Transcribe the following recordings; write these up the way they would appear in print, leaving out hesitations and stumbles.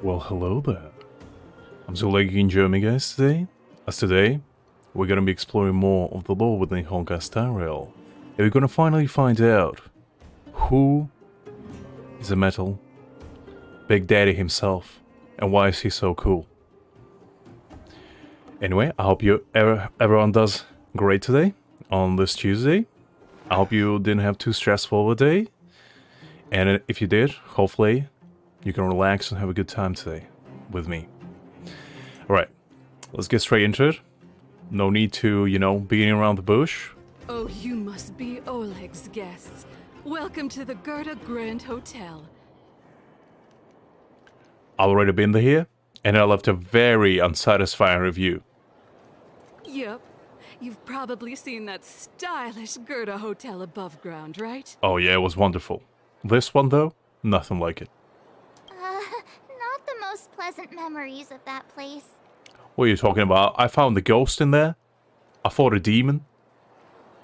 Well, hello there. I'm so glad you can join me guys today. As today, we're gonna be exploring more of the lore within HonkaiStarRail. And we're gonna finally find out who is the metal Big Daddy himself and why is he so cool. Anyway, I hope everyone does great today on this Tuesday. I hope you didn't have too stressful of a day. And if you did, hopefully you can relax and have a good time today with me. Alright, let's get straight into it. No need to, beating around the bush. Oh, you must be Oleg's guests. Welcome to the Gerda Grand Hotel. I've already been here, and I left a very unsatisfying review. Yep. You've probably seen that stylish Gerda Hotel above ground, right? Oh yeah, it was wonderful. This one though, nothing like it. Not the most pleasant memories of that place. What are you talking about? I found the ghost in there. I fought a demon.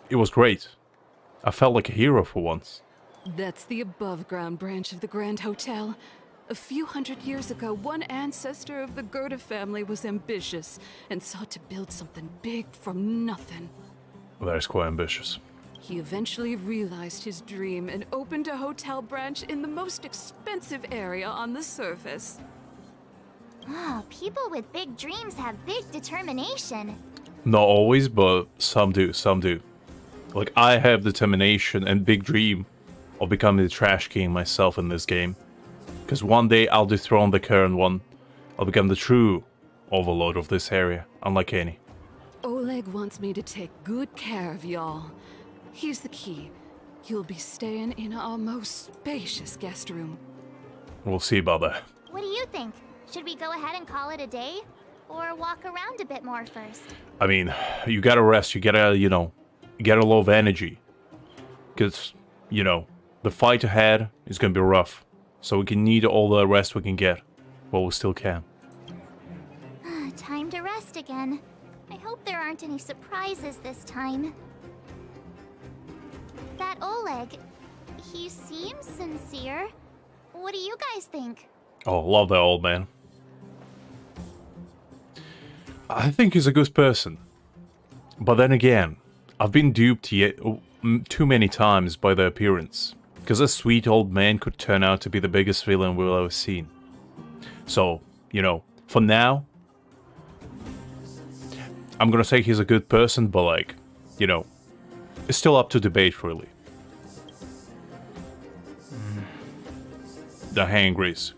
It was great. I felt like a hero for once. That's the above ground branch of the Grand Hotel. A few hundred years ago, one ancestor of the Gerda family was ambitious and sought to build something big from nothing. That is quite ambitious. He eventually realized his dream and opened a hotel branch in the most expensive area on the surface. Oh, people with big dreams have big determination. Not always, but some do, some do. Like, I have determination and big dream of becoming the trash king myself in this game. Because one day I'll dethrone the current one. I'll become the true overlord of this area, unlike any. Oleg wants me to take good care of y'all. Here's the key. You'll be staying in our most spacious guest room. We'll see about that. What do you think? Should we go ahead and call it a day? Or walk around a bit more first? I mean, you gotta rest, you gotta, get a lot of energy. Because, the fight ahead is gonna be rough. So we can need all the rest we can get, while we still can. Time to rest again. I hope there aren't any surprises this time. That Oleg, he seems sincere. What do you guys think? Oh, love that old man. I think he's a good person. But then again, I've been duped yet too many times by their appearance. Because a sweet old man could turn out to be the biggest villain we've ever seen. So, for now, I'm gonna say he's a good person, but it's still up to debate, really. The hangries.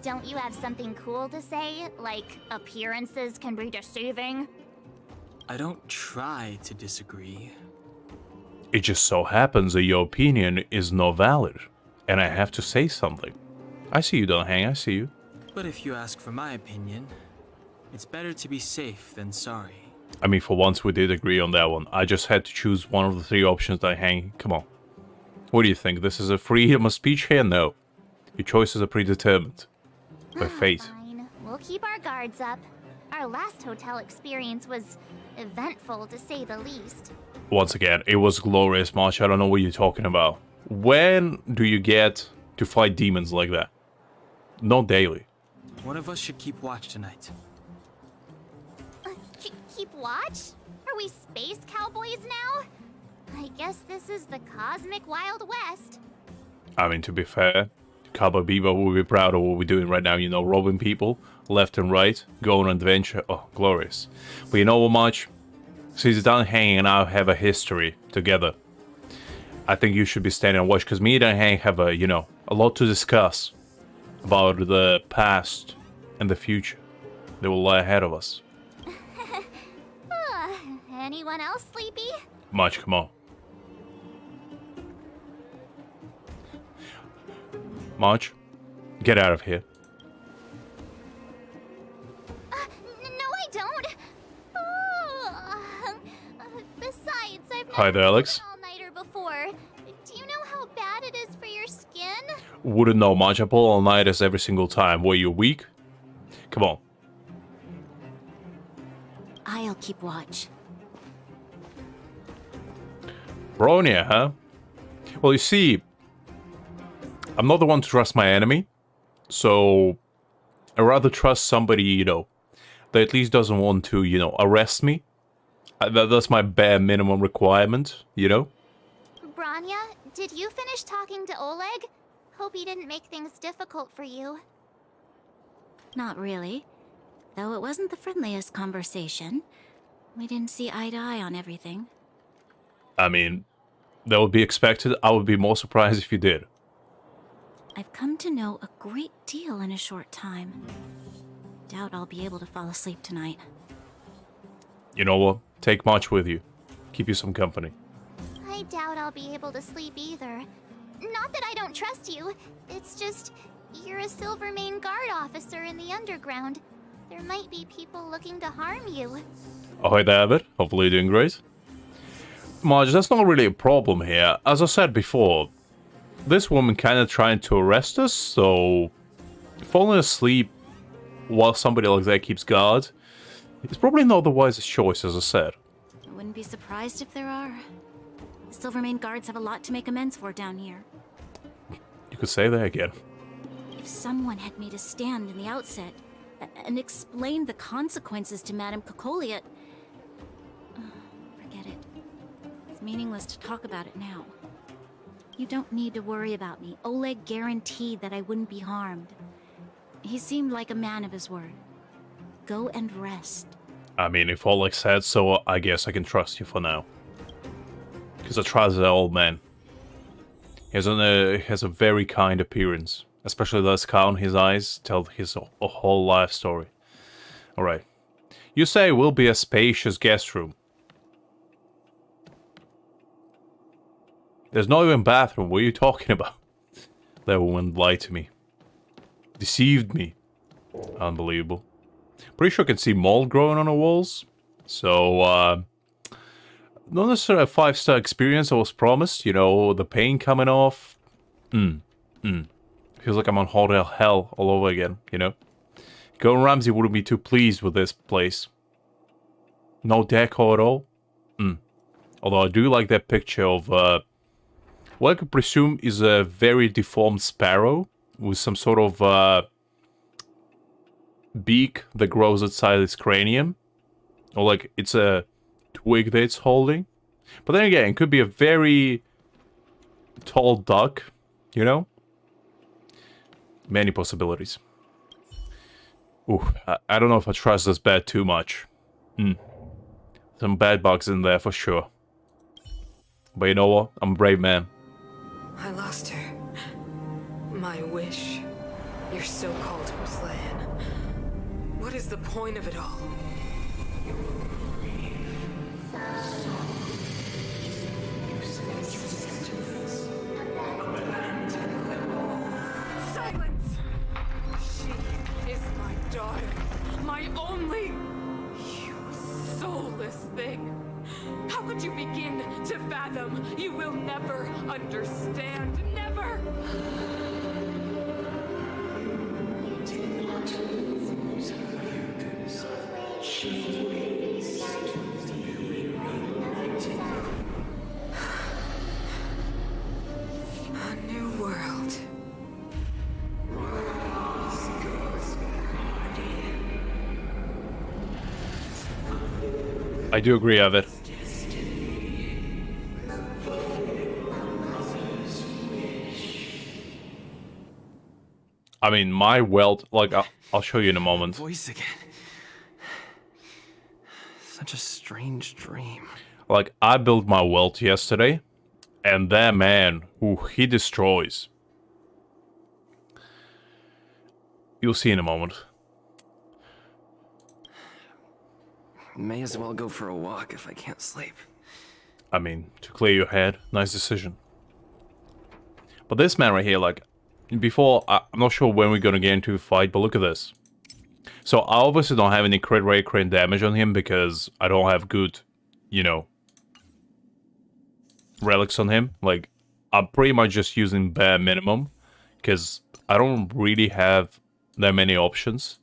Don't you have something cool to say? Like, appearances can be deceiving? I don't try to disagree. It just so happens that your opinion is not valid, and I have to say something. I see you, Don't Hang, I see you. But if you ask for my opinion, it's better to be safe than sorry. I mean, for once we did agree on that one. I just had to choose one of the three options that hang. Come on. What do you think? This is a freedom of speech here? No. Your choices are predetermined. By fate. Fine. We'll keep our guards up. Our last hotel experience was eventful, to say the least. Once again, it was glorious, March. I don't know what you're talking about. When do you get to fight demons like that? Not daily. One of us should keep watch tonight. Keep watch? Are we space cowboys now? I guess this is the cosmic Wild West. I mean, to be fair, Cowboy Bebop will be proud of what we're doing right now, robbing people left and right, going on adventure. Oh, glorious. But you know what, March? Since Dan Hang and I have a history together, I think you should be standing and watch, because me and Dan Hang have a lot to discuss about the past and the future that will lie ahead of us. Anyone else sleepy? March, come on. March, get out of here. No, I don't. Besides, I've never Hi there, Alex. been an all-nighter before. Do you know how bad it is for your skin? Wouldn't know, March. I pull all-nighters every single time. Were you weak? Come on. I'll keep watch. Bronya, huh? Well, you see, I'm not the one to trust my enemy, so I'd rather trust somebody, you know, that at least doesn't want to, you know, arrest me. That's my bare minimum requirement, you know? Branya, did you finish talking to Oleg? Hope he didn't make things difficult for you. Not really. Though it wasn't the friendliest conversation. We didn't see eye to eye on everything. I mean, that would be expected. I would be more surprised if you did. I've come to know a great deal in a short time. Doubt I'll be able to fall asleep tonight. You know what? Take March with you. Keep you some company. I doubt I'll be able to sleep either. Not that I don't trust you. It's just, you're a Silvermane Guard officer in the underground. There might be people looking to harm you. Oh, hey there, Abbott. Hopefully you're doing great. Marge, that's not really a problem here. As I said before, this woman kind of trying to arrest us, so falling asleep while somebody like that keeps guard is probably not the wisest choice, as I said. I wouldn't be surprised if there are. The Silvermane Guards have a lot to make amends for down here. You could say that again. If someone had made a stand in the outset and explained the consequences to Madame Kokoliot... forget it. It's meaningless to talk about it now. You don't need to worry about me. Oleg guaranteed that I wouldn't be harmed. He seemed like a man of his word. Go and rest. I mean, if Oleg said so, I guess I can trust you for now. Because I trust the old man. He has a very kind appearance. Especially the scar on his eyes tell his a whole life story. Alright. You say it will be a spacious guest room. There's not even a bathroom. What are you talking about? That woman lied to me. Deceived me. Unbelievable. Pretty sure I can see mold growing on the walls. So, not necessarily a 5-star experience I was promised. You know, the pain coming off. Feels like I'm on Hotel Hell all over again, you know? Gordon Ramsay wouldn't be too pleased with this place. No decor at all. Although I do like that picture of, what I could presume is a very deformed sparrow with some sort of, beak that grows outside its cranium. Or like it's a twig that it's holding. But then again, it could be a very tall duck, you know? Many possibilities. Ooh, I don't know if I trust this bed too much. Some bad bugs in there for sure. But you know what? I'm a brave man. I lost her. My wish. Your so-called plan. What is the point of it all? Silence! She is my daughter. My only... You soulless thing. How could you begin to fathom? You will never understand. Never! A new world. I do agree of it. I mean, my wealth, like, I'll show you in a moment. Voice again. Such a strange dream. Like, I built my wealth yesterday, and that man, who he destroys. You'll see in a moment. May as well go for a walk if I can't sleep. I mean, to clear your head, nice decision. But this man right here, like, before, I'm not sure when we're gonna get into a fight, but look at this. So I obviously don't have any crit rate, crit damage on him because I don't have good, you know, relics on him. Like, I'm pretty much just using bare minimum because I don't really have that many options.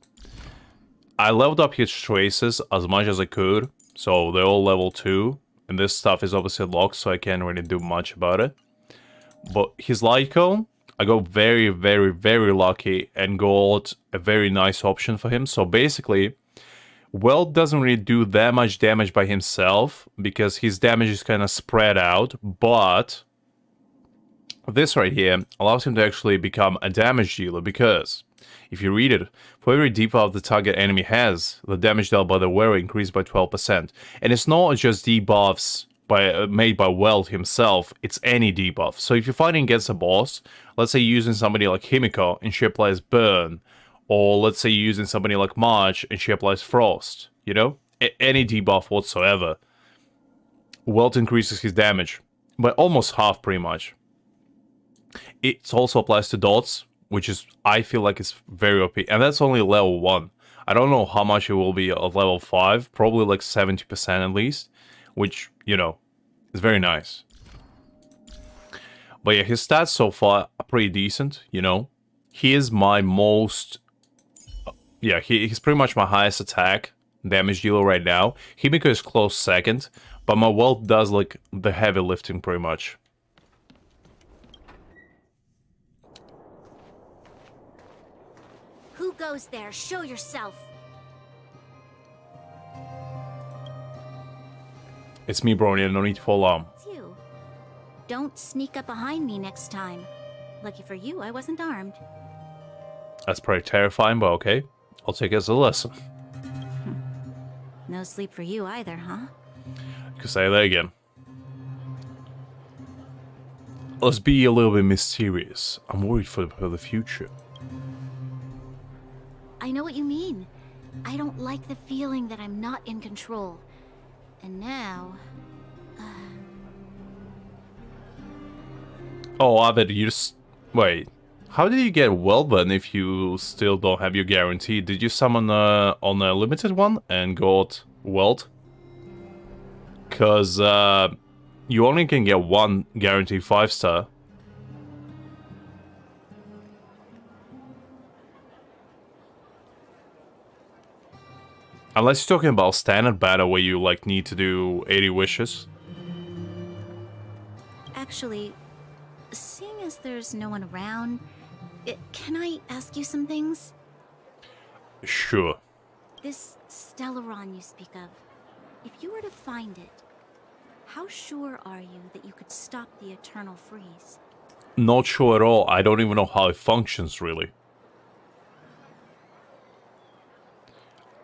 I leveled up his traces as much as I could, so they're all level 2. And this stuff is obviously locked, so I can't really do much about it. But his light cone, I got very, very, very lucky and got a very nice option for him. So basically, Weld doesn't really do that much damage by himself because his damage is kind of spread out, but this right here allows him to actually become a damage dealer because if you read it, for every debuff the target enemy has, the damage dealt by the wearer increased by 12%. And it's not just debuffs made by Weld himself, it's any debuff. So if you're fighting against a boss, let's say you're using somebody like Himiko and she applies Burn, or let's say you're using somebody like March and she applies Frost, you know? Any debuff whatsoever, Weld increases his damage by almost half pretty much. It also applies to dots, which is, I feel like it's very OP, and that's only level 1. I don't know how much it will be at level 5, probably like 70% at least, which, you know, is very nice. But yeah, his stats so far are pretty decent, you know. He is my most... Yeah, he's pretty much my highest attack damage dealer right now. Himiko is close second, but my Weld does like the heavy lifting pretty much. Who goes there? Show yourself. It's me, Bronya, no need for alarm. It's you. Don't sneak up behind me next time. Lucky for you, I wasn't armed. That's pretty terrifying, but okay. I'll take it as a lesson. No sleep for you either, huh? You can say that again. Let's be a little bit mysterious. I'm worried for the future. I know what you mean. I don't like the feeling that I'm not in control. And now... Oh, Avid, you just... Wait. How did you get Weld then if you still don't have your guarantee? Did you summon on a limited one and got Weld? Because you only can get one guaranteed 5-star. Unless you're talking about standard banner where you like need to do 80 wishes. Actually, seeing as there's no one around, can I ask you some things? Sure. This Stellaron you speak of, if you were to find it, how sure are you that you could stop the eternal freeze? Not sure at all. I don't even know how it functions, really.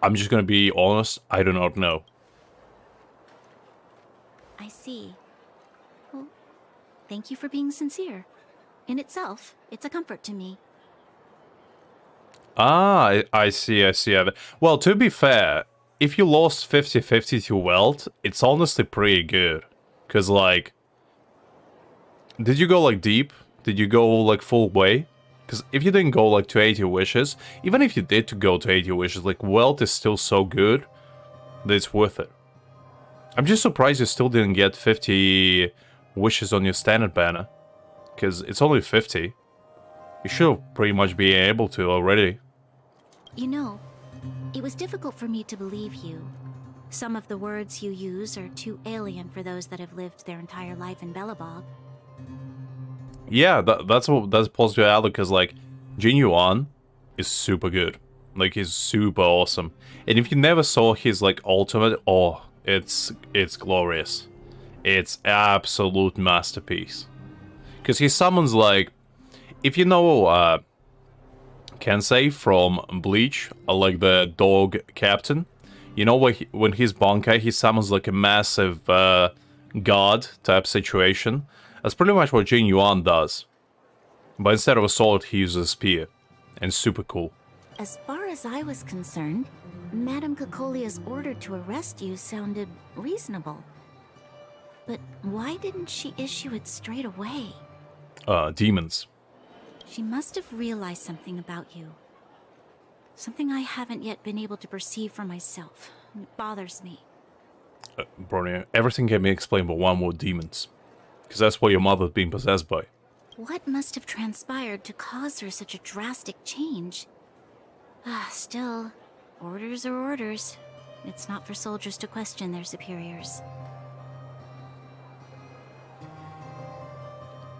I'm just gonna be honest, I do not know. I see. Well, thank you for being sincere. In itself, it's a comfort to me. Ah, I see. Well, to be fair, if you lost 50-50 to Weld, it's honestly pretty good. Because, like... Did you go, like, deep? Did you go, like, full way? Because if you didn't go, like, to 80 wishes, even if you did to go to 80 wishes, like, Weld is still so good that it's worth it. I'm just surprised you still didn't get 50 wishes on your standard banner. Because it's only 50. You should pretty much be able to already. You know, it was difficult for me to believe you. Some of the words you use are too alien for those that have lived their entire life in Belobog. Yeah, that's positive outlook, because, like, Jin Yuan is super good. Like, he's super awesome. And if you never saw his, like, ultimate, oh, it's glorious. It's absolute masterpiece. Because he summons, like, if you know Kensei from Bleach, like the dog captain, you know when he's Honkai, he summons like a massive god type situation. That's pretty much what Jin Yuan does. But instead of a sword, he uses a spear. And it's super cool. As far as I was concerned, Madame Cocolia's order to arrest you sounded reasonable. But why didn't she issue it straight away? Demons. She must have realized something about you. Something I haven't yet been able to perceive for myself. It bothers me. Bronya, everything can be explained by one word: demons. Because that's what your mother's been possessed by. What must have transpired to cause her such a drastic change? Still, orders are orders. It's not for soldiers to question their superiors.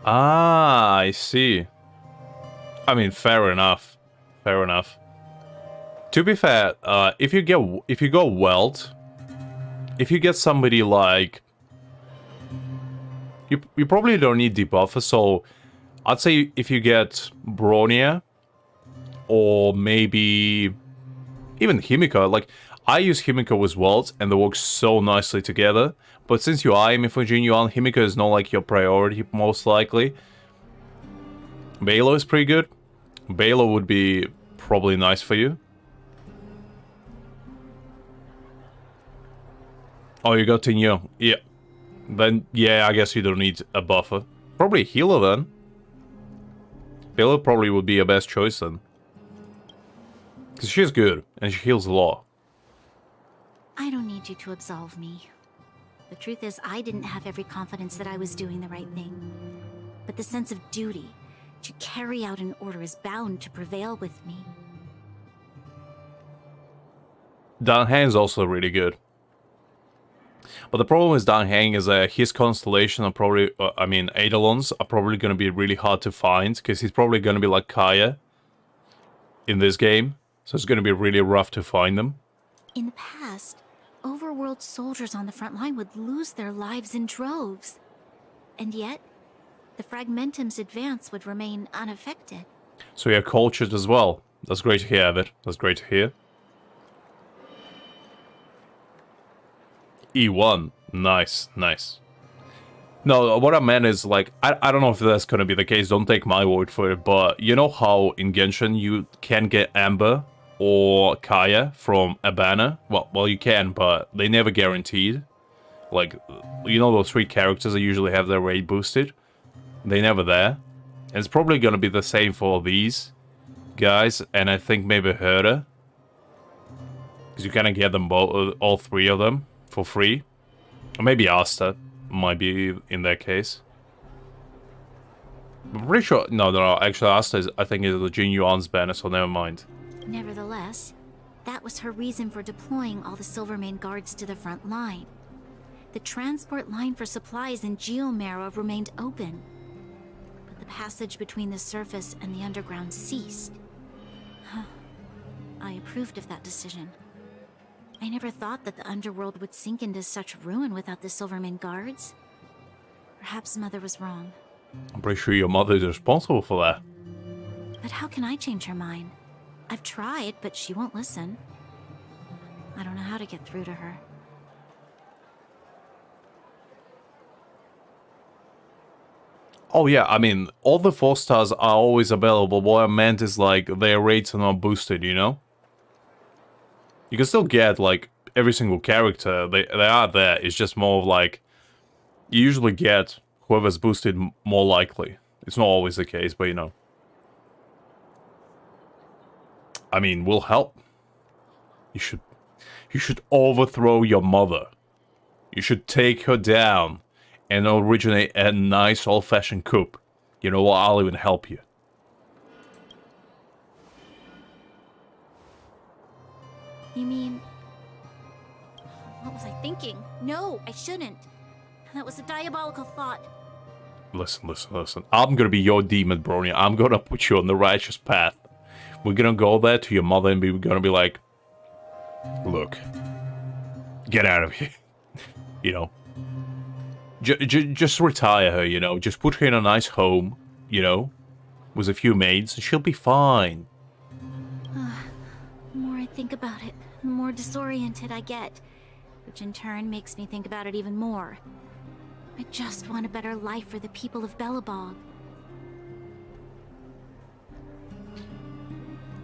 Ah, I see. I mean, fair enough. Fair enough. To be fair, if you go weld, if you get somebody like you probably don't need debuffer, so I'd say if you get Bronia or maybe even Himiko, like I use Himiko with welds and they work so nicely together. But since you are aiming for Jinyuan, Himiko is not like your priority most likely. Balo is pretty good. Balo would be probably nice for you. Oh, you got Tinyo. Yeah. Then, yeah, I guess you don't need a buffer. Probably a healer then. Balo probably would be your best choice then. Because she's good, and she heals a lot. I don't need you to absolve me. The truth is, I didn't have every confidence that I was doing the right thing. But the sense of duty to carry out an order is bound to prevail with me. Dan Hang's also really good. But the problem with Dan Hang is that his constellation are probably, Eidolons are probably going to be really hard to find, because he's probably going to be like Kaya in this game. So it's going to be really rough to find them. In the past, overworld soldiers on the front line would lose their lives in droves. And yet, the Fragmentum's advance would remain unaffected. So you're cultured as well. That's great to hear, Avid. That's great to hear. E1. Nice, nice. No, what I meant is, like, I don't know if that's going to be the case, don't take my word for it, but you know how in Genshin you can get Amber or Kaya from a banner? Well, you can, but they never guaranteed. Like, you know those 3 characters that usually have their raid boosted? They never there. And it's probably going to be the same for these guys, and I think maybe Herder. Because you kind of get them both, all 3 of them for free. Or maybe Asta might be in that case. I'm pretty sure... No, actually Asta is, I think, is the Jin Yuan's banner, so never mind. Nevertheless, that was her reason for deploying all the Silvermane guards to the front line. The transport line for supplies in Geomarrow remained open, but the passage between the surface and the underground ceased. I approved of that decision. I never thought that the underworld would sink into such ruin without the Silvermane guards. Perhaps Mother was wrong. I'm pretty sure your mother is responsible for that. But how can I change her mind? I've tried, but she won't listen. I don't know how to get through to her. Oh yeah, I mean, all the 4 stars are always available. What I meant is, like, their rates are not boosted, you know? You can still get, like, every single character. They are there. It's just more of, like, you usually get whoever's boosted more likely. It's not always the case, but you know. I mean, will help. You should overthrow your mother. You should take her down and originate a nice old-fashioned coup. You know what? I'll even help you. You mean... What was I thinking? No, I shouldn't. That was a diabolical thought. Listen. I'm gonna be your demon, Bronya. I'm gonna put you on the righteous path. We're gonna go there to your mother and we're gonna be like, look, get out of here. You know. Just retire her, you know. Just put her in a nice home, you know, with a few maids, and she'll be fine. The more I think about it, the more disoriented I get, which in turn makes me think about it even more. I just want a better life for the people of Belobog.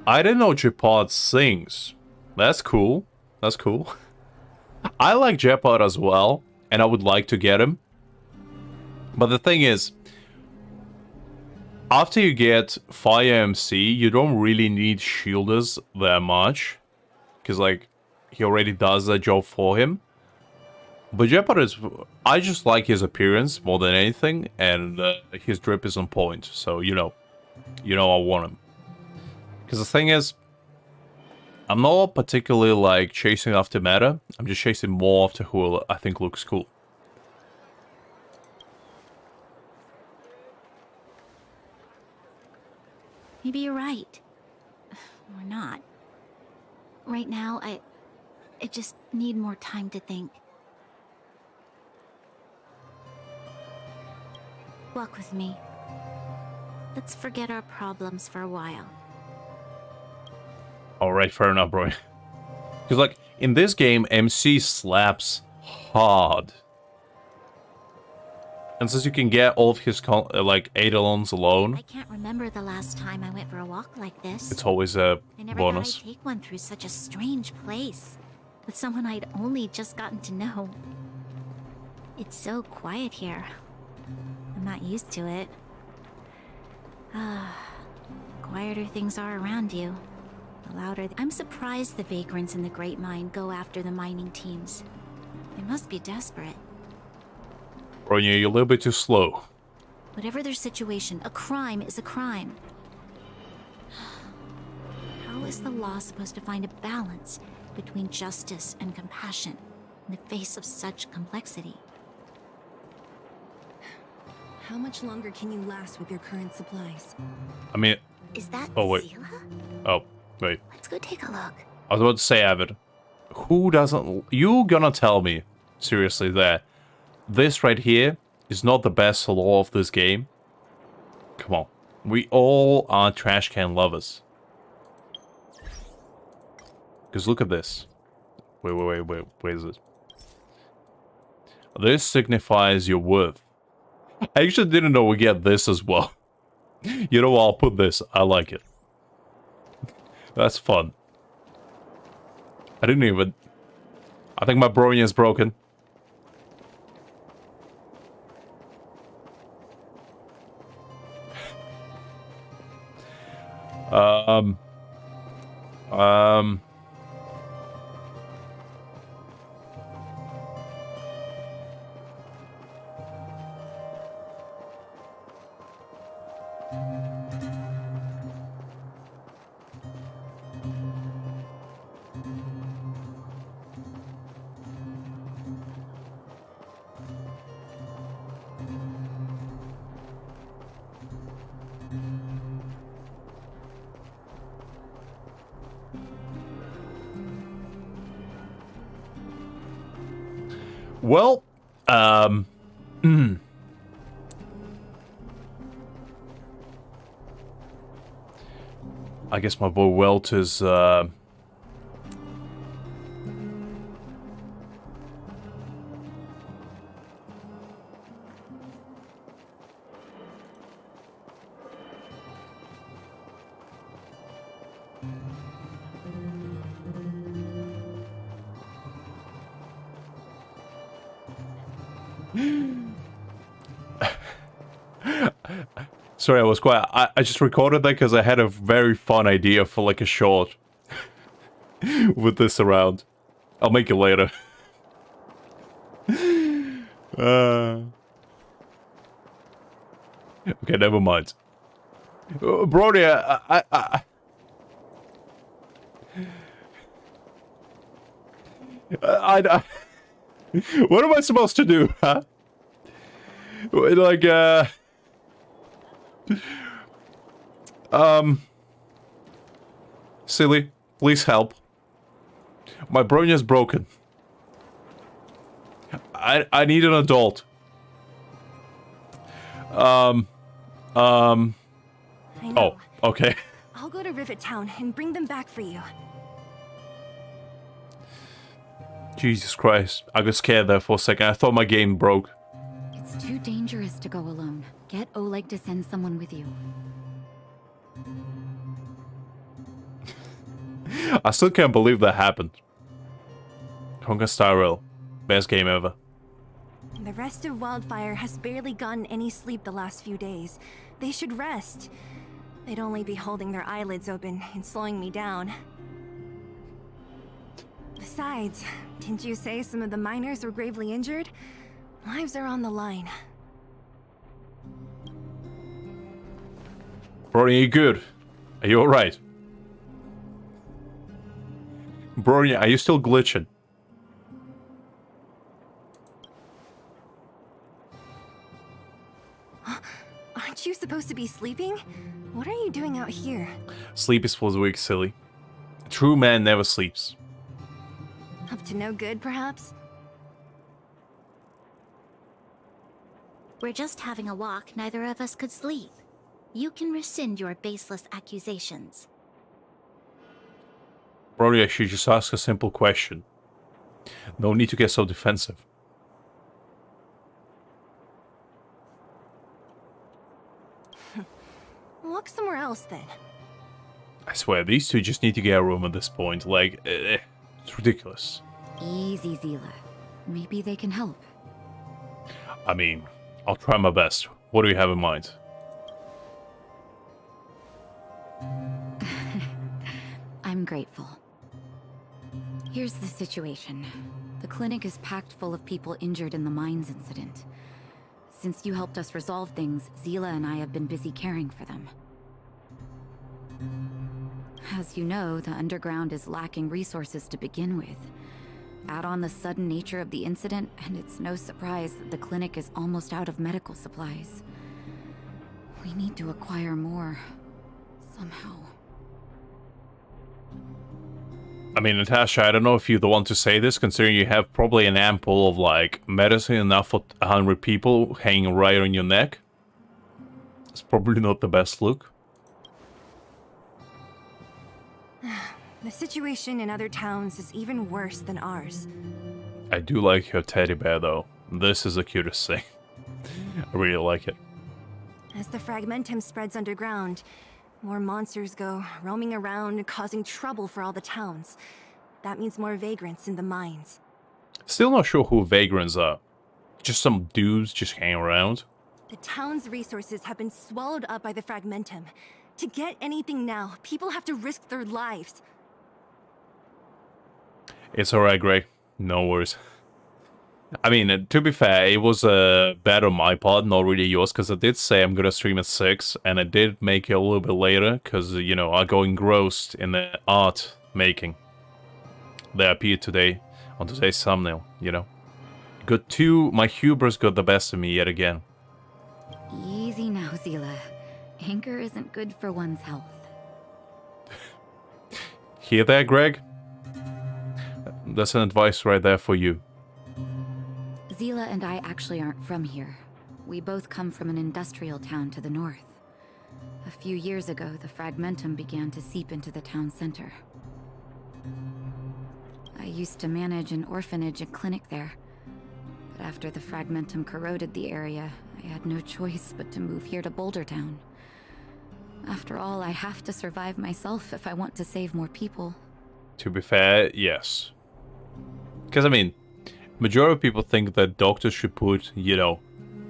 I didn't know Jeopard sings. That's cool. That's cool. I like Jeopard as well, and I would like to get him. But the thing is, after you get Fire MC, you don't really need shielders that much. Because, like, he already does that job for him. But Jeopard is... I just like his appearance more than anything. And his drip is on point. So, you know I want him. Because the thing is, I'm not particularly, like, chasing after meta. I'm just chasing more after who I think looks cool. Maybe you're right. Or not. Right now, I just need more time to think. Walk with me. Let's forget our problems for a while. Alright, fair enough, bro. Because, like, in this game, MC slaps hard. And since you can get all of his, like, Eidolons alone, I can't remember the last time I went for a walk like this. it's always a I never bonus. thought I'd take one through such a strange place. With someone I'd only just gotten to know. It's so quiet here. I'm not used to it. Quieter things are around you, the louder. I'm surprised the vagrants in the Great Mine go after the mining teams. They must be desperate. Bronya, you're a little bit too slow. Whatever their situation, a crime is a crime. How is the law supposed to find a balance between justice and compassion in the face of such complexity? How much longer can you last with your current supplies? I mean... Is that Oh, wait. Zila? Oh, wait. Let's go take a look. I was about to say, Avid. Who doesn't... You gonna tell me, seriously, that this right here is not the best law of this game? Come on. We all are trash can lovers. Because look at this. Wait, where is it? This signifies your worth. I actually didn't know we get this as well. You know what, I'll put this. I like it. That's fun. I didn't even... I think my Bronya is broken. Well, I guess my boy Welt is, sorry, I was quiet. I just recorded that because I had a very fun idea for like a short with this around. I'll make it later. Okay, never mind. Brody, what am I supposed to do, huh? Like, Silly, please help. My Bronya's broken. I need an adult. I know. Oh, okay. I'll go to Rivet Town and bring them back for you. Jesus Christ. I got scared there for a second. I thought my game broke. It's too dangerous to go alone. Get Oleg to send someone with you. I still can't believe that happened. HonkaiStarRail. Best game ever. The rest of Wildfire has barely gotten any sleep the last few days. They should rest. They'd only be holding their eyelids open and slowing me down. Besides, didn't you say some of the miners were gravely injured? Lives are on the line. Bronya, are you good? Are you alright? Bronya, are you still glitching? Aren't you supposed to be sleeping? What are you doing out here? Sleep is for the weak, silly. A true man never sleeps. Up to no good, perhaps? We're just having a walk, neither of us could sleep. You can rescind your baseless accusations. Probably I should just ask a simple question. No need to get so defensive. Walk somewhere else then. I swear, these two just need to get a room at this point. Like, it's ridiculous. Easy, Zila. Maybe they can help. I mean, I'll try my best. What do you have in mind? I'm grateful. Here's the situation. The clinic is packed full of people injured in the mines incident. Since you helped us resolve things, Zila and I have been busy caring for them. As you know, the underground is lacking resources to begin with. Add on the sudden nature of the incident, and it's no surprise that the clinic is almost out of medical supplies. We need to acquire more. Somehow. I mean, Natasha, I don't know if you're the one to say this, considering you have probably an ample of, like, medicine enough for 100 people hanging right on your neck. It's probably not the best look. The situation in other towns is even worse than ours. I do like your teddy bear, though. This is the cutest thing. I really like it. As the fragmentum spreads underground, more monsters go roaming around, causing trouble for all the towns. That means more vagrants in the mines. Still not sure who vagrants are. Just some dudes just hanging around. The town's resources have been swallowed up by the fragmentum. To get anything now, people have to risk their lives. It's alright, Greg. No worries. I mean, to be fair, it was bad on my part, not really yours, because I did say I'm gonna stream at 6, and I did make it a little bit later, because, you know, I got engrossed in the art making that appeared today, on today's thumbnail, you know. My hubris got the best of me yet again. Easy now, Zila. Anger isn't good for one's health. Hear that, Greg? That's an advice right there for you. Zila and I actually aren't from here. We both come from an industrial town to the north. A few years ago, the fragmentum began to seep into the town center. I used to manage an orphanage and clinic there. But after the fragmentum corroded the area, I had no choice but to move here to Boulder Town. After all, I have to survive myself if I want to save more people. To be fair, yes. Because, I mean, majority of people think that doctors should put, you know,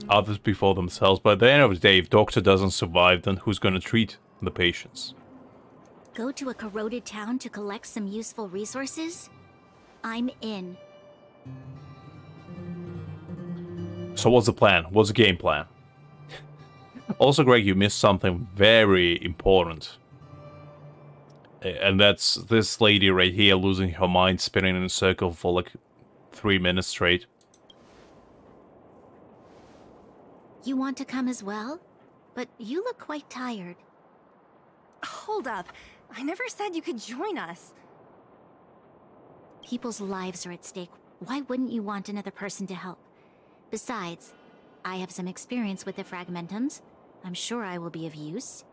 others before themselves. But at the end of the day, if doctor doesn't survive, then who's going to treat the patients? Go to a corroded town to collect some useful resources? I'm in. So what's the plan? What's the game plan? Also, Greg, you missed something very important. And that's this lady right here losing her mind, spinning in a circle for like 3 minutes straight. You want to come as well? But you look quite tired. Hold up. I never said you could join us. People's lives are at stake. Why wouldn't you want another person to help? Besides, I have some experience with the fragmentums. I'm sure I will be of use.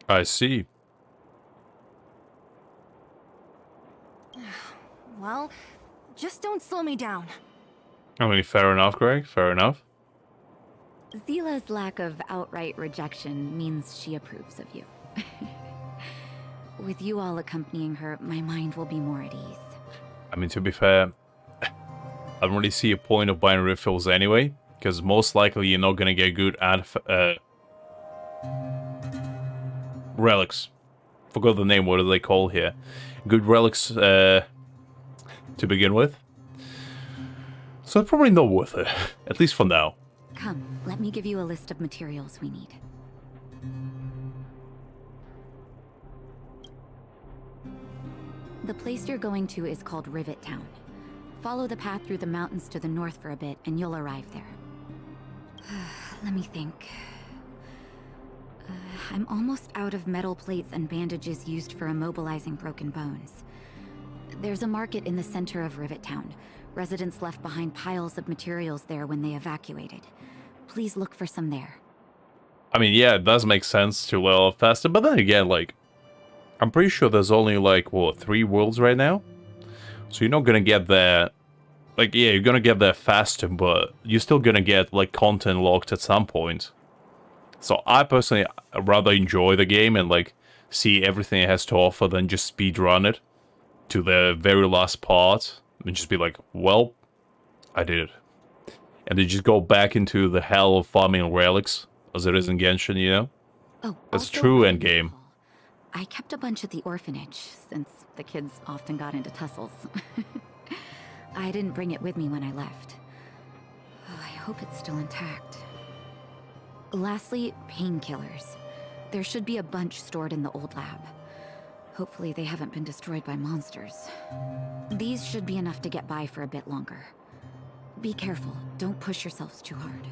I see. Well, just don't slow me down. I mean, fair enough, Greg. Fair enough. Zila's lack of outright rejection means she approves of you. With you all accompanying her, my mind will be more at ease. I mean, to be fair, I don't really see a point of buying refills anyway, because most likely you're not going to get good relics. Forgot the name, what do they call here? Good relics to begin with. So it's probably not worth it, at least for now. Come, let me give you a list of materials we need. The place you're going to is called Rivet Town. Follow the path through the mountains to the north for a bit, and you'll arrive there. Let me think. I'm almost out of metal plates and bandages used for immobilizing broken bones. There's a market in the center of Rivet Town. Residents left behind piles of materials there when they evacuated. Please look for some there. I mean, yeah, it does make sense to level up faster, but then again, like, I'm pretty sure there's only, like, what, 3 worlds right now? So you're not gonna get there... Like, yeah, you're gonna get there faster, but you're still gonna get, like, content locked at some point. So I personally rather enjoy the game and, like, see everything it has to offer than just speedrun it to the very last part and just be like, well, I did it. And then just go back into the hell of farming relics, as it is in Genshin, you know? Oh, that's also, true endgame. I kept a bunch at the orphanage, since the kids often got into tussles. I didn't bring it with me when I left. Oh, I hope it's still intact. Lastly, painkillers. There should be a bunch stored in the old lab. Hopefully they haven't been destroyed by monsters. These should be enough to get by for a bit longer. Be careful, don't push yourselves too hard.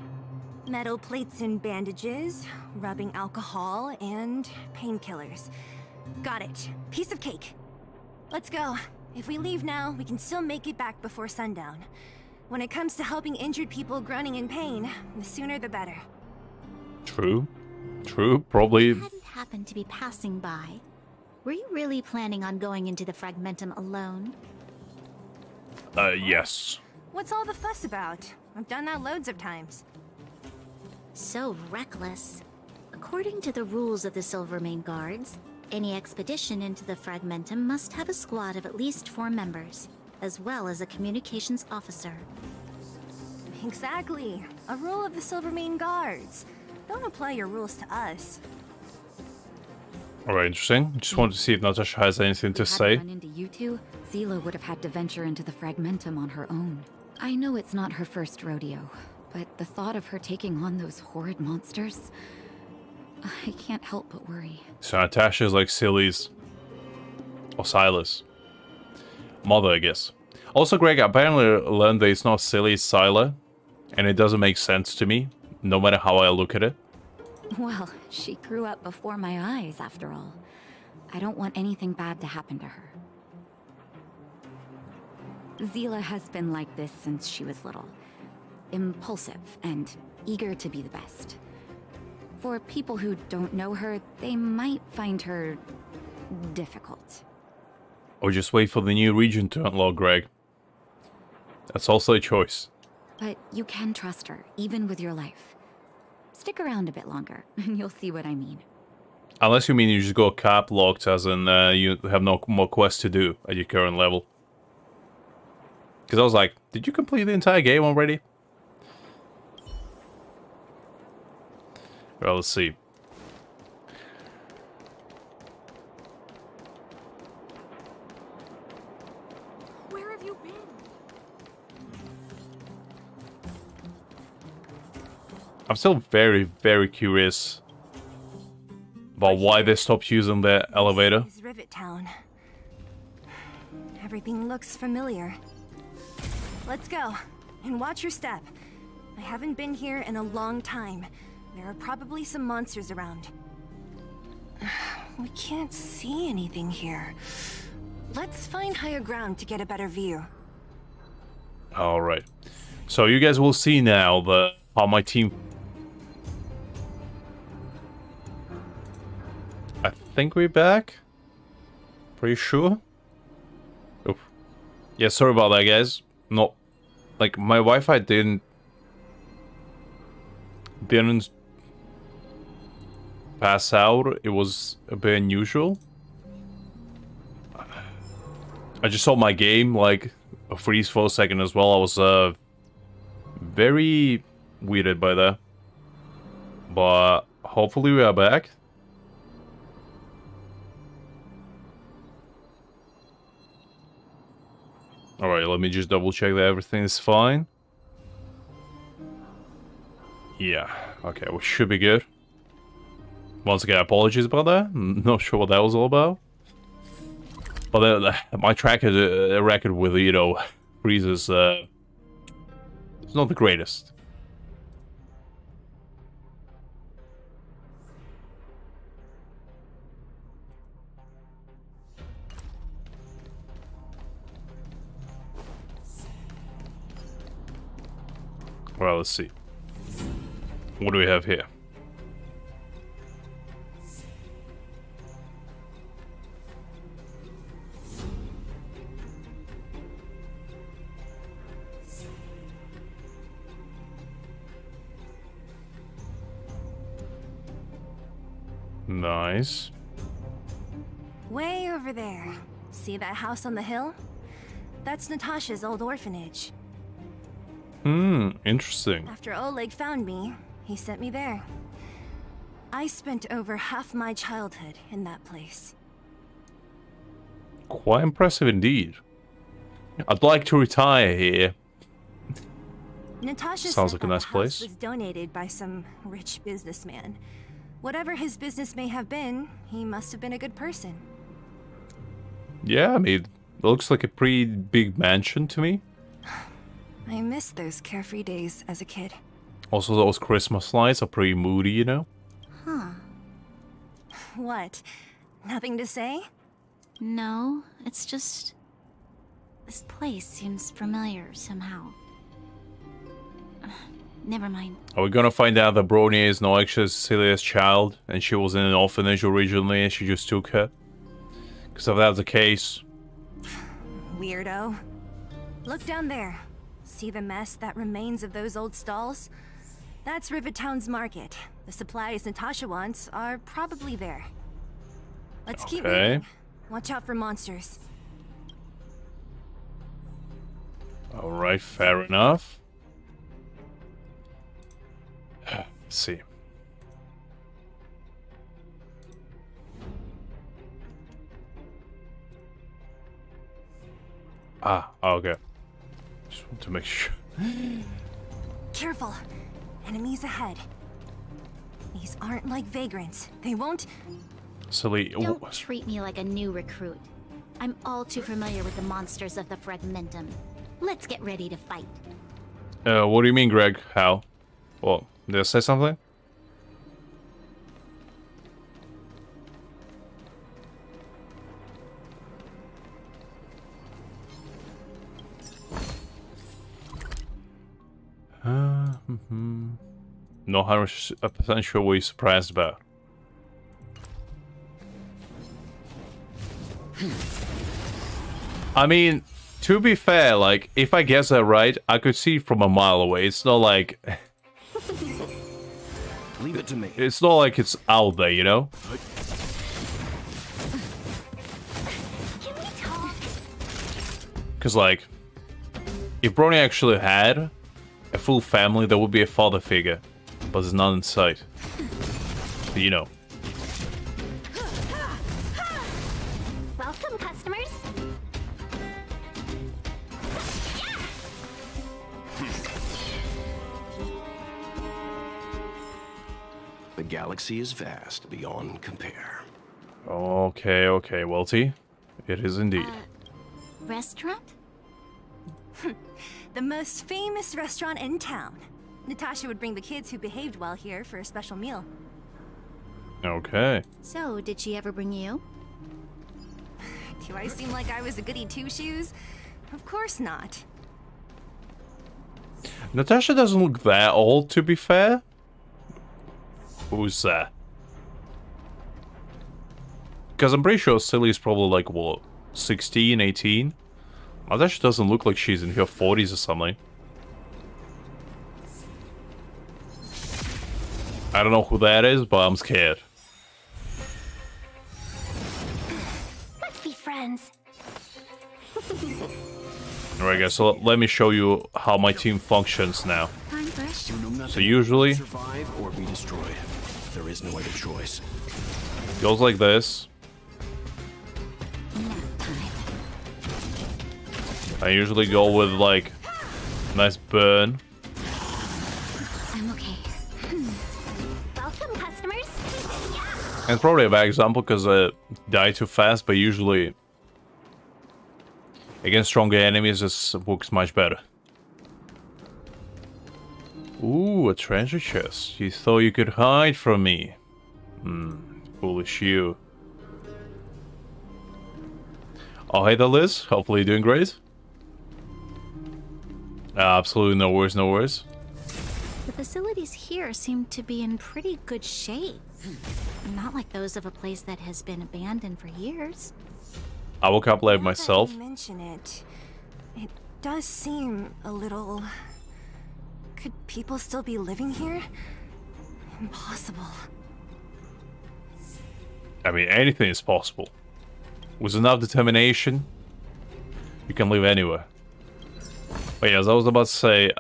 Metal plates and bandages, rubbing alcohol, and painkillers. Got it. Piece of cake. Let's go. If we leave now, we can still make it back before sundown. When it comes to helping injured people groaning in pain, the sooner the better. True. True, probably. I hadn't happened to be passing by. Were you really planning on going into the Fragmentum alone? Yes. What's all the fuss about? I've done that loads of times. So reckless. According to the rules of the Silvermane Guards, any expedition into the Fragmentum must have a squad of at least 4 members, as well as a communications officer. Exactly. A rule of the Silvermane Guards. Don't apply your rules to us. Alright, interesting. Just wanted to see if Natasha has anything to say. If I hadn't run into you two, Zila would have had to venture into the Fragmentum on her own. I know it's not her first rodeo, but the thought of her taking on those horrid monsters... I can't help but worry. So Natasha's like Silly's... or Silas. Mother, I guess. Also, Greg, I apparently learned that it's not Silly, it's Sila. And it doesn't make sense to me, no matter how I look at it. Well, she grew up before my eyes, after all. I don't want anything bad to happen to her. Zila has been like this since she was little. Impulsive and eager to be the best. For people who don't know her, they might find her difficult. Or just wait for the new region to unlock, Greg. That's also a choice. But you can trust her, even with your life. Stick around a bit longer, and you'll see what I mean. Unless you mean you just got cap locked, as in you have no more quests to do at your current level. Because I was like, did you complete the entire game already? Well, let's see. Where have you been? I'm still very, very curious about why they stopped using the elevator. This is Rivet Town. Everything looks familiar. Let's go, and watch your step. I haven't been here in a long time. There are probably some monsters around. We can't see anything here. Let's find higher ground to get a better view. Alright. So you guys will see now how my team... I think we're back. Pretty sure. Oh. Yeah, sorry about that, guys. Not... Like, my Wi-Fi didn't pass out. It was a bit unusual. I just saw my game, like, freeze for a second as well. I was very weirded by that. But hopefully we are back. Alright, let me just double check that everything is fine. Yeah, okay, we should be good. Once again, apologies about that. Not sure what that was all about. But my track is a record with, you know, freezes. It's not the greatest. Alright, let's see. What do we have here? Nice. Way over there. See that house on the hill? That's Natasha's old orphanage. Interesting. After Oleg found me, he sent me there. I spent over half my childhood in that place. Quite impressive indeed. I'd like to retire here. Natasha Sounds said like a that nice the house place. was donated by some rich businessman. Whatever his business may have been, he must have been a good person. Yeah, I mean, it looks like a pretty big mansion to me. I miss those carefree days as a kid. Also, those Christmas lights are pretty moody, you know? Huh. What? Nothing to say? No, it's just... This place seems familiar somehow. Never mind. Are we gonna find out that Brony is not actually Cecilia's child, and she was in an orphanage originally, and she just took her? Because if that's the case... Weirdo. Look down there. See the mess that remains of those old stalls? That's Rivertown's market. The supplies Natasha wants are probably there. Let's keep Okay. moving. Watch out for monsters. Alright, fair enough. Let's see. Ah, okay. Just want to make sure. Careful. Enemies ahead. These aren't like vagrants. They won't... Silly. Don't treat me like a new recruit. I'm all too familiar with the monsters of the Fragmentum. Let's get ready to fight. What do you mean, Greg? How? Well, did I say something? Not 100% sure what you're surprised about. I mean, to be fair, like, if I guess that right, I could see from a mile away. It's not like... Leave it to me. It's not like it's out there, you know? Can we talk? Because, like, if Brony actually had a full family, there would be a father figure. But there's none in sight. But, you know. Welcome, customers. The galaxy is vast beyond compare. Okay, okay, Welty. It is indeed. Restaurant? The most famous restaurant in town. Natasha would bring the kids who behaved well here for a special meal. Okay. So, did she ever bring you? Do I seem like I was a goody two-shoes? Of course not. Natasha doesn't look that old, to be fair. Who's that? Because I'm pretty sure Silly's probably like, what, 16, 18? Natasha doesn't look like she's in her 40s or something. I don't know who that is, but I'm scared. Let's be friends. Alright guys, so let me show you how my team functions now. Time for a show. So usually, Survive or be destroyed. There is no other choice. it goes like this. Nap time. I usually go with like, nice burn. I'm okay. Welcome, customers. And it's probably a bad example because I die too fast, but usually against stronger enemies this works much better. Ooh, a treasure chest. You thought you could hide from me. Foolish you. Oh, hey there, Liz. Hopefully you're doing great. Absolutely no worries, no worries. the facilities here seem to be in pretty good shape. Not like those of a place that has been abandoned for years. I will calculate Now that myself. you mention it, it does seem a little... Could people still be living here? Impossible. I mean, anything is possible. With enough determination, you can live anywhere. But yeah, as I was about to say,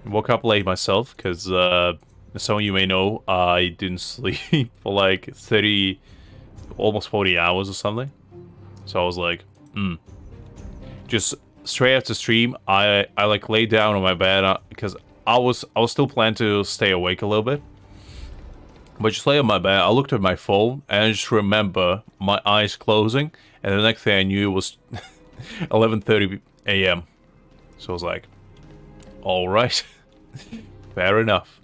woke up late myself, because as some of you may know, I didn't sleep for like 30, almost 40 hours or something. So I was like, just straight after stream, I like laid down on my bed, because I was still planning to stay awake a little bit. But just lay on my bed, I looked at my phone, and I just remember my eyes closing, and the next thing I knew it was 11:30 a.m. So I was like, alright, fair enough.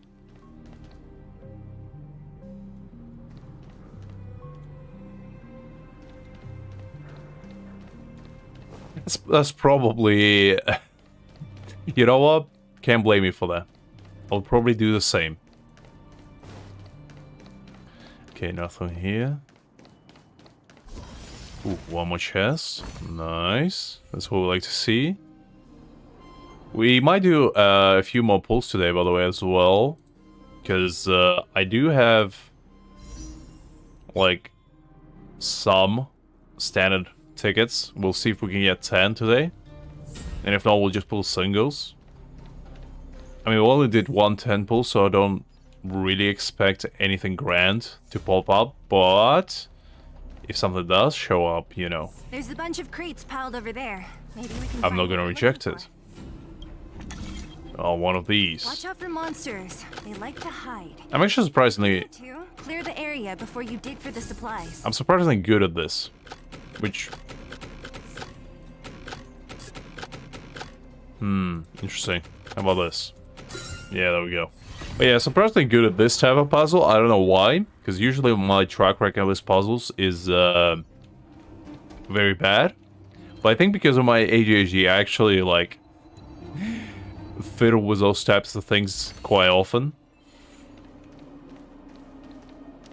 That's probably... You know what? Can't blame me for that. I'll probably do the same. Okay, nothing here. Ooh, one more chest. Nice. That's what we like to see. We might do a few more pulls today, by the way, as well. Because I do have, like, some standard tickets. We'll see if we can get 10 today. And if not, we'll just pull singles. I mean, we only did 1 10 pull, so I don't really expect anything grand to pop up. But if something does show up, you know. There's a bunch of crates piled over there. Maybe we can I'm not find gonna what we're reject looking it. for. Oh, one of these. Watch out for monsters. They like to hide. I'm actually surprisingly... Clear the area before you dig for the supplies. I'm surprisingly good at this. Which... interesting. How about this? Yeah, there we go. But yeah, surprisingly good at this type of puzzle. I don't know why. Because usually my track record with puzzles is very bad. But I think because of my ADHD, I actually, like... fiddle with those types of things quite often.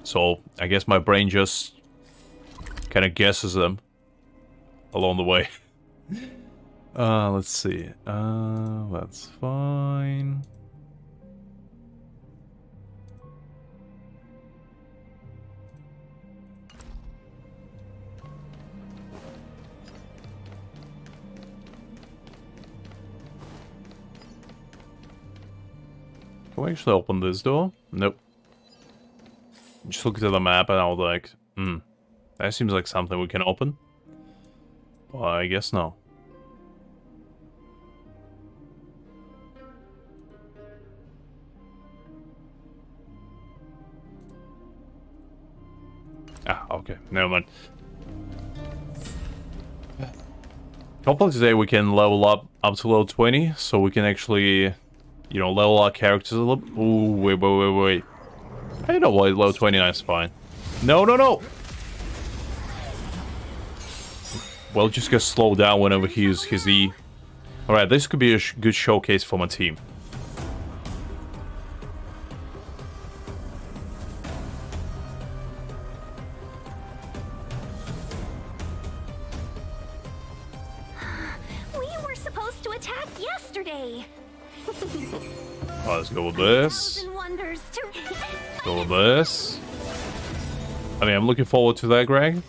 So, I guess my brain just kind of guesses them along the way. Let's see. That's fine. Can we actually open this door? Nope. Just looked at the map and I was like, that seems like something we can open. But I guess no. Ah, okay. Never mind. Hopefully today we can level up to level 20, so we can actually... You know, level our characters a little... Ooh, wait. I know why level 29 is fine. No! Well, just gonna slow down whenever he uses his E. Alright, this could be a good showcase for my team. We were supposed to attack yesterday. Let's go with this. Wonders to... Go with this. I mean, I'm looking forward to that, Greg.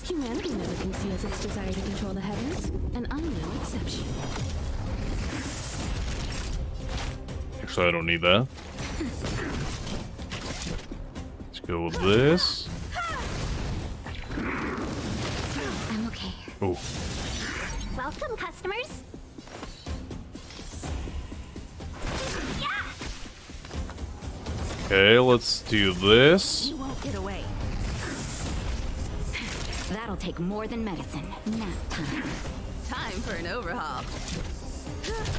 Humanity never conceals its desire to control the heavens, and I'm no exception. Actually, I don't need that. Let's go with this. I'm okay. Oh. Welcome, customers. Okay, let's do this. You won't get away. That'll take more than medicine. Nap time. Time for an overhaul.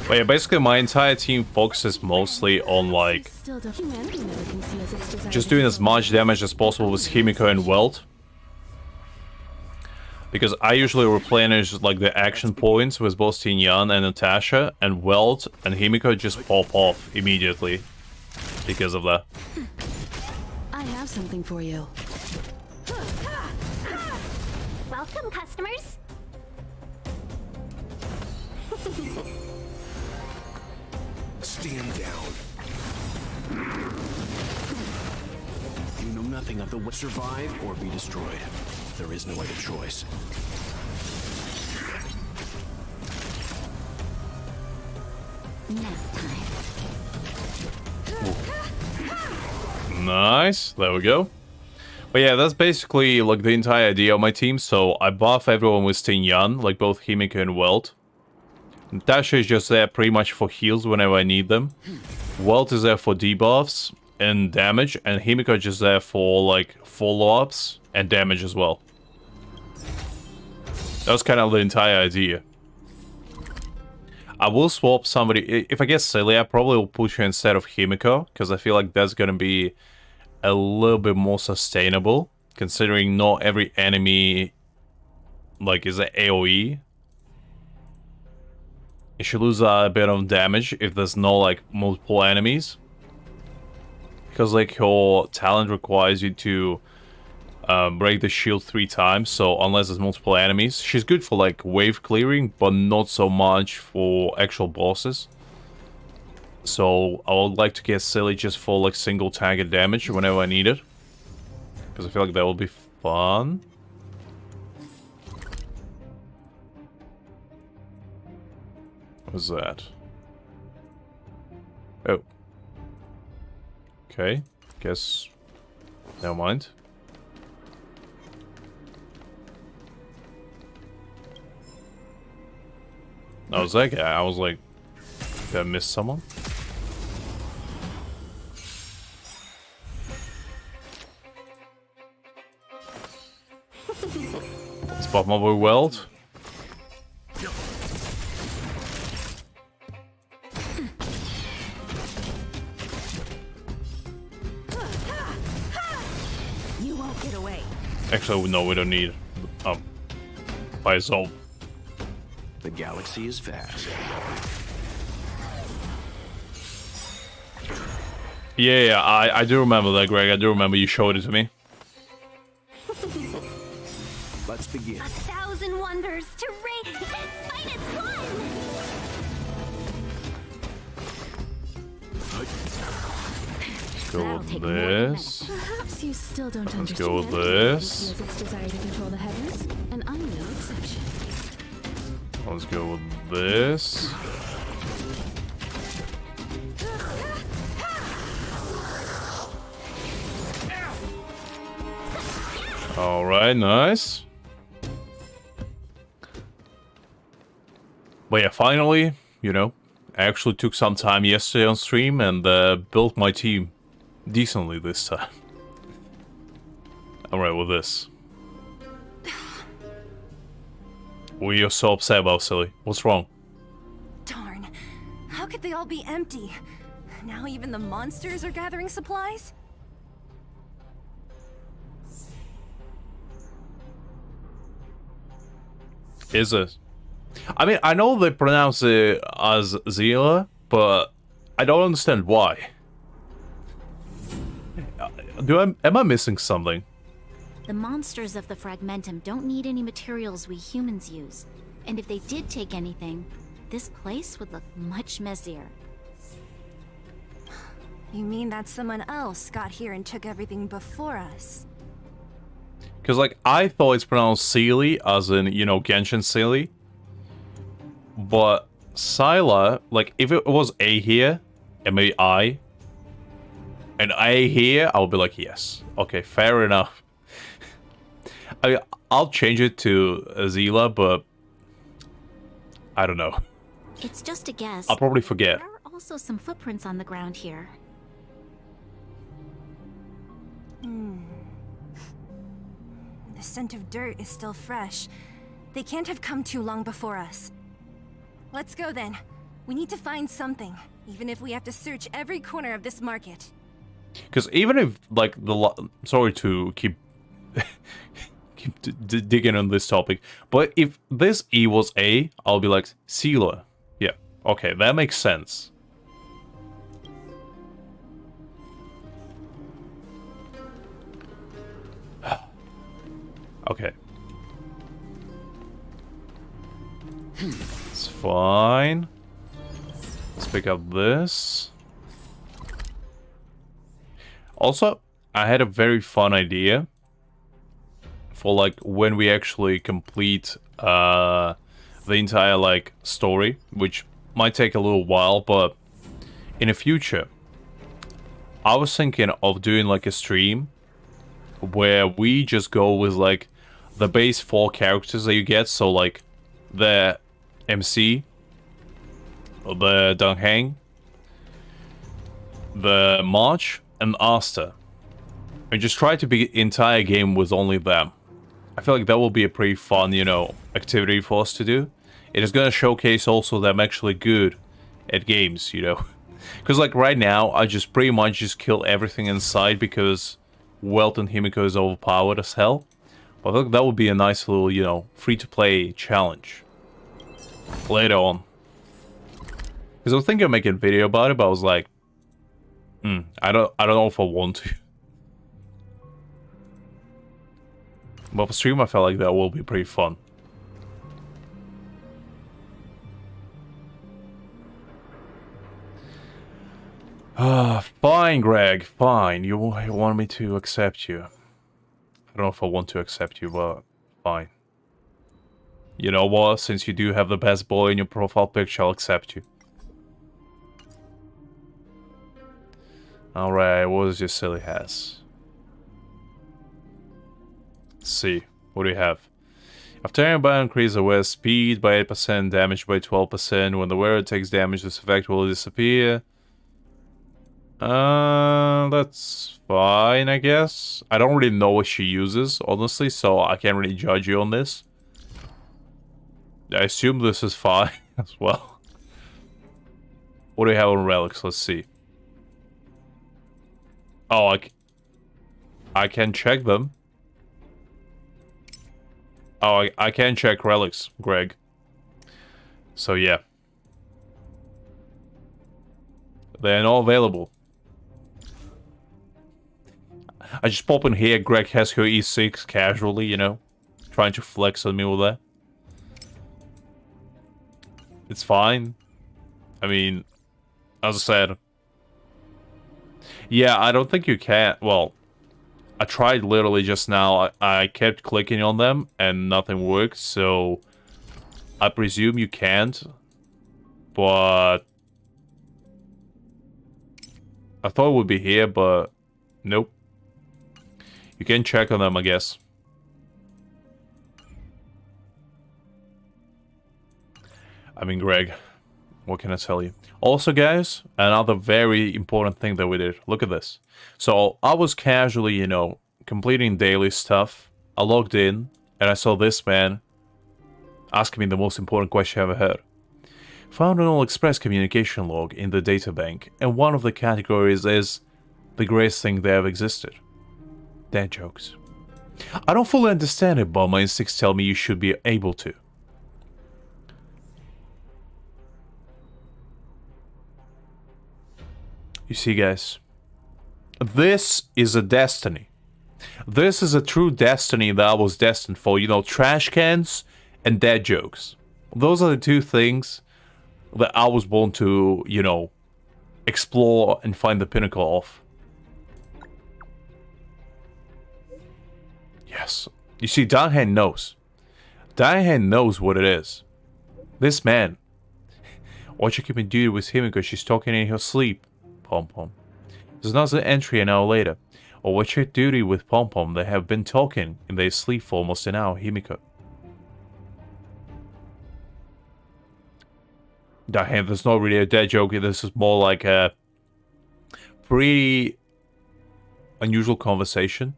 But yeah, basically my entire team focuses mostly on, like, Humanity never conceals its desire just to doing as much damage as possible with Himiko and Welt. Because I usually replenish like the action points with both Tinyan and Natasha, and Welt and Himiko just pop off immediately because of that. I have something for you. Welcome, customers. Stand down. You know nothing of the what survive or be destroyed. There is no other choice. Nap time. Nice, there we go. But yeah, that's basically like the entire idea of my team. So I buff everyone with Tinyan, like both Himiko and Welt. Natasha is just there pretty much for heals whenever I need them. Welt is there for debuffs and damage, and Himiko is just there for like follow-ups and damage as well. That's kind of the entire idea. I will swap somebody. If I get silly, I probably will push her instead of Himiko, because I feel like that's going to be a little bit more sustainable, considering not every enemy like is an AoE. You should lose a bit of damage if there's no like multiple enemies, because like your talent requires you to break the shield 3 times, so unless there's multiple enemies. She's good for like wave clearing, but not so much for actual bosses. So I would like to get silly just for like single target damage whenever I need it, because I feel like that will be fun. What's that? Oh. Okay. Guess. Never mind. That was that guy. I was like, did I miss someone? Let's pop my boy Weld. You won't get away. Actually, no, we don't need by itself. The galaxy is vast. Yeah, I do remember that, Greg. I do remember you showed it to me. Let's begin. 1,000 wonders to rain minus one. Let's go with this. Perhaps you still don't Let's understand. go with this. It feels its desire to control the heavens, and I'm no exception. Let's go with this. Alright, nice. But yeah, finally, you know, I actually took some time yesterday on stream and built my team decently this time. Alright, with this. What are you so upset about, silly? What's wrong? Darn. How could they all be empty? Now even the monsters are gathering supplies? Is it? I mean, I know they pronounce it as Zila, but I don't understand why. Am I missing something? The monsters of the Fragmentum don't need any materials we humans use. And if they did take anything, this place would look much messier. You mean that someone else got here and took everything before us? Because, like, I thought it's pronounced Sealy, as in, you know, Genshin Sealy. But Sila, like, if it was A here, and maybe I, and A here, I would be like, yes. Okay, fair enough. I mean, I'll change it to Zila, but I don't know. It's just a guess. I'll probably forget. There are also some footprints on the ground here. The scent of dirt is still fresh. They can't have come too long before us. Let's go then. We need to find something, even if we have to search every corner of this market. Because even if, like, sorry to keep keep digging on this topic. But if this E was A, I'll be like, sealer. Yeah, okay, that makes sense. Okay. It's fine. Let's pick up this. Also, I had a very fun idea for like when we actually complete the entire like story, which might take a little while, but in the future, I was thinking of doing like a stream where we just go with like the base 4 characters that you get, so like the MC, the Dong Heng, the March, and Asta, and just try to be entire game with only them. I feel like that will be a pretty fun, you know, activity for us to do. It is gonna showcase also that I'm actually good at games, you know. Because like right now, I just pretty much just kill everything inside because Welt and Himiko is overpowered as hell. But I think that would be a nice little, you know, free-to-play challenge later on. Because I was thinking of making a video about it, but I was like, I don't know if I want to. But for stream, I felt like that will be pretty fun. Fine, Greg, fine. You want me to accept you. I don't know if I want to accept you, but fine. You know what? Since you do have the best boy in your profile picture, I'll accept you. Alright, what is your silly ass? Let's see. What do you have? After turning by increase the wearer's speed by 8%, damage by 12%. When the wearer takes damage, this effect will disappear. That's fine, I guess. I don't really know what she uses, honestly, so I can't really judge you on this. I assume this is fine as well. What do you have on relics? Let's see. Oh, I can check them. Oh, I can check relics, Greg. So, yeah. They're not available. I just pop in here, Greg has her E6 casually, you know. Trying to flex on me with that. It's fine. I mean, as I said. Yeah, I don't think you can. Well, I tried literally just now. I kept clicking on them and nothing worked, so I presume you can't. But I thought it would be here, but nope. You can check on them, I guess. I mean, Greg, what can I tell you? Also, guys, another very important thing that we did. Look at this. So, I was casually, you know, completing daily stuff. I logged in, and I saw this man asking me the most important question I ever heard. Found an All-Express communication log in the databank, and one of the categories is the greatest thing that ever existed. Dad jokes. I don't fully understand it, but my instincts tell me you should be able to. You see, guys, this is a destiny. This is a true destiny that I was destined for. You know, trash cans and dad jokes. Those are the two things that I was born to, you know, explore and find the pinnacle of. Yes. You see, Danhan knows. Danhan knows what it is. This man. What you keep in duty with him because she's talking in her sleep. Pom-pom. There's another entry an hour later. Or what's your duty with Pom-pom? They have been talking in their sleep for almost an hour, Himiko. Danhan, there's not really a dead joke. This is more like a pretty unusual conversation.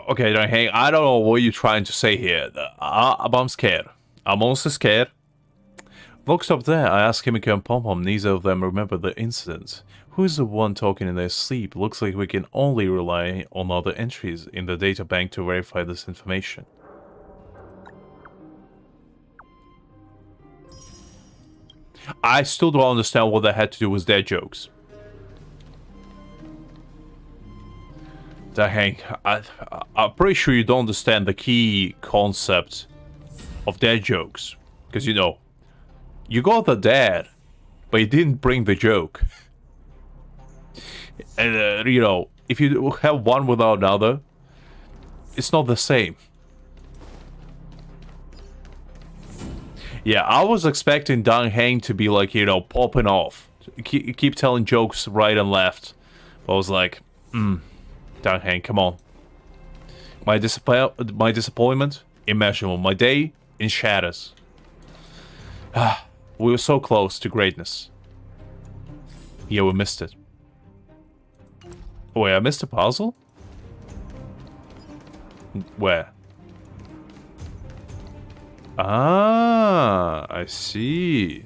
Okay, Danhan, I don't know what you're trying to say here. I'm scared. I'm honestly scared. Looks up there. I asked Kimiko and Pom-Pom. Neither of them remember the incident. Who's the one talking in their sleep? Looks like we can only rely on other entries in the data bank to verify this information. I still don't understand what that had to do with their jokes. Dang, I'm pretty sure you don't understand the key concept of their jokes. Because, you know, you got the dad, but you didn't bring the joke. And, you know, if you have one without another, it's not the same. Yeah, I was expecting Dan Heng to be like, you know, popping off. Keep telling jokes right and left. But I was like, Dan Heng, come on. My disappointment? Immeasurable. My day? In shadows. We were so close to greatness. Yeah, we missed it. Wait, I missed a puzzle? Where? Ah, I see.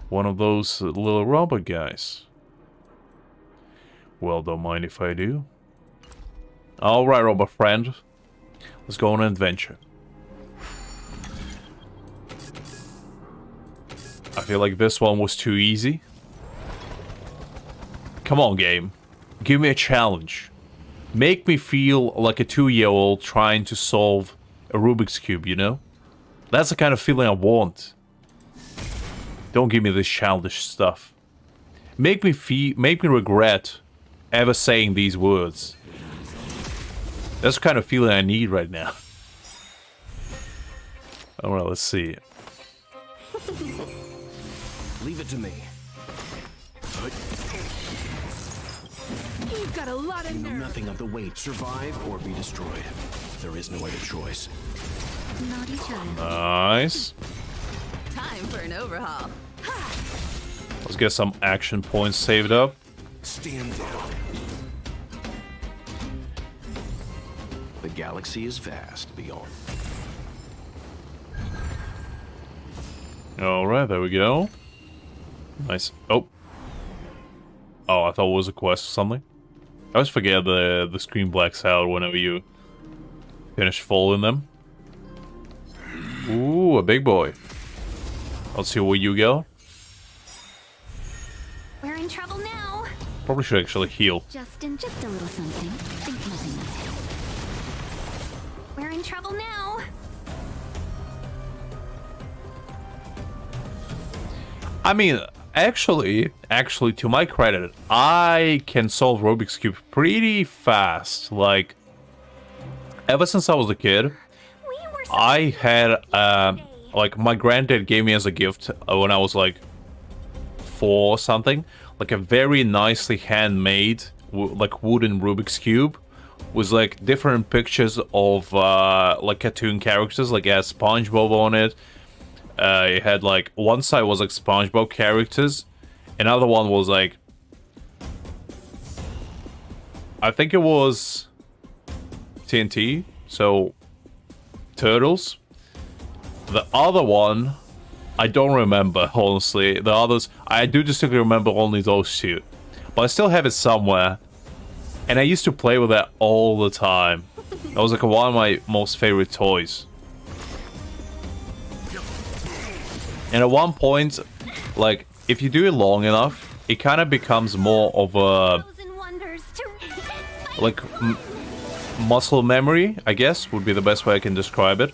One of those little robot guys. Well, don't mind if I do. Alright, robot friend. Let's go on an adventure. I feel like this one was too easy. Come on, game. Give me a challenge. Make me feel like a 2-year-old trying to solve a Rubik's Cube, you know? That's the kind of feeling I want. Don't give me this childish stuff. Make me regret ever saying these words. That's the kind of feeling I need right now. Alright, let's see. Leave it to me. You've got a lot of You know nerve. nothing of the weight. Survive or be destroyed. There is no other choice. Naughty child. Nice. Time for an overhaul. Let's get some action points saved up. Stand down. The galaxy is vast beyond. Alright, there we go. Nice. Oh. Oh, I thought it was a quest or something. I always forget the screen blacks out whenever you finish folding them. Ooh, a big boy. Let's see where you go. We're in trouble now. Probably should actually heal. Justin, just a little something. Think nothing of it. We're in trouble now. I mean, actually, to my credit, I can solve Rubik's Cube pretty fast. Like, ever since I was a kid, I had, like, my granddad gave me as a gift when I was, like, 4 or something, like a very nicely handmade, like, wooden Rubik's Cube with, like, different pictures of, like, cartoon characters, like, it had SpongeBob on it. It had, like, one side was, like, SpongeBob characters. Another one was, like, I think it was TNT, so Turtles. The other one, I don't remember, honestly. The others, I do distinctly remember only those 2. But I still have it somewhere. And I used to play with that all the time. That was, like, one of my most favorite toys. And at one point, like, if you do it long enough, it kind of becomes more of a, like, muscle memory, I guess, would be the best way I can describe it.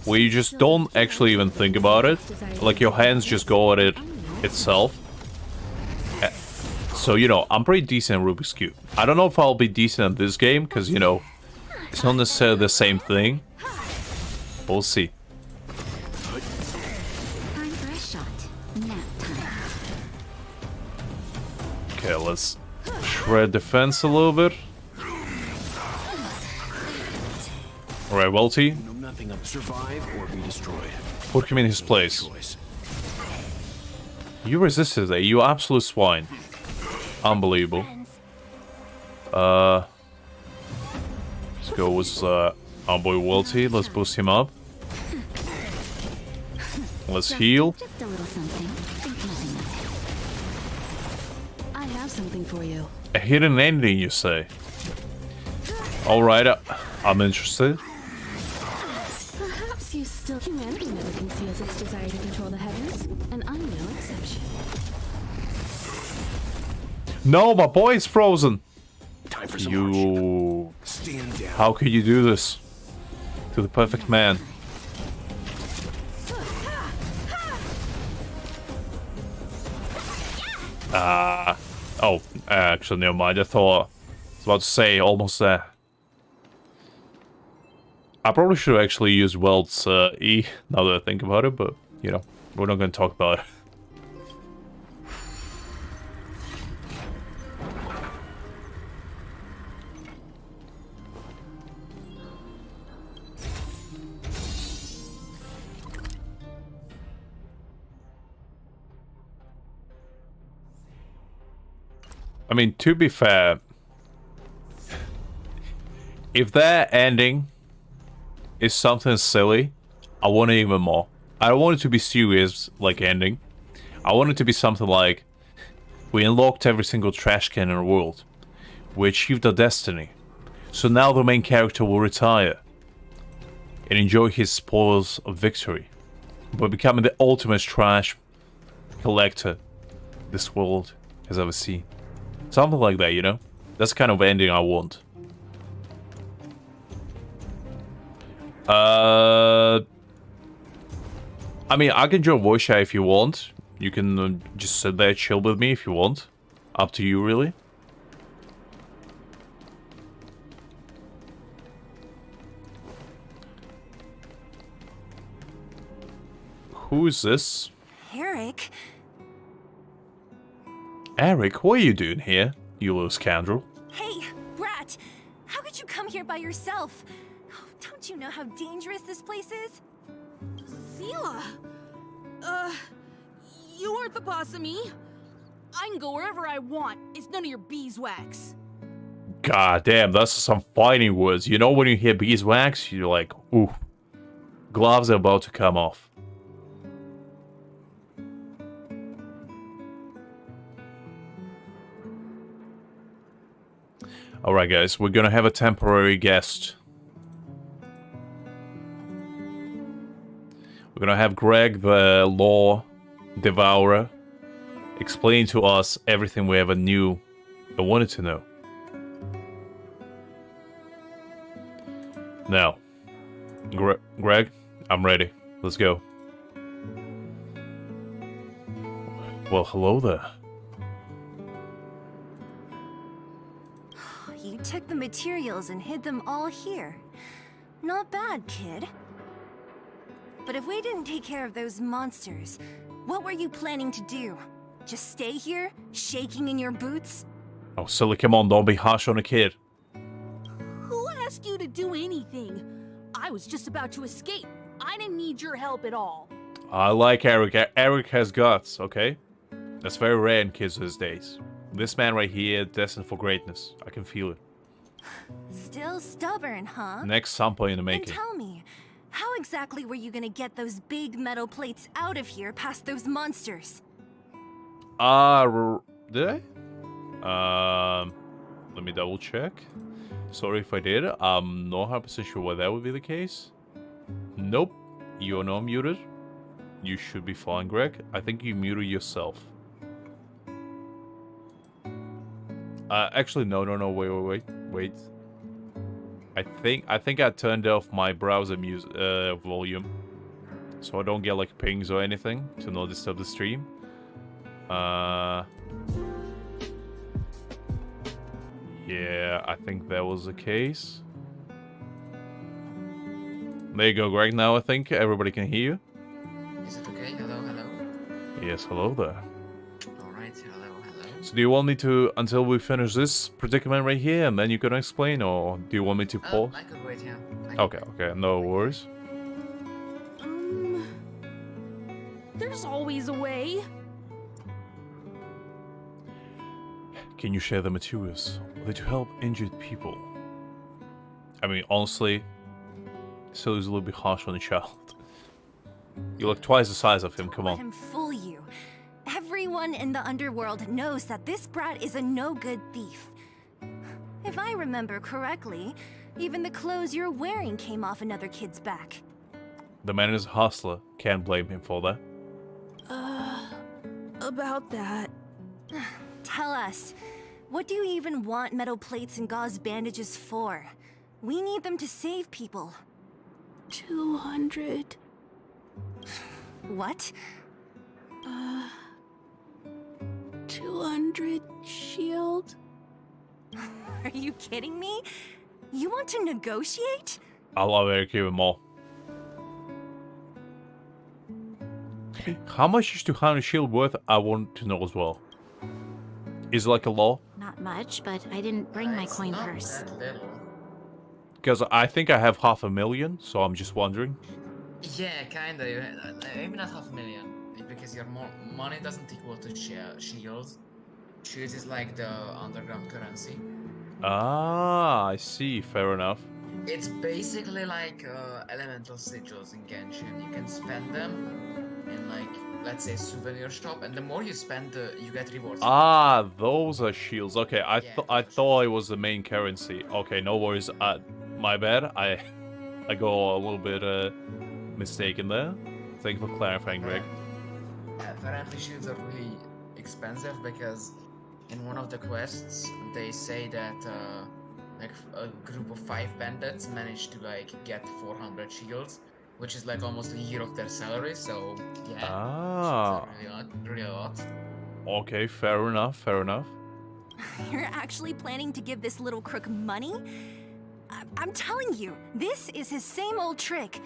Where you just don't actually even think about it. Like, your hands just go at it itself. So, you know, I'm pretty decent at Rubik's Cube. I don't know if I'll be decent at this game, because, you know, it's not necessarily the same thing. We'll see. Okay, let's shred defense a little bit. Alright, Welty. Know nothing of survive or be destroyed. Put him in his place. You resisted it, you absolute swine. Unbelievable. Let's go with our boy Welty. Let's boost him up. Let's heal. Just a little something. Think nothing of it. I have something for you. A hidden ending, you say? Alright, I'm interested. Perhaps you still... Humanity never conceals its desire to control the heavens, and I'm no exception. No, my boy is frozen. Time for some You... Stand down. How could you do this? To the perfect man. Oh, actually, never mind. I thought... I was about to say, almost there. I probably should actually use Welt's E, now that I think about it, but, you know, we're not going to talk about it. I mean, to be fair, if that ending is something silly, I want it even more. I don't want it to be serious, like ending. I want it to be something like, we unlocked every single trash can in the world. We achieved our destiny. So now the main character will retire and enjoy his spoils of victory by becoming the ultimate trash collector this world has ever seen. Something like that, you know? That's the kind of ending I want. I mean, I can join voice chat if you want. You can just sit there, chill with me if you want. Up to you, really. Who is this? Eric? Eric, what are you doing here, you little scoundrel? Hey, Brat! How could you come here by yourself? Oh, don't you know how dangerous this place is? Sela! You aren't the boss of me. I can go wherever I want. It's none of your beeswax. God damn, that's some fighting words. You know when you hear beeswax, you're like, ooh. Gloves are about to come off. Alright guys, we're gonna have a temporary guest. We're gonna have Greg, the Law Devourer, explain to us everything we ever knew or wanted to know. Now, Greg, I'm ready. Let's go. Well, hello there. You took the materials and hid them all here. Not bad, kid. But if we didn't take care of those monsters, what were you planning to do? Just stay here, shaking in your boots? Oh, silly, come on, don't be harsh on a kid. Who asked you to do anything? I was just about to escape. I didn't need your help at all. I like Eric. Eric has guts, okay? That's very rare in kids these days. This man right here, destined for greatness. I can feel it. Still stubborn, huh? Next sample in the And making. tell me, how exactly were you gonna get those big metal plates out of here past those monsters? Did I? Let me double check. Sorry if I did. I'm not 100% sure why that would be the case. Nope. You're not muted. You should be fine, Greg. I think you muted yourself. Actually, no, wait. I think I turned off my browser music volume, so I don't get like pings or anything to not disturb the stream. Yeah, I think that was the case. There you go, Greg. Now I think everybody can hear you. Is it okay? Hello, hello. Yes, hello there. Alright, hello, hello. So do you want me to, until we finish this predicament right here, and then you're gonna explain, or do you want me to pause? I could wait, yeah. Okay, no worries. There's always a way. Can you share the materials to help injured people? I mean, honestly, still is a little bit harsh on the child. You look twice the size of him, come Let on. him fool you. Everyone in the underworld knows that this brat is a no-good thief. If I remember correctly, even the clothes you're wearing came off another kid's back. The man is a hustler. Can't blame him for that. About that. Tell us, what do you even want metal plates and gauze bandages for? We need them to save people. 200. What? 200 shield? Are you kidding me? You want to negotiate? I'll give him more. How much is 200 shield worth? I want to know as well. Is it like a law? Not much, but I didn't bring my It's coin not purse. that little. Because I think I have 500,000, so I'm just wondering. Yeah, kinda. Maybe not 500,000, because your money doesn't equal to shields. Shields is like the underground currency. Ah, I see. Fair enough. It's basically like elemental sigils in Genshin. You can spend them in, like, let's say, souvenir shop, and the more you spend, you get rewards. Ah, those are shields. Okay, I Yeah, thought it was the main currency. Okay, no worries. My bad. I go a little bit mistaken there. Thank you for clarifying, Greg. Apparently, shields are really expensive because in one of the quests they say that like a group of 5 bandits managed to like get 400 shields, which is like almost a year of their salary. So yeah, Ah. really a lot. Okay, fair enough. Fair enough. You're actually planning to give this little crook money? I'm telling you, this is his same old trick.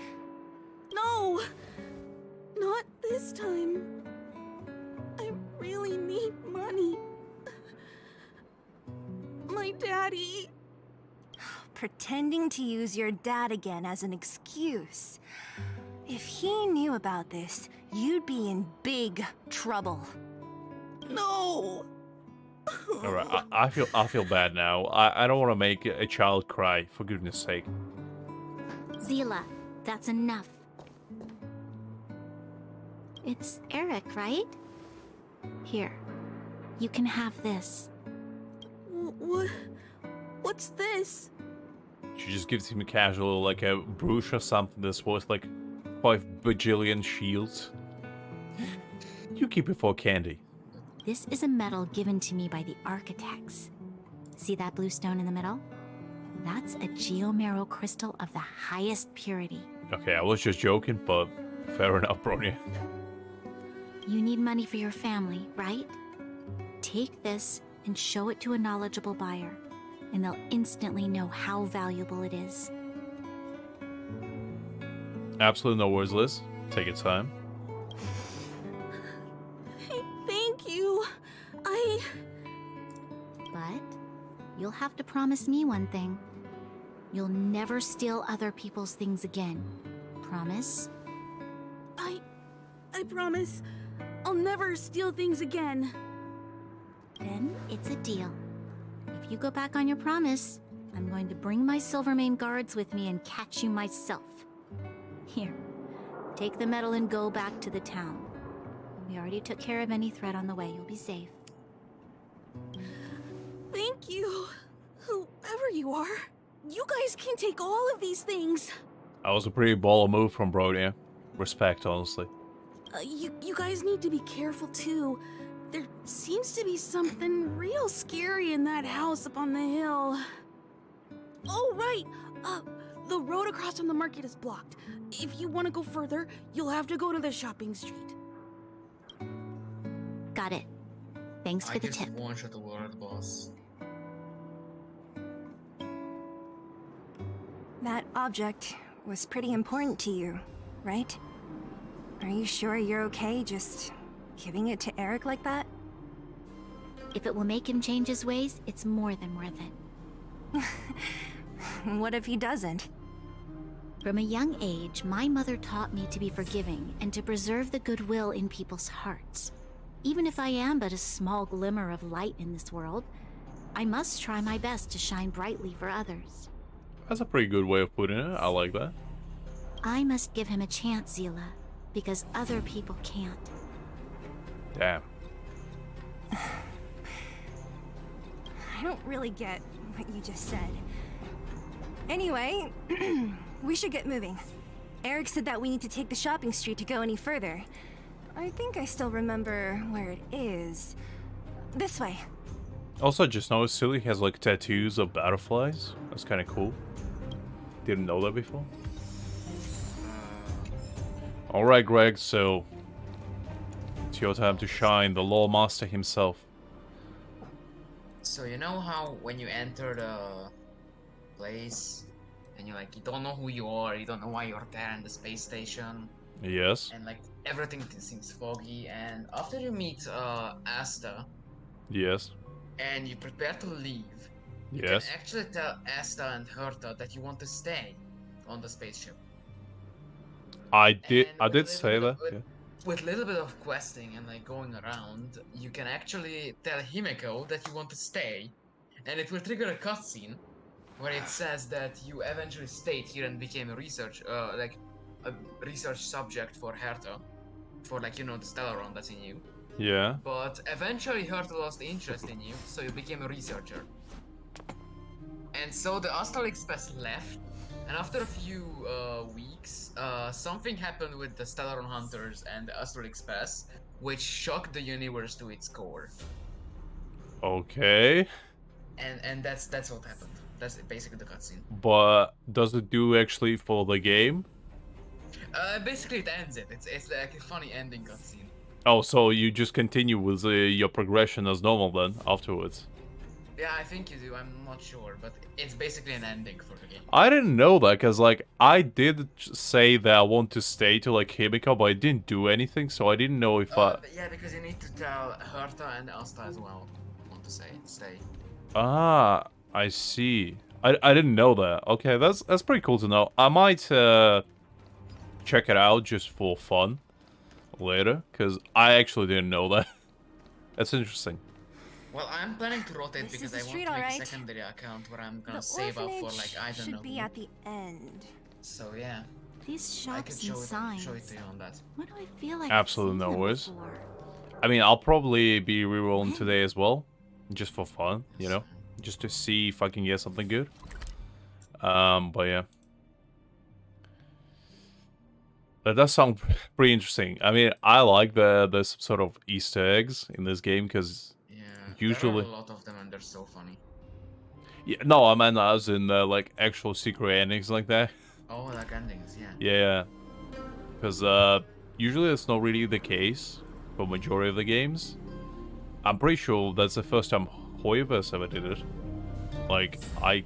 No! Not this time. I really need money. My daddy. Pretending to use your dad again as an excuse. If he knew about this, you'd be in big trouble. No! All right, I feel bad now. I don't want to make a child cry. For goodness sake. Zila, that's enough. It's Eric, right? Here, you can have this. What's this? She just gives him a casual, like a brooch or something that's worth like 5 bajillion shields. You keep it for candy. This is a medal given to me by the architects. See that blue stone in the middle? That's a geomerald crystal of the highest purity. Okay, I was just joking, but fair enough, Bronya. You need money for your family, right? Take this and show it to a knowledgeable buyer, and they'll instantly know how valuable it is. Absolutely no words, Liz. Take your time. Thank you. But you'll have to promise me one thing. You'll never steal other people's things again. Promise? I promise. I'll never steal things again. Then it's a deal. If you go back on your promise, I'm going to bring my Silvermane guards with me and catch you myself. Here, take the medal and go back to the town. We already took care of any threat on the way. You'll be safe. Thank you. Whoever you are, you guys can take all of these things. That was a pretty baller move from Bronya. Respect, honestly. You guys need to be careful too. There seems to be something real scary in that house up on the hill. Oh, right. The road across from the market is blocked. If you want to go further, you'll have to go to the shopping street. Got it. Thanks for the tip. I just one-shot the world, boss. That object was pretty important to you, right? Are you sure you're okay just giving it to Eric like that? If it will make him change his ways, it's more than worth it. What if he doesn't? From a young age, my mother taught me to be forgiving and to preserve the goodwill in people's hearts. Even if I am but a small glimmer of light in this world, I must try my best to shine brightly for others. That's a pretty good way of putting it. I like that. I must give him a chance, Zila. because other people can't. Damn. I don't really get what you just said. Anyway, we should get moving. Eric said that we need to take the shopping street to go any further. I think I still remember where it is. This way. Also, just noticed Silly has like tattoos of butterflies. That's kind of cool. Didn't know that before. Alright, Greg, so it's your time to shine, the Law Master himself. So you know how when you enter the place and you don't know who you are, you don't know why you're there in the space station, Yes. and like everything seems foggy, and after you meet Asta Yes. and you prepare to leave, you Yes. can actually tell Asta and Herta that you want to stay on the spaceship. I And did with a little say bit that. of- Yeah. With a little bit of questing and like going around, you can actually tell Himeko that you want to stay, and it will trigger a cutscene where it says that you eventually stayed here and became a research subject for Herta, for the Stellaron that's in you. Yeah. But eventually Herta lost interest in you, so you became a researcher. And so the Astral Express left, and after a few weeks, something happened with the Stellaron Hunters and the Astral Express, which shocked the universe to its core. Okay. And that's what happened. That's basically the cutscene. But does it do actually for the game? Basically it ends it. It's like a funny ending cutscene. Oh, so you just continue with your progression as normal then afterwards? Yeah, I think you do. I'm not sure, but it's basically an ending for the game. I didn't know that, because I did say that I want to stay to Himeko, but I didn't do anything, so I didn't know if Yeah, because you need to tell Herta and Asta as well. Want to stay. Ah, I see. I didn't know that. Okay, that's pretty cool to know. I might check it out just for fun later, because I actually didn't know that. That's interesting. Well, I'm planning to rotate This because is I the want street, to make alright? a secondary account where I'm gonna The save up for orphanage I don't know. should be at the end. So yeah, These I could shops show and it signs. to you on that. What do I feel like? Absolutely I've no seen them worries. before? I mean, I'll probably be rerolling today as well, just for fun, you know, just to see if I can get something good. But yeah. That does sound pretty interesting. I mean, I like the sort of Easter eggs in this game, because Yeah, usually... there are a lot of them and they're so funny. Yeah, no, I meant as in actual secret endings like that. Oh, like endings, yeah. Yeah, because usually that's not really the case for majority of the games. I'm pretty sure that's the first time Hoiverse ever did it. I think,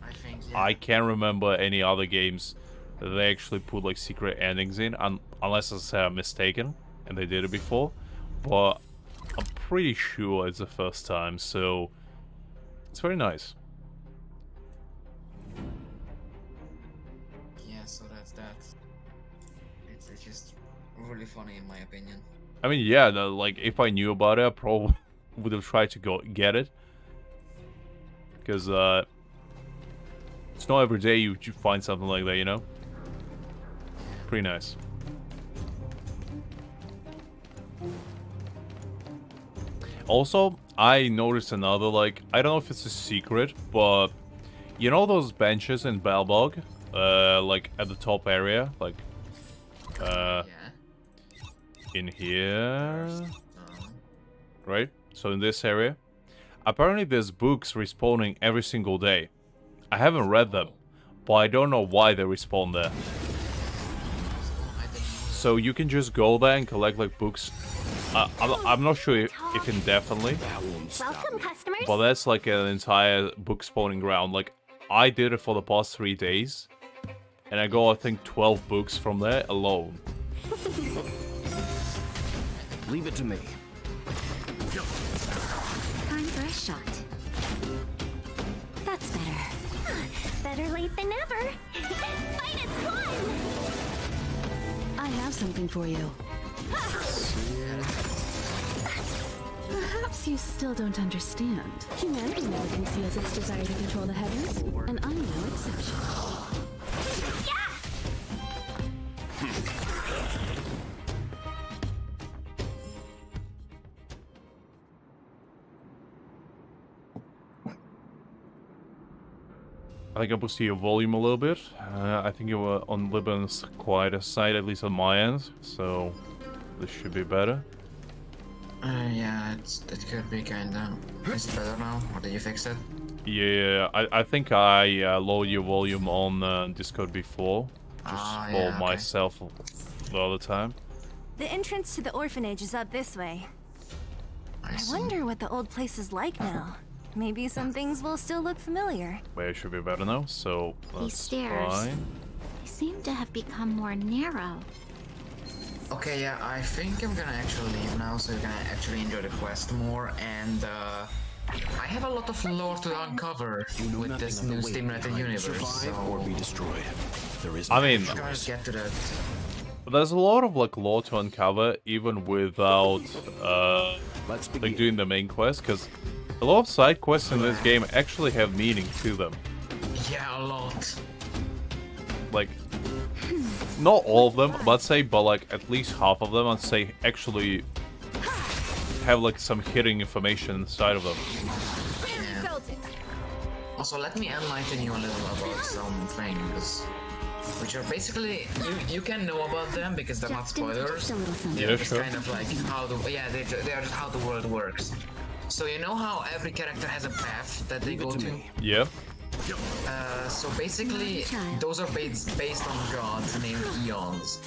yeah. I can't remember any other games that they actually put secret endings in, unless I'm mistaken and they did it before. But I'm pretty sure it's the first time, so it's very nice. Yeah, so that's that. It's just really funny in my opinion. I mean, yeah, if I knew about it, I probably would have tried to go get it. Because it's not every day you find something like that, you know? Pretty nice. Also, I noticed another, I don't know if it's a secret, but you know those benches in Balbog? At the top area? Yeah. In here? Right? So in this area? Apparently there's books respawning every single day. I haven't read them, but I don't know why they respawn there. So you can just go there and collect books. I'm not sure if indefinitely, Welcome, customers. but that's an entire book spawning ground. I did it for the past 3 days, and I got I think 12 books from there alone. Leave it to me. Time for a shot. That's better. Better late than never. Fight is fun. I have something for you. Perhaps you still don't understand. Humanity never conceals its desire to control the heavens, and I'm no exception. I think I boosted your volume a little bit. I think you were on Libban's quieter side, at least on my end, so this should be better. Yeah, it could be kinda. Is it better now? Or did you fix it? Yeah, I think I lowered your volume on Discord before, just for yeah, okay. myself the other time. The entrance to the orphanage is up this way. I wonder what the old place is like now. Maybe some things will still look familiar. Where it should be better now, so These that's stairs, fine. they seem to have become more narrow. Okay, yeah, I think I'm gonna actually leave now, so you're gonna actually enjoy the quest more, and I have a lot of lore to uncover with this new stimulated universe, Survive or be destroyed. There is I mean, I'm gonna get to that. there's a lot of like lore to uncover even without like doing the main quest, because a lot of side quests in this game actually have meaning to them. Yeah, a lot. Like, not all of them, I'd say, but like at least half of them, I'd say, actually have like some hidden information inside of them. Yeah. Also, let me enlighten you a little about some things, which are basically you can know about them because they're not spoilers. Yeah, It's sure. kind of like how the they are just how the world works. So you know how every character has a path that they go to? Yeah. So basically, those are based on gods named Eons.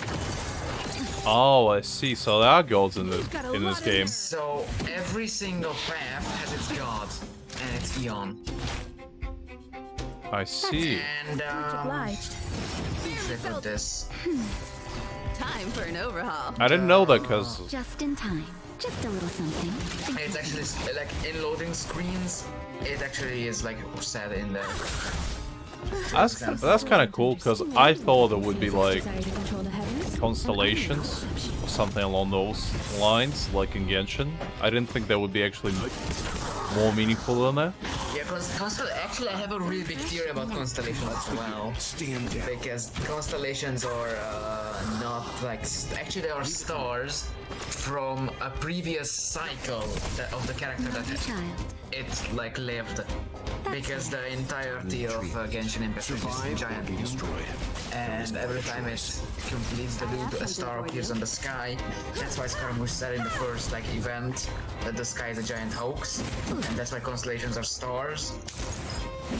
Oh, I see. So there are gods in this game. So every single path has its god, and it's Eon. I see. And flip with this. Time for an overhaul. I didn't know that because Just in time. Just a little something. It's actually like in loading screens. It actually is like said in there. that's kind of cool, because I thought it would be like constellations or something along those lines, like in Genshin. I didn't think that would be actually more meaningful than that. Yeah, actually I have a really big theory about constellations as well. Because constellations are not like actually they are stars from a previous cycle of the character that it like lived. Because the entirety of Genshin Impact is just a giant loop. And every time it completes the loop, a star appears on the sky. That's why Scaramouche said in the first like event that the sky is a giant hoax, and that's why constellations are stars.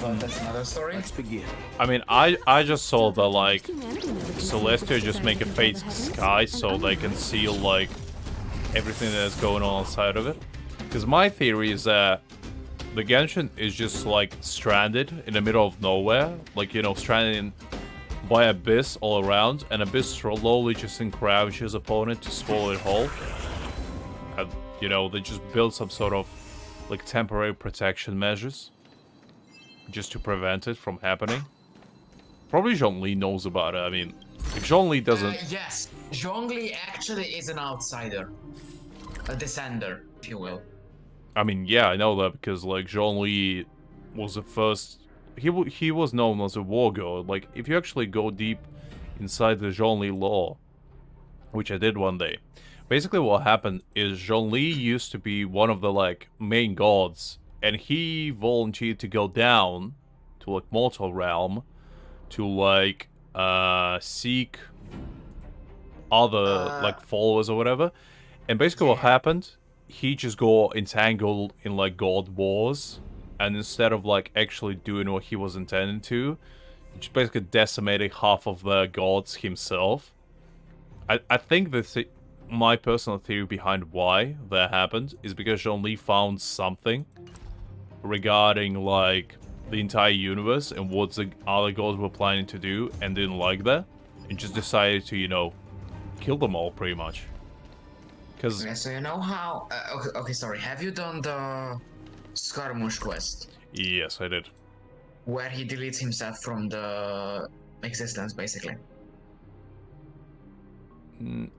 But that's another story. Let's begin. I mean, I just saw the like Celestia just make a fake sky so they can see like everything that's going on inside of it. Because my theory is that the Genshin is just like stranded in the middle of nowhere, like, you know, stranded by Abyss all around, and Abyss slowly just encroaches upon it to swallow it whole. And, you know, they just build some sort of like temporary protection measures just to prevent it from happening. Probably Zhongli knows about it. I mean, if Zhongli doesn't... Yes, Zhongli actually is an outsider. A descender, if you will. I mean, yeah, I know that because, like, Zhongli was the first... He was known as a war god. Like, if you actually go deep inside the Zhongli lore, which I did one day, basically what happened is Zhongli used to be one of the, like, main gods, and he volunteered to go down to, like, Mortal Realm to, like, seek other, like, followers or whatever. And basically what happened, he just got entangled in, like, god wars, and instead of, like, actually doing what he was intending to, he just basically decimated half of the gods himself. I think that my personal theory behind why that happened is because Zhongli found something regarding, like, the entire universe and what the other gods were planning to do, and didn't like that, and just decided to, you know, kill them all, pretty much. Because... Okay, so you know how... okay, sorry. Have you done the Scaramouche quest? Yes, I did. Where he deletes himself from the existence, basically.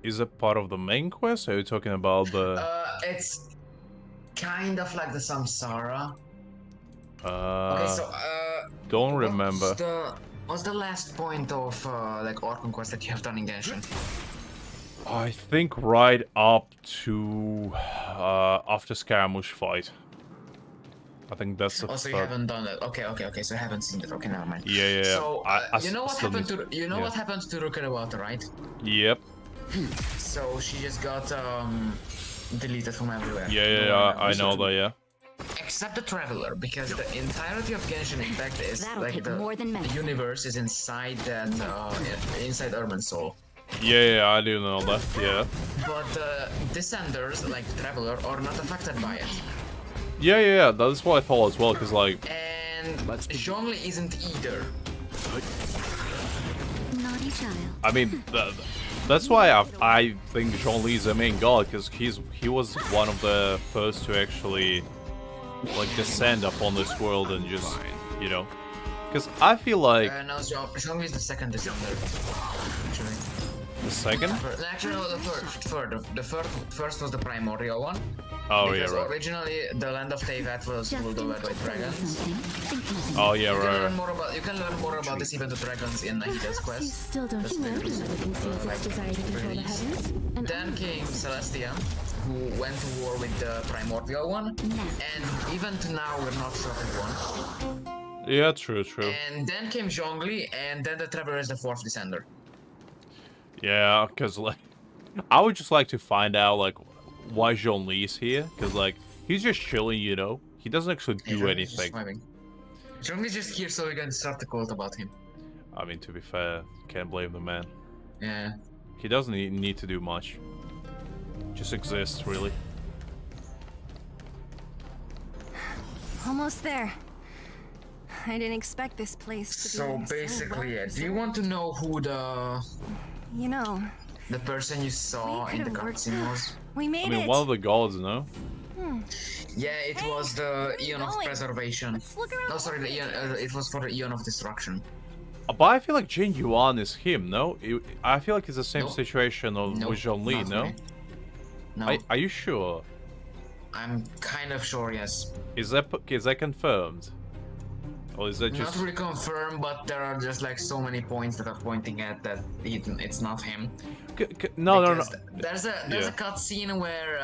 Is it part of the main quest? Or are you talking about the... It's kind of like the Samsara. Okay, so, don't remember. What's the last point of, like, Orphan quest that you have done in Genshin? I think right up to after Scaramouche fight. I think that's the Also, you third. haven't done it. Okay. So you haven't seen it. Okay, never mind. Yeah. So I you know what still happened need- to yeah. what happened to Rukawata, right? Yep. So she just got deleted from everywhere. Yeah. I know that. Yeah. Except the Traveler, because the entirety of Genshin Impact is That'll like take more than the medicine. universe is inside that inside Urban Soul. Yeah. I do know that. Yeah. But the Descenders, like the Traveler, are not affected by it. Yeah. That's what I thought as well. Cause like, And Zhongli isn't either. Naughty child. I mean, that's why I think Zhongli is the main god, because he was one of the first to actually like descend upon this world and just, you know, because I feel like No, Zhongli is the second Descender. Actually. the second. Actually, no, the third. The first was the primordial one. Oh Because yeah, right. originally the land of Teyvat was ruled over by dragons. Oh yeah, You can right. learn more about this even the dragons in Nahita's quest. Still don't That's you know pretty another conceals its desire to control the release. heavens? And Then came Celestia, who went to war with the primordial one, and even to now we're not sure who won. Yeah, true. And then came Zhongli, and then the Traveler is the fourth descender. Yeah, because like, I would just like to find out like why Zhongli is here, because like he's just chilling, you know. He doesn't actually do anything. Zhongli's just here so we can start the cult about him. I mean, to be fair, can't blame the man. Yeah. He doesn't need to do much. Just exists, really. Almost there. I didn't expect this place to So be basically, well do you want to know who You know, the person you saw We in the could've worked cutscene was? we made I mean, it. one of the gods, no? Yeah, it Hey, was the where are you Eon of going? Preservation. Let's look around No, sorry, the Eon, it was for the Eon of Destruction. But I feel like Jin Yuan is him, no? I feel like it's the same Nope. situation of Nope, with Zhongli, not no? really. No, Are you sure? I'm kind of sure, yes. Is that confirmed? Or is that Not just... really confirmed, but there are just like so many points that are pointing at that it's not him. No. Because There's a Yeah. cutscene where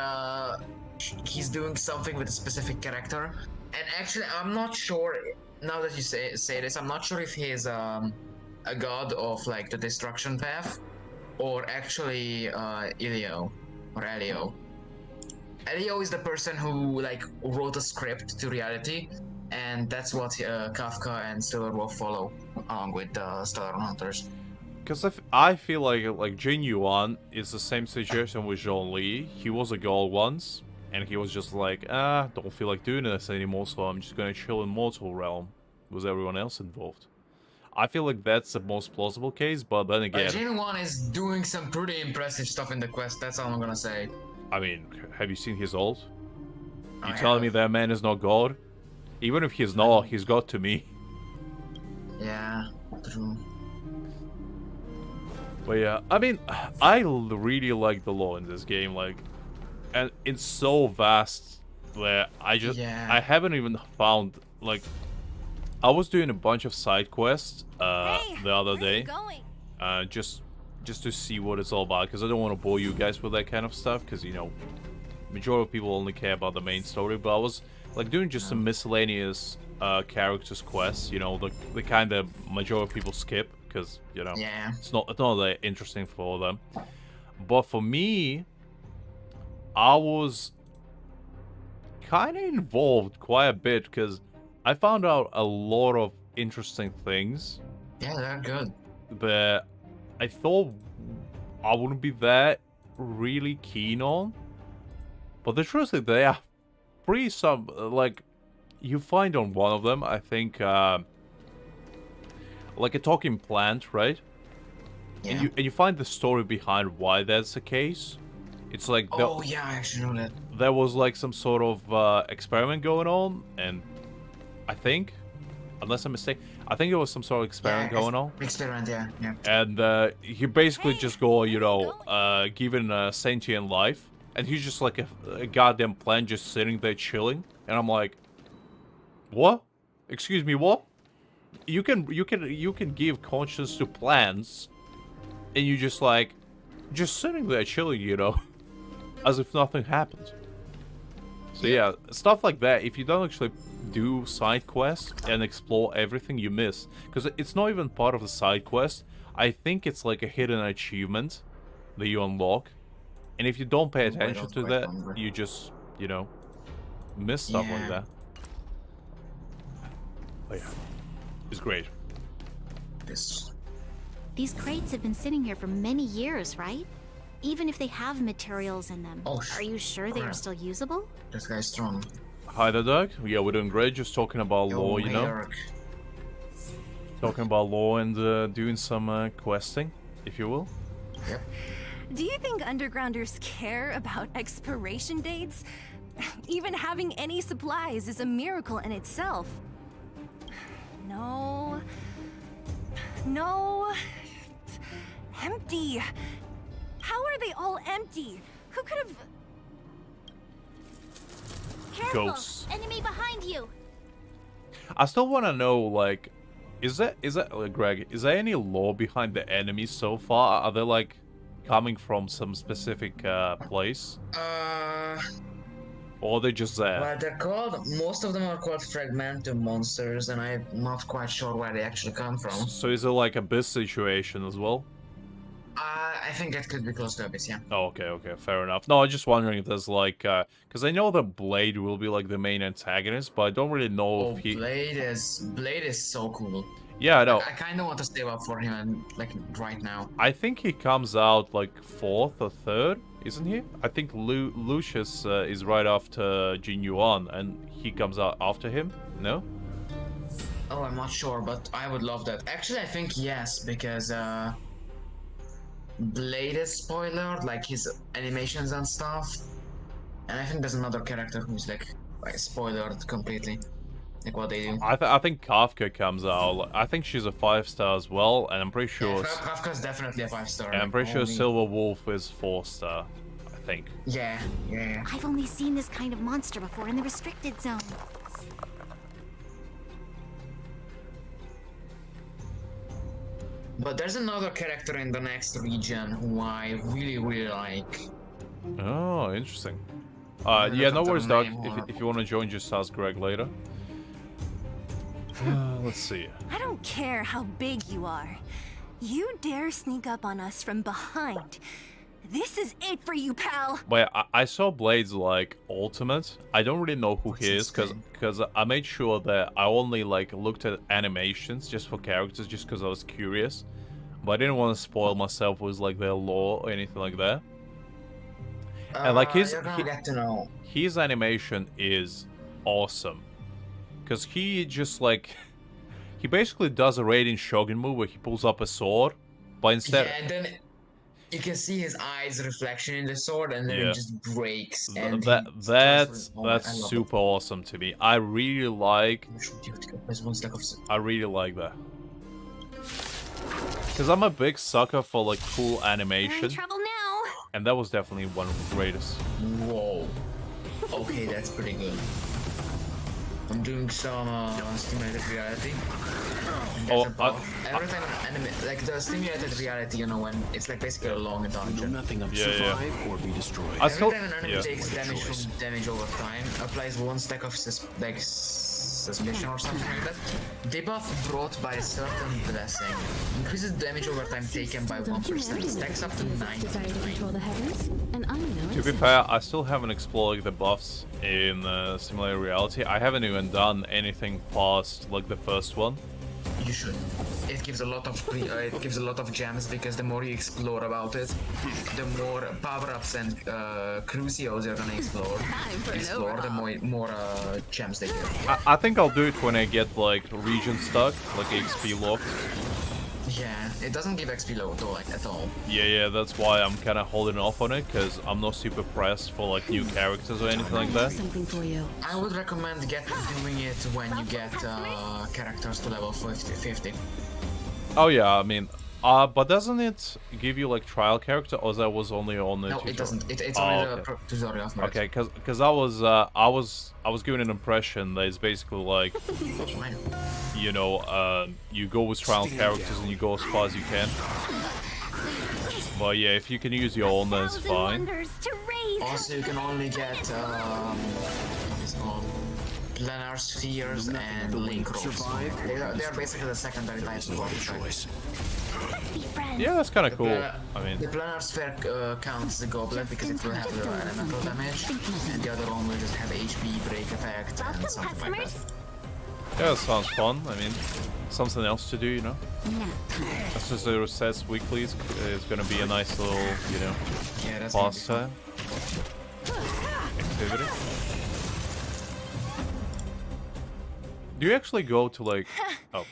he's doing something with a specific character, and actually I'm not sure. Now that you say this, I'm not sure if he's a god of like the destruction path, or actually Elio or Elio. Elio is the person who like wrote a script to reality, and that's what Kafka and Stellar will follow along with Stellar Hunters. Because I feel like Jin Yuan is the same situation with Zhongli. He was a god once, and he was just like, don't feel like doing this anymore, so I'm just gonna chill in Mortal Realm with everyone else involved. I feel like that's the most plausible case, but then again... Jin Yuan is doing some pretty impressive stuff in the quest, that's all I'm gonna say. I mean, have you seen his ult? You I telling me have. that man is not god? Even if he's not, he's god to me. Yeah, true. But yeah, I mean, I really like the lore in this game, like, and it's so vast that I haven't even found, like, I was doing a bunch of side quests the other day, just to see what it's all about, because I don't want to bore you guys with that kind of stuff, because, you know, majority of people only care about the main story, but I was, like, doing just some miscellaneous characters quests, you know, the kind that majority of people skip, because, you know, it's not that interesting for them. But for me, I was kind of involved quite a bit, because I found out a lot of interesting things. Yeah, they're good. But I thought I wouldn't be that really keen on. But the truth is, they are pretty like, you find on one of them, I think, like a talking plant, right? Yeah. And you find the story behind why that's the case. It's like Oh yeah, I actually know that. there was like some sort of experiment going on, and I think, unless I'm mistaken, I think it was some sort of experiment going on. Experiment, yeah. And he basically just go, you know, given a sentient life, and he's just like a goddamn plant just sitting there chilling, and I'm like, what? Excuse me, what? You can give conscience to plants, and you just like, just sitting there chilling, you know, as if nothing happened. So yeah, stuff like that. If you don't actually do side quests and explore everything, you miss. Because it's not even part of the side quest. I think it's like a hidden achievement that you unlock. And if you don't pay attention to that, you just, you know, miss stuff like that. Oh yeah, it's great. These crates have been sitting here for many years, right? Even if they have materials in them. Are you sure they are still usable? This guy's strong. Hi there, Doug. Yeah, we're doing great. Just talking about law, you know. Talking about law and doing some questing, if you will. Yep. Do you think undergrounders care about expiration dates? Even having any supplies is a miracle in itself. No. No. Empty. How are they all empty? Who could have... Careful! Ghosts. Enemy behind you! I still want to know, like, is that Greg? Is there any lore behind the enemies so far? Are they like coming from some specific place? Or are they just there? Well, they're called. Most of them are called fragmentum monsters, and I'm not quite sure where they actually come from. So is it like abyss situation as well? I think it could be close to abyss, yeah. Oh, okay, fair enough. No, I'm just wondering if there's like, because I know that Blade will be like the main antagonist, but I don't really know if he. Blade is so cool. Yeah, I know. I kind of want to save up for him, and like right now. I think he comes out like 4th or 3rd, isn't he? I think Lucius is right after Jin Yuan, and he comes out after him. No? Oh, I'm not sure, but I would love that. Actually, I think yes, because Blade is spoilered, like his animations and stuff. And I think there's another character who's like spoilered completely. Like what they do. I think Kafka comes out. I think she's a 5-star as well, and I'm pretty sure. Yeah, Kafka's definitely a 5-star. And I'm pretty sure Silver Wolf is 4-star. I think. Yeah. I've only seen this kind of monster before in the restricted zone. But there's another character in the next region who I really like. Oh, interesting. Yeah, no worries, Doug. If you want to join, just ask Greg later. Let's see. I don't care how big you are. You dare sneak up on us from behind. This is it for you, pal. But I saw Blade's like ultimate. I don't really know who he is because I made sure that I only like looked at animations just for characters, just because I was curious. But I didn't want to spoil myself with like their lore or anything like that. And like his animation is awesome, because he just like he basically does a Raiden Shogun move where he pulls up a sword, but instead. Yeah, and then you can see his eyes reflection in the sword, and then it just breaks. And that's super awesome to me. I really like that. Because I'm a big sucker for like cool animation. You're in trouble now. And that was definitely one of the greatest. Whoa. Okay, that's pretty good. I'm doing some stimulated reality. Every time like the stimulated reality, you know, when it's like basically a long dungeon. Nothing of survive or be destroyed. Every time an enemy takes damage from damage over time, applies 1 stack of suspicion or something like that. Debuff brought by a certain blessing increases damage over time taken by 1%. Stacks up to 99. To be fair, I still haven't explored the buffs in Simulated Reality. I haven't even done anything past like the first one. You should. It gives a lot of gems, because the more you explore about it, the more power-ups and crucials you're gonna explore, the more gems they give. I think I'll do it when I get like region stuck, like XP locked. Yeah, it doesn't give XP load though, like at all. Yeah, that's why I'm kind of holding off on it, because I'm not super pressed for like new characters or anything like that. Something for you. I would recommend doing it when you get characters to level 50. Oh yeah, I mean, but doesn't it give you like trial character, or that was only on the tutorial? No, it doesn't. It's only the tutorial. Okay, because I was given an impression that it's basically like, you know, you go with trial characters and you go as far as you can. But yeah, if you can use your own, that's fine. Also, you can only get what is called planar spheres and link ropes. They are basically the secondary types of choice. Yeah, that's kind of cool. I mean, the planar sphere counts the goblet because it will have the elemental damage, and the other one will just have HP, break effect, and something like that. yeah, that sounds fun. I mean, something else to do, you know. As soon as it resets weekly, it's gonna be a nice little, you know, pastime activity. Do you actually go to like? Oh.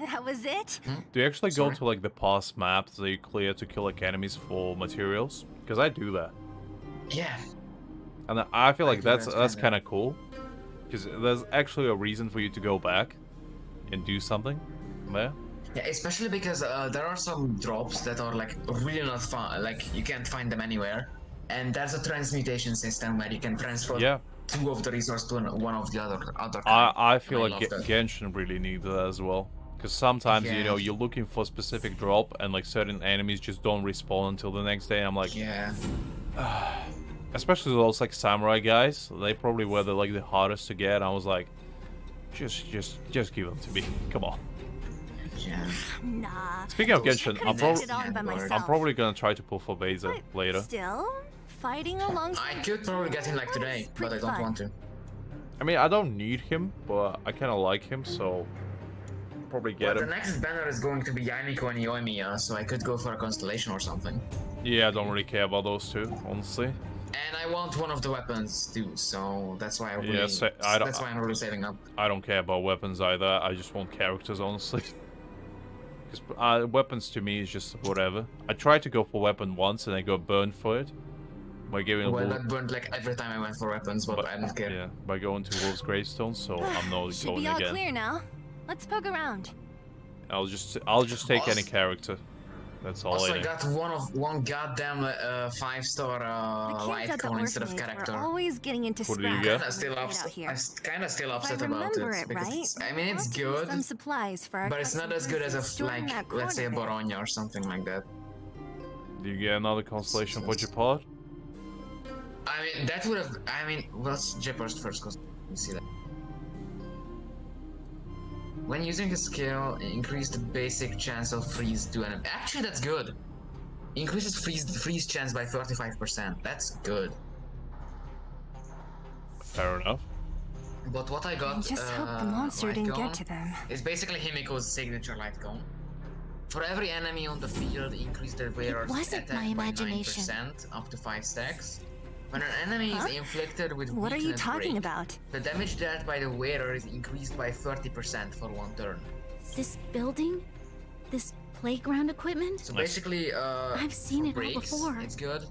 That was it? Do you actually go to like the past maps that you clear to kill like enemies for materials? Because I do that. Yeah. And I feel like that's kind of cool. Because there's actually a reason for you to go back and do something there. Yeah, especially because there are some drops that are like really not fun. Like you can't find them anywhere, and there's a transmutation system where you can transfer two of the resources to one of the other. I feel like Genshin really needs that as well. Because sometimes, you know, you're looking for a specific drop and like certain enemies just don't respawn until the next day. And I'm like, especially those like samurai guys, they probably were the hardest to get. I was like, just give them to me. Come on. Yeah. Nah. Speaking of Genshin, I'm probably gonna try to pull for Beza later. Still, fighting along. I could probably get him like today, but I don't want to. I mean, I don't need him, but I kind of like him, so probably get him. The next banner is going to be Yamiko and Yoimiya, so I could go for a constellation or something. Yeah, I don't really care about those two, honestly. And I want one of the weapons too, so that's why that's why I'm really saving up. I don't care about weapons either. I just want characters, honestly. Because weapons to me is just whatever. I tried to go for weapon once and I got burned for it. By giving I got burned like every time I went for weapons, but I don't care. Yeah, by going to Wolf's Gravestone, so I'm not Should going be all again. clear now. Let's poke around. I'll just take any character. That's all also, I need. Got one goddamn 5-star light cone instead of character. We're always getting into What scraps. did you get? I'm kind of still upset I about it. remember Because right? I mean, it's good, Some supplies for our but it's not as good as a like, let's say a Boronia or something like that. Do you get another constellation for Japod? I mean, that would have. I mean, let's Jeopard's first, cause you see that. When using a skill, increase the basic chance of freeze to enemy. Actually, that's good. Increases freeze chance by 35%. That's good. Fair enough. But what I got, just hope the monster didn't get to them. It's basically Himiko's signature light cone. For every enemy on the field, increase their wearer's attack by 9%, up to 5 stacks. When an enemy is inflicted with What are you weakness talking break, about? the damage dealt by the wearer is increased by 30% for 1 turn. This building? This playground equipment? So basically, I've seen it all before. It's good.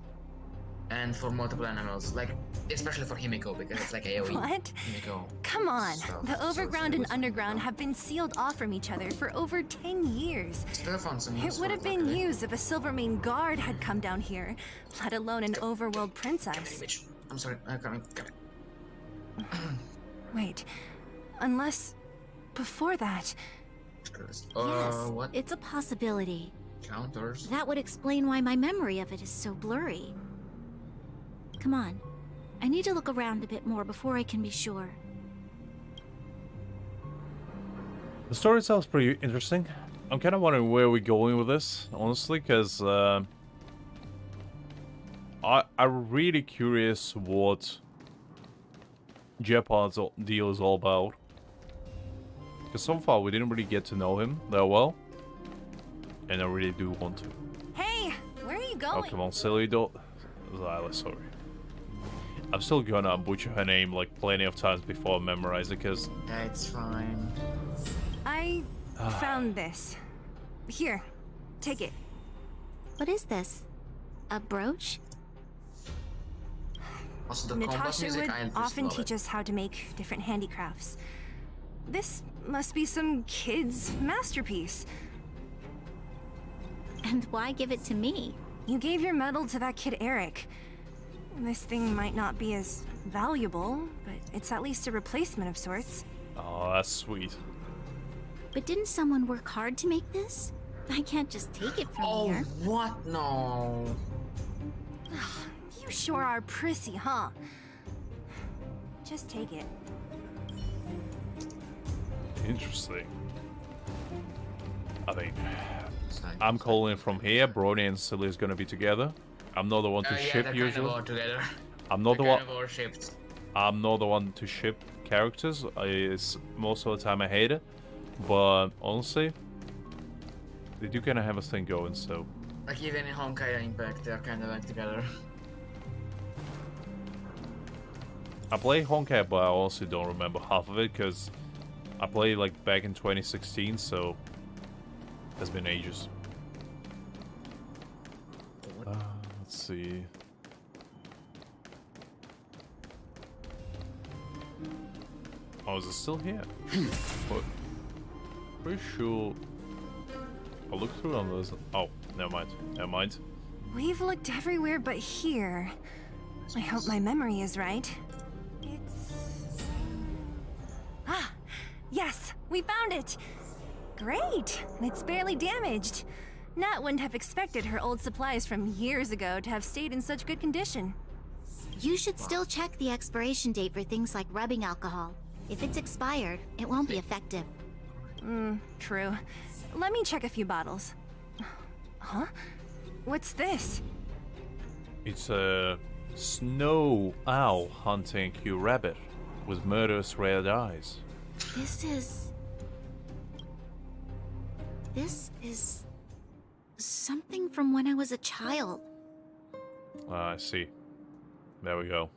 And for multiple animals, like, especially for Himiko, because it's like AoE. What? Himiko. Come on. Stuff. The overground and underground have been sealed off from each other for over 10 years. Still found some use It would for have been news if a Silvermane guard had come down here, let alone an overworld princess. I'm sorry, coming. Wait, unless before that. Yes, what? it's a possibility. Counters. That would explain why my memory of it is so blurry. Come on. I need to look around a bit more before I can be sure. The story itself is pretty interesting. I'm kind of wondering where we're going with this, honestly, because I'm really curious what Jeopard's deal is all about. Because so far we didn't really get to know him that well, and I really do want to. Hey, where are you going? Oh, come on, silly Zyla, sorry. I'm still gonna butcher her name like plenty of times before I memorize it, because... Yeah, it's fine. I found this. Here, take it. What is this? A brooch? Also, the Natasha music, would often teach us how to make different handicrafts. This must be some kid's masterpiece. And why give it to me? You gave your medal to that kid Eric. This thing might not be as valuable, but it's at least a replacement of sorts. Oh, that's sweet. But didn't someone work hard to make this? I can't just take it from Oh, here. what? No. You sure are prissy, huh? Just take it. Interesting. I mean, I'm calling from here. Brony and Silly is gonna be together. I'm not the one to Yeah, ship they're usually. kind of together. I'm not the They're one. kind of worshipped. I'm not the one to ship characters. It's most of the time I hate it, but honestly, they do kind of have a thing going. So Like even in Honkai Impact, they're kind of like together. I play Honkai, but I also don't remember half of it because I played like back in 2016, so it's been ages. Let's see. Oh, is it still here? But pretty sure. I'll look through on those. Oh, never mind. Never mind. We've looked everywhere but here. I hope my memory is right. It's... Ah! Yes! We found it! Great! It's barely damaged. Nat wouldn't have expected her old supplies from years ago to have stayed in such good condition. You should still check the expiration date for things like rubbing alcohol. If it's expired, it won't be effective. True. Let me check a few bottles. Huh? What's this? It's a snow owl hunting Q rabbit with murderous red eyes. This is something from when I was a child. I see. There we go.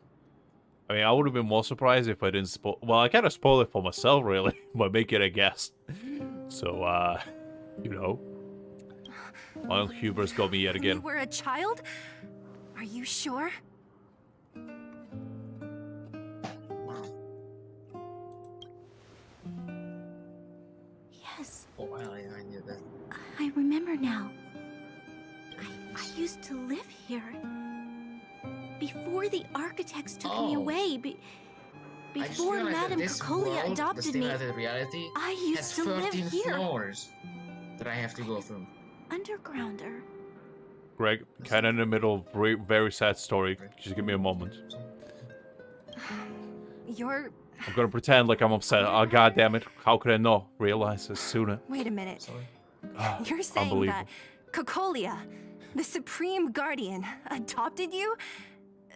I mean, I would have been more surprised if I didn't spoil. Well, I kind of spoiled it for myself, really, by making a guess. So, you know, my own hubris got me yet again. You were a child? Are you sure? Yes, Oh, I knew that. I remember now. I used to live here. Before the architects took me Oh. away, I just before realized that Madame this Cocolia world, adopted the me, stimulated reality, I has used to live 13 here. floors that I have to go through. Undergrounder. Greg, kind of in the middle of a very sad story. Just give me a moment. You're... I'm gonna pretend like I'm upset. Oh, god damn it. How could I not realize this sooner? Wait a minute. Sorry. You're saying Unbelievable. that Cocolia, the Supreme Guardian, adopted you?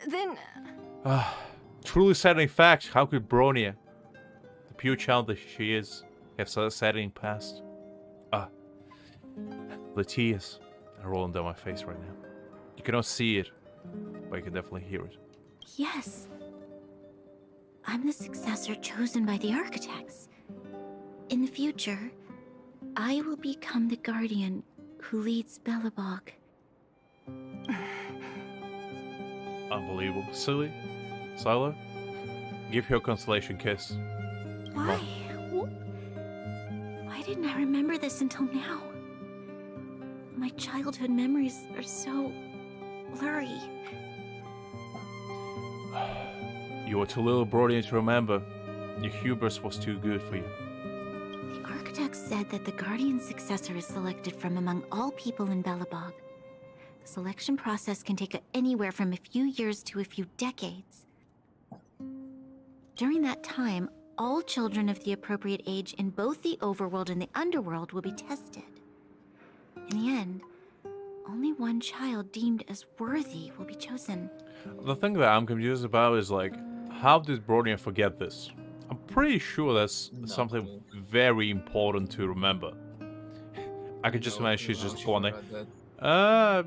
Then... Truly saddening fact. How could Bronia, the pure child that she is, have such a saddening past? The tears are rolling down my face right now. You cannot see it, but you can definitely hear it. Yes. I'm the successor chosen by the architects. In the future, I will become the guardian who leads Belobog. Unbelievable. Silly? Silo? Give her a consolation kiss. Why? Why didn't I remember this until now? My childhood memories are so blurry. You were too little, Brody, to remember. Your hubris was too good for you. The architects said that the guardian's successor is selected from among all people in Belobog. The selection process can take anywhere from a few years to a few decades. During that time, all children of the appropriate age in both the overworld and the underworld will be tested. In the end, only one child deemed as worthy will be chosen. The thing that I'm confused about is, like, how did Bronia forget this? I'm pretty sure that's something very important to remember. I could just imagine she's just born like,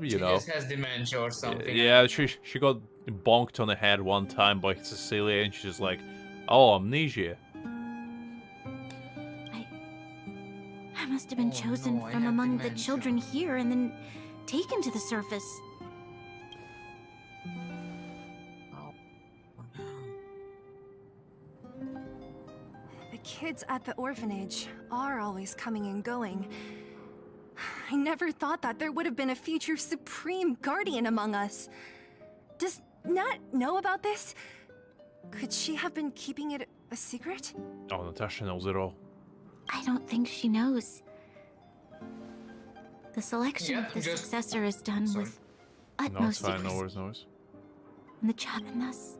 you She know. just has dementia or something. Yeah, she got bonked on the head one time by Cecilia, and she's just like, oh, amnesia. I must have been chosen from among the children here and then taken to the surface. The kids at the orphanage are always coming and going. I never thought that there would have been a future Supreme Guardian among us. Does Nat know about this? Could she have been keeping it a secret? Oh, Natasha knows it all. I don't think she knows. The selection Yeah, of the just- successor is done Sorry. with No, it's utmost fine. No secrecy. worries, no worries. And the chat and thus,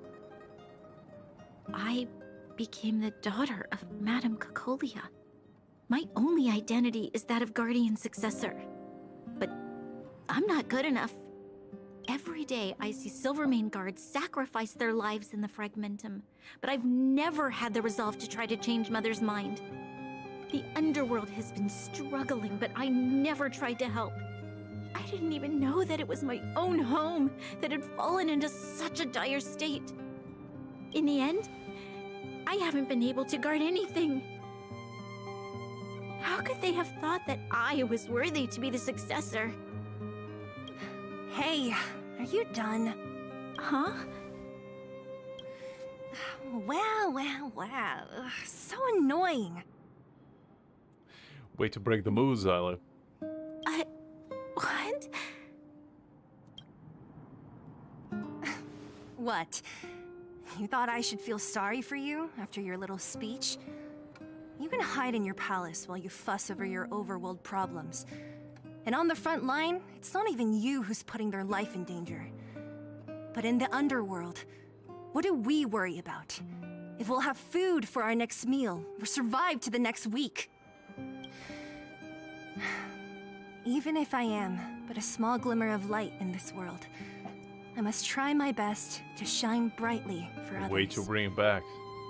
I became the daughter of Madame Cacolia. My only identity is that of guardian successor. But I'm not good enough. Every day I see Silvermane guards sacrifice their lives in the Fragmentum, but I've never had the resolve to try to change Mother's mind. The underworld has been struggling, but I never tried to help. I didn't even know that it was my own home that had fallen into such a dire state. In the end, I haven't been able to guard anything. How could they have thought that I was worthy to be the successor? Hey, are you done? Huh? Wow. Ugh, so annoying. Way to break the mood, Zyla. What? What? You thought I should feel sorry for you after your little speech? You can hide in your palace while you fuss over your overworld problems. And on the front line, it's not even you who's putting their life in danger. But in the underworld, what do we worry about? If we'll have food for our next meal, or survive to the next week. Even if I am but a small glimmer of light in this world, I must try my best to shine brightly for others. Way to bring it back.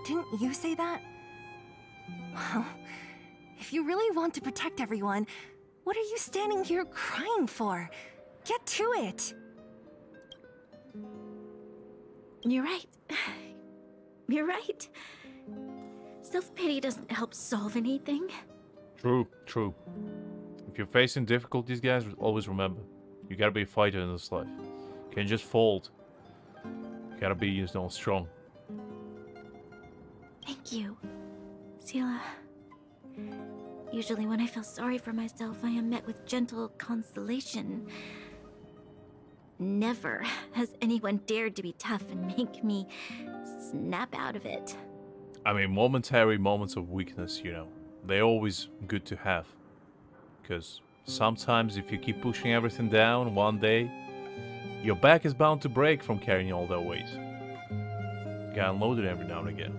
Didn't you say that? Well, if you really want to protect everyone, what are you standing here crying for? Get to it! You're right. You're right. Self-pity doesn't help solve anything. True. If you're facing difficulties, guys, always remember, you gotta be a fighter in this life. You can't just fold. You gotta be, strong. Thank you, Sela. Usually when I feel sorry for myself, I am met with gentle consolation. Never has anyone dared to be tough and make me snap out of it. I mean, momentary moments of weakness, they're always good to have. Because sometimes if you keep pushing everything down, one day, your back is bound to break from carrying all that weight. You gotta unload it every now and again.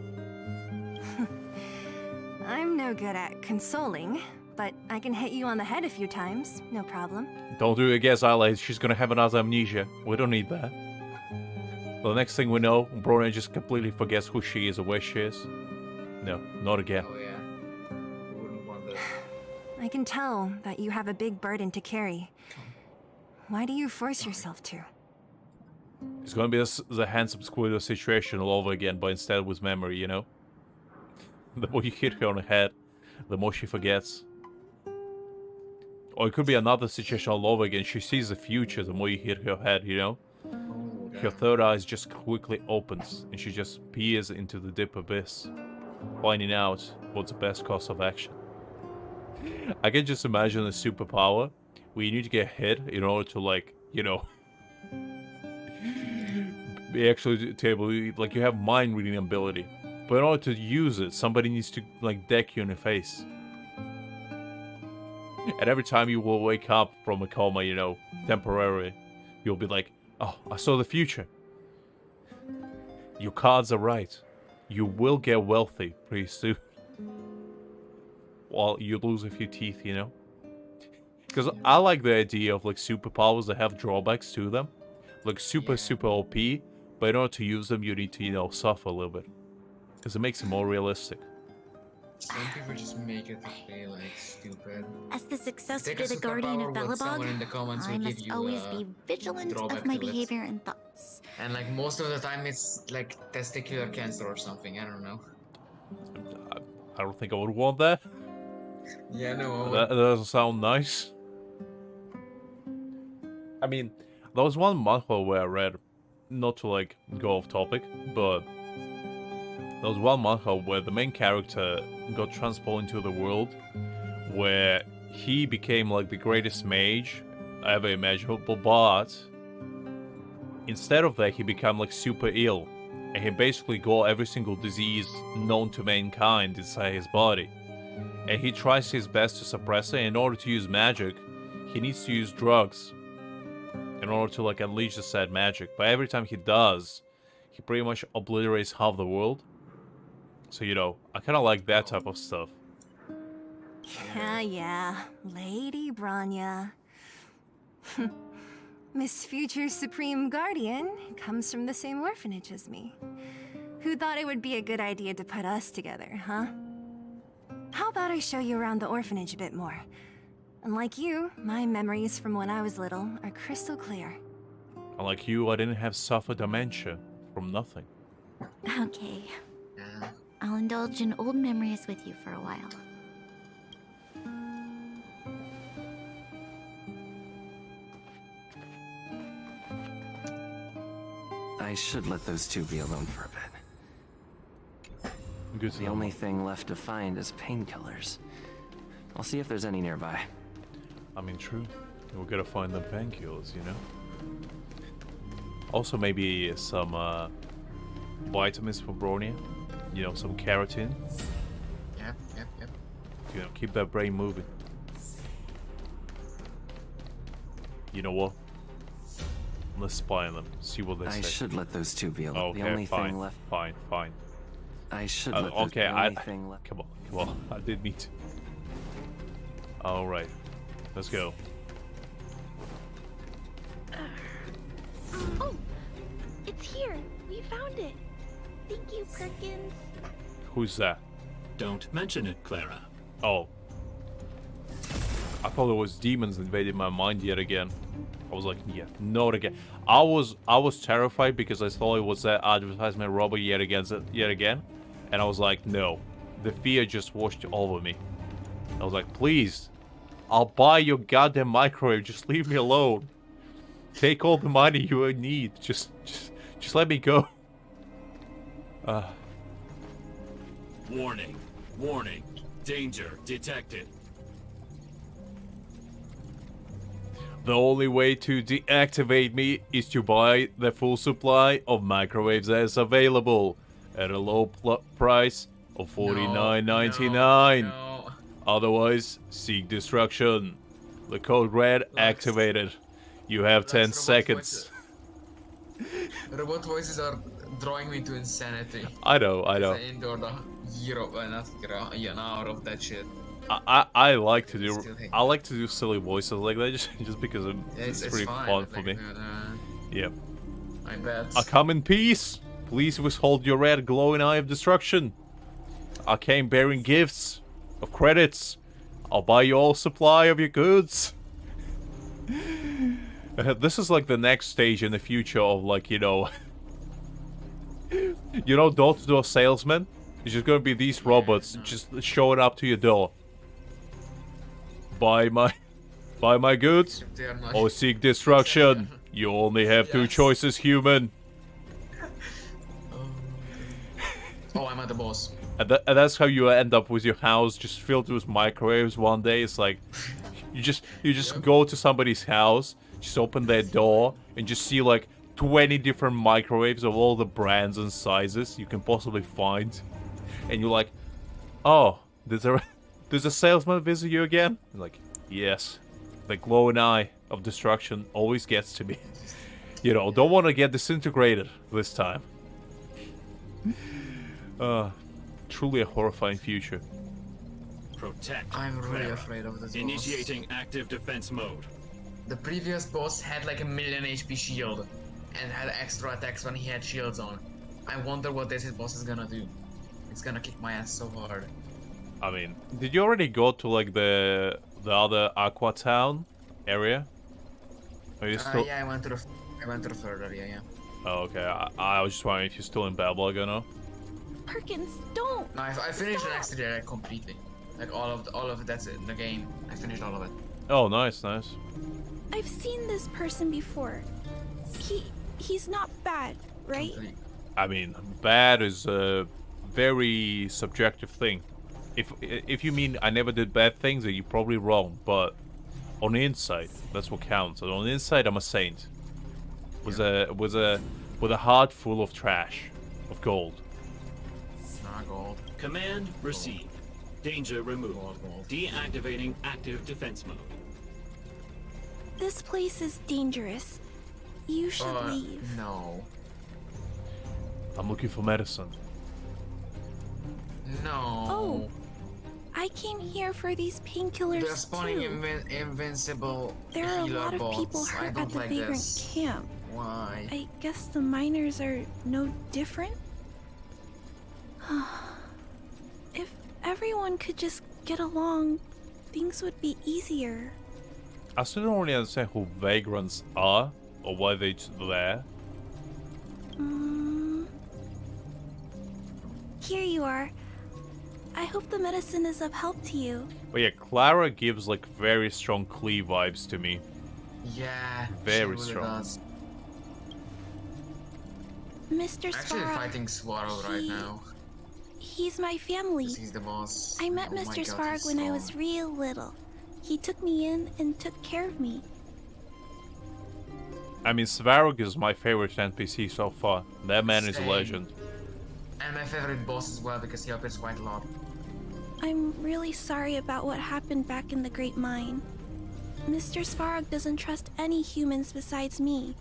I'm no good at consoling, but I can hit you on the head a few times, no problem. Don't do it again, Zyla. She's gonna have another amnesia. We don't need that. The next thing we know, Brona just completely forgets who she is or where she is. No, not again. Oh yeah. Who wouldn't want that? I can tell that you have a big burden to carry. Why do you force yourself to? It's gonna be the handsome Squidward situation all over again, but instead with memory, The more you hit her on the head, the more she forgets. Or it could be another situation all over again. She sees the future the more you hit her head, Her third eye just quickly opens, and she just peers into the deep abyss, finding out what's the best course of action. I can just imagine a superpower where you need to get hit in order to, be actually able, you have mind reading ability. But in order to use it, somebody needs to, deck you in the face. And every time you will wake up from a coma, temporarily, you'll be like, oh, I saw the future. Your cards are right. You will get wealthy pretty soon. While you lose a few teeth, Because I like the idea of, superpowers that have drawbacks to them. Super OP, but in order to use them, you need to, suffer a little bit. Because it makes it more realistic. Some people just make it to feel stupid. As the successor Take a to the Guardian of superpower with someone in the Belobog, comments I will give must you always a be vigilant drawback of my to it. behavior and thoughts. And most of the time it's testicular cancer or something, I don't know. I don't think I would want that. Yeah, no. That doesn't sound nice. I mean, there was one manhwa where I read, not to go off topic, but there was one manhwa where the main character got transported into the world where he became the greatest mage ever imaginable, but instead of that he became super ill, and he basically got every single disease known to mankind inside his body, and he tries his best to suppress it. In order to use magic, he needs to use drugs in order to like unleash the said magic. But every time he does, he pretty much obliterates half the world. So, you know, I kind of like that type of stuff. Yeah. Lady Branya. Miss Future's Supreme Guardian comes from the same orphanage as me. Who thought it would be a good idea to put us together, huh? How about I show you around the orphanage a bit more? Unlike you, my memories from when I was little are crystal clear. Unlike you, I didn't have suffer dementia from nothing. Okay. I'll indulge in old memories with you for a while. I should let those two be alone for a bit. Good The only thing left to find is painkillers. I'll see if there's any nearby. I mean, true. We gotta find the painkillers, you know? Also, maybe some vitamins for Bronya. You know, some keratin. Yep. You know, keep that brain moving. You know what? Let's spy on them. See what they say. I should let those two be alone. Okay, The only fine, thing left. fine. I should let those okay, the only thing left. Come on. I did meet. All right, let's go. Oh, it's here. We found it. Thank you, Perkins. Who's that? Don't mention it, Clara. Oh. I thought it was demons invading my mind yet again. I was like, yeah, not again. I was terrified because I thought it was that advertisement robber yet again. And I was like, no. The fear just washed over me. I was like, please, I'll buy your goddamn microwave. Just leave me alone. Take all the money you need. Just let me go. Warning. Warning. Danger detected. The only way to deactivate me is to buy the full supply of microwaves that's available at a low price of $49.99. No. Otherwise, seek destruction. The code red activated. You have 10 seconds. Robot voices are drawing me to insanity. I know. I endure the an hour of that shit. I like to do silly voices like that just because it's pretty fine, fun for me. Yeah. I bet. I come in peace. Please withhold your red glowing eye of destruction. I came bearing gifts of credits. I'll buy you all supply of your goods. This is like the next stage in the future of like, you know, door-to-door salesman. It's just gonna be these robots just showing up to your door. Buy my goods or seek destruction. You only have two choices, human. Oh, I'm at the boss. And that's how you end up with your house just filled with microwaves one day. It's like you just go to somebody's house, just open their door, and just see like 20 different microwaves of all the brands and sizes you can possibly find. And you're like, oh, there's a salesman visit you again? You're like, yes. The glowing eye of destruction always gets to me. You know, don't want to get disintegrated this time. Truly a horrifying future. Protect. I'm really afraid of this boss. Initiating active defense mode. The previous boss had like a 1,000,000 HP shield and had extra attacks when he had shields on. I wonder what this boss is gonna do. It's gonna kick my ass so hard. I mean, did you already go to like the other Aqua Town area? Are you still... Yeah, I went to the third area, yeah. Oh, okay. I was just wondering if you're still in Babylon or no? Perkins, don't! No, I finished the next area completely. Like all of that's it in the game. I finished all of it. Oh, nice. I've seen this person before. He's not bad, right? I mean, bad is a very subjective thing. If you mean I never did bad things, then you're probably wrong. But on the inside, that's what counts. And on the inside, I'm a saint. With a heart full of trash, of gold. Not gold. Command received. Danger removed. Deactivating active defense mode. This place is dangerous. You should leave. No. I'm looking for medicine. No. Oh. I came here for these painkillers They're spawning too. invincible There are a healer lot of bots. people I hurt don't at the like vagrant this. camp. Why? I guess the miners are no different? If everyone could just get along, things would be easier. I still don't really understand who vagrants are or why they're there. Here you are. I hope the medicine is of help to you. But yeah, Clara gives like very strong Klee vibes to me. Yeah. Very she really strong. does. Mr. Actually Svarog, fighting Swarog right now. he's my family. 'Cause he's the boss. I met Oh my Mr. God, Svarog he's when I was strong. real little. He took me in and took care of me. I mean, Svarog is my favorite NPC so far. That man is a Same. legend. And my favorite boss as well because he appears quite a lot. I'm really sorry about what happened back in the Great Mine. Mr. Svarog doesn't trust any humans besides me,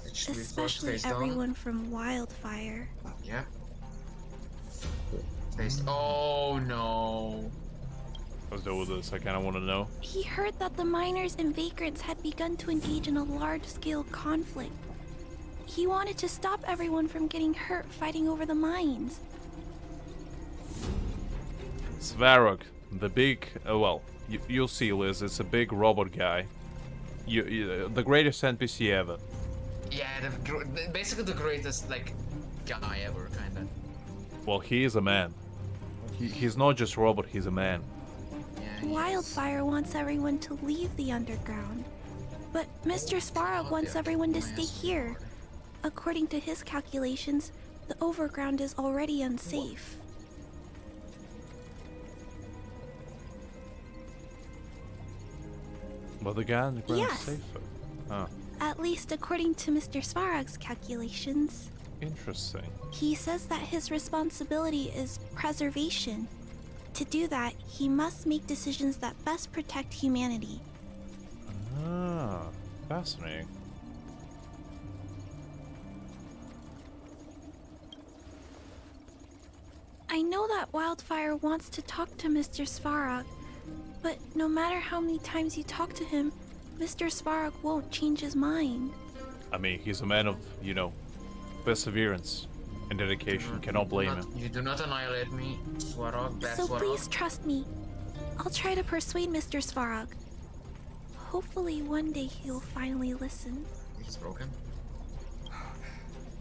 Actually, especially face down. everyone from Wildfire. Yep. Oh no. Let's deal with this. I kind of want to know. He heard that the miners and vagrants had begun to engage in a large-scale conflict. He wanted to stop everyone from getting hurt fighting over the mines. Svarog, the big, well, you'll see, Liz. It's a big robot guy. The greatest NPC ever. Yeah, basically the greatest like guy ever, kinda. Well, he is a man. He's not just a robot. He's a man. Wildfire wants everyone to leave the underground, but Mr. Svarog wants everyone to stay here. According to his calculations, the overground is already unsafe. But the guy on the ground Yes. is safer. Oh, At least according to Mr. Svarog's calculations. interesting. He says that his responsibility is preservation. To do that, he must make decisions that best protect humanity. Ah, fascinating. I know that Wildfire wants to talk to Mr. Svarog, but no matter how many times you talk to him, Mr. Svarog won't change his mind. I mean, he's a man of, perseverance and dedication. Cannot blame him. You do not annihilate me, Swarog. Bad So Swarog. please trust me. I'll try to persuade Mr. Svarog. Hopefully one day he'll finally listen. He's broken.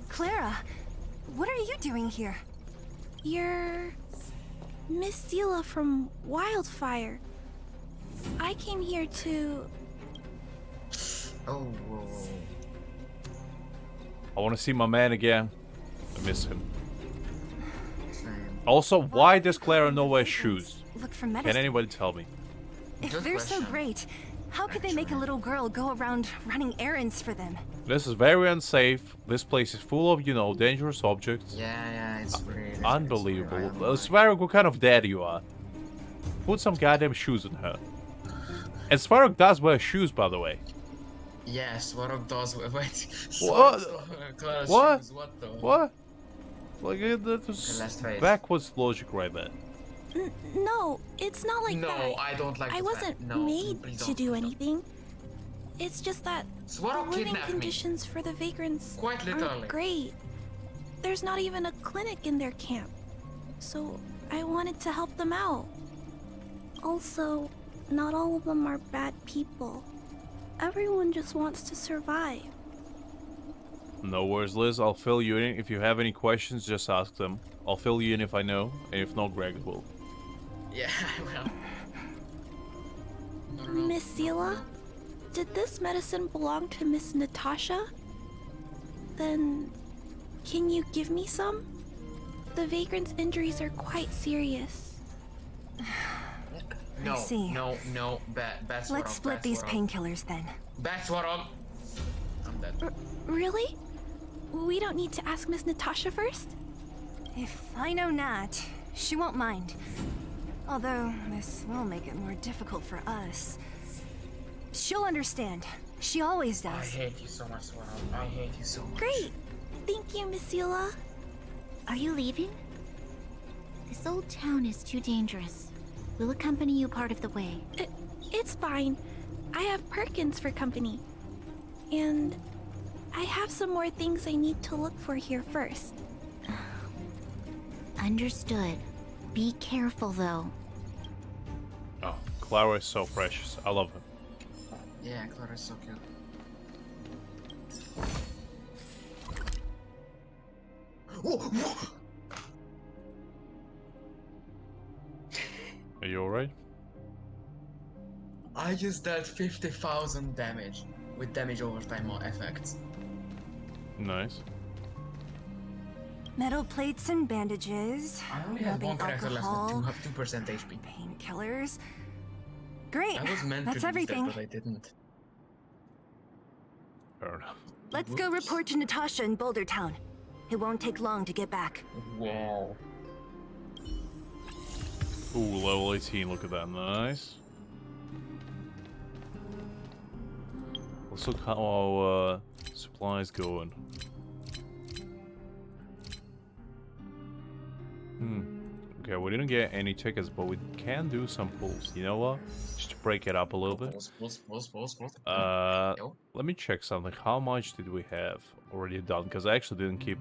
Clara, what are you doing here? You're Miss Sela from Wildfire. I came here to... Oh, whoa. I want to see my man again. I miss him. Also, why does Clara not wear shoes? Look for medicine. Can anybody tell me? If Good they're so question. great, how could they make a little girl go around running errands for them? This is very unsafe. This place is full of, dangerous objects. Yeah, it's weird. Unbelievable. Svarog, what kind of dad you are? Put some goddamn shoes on her. And Svarog does wear shoes, by the way. Yeah, Swarog does. Wait. What? Clara's What? shoes, what the? What? Like, that was last phrase. backwards logic right there. No, it's not like No, that. I don't like I the wasn't fact- no, made please to don't, do please don't. anything. It's just that Swarog the living kidnapped me. conditions for the vagrants Quite literally. aren't great. There's not even a clinic in their camp. So I wanted to help them out. Also, not all of them are bad people. Everyone just wants to survive. No worries, Liz. I'll fill you in. If you have any questions, just ask them. I'll fill you in if I know, and if not, Greg will. Yeah, I will. Miss Sela, did this medicine belong to Miss Natasha? Then, can you give me some? The vagrant's injuries are quite serious. No, I see. no, bad Swarog. Let's split bad these Swarog. painkillers then. Bad Swarog. I'm dead. Really? We don't need to ask Miss Natasha first? If I know Nat, she won't mind. Although, this will make it more difficult for us. She'll understand. She always I does. hate you so much, Swan. I hate you so much. Great. Thank you, Miss Eula. Are you leaving? This old town is too dangerous. We'll accompany you part of the way. It's fine. I have Perkins for company. And I have some more things I need to look for here first. Understood. Be careful, though. Oh, Clara is so precious. I love her. Yeah, Clara's so cute. Are you alright? I just dealt 50,000 damage with damage over time effects. Nice. Metal plates and bandages. I only had rubbing one character left alcohol, with 2% HP. painkillers. Great. I was meant That's to do everything. that, but I didn't. Fair enough. Let's go report to Natasha in Boulder Town. It won't take long to get back. Wow. Ooh, level 18. Look at that. Nice. Let's look how our supplies going. Okay, we didn't get any tickets, but we can do some pulls. You know what? Just to break it up a little bit. Pulls. Let me check something. How much did we have already done? Because I actually didn't keep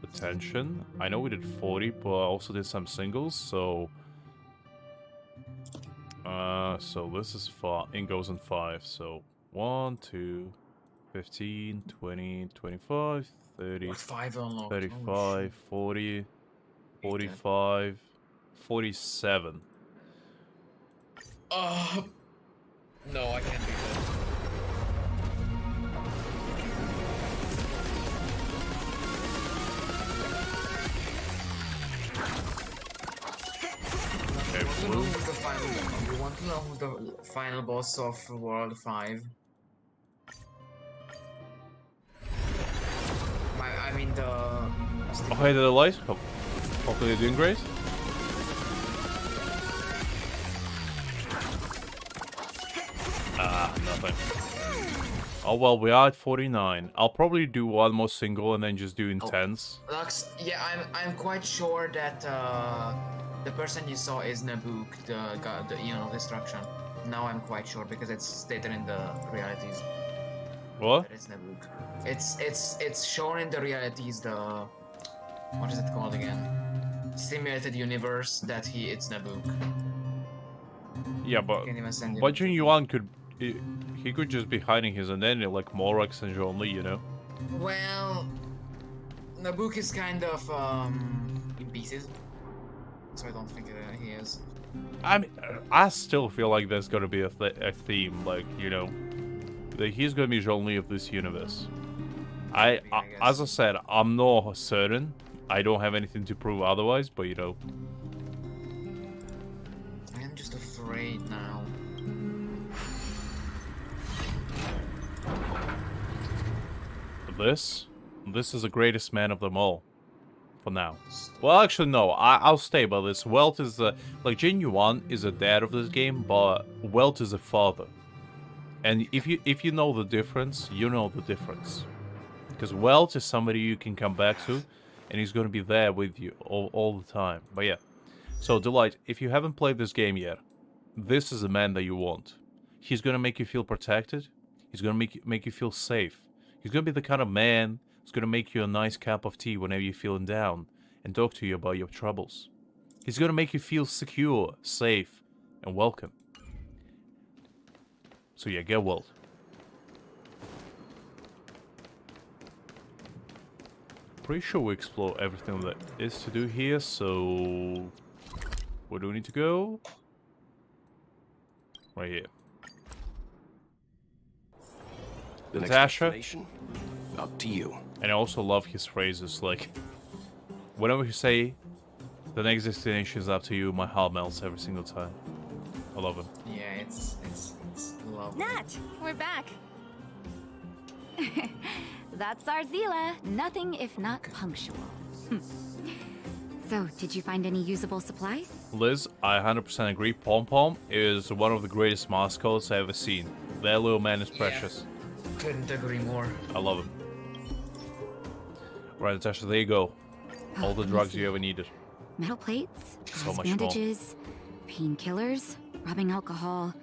attention. I know we did 40, but I also did some singles, so... so this is 5. It goes in 5, so... 1, 2, 15, 20, 25, 30, 35, 40, 45, 47. No, I can't do that. You want to know who's the final boss of World 5? I mean the... Oh, hey, the light. Hopefully they're doing great. Nothing. Oh well, we are at 49. I'll probably do one more single and then just do intense. Lux, yeah, I'm quite sure that the person you saw is Nabuk, the Eon of Destruction. Now I'm quite sure because it's stated in the realities. What? That it's Nabuk. It's shown in the realities. The what is it called again? Simulated universe that it's Nabuk. Yeah, but Jin Yuan could he could just be hiding his identity like Morax and Zhongli, you know? Well, Nabuk is kind of in pieces, so I don't think he is. I mean, I still feel like there's gonna be a theme, like, you know, that he's gonna be Zhongli of this universe. As I said, I'm not certain. I don't have anything to prove otherwise, but you know. I am just afraid now. This is the greatest man of them all. For now. Well, actually, no. I'll stay by this. Welt is the... Like, Jin Yuan is the dad of this game, but Welt is the father. And if you know the difference, you know the difference. Because Welt is somebody you can come back to, and he's going to be there with you all the time. But yeah. So, Delight, if you haven't played this game yet, this is the man that you want. He's going to make you feel protected. He's going to make you feel safe. He's going to be the kind of man who's going to make you a nice cup of tea whenever you're feeling down and talk to you about your troubles. He's going to make you feel secure, safe, and welcome. So yeah, get Welt. Pretty sure we explore everything that is to do here, so... Where do we need to go? Right here. Natasha. Up to you. And I also love his phrases, like... Whenever you say, the next destination is up to you, my heart melts every single time. I love him. Yeah, it's lovely. Nat, we're back. That's our Zila. Nothing if not punctual. So, did you find any usable supplies? Liz, I 100% agree. Pom Pom is one of the greatest mascots I've ever seen. That little man is precious. Couldn't agree more. I love him. Right, Natasha, there you go. All the let me drugs see. you ever needed. Metal plates, So gauze much more. bandages, painkillers, rubbing alcohol.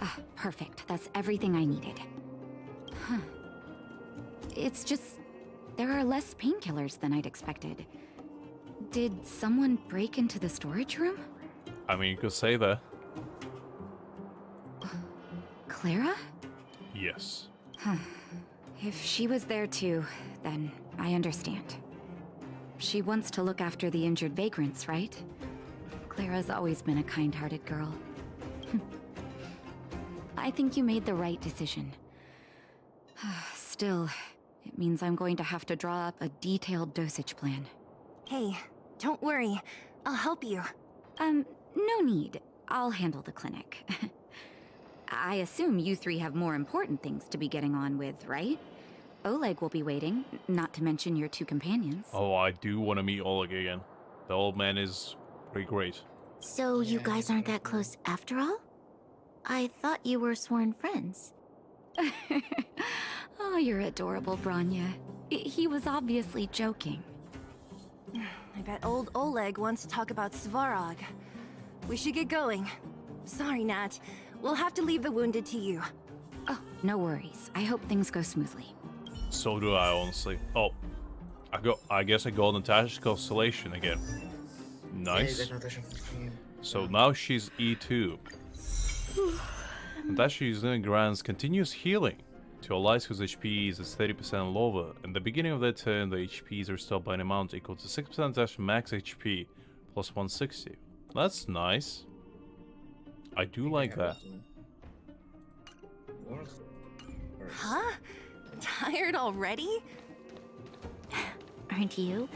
Ah, perfect. That's everything I needed. Huh. It's just there are less painkillers than I'd expected. Did someone break into the storage room? I mean, you could say that. Clara? Yes. Huh. If she was there too, then I understand. She wants to look after the injured vagrants, right? Clara's always been a kind-hearted girl. I think you made the right decision. Still, it means I'm going to have to draw up a detailed dosage plan. Hey, don't worry. I'll help you. No need. I'll handle the clinic. I assume you three have more important things to be getting on with, right? Oleg will be waiting, not to mention your two companions. Oh, I do want to meet Oleg again. The old man is pretty great. So you guys aren't that close after all? I thought you were sworn friends. Oh, you're adorable, Branya. He was obviously joking. I bet old Oleg wants to talk about Svarog. We should get going. Sorry, Nat. We'll have to leave the wounded to you. Oh, no worries. I hope things go smoothly. So do I, honestly. Oh, I guess I go on Natasha's constellation again. Nice. So now she's E2. Natasha using grants continuous healing to allies whose HP is 30% lower. In the beginning of their turn, the HPs are restored by an amount equal to 6% Natasha max HP plus 160. That's nice. I do like that. Huh? Tired already? Aren't you?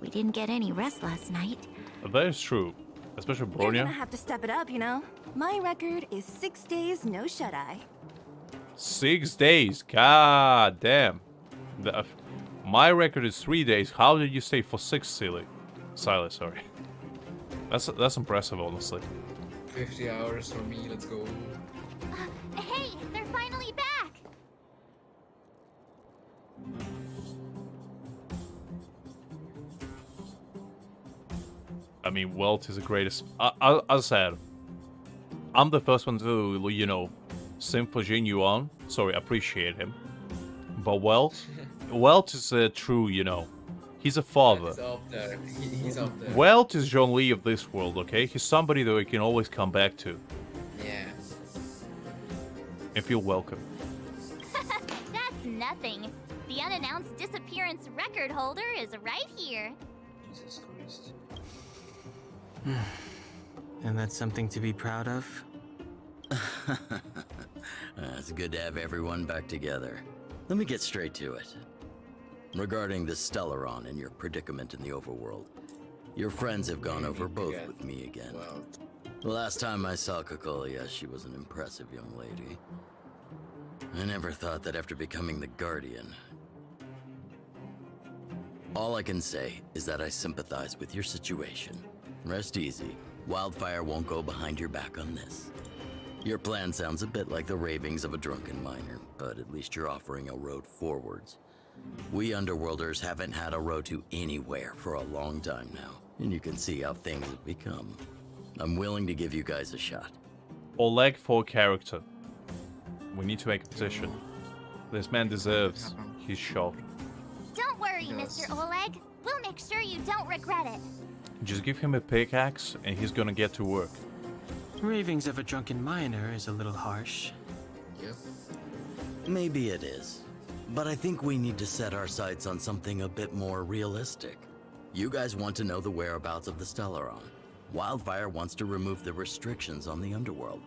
We didn't get any rest last night. That is true. Especially You're Bronya. gonna have to step it up, you know? My record is 6 days, no shut-eye. 6 days. God damn. My record is 3 days. How did you stay for 6, Silas, sorry. That's impressive, honestly. 50 hours for me, let's go. Hey, they're finally back! I mean, Welt is the greatest. As I said, I'm the first one to, you know, simp for Jin Yuan. Sorry, appreciate him. But Welt is a true, you know, he's a father. He's up there. He's up there. Welt is John Lee of this world, okay? He's somebody that we can always come back to. Yeah. And feel welcome. That's nothing. The unannounced disappearance record holder is right here. Jesus Christ. And that's something to be proud of? It's good to have everyone back together. Let me get straight to it. Regarding the Stellaron and your predicament in the overworld, your friends have gone over both with me again. The last time I saw Kokolia, she was an impressive young lady. I never thought that after becoming the Guardian. All I can say is that I sympathize with your situation. Rest easy. Wildfire won't go behind your back on this. Your plan sounds a bit like the ravings of a drunken miner, but at least you're offering a road forwards. We Underworlders haven't had a road to anywhere for a long time now, and you can see how things have become. I'm willing to give you guys a shot. Oleg for character. We need to make a petition. This man deserves his shot. Don't worry, Mr. Oleg. We'll make sure you don't regret it. Just give him a pickaxe and he's gonna get to work. Ravings of a drunken miner is a little harsh. Yep. Maybe it is. But I think we need to set our sights on something a bit more realistic. You guys want to know the whereabouts of the Stellaron. Wildfire wants to remove the restrictions on the underworld.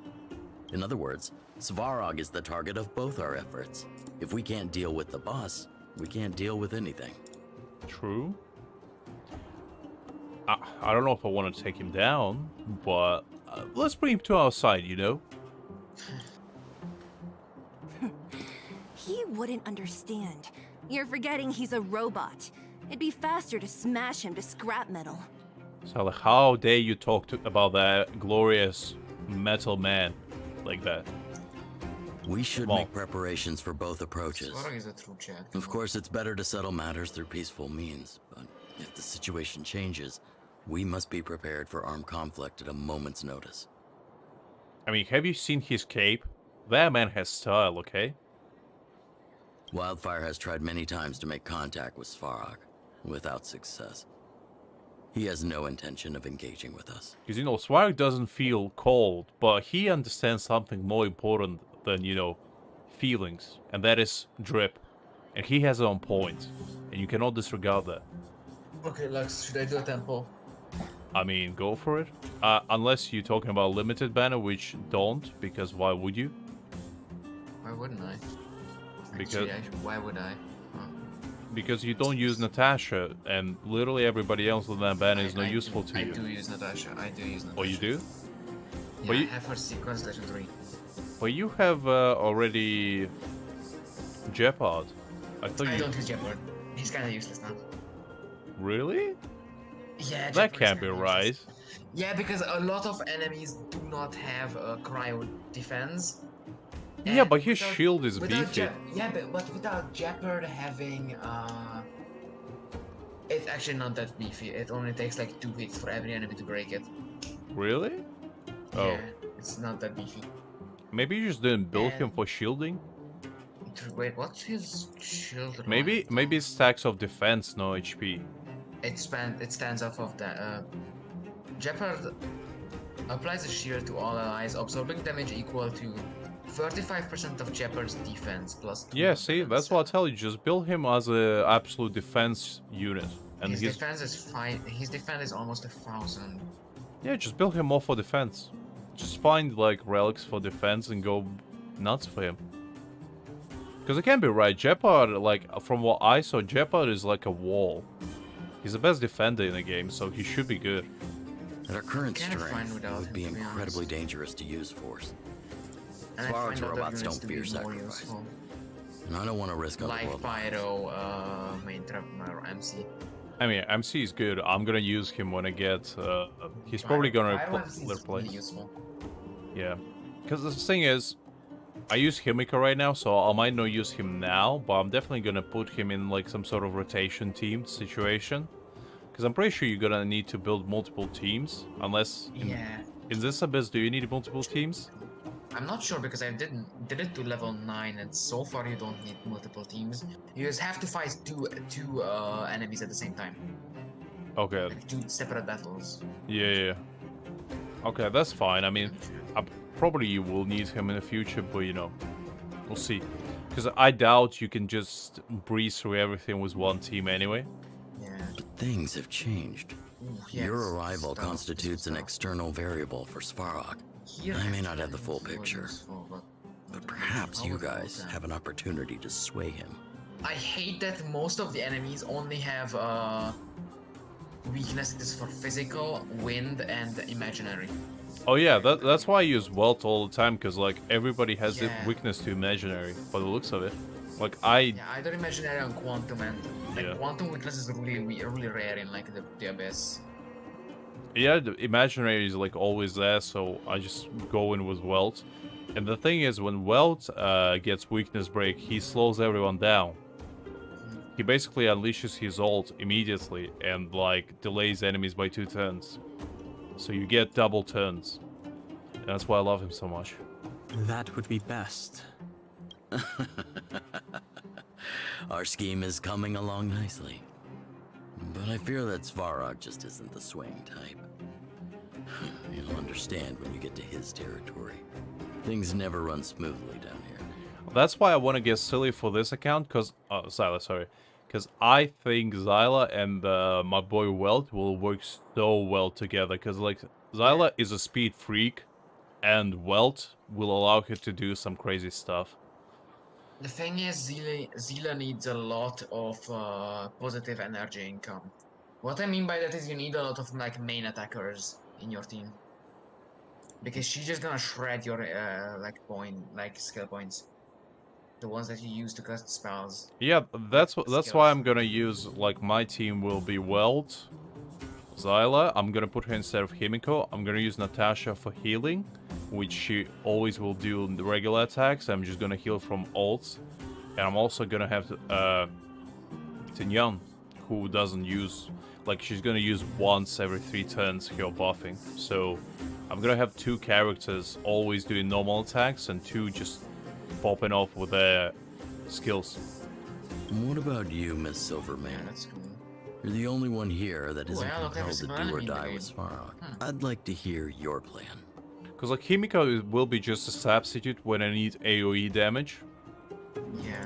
In other words, Svarog is the target of both our efforts. If we can't deal with the boss, we can't deal with anything. True. I don't know if I want to take him down, but let's bring him to our side, you know? He wouldn't understand. You're forgetting he's a robot. It'd be faster to smash him to scrap metal. So like, how dare you talk about that glorious metal man like that? We should Well, make preparations for both approaches. Svarog is a true chat. Of course, it's better to settle matters through peaceful means, but if the situation changes, we must be prepared for armed conflict at a moment's notice. I mean, have you seen his cape? That man has style, okay? Wildfire has tried many times to make contact with Svarog, without success. He has no intention of engaging with us. Because, you know, Svarog doesn't feel cold, but he understands something more important than, you know, feelings. And that is drip. And he has it on point. And you cannot disregard that. Okay, Lux, should I do a tempo? I mean, go for it. Unless you're talking about limited banner, which don't, because why would you? Why wouldn't I? Because why would I? because you don't use Natasha, and literally everybody else on that banner is not useful to you. I do use Natasha. I do use Natasha. Oh, you do? Yeah, But I you, have her sequence legendary. but you have already Jeopard. I thought I you don't use Jeopard. He's kind of useless now. really. Yeah, That Jeopard is can't be kinda right. useless. Yeah, because a lot of enemies do not have a cryo defense. Yeah, And but his without- shield is without beefy. Yeah, but without Jeopard having it's actually not that beefy. It only takes like 2 hits for every enemy to break it. Really? Oh, Yeah, it's not that beefy. maybe you just didn't build him for shielding. Wait, what's his shield? Maybe it stacks of defense, no HP. It stands off of that. Jeopard applies a shield to all allies, absorbing damage equal to 35% of Jeopard's defense plus 2. Yeah, see, that's what I tell you. Just build him as a absolute defense unit, and His his defense is fine. His defense is almost 1,000. yeah, just build him more for defense. Just find like relics for defense and go nuts for him. Because it can't be right. Jeopard, like from what I saw, Jeopard is like a wall. He's the best defender in the game, so he should be good. At our current Kinda fine strength, it without would him, be to be incredibly honest. dangerous to use force. And I Svarog's find other robots units don't to be fear more sacrifice. useful. And I don't want to risk Like otherworld. Pyro, main trap, or MC. I mean, MC is good. I'm gonna use him when I get. He's probably gonna Pyro MC is replace. really useful. Yeah, because the thing is, I use Himika right now, so I might not use him now, but I'm definitely gonna put him in like some sort of rotation team situation. Because I'm pretty sure you're gonna need to build multiple teams, unless Yeah. in this abyss, do you need multiple teams? I'm not sure because I did it to level 9, and so far you don't need multiple teams. You just have to fight two enemies at the same time. Okay. Like 2 separate battles. Yeah. Okay, that's fine. I mean, probably you will need him in the future, but you know, we'll see. Because I doubt you can just breeze through everything with one team anyway. But things have changed. yes, Your arrival stuff, constitutes an external variable for Svarog. I may not have the full picture, but perhaps you guys have an opportunity to sway him. I hate that most of the enemies only have weaknesses for physical, wind, and imaginary. Oh yeah, that's why I use Welt all the time, because like everybody has Yeah. a weakness to imaginary, by the looks of it. Like Yeah, either imaginary or quantum, and like Yeah. quantum weakness is really rare in like the abyss. yeah, the imaginary is like always there, so I just go in with Welt. And the thing is, when Welt gets weakness break, he slows everyone down. He basically unleashes his ult immediately and like delays enemies by 2 turns. So you get double turns. And that's why I love him so much. That would be best. Our scheme is coming along nicely. But I fear that Svarog just isn't the swaying type. You'll understand when you get to his territory. Things never run smoothly down here. That's why I want to get silly for this account, because... Oh, Zyla, sorry. Because I think Zyla and my boy Welt will work so well together. Because, like, Zyla is a speed freak, and Welt will allow her to do some crazy stuff. The thing is, Zila needs a lot of positive energy income. What I mean by that is you need a lot of like main attackers in your team, because she's just gonna shred your skill points, the ones that you use to cast spells. Yeah, that's why I'm gonna use, like, my team will be Welt, Zyla, I'm gonna put her instead of Himiko, I'm gonna use Natasha for healing, which she always will do in the regular attacks. I'm just gonna heal from ults. And I'm also gonna have Tinyan, who doesn't use... Like, she's gonna use once every 3 turns heal buffing. So, I'm gonna have 2 characters always doing normal attacks and 2 just popping off with their skills. What about you, Miss Silvermane? Yeah, that's cool. You're the only one here that isn't I don't have compelled to a do or enemy die name. with Svarog. I'd like to hear your plan. Because, like, Himiko will be just a substitute when I need AoE damage. Yeah.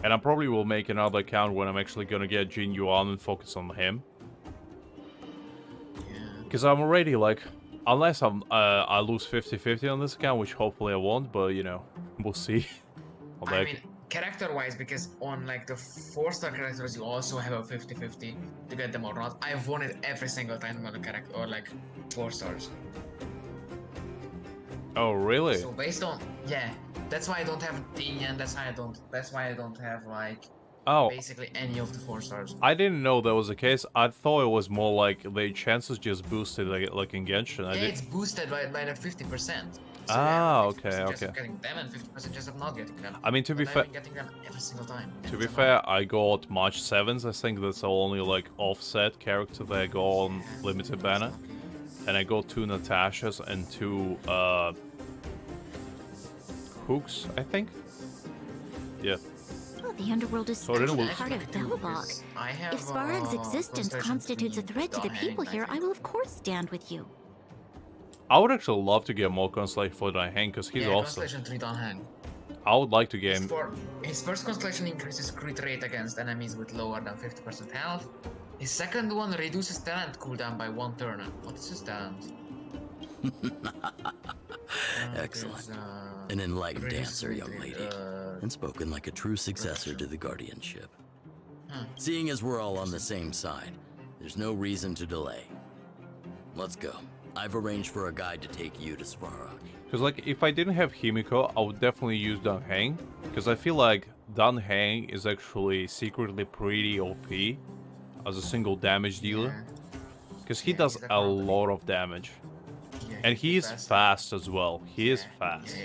And I probably will make another account when I'm actually gonna get Jin Yuan and focus on him. Because I'm already, like... Unless I lose 50-50 on this account, which hopefully I won't, but, you know, we'll see. I mean, character-wise, because on, like, the 4-star characters, you also have a 50-50 to get them or not. I've won it every single time on a character, or, like, 4 stars. Oh, really? So based on... Yeah. That's why I don't have Tinian, that's why I don't have, like... Oh. Basically any of the 4 stars. I didn't know that was the case. I thought it was more like the chances just boosted like in Genshin. Yeah, it's boosted by the 50%. So ah, okay, just okay. of getting them and 50% just of not getting them. I mean, to be fair, getting them every single time. To be fair, I got March 7s. I think that's the only like offset character that I got on limited banner, and I got 2 Natashas and 2 Hooks, I think. Yeah. Oh, the underworld is So I didn't actually lose. part of Delbog. If Svarog's existence constitutes a threat to the people here, I will of course stand with you. I would actually love to get more Constellation for Dan Heng because he's awesome. Constellation 3 Dan Heng. I would like to get him. His first Constellation increases crit rate against enemies with lower than 50% health. His second one reduces talent cooldown by 1 turn. What is his talent? Excellent. An enlightened dancer, young lady. And spoken like a true successor to the guardianship. Seeing as we're all on the same side, there's no reason to delay. Let's go. I've arranged for a guide to take you to Svarog. Because like, if I didn't have Himiko, I would definitely use Dan Heng. Because I feel like Dan Heng is actually secretly pretty OP as a single damage dealer. Because he does a lot of damage. And he is fast as well. He is fast.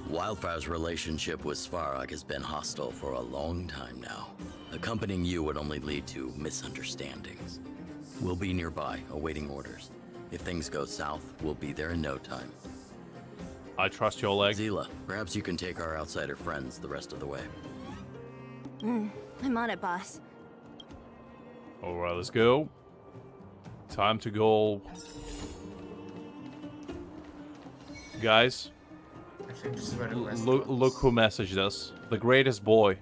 Wildfire's relationship with Svarog has been hostile for a long time now. Accompanying you would only lead to misunderstandings. We'll be nearby, awaiting orders. If things go south, we'll be there in no time. I trust your leg. Zila, perhaps you can take our outsider friends the rest of the way. I'm on it, boss. Alright, let's go. Time to go. Guys, look who messaged us. The greatest boy.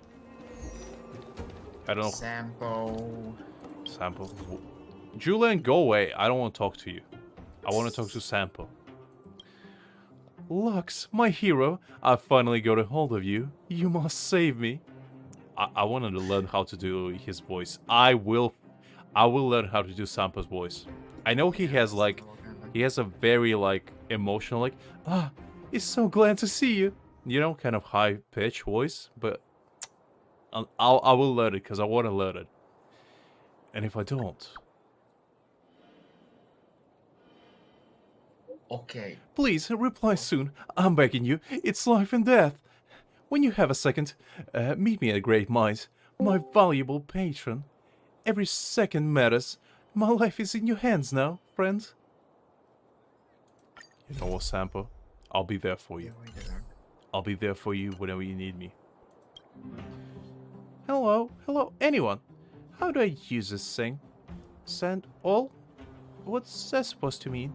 I don't know. Sampo. Julian, go away. I don't want to talk to you. I want to talk to Sampo. Lux, my hero. I finally got a hold of you. You must save me. I wanted to learn how to do his voice. I will learn how to do Sampo's voice. I know he has like, he has a very like emotional like, he's so glad to see you. You know, kind of high pitch voice, but I will learn it because I want to learn it. And if I don't, okay. Please reply soon. I'm begging you. It's life and death. When you have a second, meet me at Great Mines, my valuable patron. Every second matters. My life is in your hands now, friends. You know what, Sampo? I'll be there for you. I'll be there for you whenever you need me. Hello, anyone. How do I use this thing? Send all? What's that supposed to mean?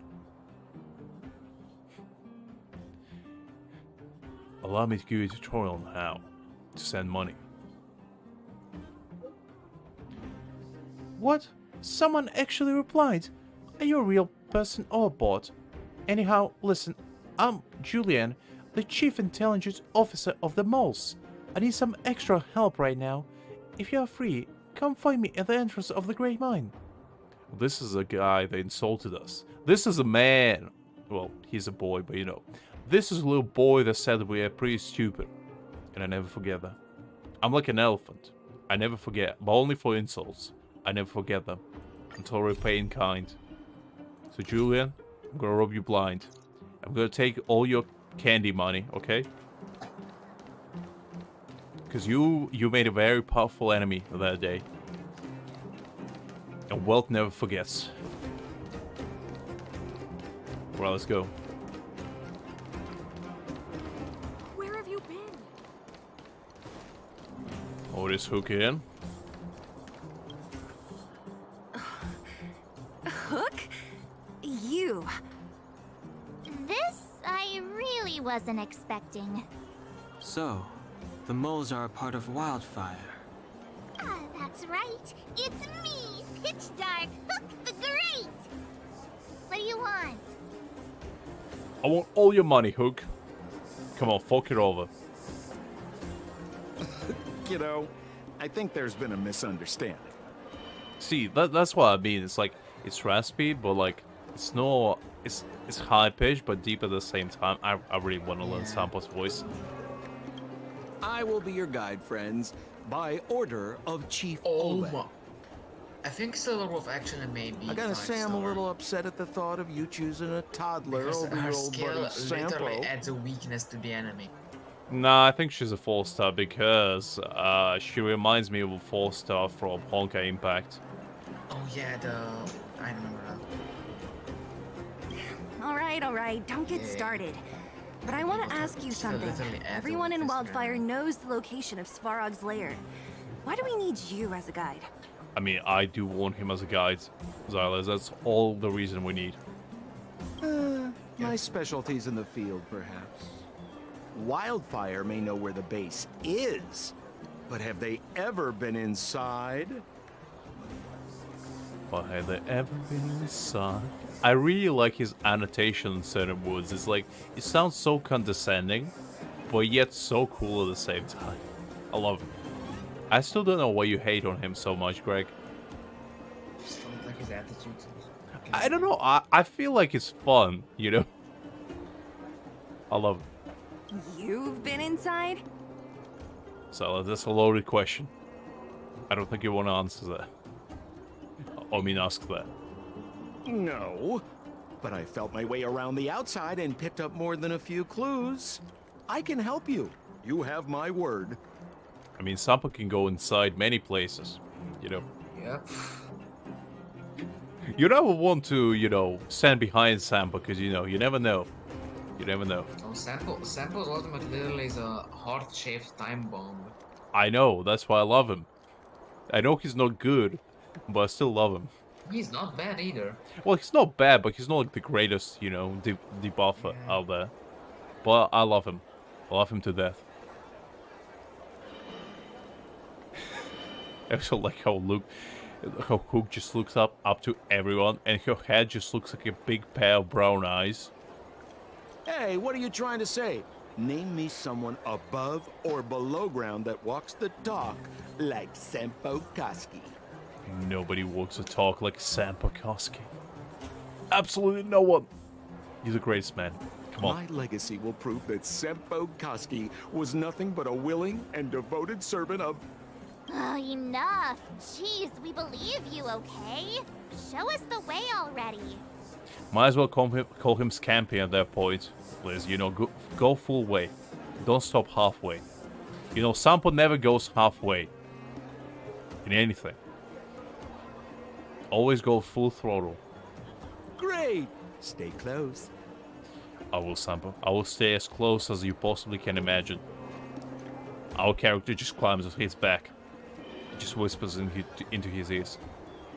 Allow me to give you a tutorial on how to send money. What? Someone actually replied. Are you a real person or a bot? Anyhow, listen, I'm Julian, the Chief Intelligence Officer of the Moles. I need some extra help right now. If you are free, come find me at the entrance of the Great Mine. This is a guy that insulted us. This is a man. Well, he's a boy, but you know. This is a little boy that said we are pretty stupid. And I never forget that. I'm like an elephant. I never forget, but only for insults. I never forget them. Until repay in kind. So Julian, I'm gonna rob you blind. I'm gonna take all your candy money, okay? Because you made a very powerful enemy that day. And wealth never forgets. Well, let's go. Where have you been? Oh, this hook in. Hook? You. This I really wasn't expecting. So, the moles are a part of Wildfire. Ah, that's right. It's me, Pitch Dark Hook the Great. What do you want? I want all your money, Hook. Come on, fork it over. Kiddo, I think there's been a misunderstanding. See, that's what I mean. It's like, it's raspy, but like, it's no... It's high-pitched, but deep at the same time. I really want to learn Sampo's voice. I will be your guide, friends, by order of Chief Oh Oleg. my. I think Silverwolf actually may be I gotta say, I'm a 5-star. little upset at the thought of you choosing a toddler Because over her your old skill buddy Sampo. literally adds a weakness to the enemy. Nah, I think she's a 4-star because she reminds me of a 4-star from Honkai Impact. Oh yeah, I remember that. All right, don't get started. But I want to ask you something. literally adds Everyone a in weakness to Wildfire knows the location of Svarog's lair. Why do we need you as a guide? I mean, I do want him as a guide, Xylas. That's all the reason we need. My specialty's in the field, perhaps. Wildfire may know where the base is, but have they ever been inside? But have they ever been inside? I really like his annotation in certain words. It's like, it sounds so condescending, but yet so cool at the same time. I love him. I still don't know why you hate on him so much, Greg. Just don't like his attitude. I don't know. I feel like it's fun, you know? I love it. You've been inside? So that's a loaded question. I don't think you want to answer that. I mean, ask that. No, but I felt my way around the outside and picked up more than a few clues. I can help you. You have my word. I mean, Sampo can go inside many places, you know? Yep. You never want to, you know, stand behind Sampo, because, you know, you never know. You never know. Oh, Sampo's ultimate literally is a heart-shaped time bomb. I know, that's why I love him. I know he's not good, but I still love him. He's not bad either. Well, he's not bad, but he's not like the greatest, you know, debuffer out there. But I love him. I love him to death. I also like how Hook just looks up to everyone, and her head just looks like a big pair of brown eyes. Hey, what are you trying to say? Name me someone above or below ground that walks the talk like Sampo Koski. Nobody walks the talk like Sampo Koski. Absolutely no one. You're the greatest man. Come on. My legacy will prove that Sampo Koski was nothing but a willing and devoted servant of... Oh, enough. Jeez, we believe you, okay? Show us the way already. Might as well call him Scampy at that point. Liz, you know, go full way. Don't stop halfway. You know, Sampo never goes halfway. In anything. Always go full throttle. Great! Stay close. I will, Sampo. I will stay as close as you possibly can imagine. Our character just climbs on his back. He just whispers into his ears.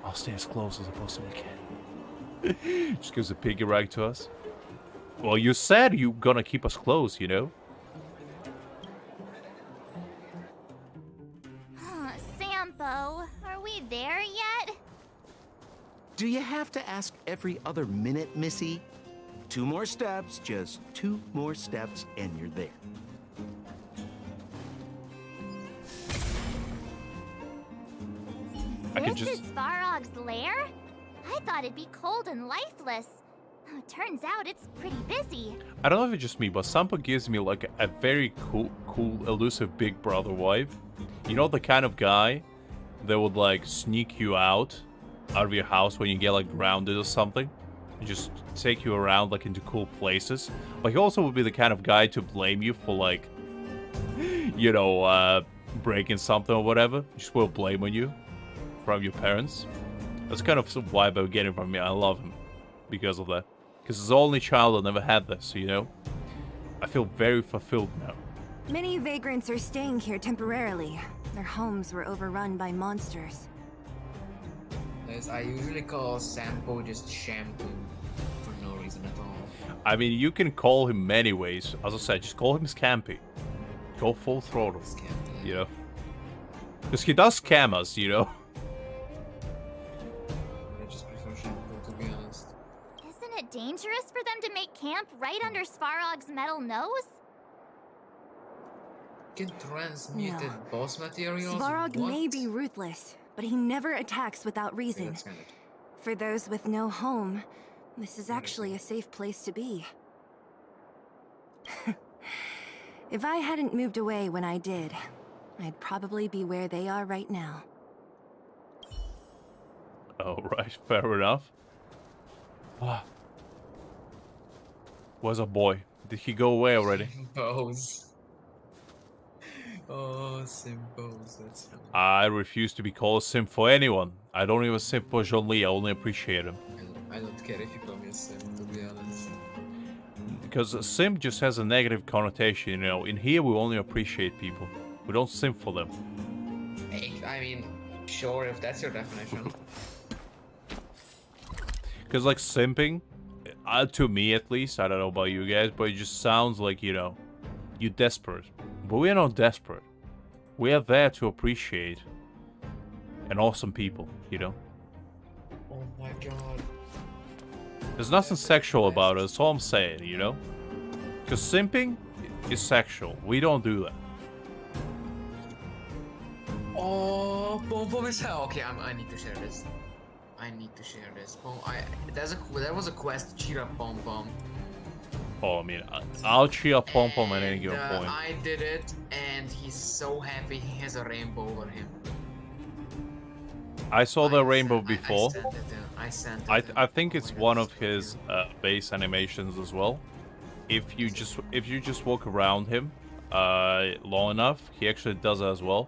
I'll stay as close as I possibly can. Just gives a piggy rag to us. Well, you said you're gonna keep us close, you know? Sampo, are we there yet? Do you have to ask every other minute, Missy? 2 more steps, just 2 more steps, and you're there. This is Svarog's lair? I thought it'd be cold and lifeless. Turns out it's pretty busy. I don't know if it's just me, but Sampo gives me like a very cool, elusive big brother vibe. You know, the kind of guy that would like sneak you out of your house when you get like grounded or something? just take you around like into cool places. But he also would be the kind of guy to blame you for like, you know, breaking something or whatever. Just will blame on you from your parents. That's kind of some vibe I'm getting from me. I love him because of that. Because he's the only child that never had this, you know? I feel very fulfilled now. Many vagrants are staying here temporarily. Their homes were overrun by monsters. As I usually call Sampo just shampoo for no reason at all. I mean, you can call him many ways. As I said, just call him Scampy. Go full throttle. Scampy, you know? Because he does scam us, you know? I just prefer shampoo, to be honest. Isn't it dangerous for them to make camp right under Svarog's metal nose? Can transmuted boss materials? Svarog What? may be ruthless, but he never attacks without reason. That's kind of... For those with no home, this is actually a safe place to be. If I hadn't moved away when I did, I'd probably be where they are right now. Oh, right. Fair enough. Was a boy. Did he go away already? Simpos. Oh, Simpos. That's funny. I refuse to be called a simp for anyone. I don't even simp for Jean-Li. I only appreciate him. I don't care if you call me a simp, to be honest. Because a simp just has a negative connotation, you know. In here, we only appreciate people. We don't simp for them. Hey, I mean, sure, if that's your definition. Because, like, simping, to me at least, I don't know about you guys, but it just sounds like, you know, you're desperate. But we're not desperate. We are there to appreciate an awesome people, you know? Oh my god. There's nothing sexual about it, that's all I'm saying, you know? Because simping is sexual. We don't do that. Oh, Pom Pom is hell. Okay, I need to share this. I need to share this. There was a quest to cheer up Pom Pom. Oh, I mean, I'll cheer up Pom Pom at any given point. I did it, and he's so happy he has a rainbow over him. I saw the rainbow before. I sent it. I think it's one of his base animations as well. If you just walk around him long enough, he actually does that as well.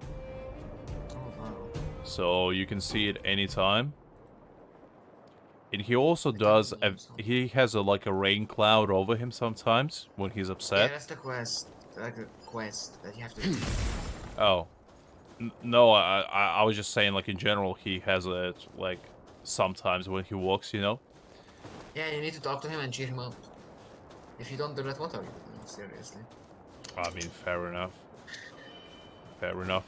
Oh, wow. So you can see it anytime. And he also does. He has like a rain cloud over him sometimes when he's upset. Yeah, that's the quest. Like a quest that you have to do. Oh. No, I was just saying, like, in general, he has it, like, sometimes when he walks, you know? Yeah, you need to talk to him and cheer him up. If you don't do that, what are you doing? Seriously. I mean, fair enough. Fair enough.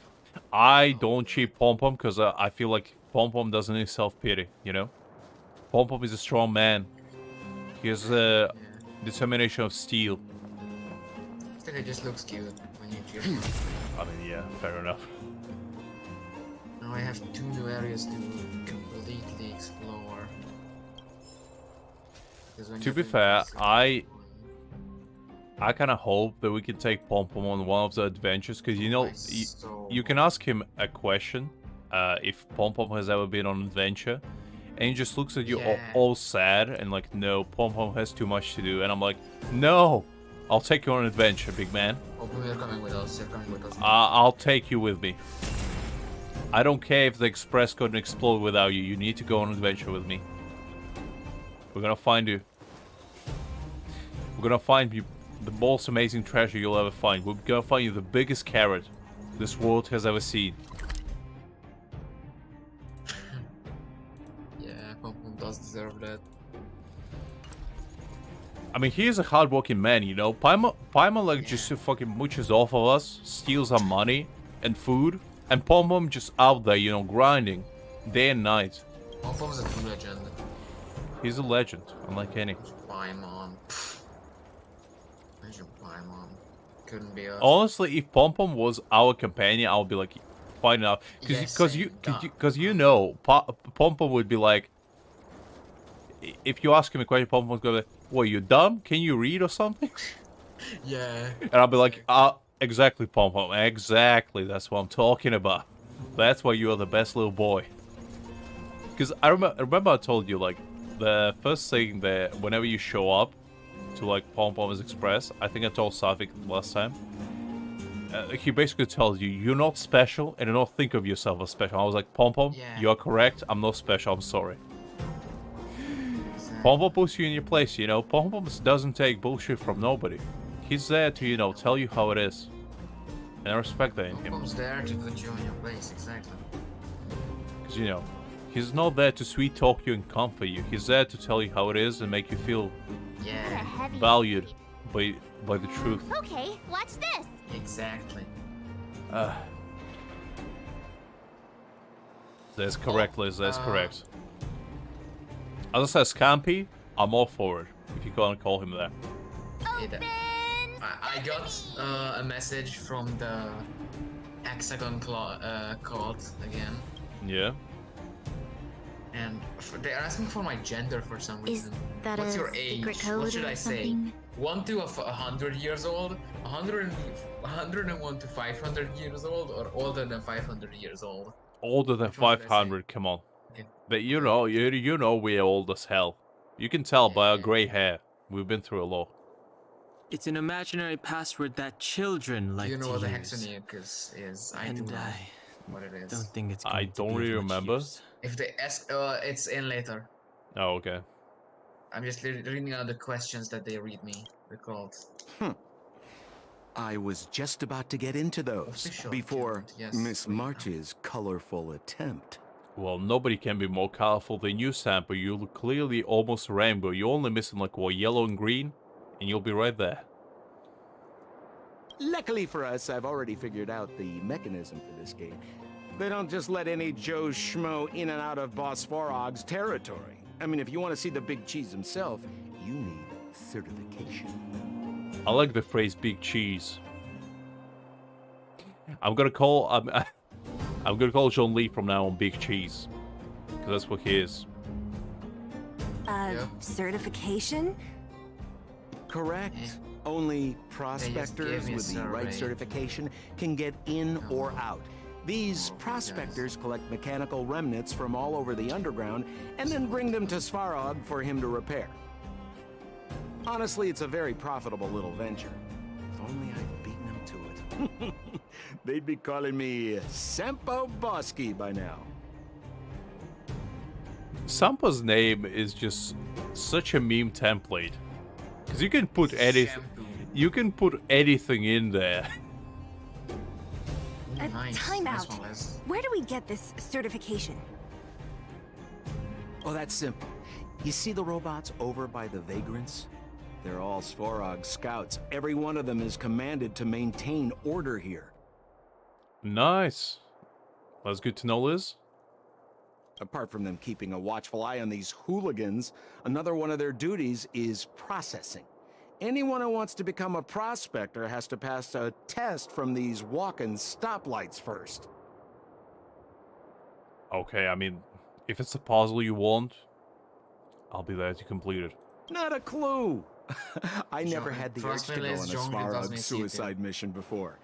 I don't cheer Pom Pom because I feel like Pom Pom doesn't need self-pity, you know? Pom Pom is a strong man. He has a determination of steel. I think it just looks cute when you cheer him up. I mean, yeah, fair enough. Now I have 2 new areas to completely explore. To be fair, I kind of hope that we can take Pom Pom on one of the adventures, because, you know, you can ask him a question if Pom Pom has ever been on an adventure, and he just looks at you all sad and like, no, Pom Pom has too much to do, and I'm like, no, I'll take you on an adventure, big man. Hopefully you're coming with us. You're coming with us. I'll take you with me. I don't care if the express couldn't explode without you. You need to go on an adventure with me. We're gonna find you. We're gonna find you the most amazing treasure you'll ever find. We're gonna find you the biggest carrot this world has ever seen. Yeah, Pom Pom does deserve that. I mean, he is a hardworking man, you know. Paimon like just fucking mooches off of us, steals our money and food, and Pom Pom just out there, you know, grinding day and night. Pom Pom's a true legend. He's a legend, unlike any. Paimon. Imagine Paimon. Couldn't be us. Honestly, if Pom Pom was our companion, I would be like, find out, because you know, Pom Pom would be like, if you ask him a question, Pom Pom's gonna be like, what, you dumb? Can you read or something? Yeah. And I'll be like, exactly, Pom Pom, exactly, that's what I'm talking about. That's why you are the best little boy. Because I remember I told you, like, the first thing that whenever you show up to like Pom Pom's Express, I think I told Savik last time. He basically tells you you're not special and do not think of yourself as special. I was like, Pom Pom, you're correct. I'm not special. I'm sorry. Pom Pom puts you in your place, you know. Pom Pom doesn't take bullshit from nobody. He's there to, you know, tell you how it is. And I respect that in him. Who's there to put you in your place, exactly. Because, you know, he's not there to sweet talk you and comfort you. He's there to tell you how it is and make you feel valued by the truth. Okay, watch this. Exactly. That's correct, Liz. That's correct. As I said, Scampy, I'm all for it. If you can't call him that. I got a message from the Hexagon code again. Yeah. And they're asking for my gender for some reason. That What's a your age? secret code What should or I say? something? 1 to 100 years old, 101 to 500 years old, or older than 500 years old? Older than 500, come on. Okay. But you know we're old as hell. You can tell by our grey hair. We've been through a lot. It's an imaginary password that children like to use. You know what the hexanuke is. I do know what it is. Don't think it's I don't really remember. If they ask, it's in later. Oh, okay. I'm just reading out the questions that they read me. They're called. I was just about to get into those before Miss March's colorful attempt. Well, nobody can be more colorful than you, Sampo. You look clearly almost rainbow. You're only missing like what, yellow and green, and you'll be right there. Luckily for us, I've already figured out the mechanism for this game. They don't just let any Joe Schmo in and out of Bosphorog's territory. I mean, if you want to see the big cheese himself, you need certification. I like the phrase "big cheese." I'm gonna call John Lee from now on Big Cheese, because that's what he is. Certification? Correct. Only prospectors with the right certification can get in or out. These prospectors collect mechanical remnants from all over the underground and then bring them to Svarog for him to repair. Honestly, it's a very profitable little venture. If only I'd beaten them to it. They'd be calling me Sampo Bosky by now. Sampo's name is just such a meme template. Because you can put anything in there. Time out. Where do we get this certification? Oh, that's simple. You see the robots over by the Vagrants? They're all Svarog scouts. Every one of them is commanded to maintain order here. Nice. That's good to know, Liz. Apart from them keeping a watchful eye on these hooligans, another one of their duties is processing. Anyone who wants to become a prospector has to pass a test from these walk-in stoplights first. Okay, I mean, if it's a puzzle you want, I'll be there to complete it. Not a clue! I never had the urge to go on a Svarog suicide mission before.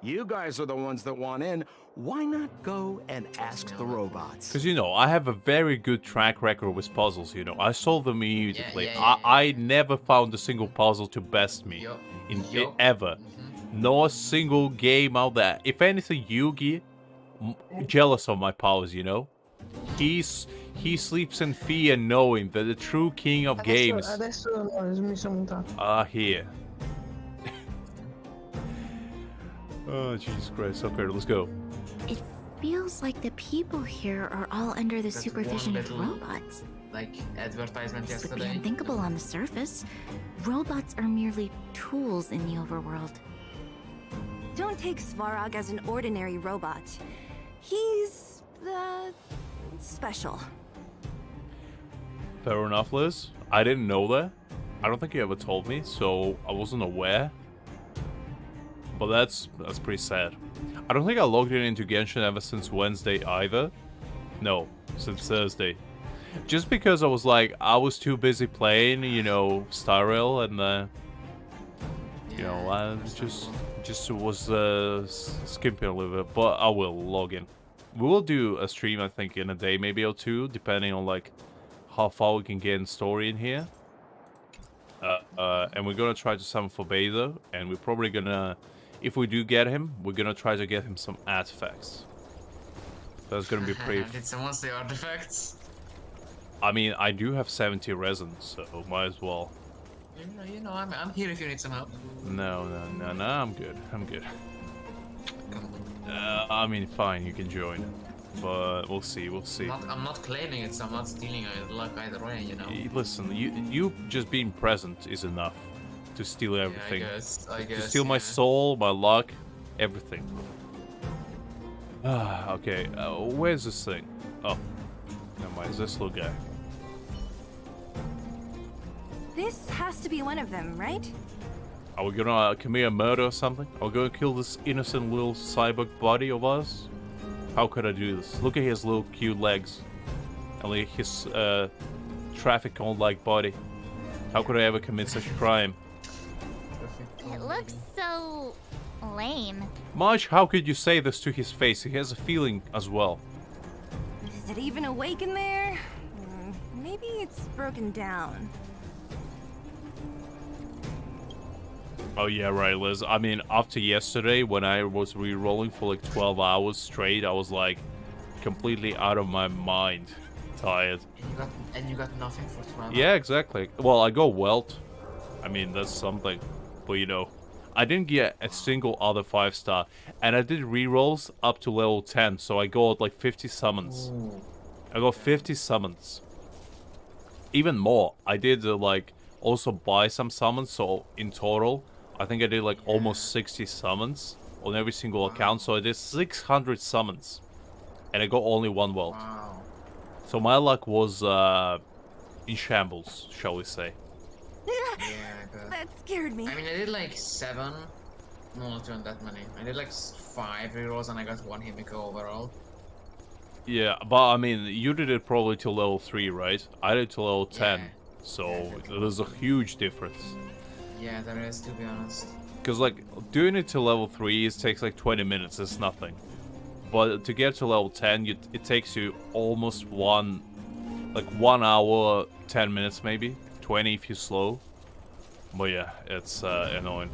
You guys are the ones that want in. Why not go and ask the robots? Because, you know, I have a very good track record with puzzles, you know. I solve them immediately. I never found a single puzzle to best me. Ever. Not a single game out there. If anything, Yugi, jealous of my powers, you know. He sleeps in fear knowing that the true king of games are here. Oh, Jesus Christ. Okay, let's go. It feels like the people here are all under the supervision of robots. Like advertisement This would be yesterday. unthinkable on the surface. Robots are merely tools in the overworld. Don't take Svarog as an ordinary robot. He's, special. Fair enough, Liz. I didn't know that. I don't think you ever told me, so I wasn't aware. But that's pretty sad. I don't think I logged into Genshin ever since Wednesday either. No, since Thursday. Just because I was too busy playing, you know, StarRail, and you know, I just was skipping a little bit. But I will log in. We will do a stream, I think, in a day, maybe or two, depending on like how far we can get in story in here. And we're gonna try to summon for Bezo, and we're probably gonna, if we do get him, we're gonna try to get him some artifacts. That's gonna be pretty. Did someone say artifacts? I mean, I do have 70 resin, so might as well. You know, I'm here if you need some help. No, I'm good. I'm good. I mean, fine, you can join, but we'll see. I'm not claiming it, so I'm not stealing luck either way, you know. Listen, you just being present is enough to steal everything. Yeah, I guess. To steal my soul, my luck, everything. Okay, where's this thing? Oh, never mind, it's this little guy. This has to be one of them, right? Are we gonna commit a murder or something? Are we gonna kill this innocent little cyborg body of ours? How could I do this? Look at his little cute legs. And like his traffic cone-like body. How could I ever commit such a crime? It looks so lame. Marge, how could you say this to his face? He has a feeling as well. Is it even awake in there? Maybe it's broken down. Oh yeah, right, Liz. I mean, after yesterday, when I was re-rolling for like 12 hours straight, I was like completely out of my mind, tired. And you got nothing for 12 hours? Yeah, exactly. Well, I go welt. I mean, that's something. But you know, I didn't get a single other 5-star, and I did re-rolls up to level 10, so I got like 50 summons. Ooh. I got 50 summons. Even more. I did like also buy some summons, so in total, I think I did like almost 60 summons on every single account, so I did 600 summons. And I got only one welt. Wow. So my luck was in shambles, shall we say. That scared me. I mean, I did like 7. No, not even that many. I did like 5 rerolls and I got 1 Himiko overall. Yeah, but I mean, you did it probably to level 3, right? I did to level 10. Yeah. So there's a huge difference. Yeah, there is, to be honest. Because like doing it to level 3 it takes like 20 minutes, it's nothing. But to get to level 10, it takes you almost 1 hour, 10 minutes maybe, 20 if you're slow. But yeah, it's annoying.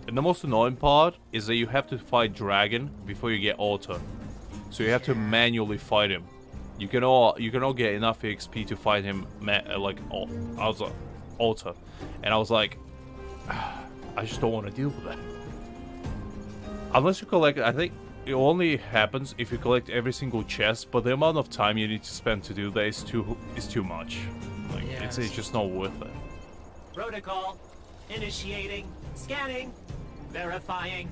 And the most annoying part is that you have to fight Dragon before you get Auto. So you have to manually fight him. You cannot get enough XP to fight him like Auto. And I was like, I just don't want to deal with that. Unless you collect, I think it only happens if you collect every single chest, but the amount of time you need to spend to do that is too much. Like it's just not worth it. Protocol. Initiating. Scanning. Verifying.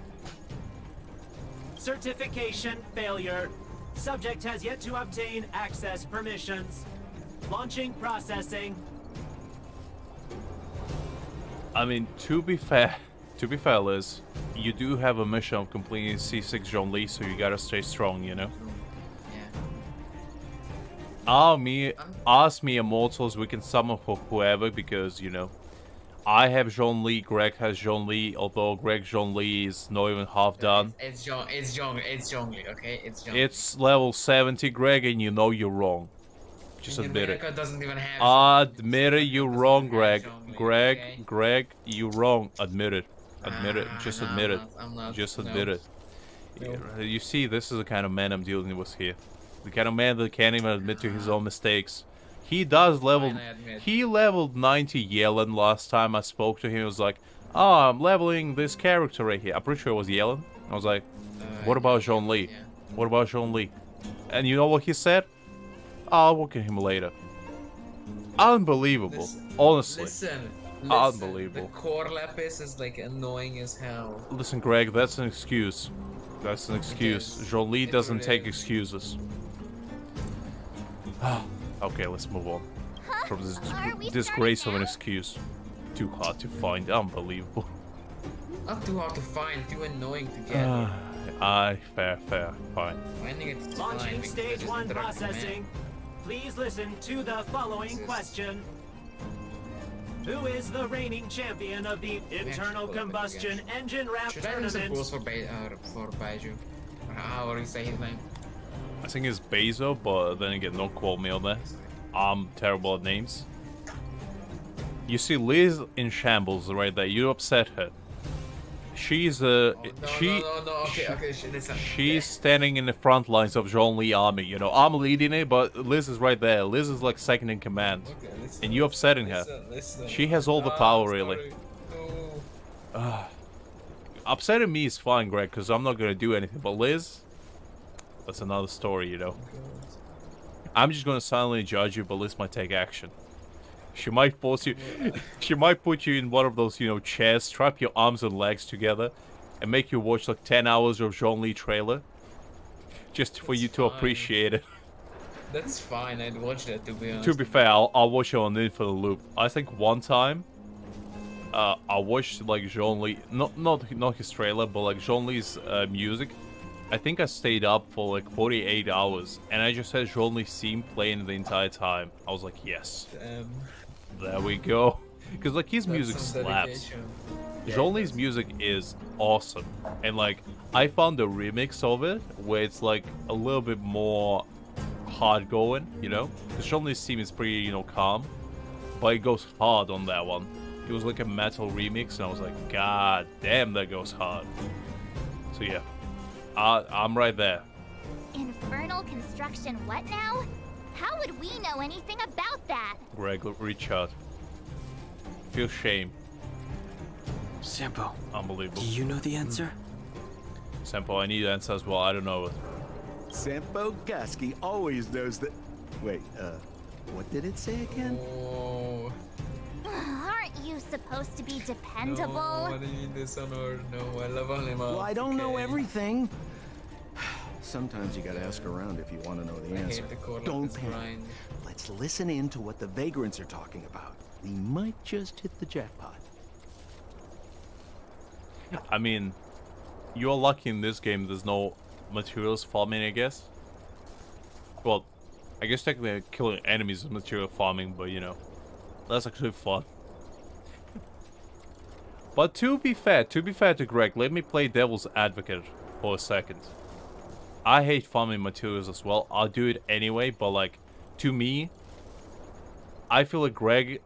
Certification failure. Subject has yet to obtain access permissions. Launching processing. I mean, to be fair, Liz, you do have a mission of completing C6 John Lee, so you gotta stay strong, you know? Yeah. Ask me immortals, we can summon for whoever, because, you know, I have John Lee, Greg has John Lee, although Greg John Lee is not even half done. It's John Lee, okay? It's John. It's level 70, Greg, and you know you're wrong. Just admit it. Doesn't even have Admit it, you're wrong, Greg. Greg, you're wrong. Admit it. Admit it. Just admit it. Just admit it. You see, this is the kind of man I'm dealing with here. The kind of man that can't even admit to his own mistakes. He does level... He leveled 90 Yellen last time I spoke to him. He was like, oh, I'm leveling this character right here. I'm pretty sure it was Yellen. I was like, what about Jean Lee? What about Jean Lee? And you know what he said? I'll work at him later. Unbelievable. Honestly. Listen, unbelievable. The core lapis is like annoying as hell. Listen, Greg, that's an excuse. That's an excuse. Jean Lee doesn't take excuses. Okay, let's move on from this disgrace of an excuse. Too hard to find. Unbelievable. Not too hard to find, too annoying to get. Fair, fine. Finding it Launching stage 1 processing. Please listen to the following question. Who is the reigning champion of the internal combustion engine rap tournament? Should I use for Baiju? How would you say his name? I think it's Bezo, but then again, don't quote me on that. I'm terrible at names. You see Liz in shambles right there. You upset her. She's she's standing in the front lines of Zhongli army. You know, I'm leading it, but Liz is right there. Liz is like second in command, and you upsetting her. She has all the power, really. Upsetting me is fine, Greg, because I'm not gonna do anything. But Liz, that's another story, you know. I'm just gonna silently judge you, but Liz might take action. She might force you. She might put you in one of those, you know, chairs, strap your arms and legs together, and make you watch like 10 hours of Zhongli trailer, just for you to appreciate it. That's fine. I'd watch that, to be honest. To be fair, I'll watch it on the infinite loop. I think one time, I watched like Zhongli, not his trailer, but like Zhongli's music. I think I stayed up for like 48 hours, and I just had Zhongli's theme playing the entire time. I was like, yes. Damn. There we go. Because like his music slaps. Zhongli's music is awesome. And like, I found a remix of it where it's like a little bit more hard going, you know? Because Zhongli's theme is pretty, you know, calm. But it goes hard on that one. It was like a metal remix, and I was like, God damn, that goes hard. So yeah, I'm right there. Infernal construction what now? How would we know anything about that? Greg, reach out. Feel shame. Sampo. Unbelievable. Do you know the answer? Sampo, I need the answer as well. I don't know it. Sampo Gaski always knows that. Wait, what did it say again? Oh. Aren't you supposed to be dependable? No, what do you mean this on or no? I love Anima. Well, I don't know everything. Sometimes you gotta ask around if you want to know the answer. Don't panic. Let's listen in to what the vagrants are talking about. We might just hit the jackpot. I mean, you're lucky in this game there's no materials farming, I guess. Well, I guess technically killing enemies is material farming, but you know, that's actually fun. But to be fair to Greg, let me play devil's advocate for a second. I hate farming materials as well. I'll do it anyway, but like, to me, I feel like Greg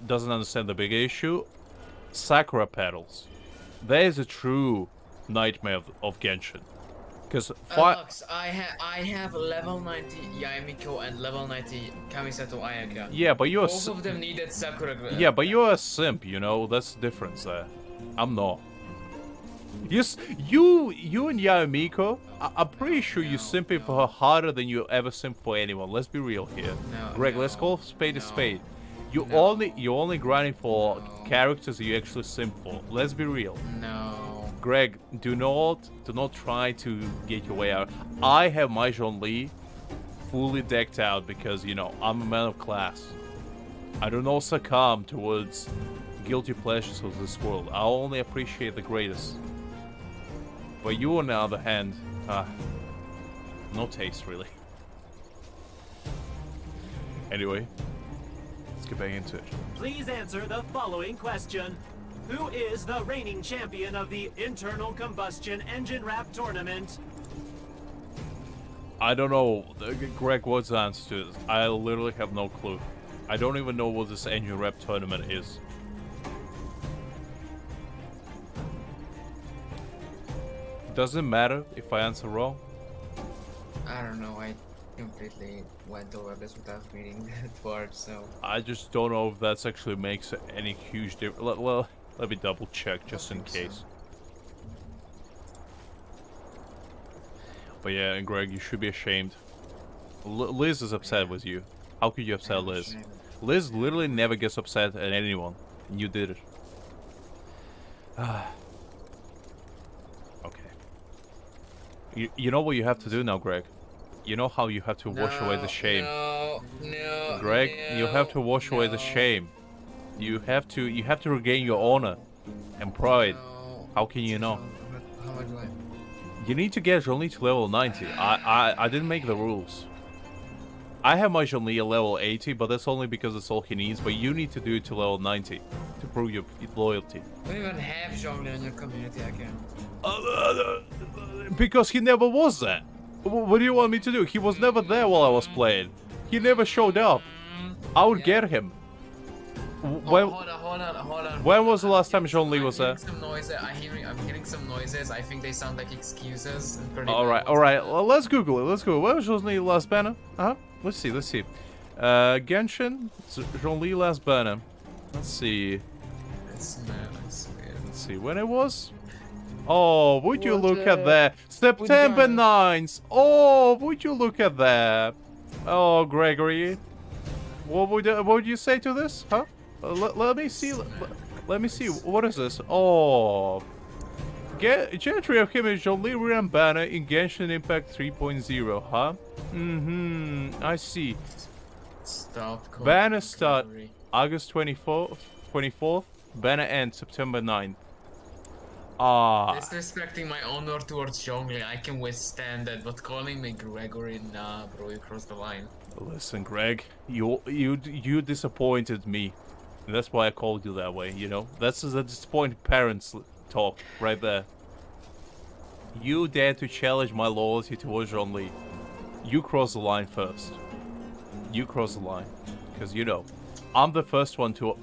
doesn't understand the bigger issue. Sakura petals. That is a true nightmare of Genshin. Because Lux, I have level 90 Yaemiko and level 90 Kamisato Ayaka. Yeah, but you're both of them needed Sakura. Yeah, but you're a simp, you know. That's the difference there. I'm not. You and Yaemiko, I'm pretty sure you simping for her harder than you ever simp for anyone. Let's be real here. Greg, let's call spade a spade. You're only grinding for characters that you actually simp for. Let's be real. No. Greg, do not try to get your way out. I have my Zhongli fully decked out because, you know, I'm a man of class. I do not succumb towards guilty pleasures of this world. I only appreciate the greatest. But you, on the other hand, no taste, really. Anyway, let's get back into it. Please answer the following question. Who is the reigning champion of the Internal Combustion Engine Wrap Tournament? I don't know. Greg, what's the answer to this? I literally have no clue. I don't even know what this engine wrap tournament is. Does it matter if I answer wrong? I don't know. I completely went over this without reading that part, so... I just don't know if that actually makes any huge difference. Well, let me double check just in case. So. But yeah, and Greg, you should be ashamed. Liz is upset with you. How could you upset Liz? Liz literally never gets upset at anyone, and you did it. Okay. You know what you have to do now, Greg? You know how you have to wash away the shame. No, Greg, you have to wash away the shame. You have to regain your honor and pride. How can you know? How much do I? You need to get Zhongli to level 90. I didn't make the rules. I have my Zhongli at level 80, but that's only because it's all he needs. But you need to do it to level 90 to prove your loyalty. I don't even have Zhongli on your community account. Because he never was there. What do you want me to do? He was never there while I was playing. He never showed up. I would get him. When, hold on. when was the last time Jean-Lee was there? Some noises. I'm hearing some noises. I think they sound like excuses. Alright. Well, let's Google it. When was Jean-Lee last banner? Let's see. Genshin, Jean-Lee last banner. Let's see. It's mad, I swear. Let's see when it was. Oh, would you look at that? September 9th. Oh, would you look at that? Oh, Gregory. What would you say to this? Huh? Let me see. Let me see. What is this? Oh. Gentry of him is Jean-Lee Ram banner in Genshin Impact 3.0, huh? I see. Stop. Banner start August 24th. Banner end September 9th. Disrespecting my honor towards Zhongli, I can withstand that, but calling me Gregory, nah, bro, you crossed the line. Listen, Greg, you disappointed me. That's why I called you that way, you know? That's the disappointed parents talk right there. You dared to challenge my loyalty towards Zhongli. You crossed the line first. You crossed the line. Because, you know, I'm the first one to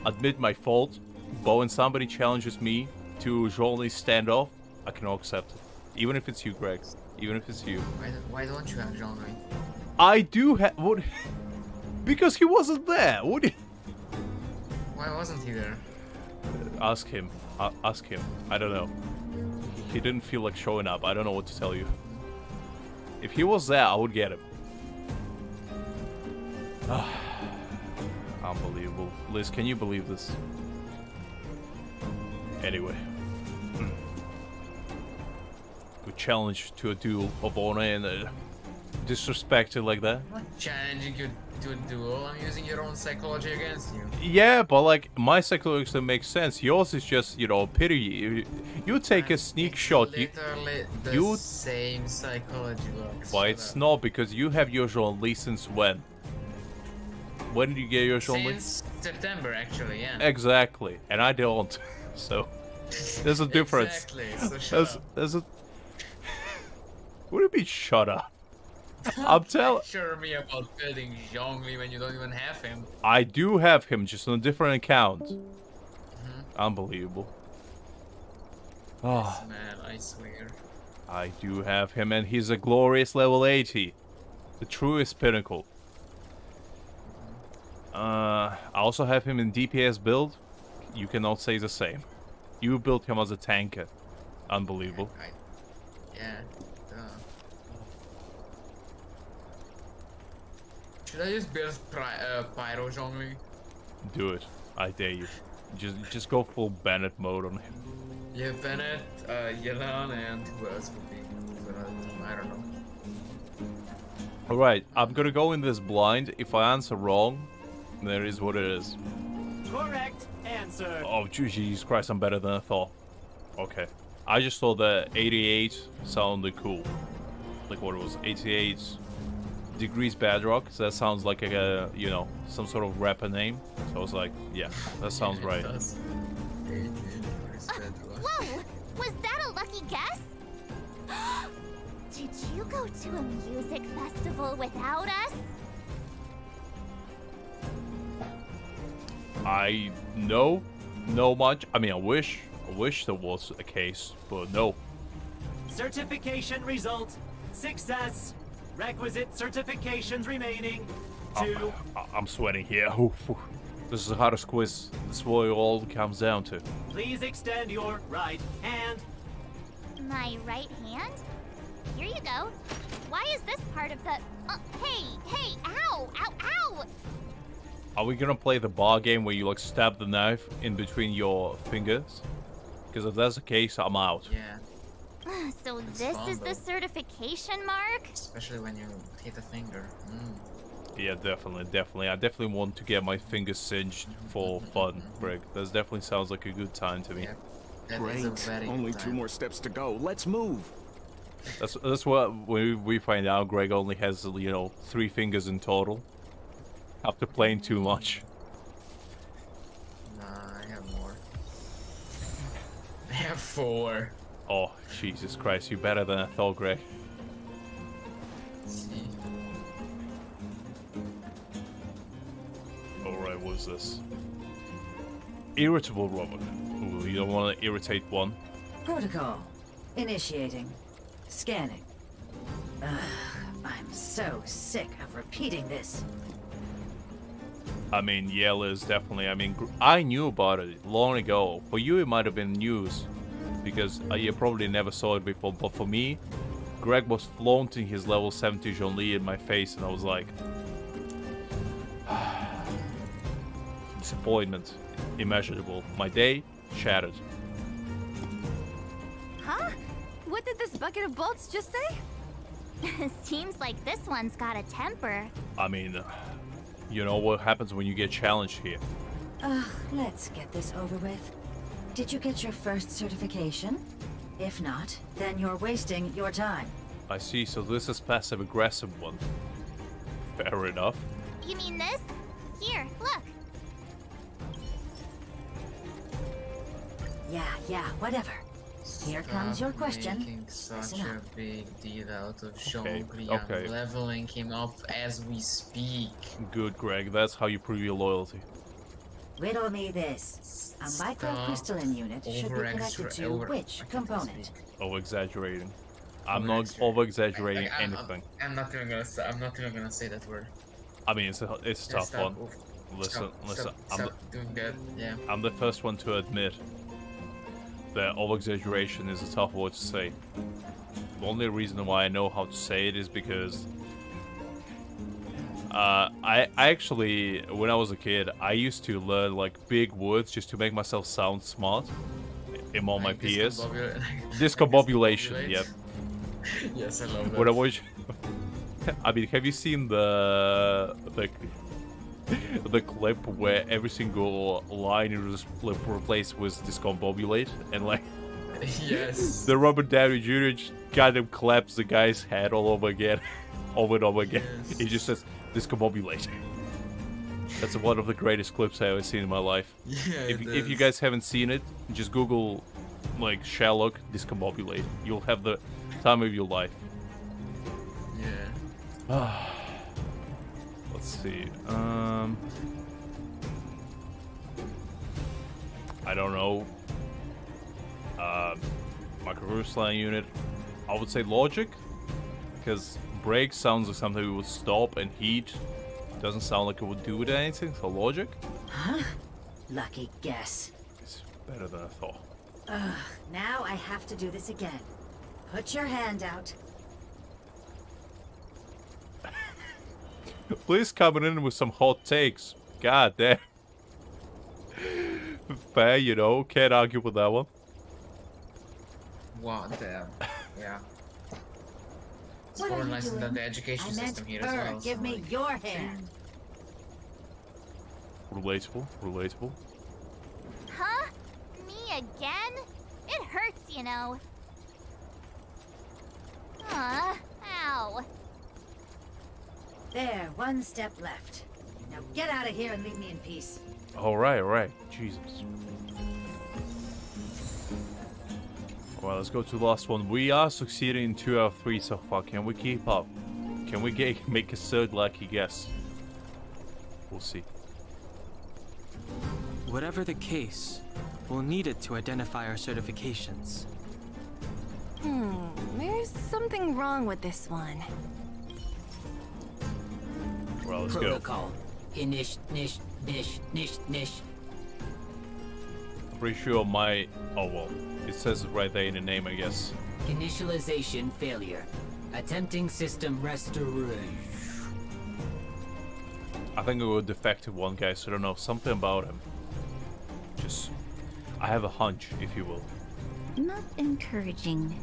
admit my fault, but when somebody challenges me to Zhongli's standoff, I cannot accept it. Even if it's you, Greg. Even if it's you. Why don't you have Zhongli? I do have... What? Because he wasn't there. What? Why wasn't he there? Ask him. Ask him. I don't know. He didn't feel like showing up. I don't know what to tell you. If he was there, I would get him. Unbelievable. Liz, can you believe this? Anyway. Good challenge to a duel of honor and disrespected like that. I'm not challenging you to a duel. I'm using your own psychology against you. Yeah, but like my psychology makes sense. Yours is just, you know, pity. You take a sneak shot. Literally the same psychology works. But it's not, because you have your Jean-Lee since when? When did you get your Jean-Lee? Since September, actually, yeah. Exactly, and I don't. So there's a difference. Exactly. So there's a. Would it be shut up? I'm telling. Sure me about building Zhongli when you don't even have him. I do have him, just on a different account. Unbelievable. Oh man, I swear. I do have him, and he's a glorious level 80, the truest pinnacle. I also have him in DPS build. You cannot say the same. You built him as a tanker. Unbelievable. Yeah. Should I just build Pyro Zhongli? Do it. I dare you. Just go full Bennett mode on him. Yeah, Bennett, Yelan, and who else would be? I don't know. Alright, I'm gonna go in this blind. If I answer wrong, there is what it is. Correct answer. Oh, Jesus Christ, I'm better than I thought. Okay. I just thought that 88 sounded cool. Like what it was, 88 degrees bedrock. So that sounds like a, you know, some sort of rapper name. So I was like, yeah, that sounds right. Whoa! Was that a lucky guess? Did you go to a music festival without us? I know much. I mean, I wish there was a case, but no. Certification results. Success. Requisite certifications remaining. 2. I'm sweating here. This is the hardest quiz. This is what it all comes down to. Please extend your right hand. My right hand? Here you go. Why is this part of the... hey, ow, ow, ow! Are we gonna play the bar game where you like stab the knife in between your fingers? Because if that's the case, I'm out. Yeah. So this is the certification mark? Especially when you hit a finger. Yeah, definitely. I definitely want to get my fingers singed for fun, Greg. That definitely sounds like a good time to me. Yeah. Great. Only 2 more steps to go. Let's move. That's what we find out. Greg only has, you know, 3 fingers in total. After playing too much. Nah, I have more. I have 4. Oh, Jesus Christ, you're better than I thought, Greg. See. is this? Irritable robot. Ooh, you don't want to irritate one. Protocol. Initiating. Scanning. Ugh, I'm so sick of repeating this. I mean, Yale is definitely, I mean, I knew about it long ago. For you, it might have been news, because you probably never saw it before. But for me, Greg was flaunting his level 70 Jean-Li in my face, and I was like... disappointment. Immeasurable. My day shattered. Huh? What did this bucket of bolts just say? Seems like this one's got a temper. I mean, you know what happens when you get challenged here. Let's get this over with. Did you get your first certification? If not, then you're wasting your time. I see, so this is passive-aggressive one. Fair enough. You mean this? Here, look. Yeah, whatever. Here comes your question. Making such Listen a up. big deal out of Okay, Jean-Li. okay. I'm leveling him up as we speak. Good, Greg. That's how you prove your loyalty. Riddle me this. A microcrystalline unit should be connected to which component? Over-exaggerating. I'm not over-exaggerating anything. I'm not even gonna say that word. I mean, it's a tough one. Listen, Stop doing that. Yeah. I'm the first one to admit that over-exaggeration is a tough word to say. The only reason why I know how to say it is because I actually, when I was a kid, I used to learn like big words just to make myself sound smart among my peers. Discombobulation, yeah. Yes, I love that. When I was, I mean, have you seen the clip where every single line is replaced with discombobulate, and like yes, the Robert Downey Jr. just goddamn claps the guy's head all over again, over and over again. Yes. He just says discombobulate. That's one of the greatest clips I've ever seen in my life. Yeah, if you guys haven't seen it, just Google like Sherlock discombobulate. You'll have the time of your life. Yeah. Let's see. I don't know. Microcrystalline unit. I would say logic, because brake sounds like something we would stop, and heat doesn't sound like it would do with anything. So logic. Huh? Lucky guess. It's better than I thought. Ugh, now I have to do this again. Put your hand out. Please coming in with some hot takes. God damn. Fair, you know. Can't argue with that one. Wow, damn. Yeah. It's What are you organizing doing? the education I meant system here her. as well. Give so, me like, your hand. Relatable. Relatable. Huh? Me again? It hurts, you know. Ow. There, one step left. Now get out of here and leave me in peace. Alright. Jesus. Well, let's go to the last one. We are succeeding in 2 out of 3 so far. Can we keep up? Can we make a third lucky guess? We'll see. Whatever the case, we'll need it to identify our certifications. There's something wrong with this one. Well, let's Protocol. go. Nish. I'm pretty sure my... Oh, well. It says it right there in the name, I guess. Initialization failure. Attempting system restoration. I think it was a defective one, guys. I don't know. Something about him. Just... I have a hunch, if you will. Not encouraging.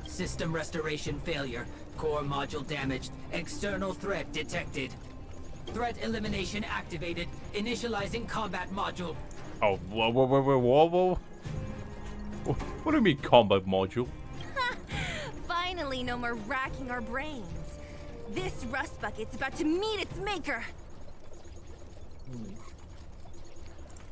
System restoration failure. Core module damaged. External threat detected. Threat elimination activated. Initializing combat module. Oh, whoa. What do you mean combat module? Finally, no more racking our brains. This rust bucket's about to meet its maker.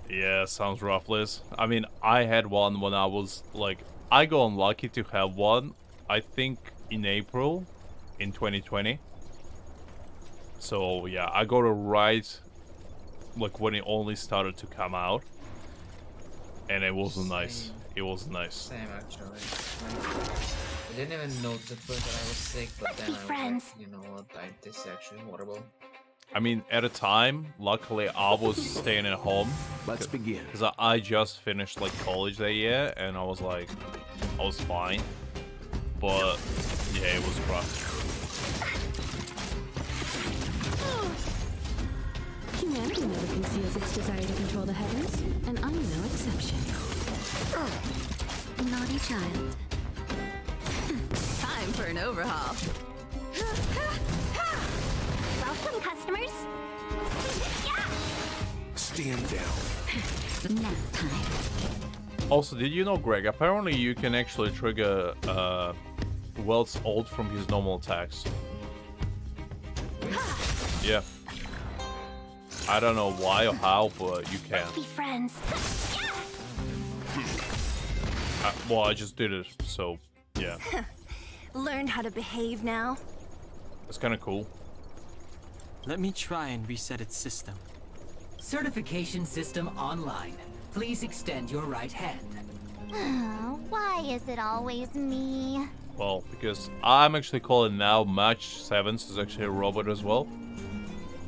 Yeah, sounds rough, Liz. I mean, I had one when I was, like... I got unlucky to have one, I think, in April in 2020. So, yeah, I got it right like when it only started to come out, and it wasn't nice. It wasn't nice. Same actually. I didn't even notice at first that I was sick, but then I was like, you know what, this is actually horrible. I mean, at a time, luckily I was staying at home. Let's begin. Because I just finished like college that year, and I was like, I was fine. But yeah, it was rough. Humanity never conceals its desire to control the heavens, and I'm no exception. Naughty child. Time for an overhaul. Welcome, customers. Stand down. Nap time. Also, did you know, Greg, apparently you can actually trigger Welt's ult from his normal attacks. Yeah. I don't know why or how, but you can. Be friends. Well, I just did it, so yeah. Learned how to behave now. It's kind of cool. Let me try and reset its system. Certification system online. Please extend your right hand. Why is it always me? Well, because I'm actually calling now match 7 is actually a robot as well.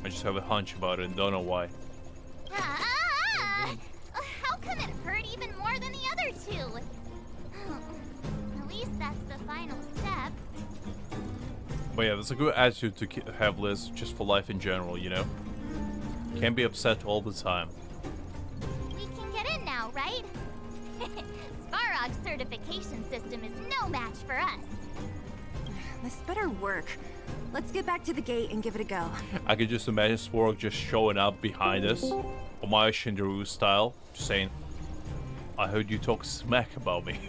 I just have a hunch about it and don't know why. How come it hurt even more than the other two? At least that's the final step. But yeah, that's a good attitude to have, Liz, just for life in general, you know? Can't be upset all the time. We can get in now, right? Svarog's certification system is no match for us. This better work. Let's get back to the gate and give it a go. I could just imagine Spork just showing up behind us, Omaya Shindaru style, just saying, I heard you talk smack about me.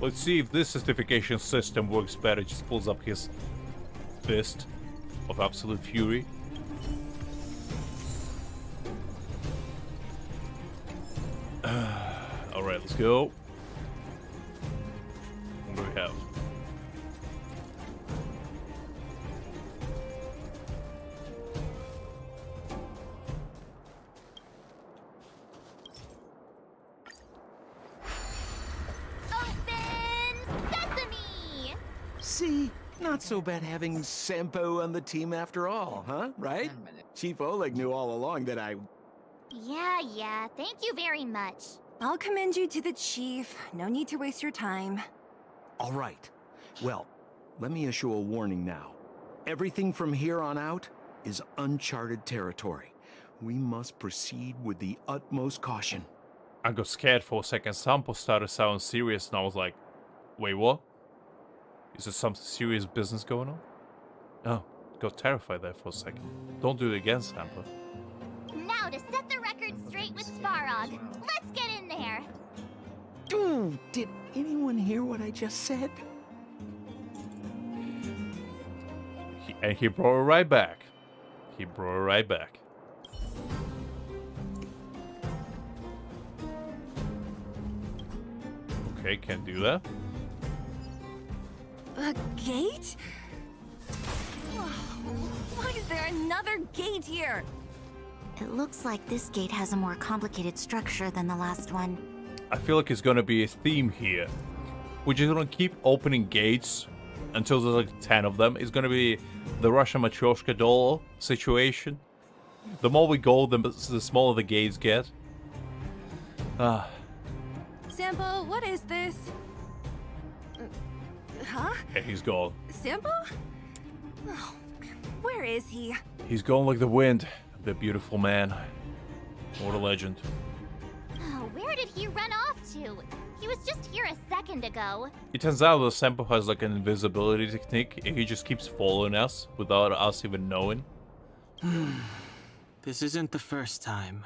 Let's see if this certification system works better. Just pulls up his fist of absolute fury. Alright, let's go. What do we have? See? Not so bad having Sampo on the team after all, huh? Right? Chief Oleg knew all along that I... Yeah, thank you very much. I'll commend you to the chief. No need to waste your time. All right. Well, let me issue a warning now. Everything from here on out is uncharted territory. We must proceed with the utmost caution. I got scared for a second. Sampo started sounding serious and I was like, wait, what? Is there some serious business going on? Oh, got terrified there for a second. Don't do it again, Sampo. Now to set the record straight with Svarog. Let's get in there. Ooh, did anyone hear what I just said? And he brought it right back. He brought it right back. Okay, can't do that. A gate? Why is there another gate here? It looks like this gate has a more complicated structure than the last one. I feel like it's gonna be a theme here. We're just gonna keep opening gates until there's like 10 of them. It's gonna be the Russian Matryoshka doll situation. The more we go, the smaller the gates get. Sampo, what is this? Huh? Yeah, he's gone. Sampo? Oh, where is he? He's gone like the wind. The beautiful man. What a legend. Oh, where did he run off to? He was just here a second ago. It turns out that Sampo has like an invisibility technique and he just keeps following us without us even knowing. This isn't the first time.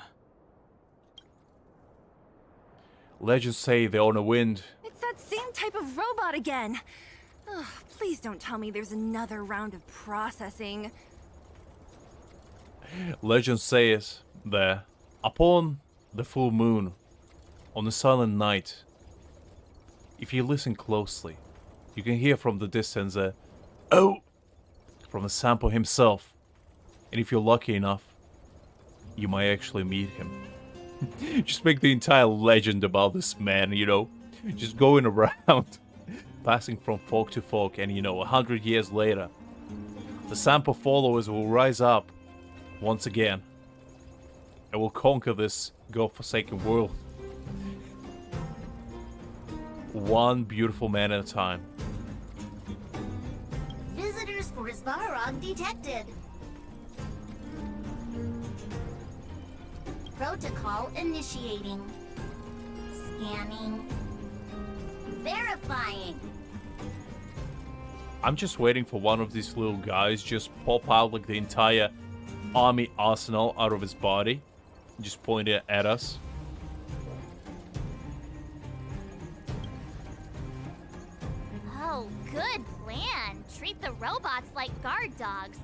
Legends say they own a wind. It's that same type of robot again. Ugh, please don't tell me there's another round of processing. Legends say it there. Upon the full moon, on the silent night, if you listen closely, you can hear from the distance a "oh" from the Sampo himself. And if you're lucky enough, you might actually meet him. Just make the entire legend about this man, you know? Just going around, passing from folk to folk, and you know, 100 years later, the sample followers will rise up once again and will conquer this godforsaken world. One beautiful man at a time. Visitors for Svarog detected. Protocol initiating. Scanning. Verifying. I'm just waiting for one of these little guys just pop out like the entire army arsenal out of his body. Just point it at us. Oh, good plan. Treat the robots like guard dogs.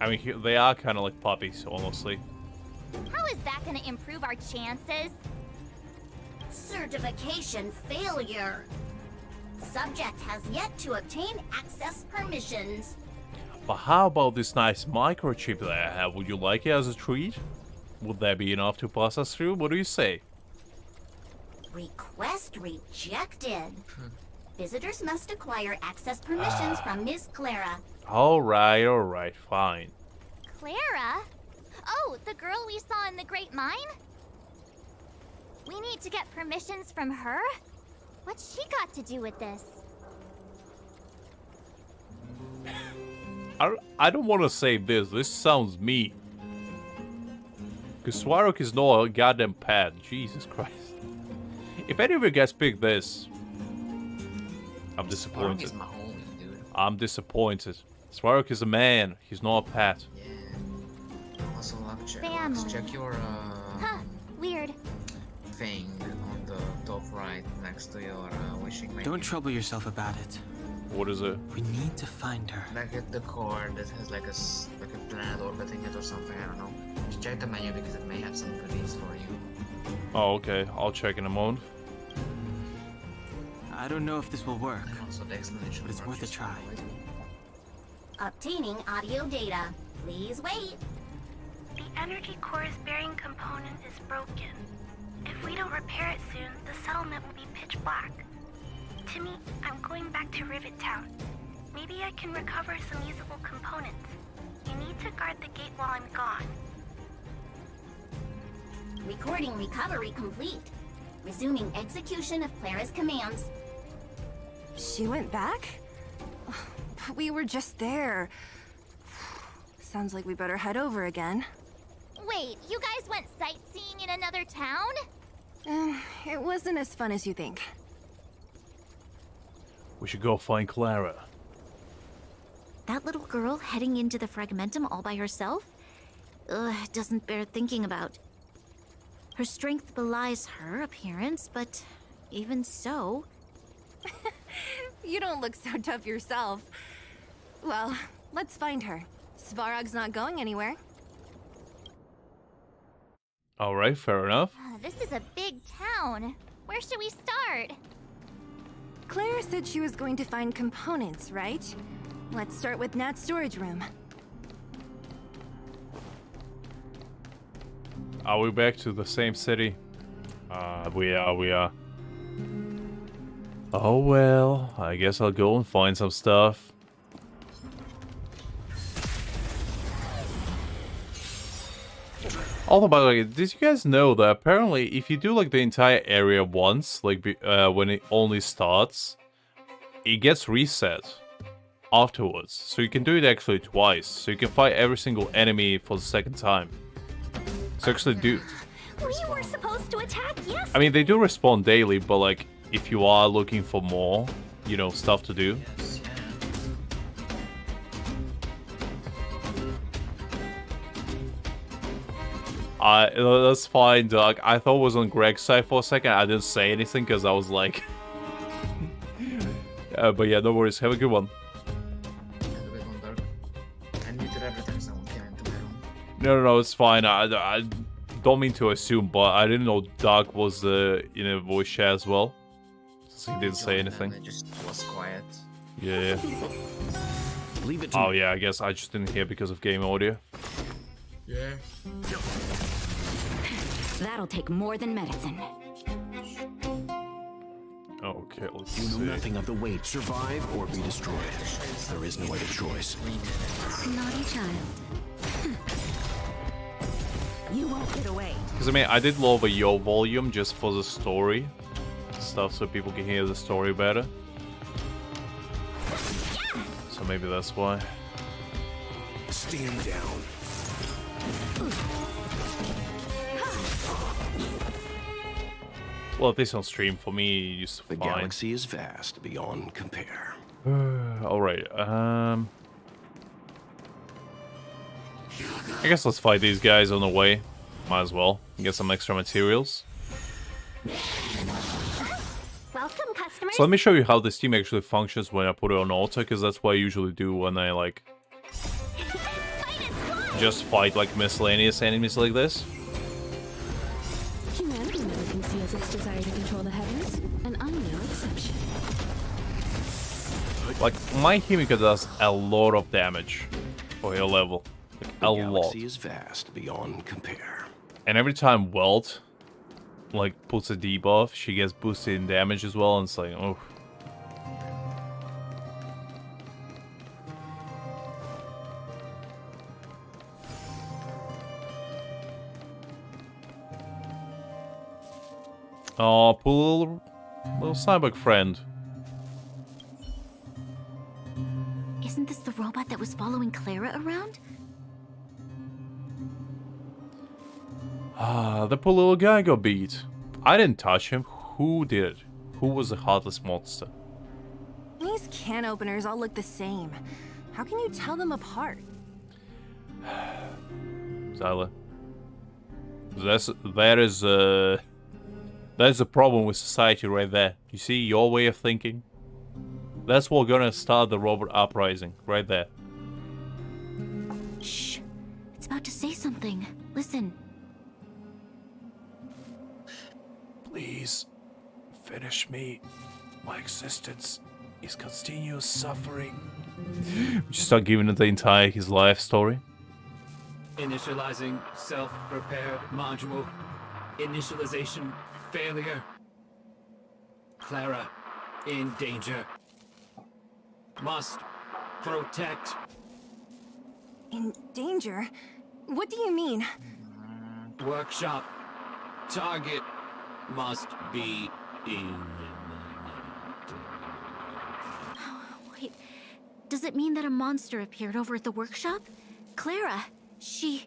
I mean, they are kind of like puppies, honestly. How is that going to improve our chances? Certification failure. Subject has yet to obtain access permissions. But how about this nice microchip that I have? Would you like it as a treat? Would that be enough to pass us through? What do you say? Request rejected. Visitors must acquire access permissions from Miss Clara. Alright, fine. Clara? Oh, the girl we saw in the Great Mine? We need to get permissions from her? What's she got to do with this? I don't want to say this. This sounds mean. Because Svarog is not a goddamn pet. Jesus Christ. If any of you guys pick this, I'm disappointed. I'm disappointed. Svarog is a man. He's not a pet. Also, let's check your Huh, weird. thing on the top right next to your wishing menu. Don't trouble yourself about it. What is it? We need to find her. Like at the core that has like a planet orbiting it or something, I don't know. Just check the menu because it may have some goodies for you. Oh, okay. I'll check in a moment. I don't know if this will work, Also, the explanation but it's worth a try. Obtaining audio data. Please wait. The energy core's bearing component is broken. If we don't repair it soon, the settlement will be pitch black. Timmy, I'm going back to Rivet Town. Maybe I can recover some usable components. You need to guard the gate while I'm gone. Recording recovery complete. Resuming execution of Clara's commands. She went back? But we were just there. Sounds like we better head over again. Wait, you guys went sightseeing in another town? It wasn't as fun as you think. We should go find Clara. That little girl heading into the Fragmentum all by herself? Ugh, it doesn't bear thinking about. Her strength belies her appearance, but even so... You don't look so tough yourself. Well, let's find her. Svarog's not going anywhere. Alright, fair enough. This is a big town. Where should we start? Clara said she was going to find components, right? Let's start with Nat's storage room. Are we back to the same city? We are. Oh well, I guess I'll go and find some stuff. Also, by the way, did you guys know that apparently if you do like the entire area once, like when it only starts, it gets reset afterwards. So you can do it actually twice. So you can fight every single enemy for the second time. So actually do... We were supposed to attack yesterday. I mean, they do respawn daily, but like, if you are looking for more, you know, stuff to do. That's fine, Doug. I thought it was on Greg's side for a second. I didn't say anything because I was like... but yeah, no worries. Have a good one. No, it's fine. I don't mean to assume, but I didn't know Doug was in a voice chat as well. So he didn't say anything. I just was quiet. Yeah. Leave it to Oh yeah, I guess I just didn't hear because of game audio. Yeah. That'll take more than medicine. Okay, let's You know see. nothing of the weight. Survive or be destroyed. There is no other choice. Naughty child. You won't get away. Because I mean, I did lower your volume just for the story stuff, so people can hear the story better. So maybe that's why. Stand down. Well, at least on stream for me, it used to The fine. galaxy is vast beyond compare. All right. I guess let's fight these guys on the way. Might as well get some extra materials. Welcome, customers. So let me show you how this team actually functions when I put it on auto, because that's what I usually do when I like just fight like miscellaneous enemies like this. Humanity never conceals its desire to control the heavens, and I'm no exception. Like my Himika does a lot of damage for her level, like a lot. The galaxy is vast beyond compare. And every time Welt like puts a debuff, she gets boosted in damage as well, and it's like, oh. Oh, poor little cyborg friend. Isn't this the robot that was following Clara around? Ah, the poor little guy got beat. I didn't touch him. Who did? Who was the heartless monster? These can openers all look the same. How can you tell them apart? Zyla. That's a problem with society right there. You see your way of thinking? That's what's gonna start the robot uprising, right there. Shh. It's about to say something. Listen. Please, finish me. My existence is continuous suffering. Just start giving it the entire his life story. Initializing self-repair module. Initialization failure. Clara in danger. Must protect. In danger? What do you mean? Workshop. Target must be eliminated. Wait. Does it mean that a monster appeared over at the workshop? Clara, she...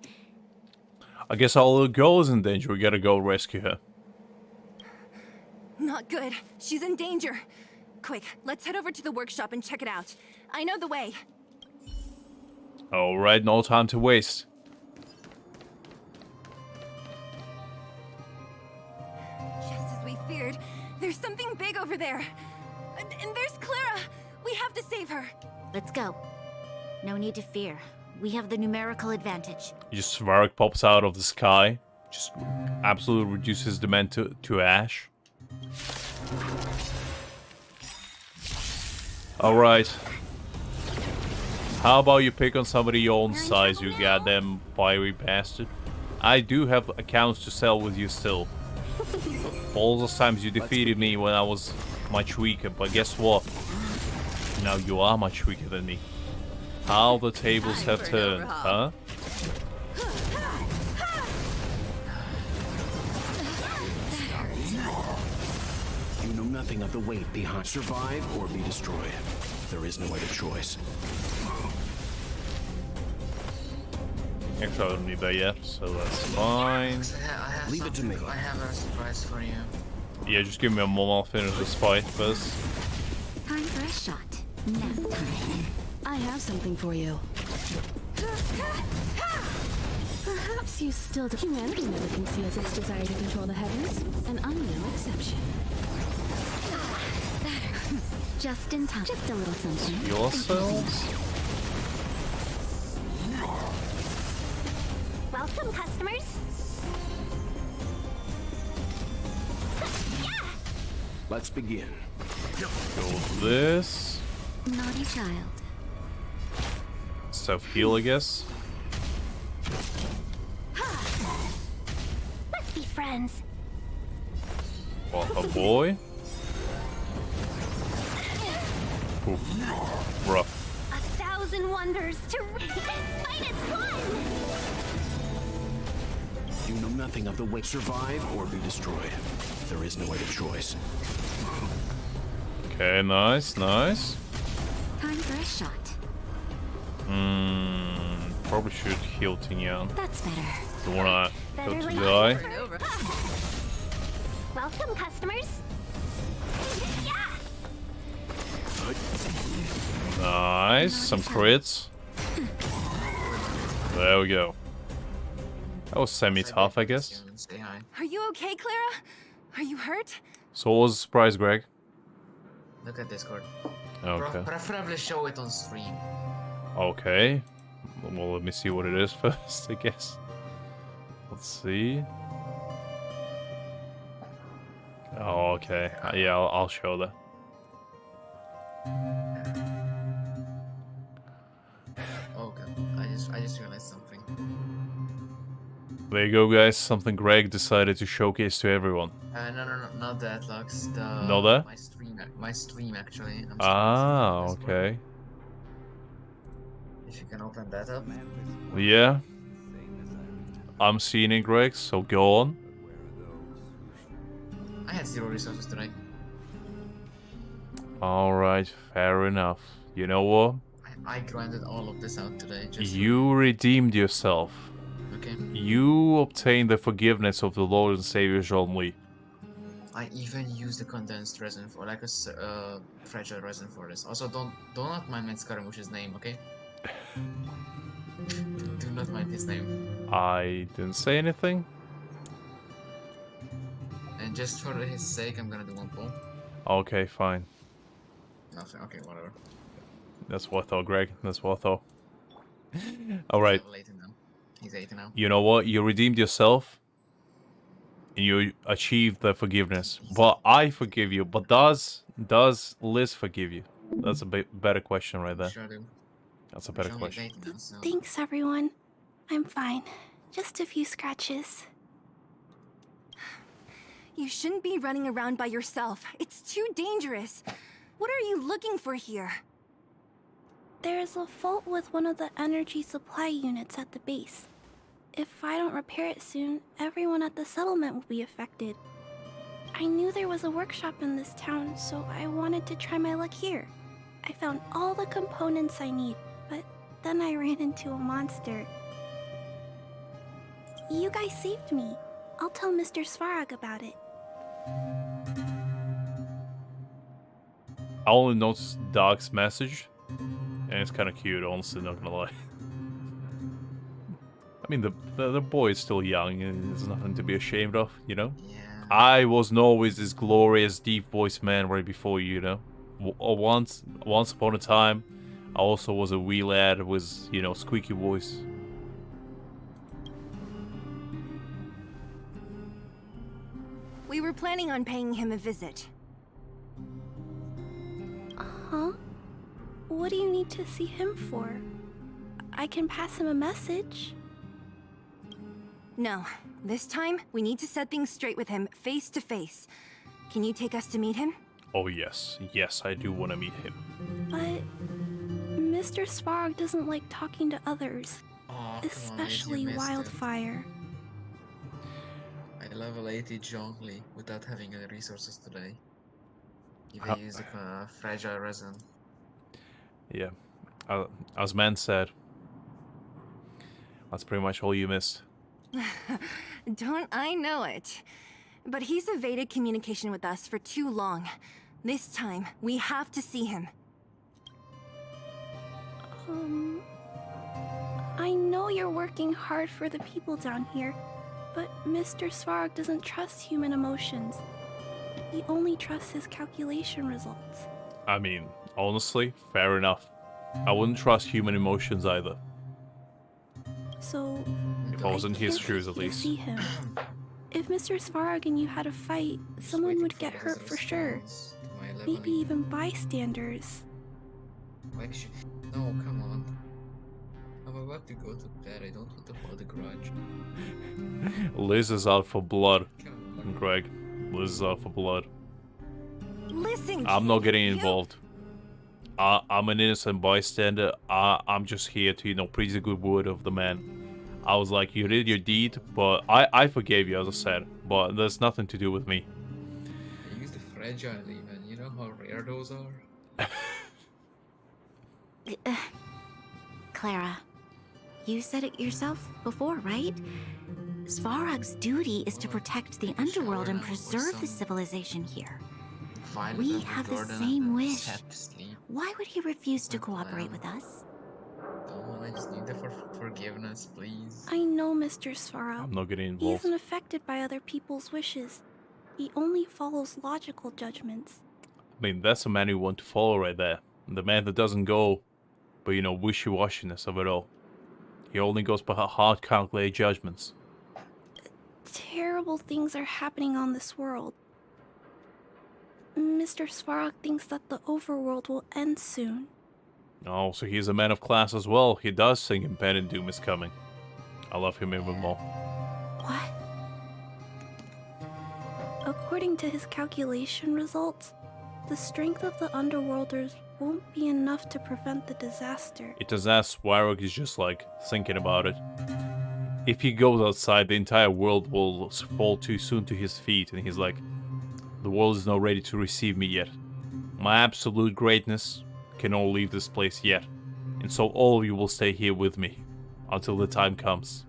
I guess our little girl is in danger. We gotta go rescue her. Not good. She's in danger. Quick, let's head over to the workshop and check it out. I know the way. Alright, no time to waste. Just as we feared, there's something big over there. And there's Clara. We have to save her. Let's go. No need to fear. We have the numerical advantage. Just Svark pops out of the sky. Just absolutely reduces the man to ash. Alright. How about you pick on somebody your own size, you goddamn fiery bastard? I do have accounts to sell with you still. All those times you defeated me when I was much weaker, but guess what? Now you are much weaker than me. How the tables have turned, huh? You know nothing of the weight behind. Survive or be destroyed. There is no other choice. Actually, I don't need that yet, so that's fine. Leave it to me. I have a surprise for you. Yeah, just give me a moment, I'll finish this fight first. Time for a shot. Nap time. I have something for you. Perhaps you still do. Humanity never conceals its desire to control the heavens, and I'm no exception. Just in time. Just a little something. Yourselves? Welcome, customers. Let's begin. Go this. Naughty child. Self-heal, I guess. be friends. Well, a boy? Oof. Rough. 1,000 wonders to fight its one! You know nothing of the way. Survive or be destroyed. There is no other choice. Okay, nice, nice. Time for a shot. Probably should heal Tinyan. That's better. Don't wanna go to late die. than never. Welcome, customers. Yeah. Nice, some crits. There we go. That was semi-tough, I guess. Are you okay, Clara? Are you hurt? So what was the surprise, Greg? Look at Discord. Okay. Preferably show it on stream. Okay. Well, let me see what it is first, I guess. Let's see. Oh, okay. Yeah, I'll show that. Okay. I just realized something. There you go, guys. Something Greg decided to showcase to everyone. No, not that, Lux. Not that? My stream actually. Okay. If you can open that up. Yeah. I'm seeing it, Greg, so go on. I had 0 resources today. Alright, fair enough. You know what? I grinded all of this out today. You redeemed yourself. Okay. You obtained the forgiveness of the Lord and Savior Jean Lee. I even used the condensed resin for like a fragile resin for this. Also, do not mind Scaramouche's name, okay? Do not mind his name. I didn't say anything. And just for his sake, I'm gonna do one poll. Okay, fine. Nothing. Okay, whatever. That's what I thought, Greg. That's what I thought. Alright. He's 80 now. You know what? You redeemed yourself. And you achieved the forgiveness. But I forgive you. But does Liz forgive you? That's a better question right there. Sure do. That's a better question. Thanks, everyone. I'm fine. Just a few scratches. You shouldn't be running around by yourself. It's too dangerous. What are you looking for here? There is a fault with one of the energy supply units at the base. If I don't repair it soon, everyone at the settlement will be affected. I knew there was a workshop in this town, so I wanted to try my luck here. I found all the components I need, but then I ran into a monster. You guys saved me. I'll tell Mr. Svarog about it. I only noticed Doc's message. And it's kind of cute, honestly, not gonna lie. I mean, the boy is still young, and there's nothing to be ashamed of, you know? Yeah. I wasn't always this glorious, deep-voiced man right before you, you know? Once upon a time, I also was a wee lad with, you know, squeaky voice. We were planning on paying him a visit. Huh? What do you need to see him for? I can pass him a message. No. This time, we need to set things straight with him, face to face. Can you take us to meet him? Oh yes. Yes, I do want to meet him. But Mr. Svarog doesn't like talking to others. Especially Wildfire. I level 80 jongly without having any resources today. Even using fragile resin. Yeah. As man said, that's pretty much all you missed. Don't I know it? But he's evaded communication with us for too long. This time, we have to see him. I know you're working hard for the people down here, but Mr. Svarog doesn't trust human emotions. He only trusts his calculation results. I mean, honestly, fair enough. I wouldn't trust human emotions either. So, if I was in his shoes, at to least. see him. If Mr. Svarog and you had a fight, someone would get hurt for sure. Maybe even bystanders. No, come on. I'm about to go to bed. I don't want to hold a grudge. Liz is out for blood, Greg. Liz is out for blood. Listen, I'm not kid, getting involved. I'm an innocent bystander. I'm just here to, you know, praise the good word of the man. I was like, you did your deed, but I forgave you, as I said. But there's nothing to do with me. I used the fragile even. You know how rare those are? Clara, you said it yourself before, right? Svarog's duty is to protect the underworld and preserve the civilization here. We have the same wish. Why would he refuse to cooperate with us? Oh, I just need the forgiveness, please. I know Mr. Svarog. I'm not getting He involved. isn't affected by other people's wishes. He only follows logical judgments. I mean, that's the man you want to follow right there. The man that doesn't go, but, you know, wishy-washiness of it all. He only goes by hard, calculated judgments. Terrible things are happening on this world. Mr. Svarog thinks that the overworld will end soon. Oh, so he's a man of class as well. He does think impending doom is coming. I love him even more. What? According to his calculation results, the strength of the Underworlders won't be enough to prevent the disaster. It is as Svarog is just like thinking about it. If he goes outside, the entire world will fall too soon to his feet, and he's like, the world is not ready to receive me yet. My absolute greatness cannot leave this place yet, and so all of you will stay here with me until the time comes.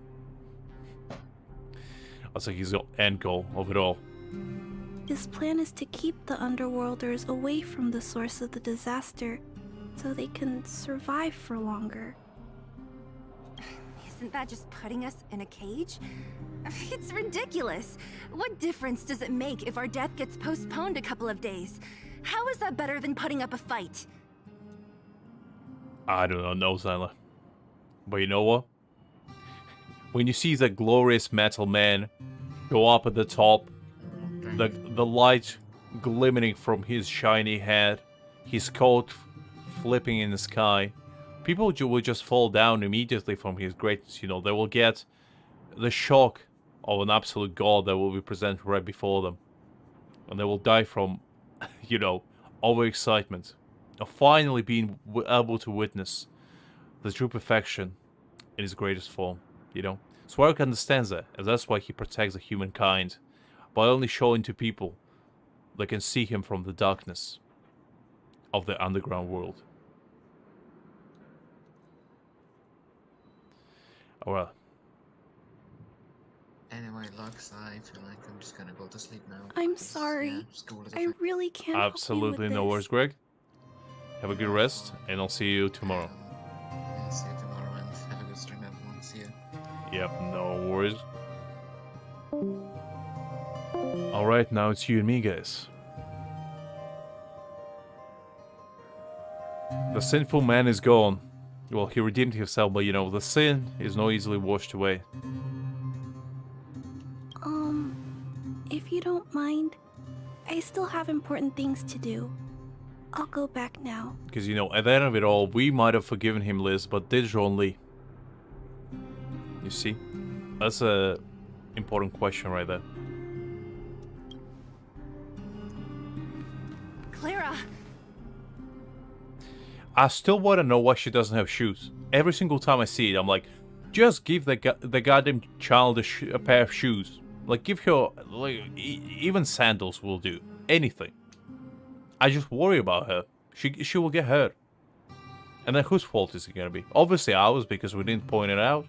That's like his end goal of it all. His plan is to keep the Underworlders away from the source of the disaster so they can survive for longer. Isn't that just putting us in a cage? It's ridiculous. What difference does it make if our death gets postponed a couple of days? How is that better than putting up a fight? I don't know, Zyla. But you know what? When you see the glorious metal man go up at the top, the light glimmering from his shiny head, his coat flipping in the sky, people will just fall down immediately from his greatness, you know. They will get the shock of an absolute god that will be presented right before them. And they will die from, you know, overexcitement of finally being able to witness the true perfection in his greatest form, you know. Svarog understands that, and that's why he protects the humankind by only showing to people that can see him from the darkness of the underground world. Alright. Anyway, Lux, I feel like I'm just gonna go to sleep now. I'm sorry. School is I really can't help you Absolutely with no this. worries, Greg. Have a good rest, and I'll see you tomorrow. Yeah, see you tomorrow, and have a good stream, everyone. See you. Yep, no worries. Alright, now it's you and me, guys. The sinful man is gone. Well, he redeemed himself, but you know, the sin is not easily washed away. If you don't mind, I still have important things to do. I'll go back now. Because, you know, at the end of it all, we might have forgiven him, Liz, but did John Lee? You see? That's a important question right there. Clara! I still want to know why she doesn't have shoes. Every single time I see it, I'm like, just give the goddamn child a pair of shoes. Like, give her, like, even sandals will do. Anything. I just worry about her. She will get hurt. And then whose fault is it gonna be? Obviously ours, because we didn't point it out.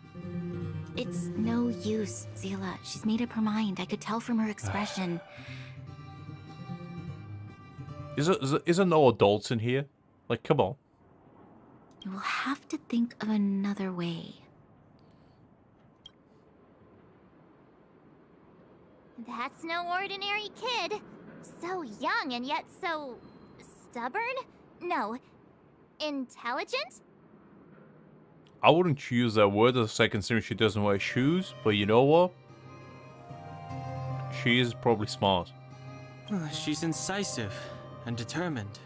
It's no use, Zila. She's made up her mind. I could tell from her expression. Is there no adults in here? Like, come on. You will have to think of another way. That's no ordinary kid. So young and yet so stubborn? No, intelligent? I wouldn't use that word as a second, considering she doesn't wear shoes, but you know what? She is probably smart. She's incisive and determined.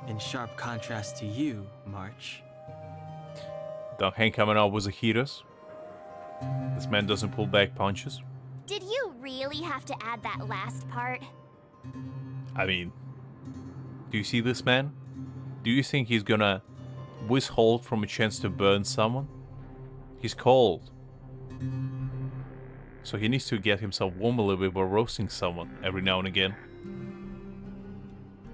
In sharp contrast to you, March. Don't hang coming out with the heaters. This man doesn't pull back punches. Did you really have to add that last part? I mean, do you see this man? Do you think he's gonna withhold from a chance to burn someone? He's cold. So he needs to get himself warm a little bit by roasting someone every now and again.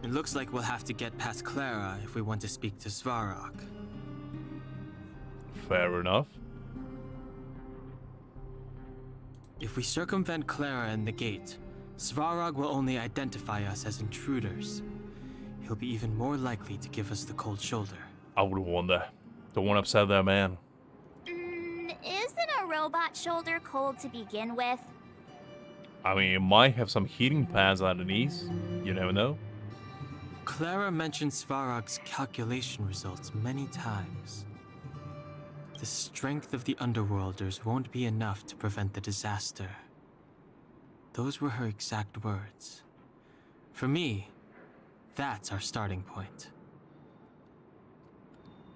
It looks like we'll have to get past Clara if we want to speak to Svarog. Fair enough. If we circumvent Clara and the gate, Svarog will only identify us as intruders. He'll be even more likely to give us the cold shoulder. I would wonder. Don't want to upset that man. Isn't a robot shoulder cold to begin with? I mean, it might have some heating pads underneath. You never know. Clara mentioned Svarog's calculation results many times. The strength of the Underworlders won't be enough to prevent the disaster. Those were her exact words. For me, that's our starting point.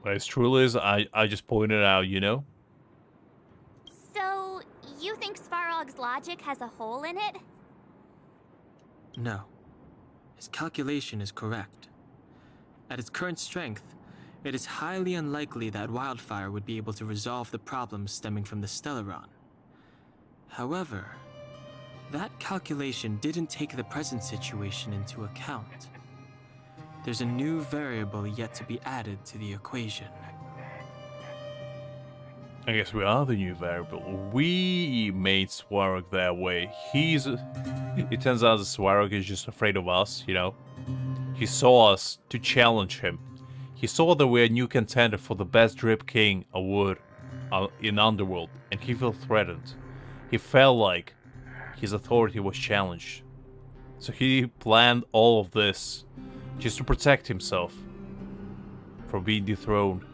But as truly as I just pointed out, you know? So, you think Svarog's logic has a hole in it? No. His calculation is correct. At its current strength, it is highly unlikely that Wildfire would be able to resolve the problems stemming from the Stellaron. However, that calculation didn't take the present situation into account. There's a new variable yet to be added to the equation. I guess we are the new variable. We made Svarog that way. It turns out that Svarog is just afraid of us, you know? He saw us to challenge him. He saw that we're a new contender for the best Drip King award in Underworld, and he felt threatened. He felt like his authority was challenged. So he planned all of this just to protect himself from being dethroned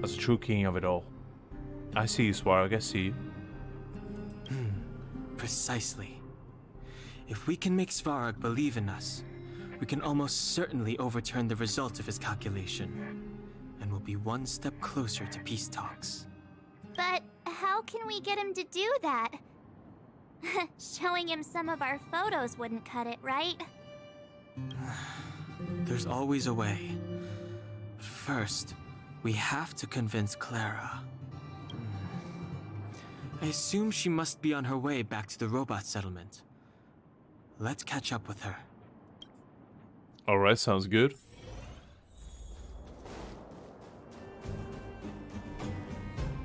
as a true king of it all. I see you, Svarog, I see you. Precisely. If we can make Svarog believe in us, we can almost certainly overturn the result of his calculation, and we'll be one step closer to peace talks. But how can we get him to do that? Showing him some of our photos wouldn't cut it, right? There's always a way. But first, we have to convince Clara. I assume she must be on her way back to the robot settlement. Let's catch up with her. Alright, sounds good.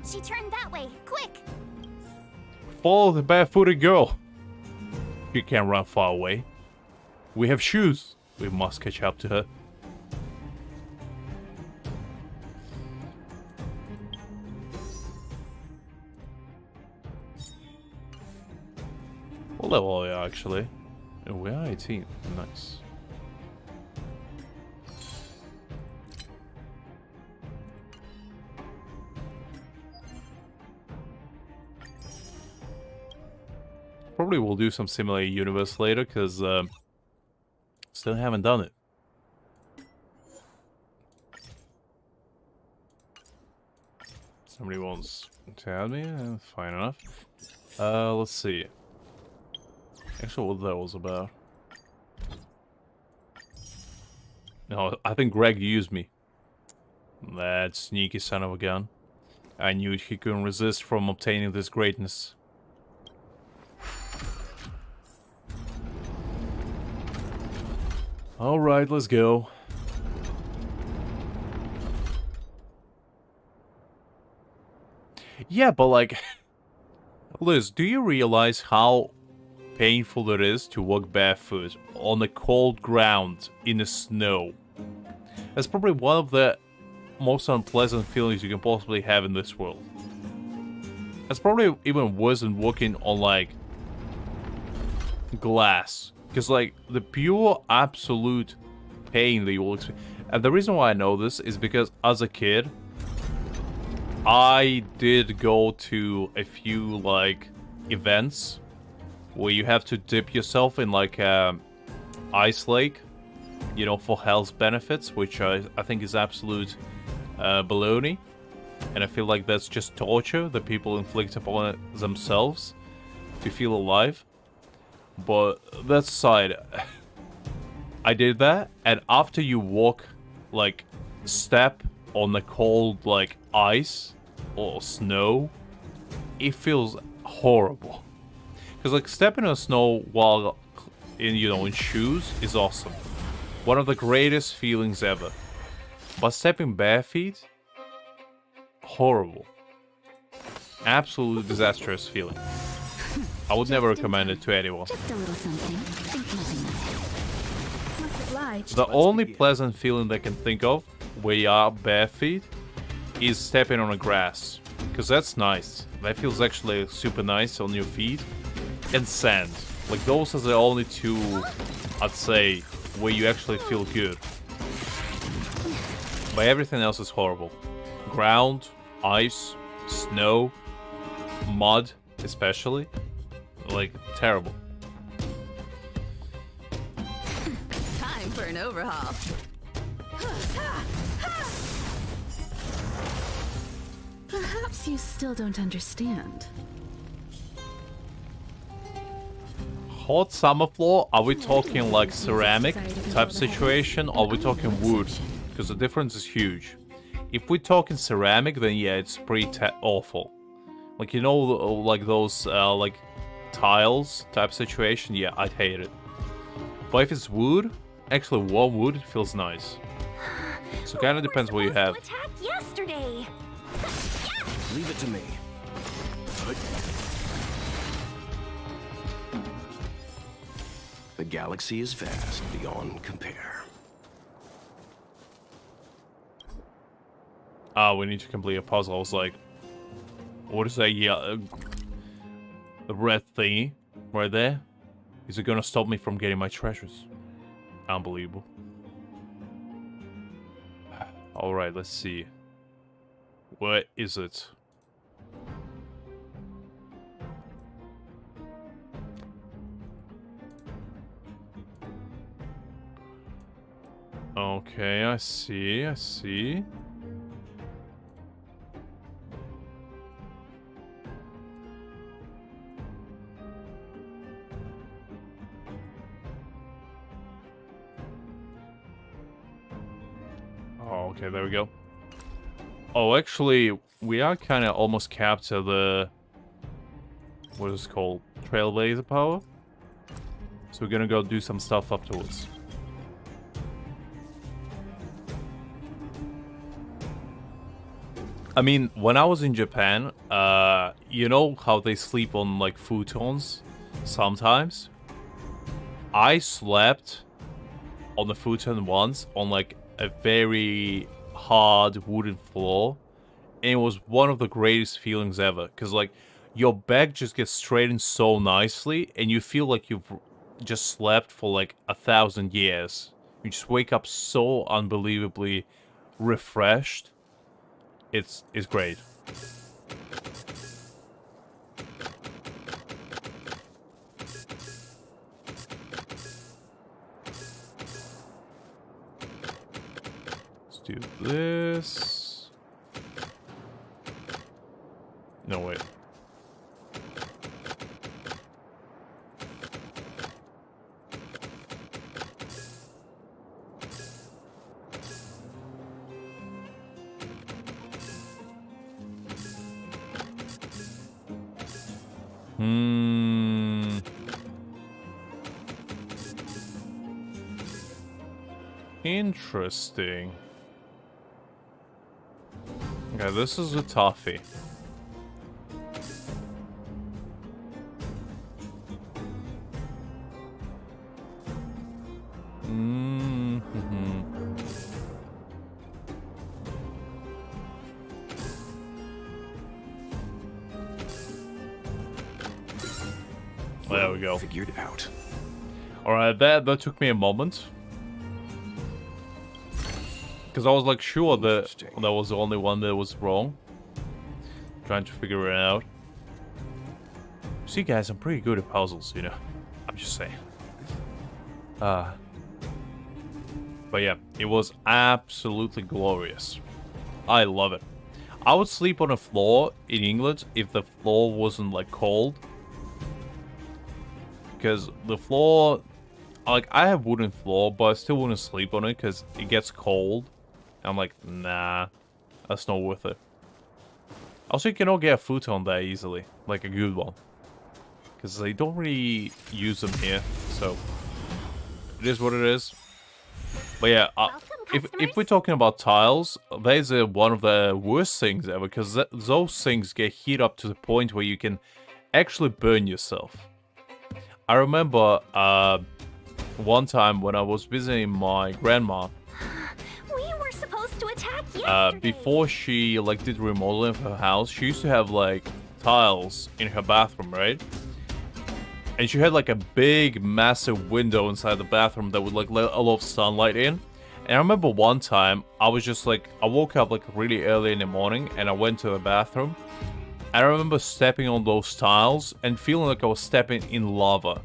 She turned that way, quick! Follow the barefooted girl. You can't run far away. We have shoes. We must catch up to her. What level are we actually? Oh, we are 18. Nice. Probably we'll do some Simulated Universe later, because still haven't done it. Somebody wants to add me? Fine enough. Let's see. Actually, what that was about. No, I think Greg used me. That sneaky son of a gun. I knew he couldn't resist from obtaining this greatness. Alright, let's go. Yeah, but like... Liz, do you realize how painful it is to walk barefoot on the cold ground in the snow? That's probably one of the most unpleasant feelings you can possibly have in this world. That's probably even worse than walking on, like, glass. Because, like, the pure, absolute pain that you will experience. And the reason why I know this is because, as a kid, I did go to a few, like, events where you have to dip yourself in, like, a ice lake, you know, for health benefits, which I think is absolute baloney. And I feel like that's just torture that people inflict upon themselves to feel alive. But that aside, I did that, and after you walk, like, step on the cold, like, ice or snow, it feels horrible. Because, like, stepping on snow while in, you know, in shoes is awesome. One of the greatest feelings ever. But stepping bare feet, horrible. Absolutely disastrous feeling. I would never recommend it to anyone. Just a little something. Think nothing of Much obliged. The only pleasant feeling that I can think of where you are bare feet is stepping on the grass. Because that's nice. That feels actually super nice on your feet. And sand. Like, those are the only two, I'd say, where you actually feel good. But everything else is horrible. Ground, ice, snow, mud, especially. Like, terrible. Time for an overhaul. Perhaps you still don't understand. Hot summer floor, are we talking like ceramic type situation, or are we talking wood? Because the difference is huge. If we're talking ceramic, then yeah, it's pretty awful. Like, you know, like those like tiles type situation, yeah, I'd hate it. But if it's wood, actually warm wood feels nice. So kind of depends what you have. Attacked yesterday. Leave it to me. The galaxy is vast beyond compare. Ah, we need to complete a puzzle. I was like, what is that? Yeah, the red thingy right there. Is it gonna stop me from getting my treasures? Unbelievable. All right, let's see. Where is it? Okay, I see, I see. Oh, okay, there we go. Oh, actually, we are kind of almost capped at the... what is it called? Trailblazer power? So we're gonna go do some stuff afterwards. I mean, when I was in Japan, you know how they sleep on, like, futons sometimes? I slept on the futon once on, like, a very hard wooden floor. And it was one of the greatest feelings ever. Because, like, your back just gets straightened so nicely. And you feel like you've just slept for, like, 1,000 years. You just wake up so unbelievably refreshed. It's great. Let's do this. No, wait. Interesting. Okay, this is a toffee. There we go. Figured out. Alright, that took me a moment. Because I was like sure that that was the only one that was wrong. Trying to figure it out. See guys, I'm pretty good at puzzles, you know. I'm just saying. But yeah, it was absolutely glorious. I love it. I would sleep on a floor in England if the floor wasn't like cold. Because the floor, like I have wooden floor, but I still wouldn't sleep on it because it gets cold. I'm like, nah, that's not worth it. Also, you cannot get a futon there easily, like a good one. Because they don't really use them here, so it is what it is. But yeah, if we're talking about tiles, that is one of the worst things ever, because those things get heated up to the point where you can actually burn yourself. I remember one time when I was visiting my grandma. We were supposed to attack yesterday. Before she like did remodeling of her house, she used to have like tiles in her bathroom, right? And she had like a big, massive window inside the bathroom that would like let a lot of sunlight in. And I remember one time I was just like, I woke up like really early in the morning and I went to the bathroom. I remember stepping on those tiles and feeling like I was stepping in lava.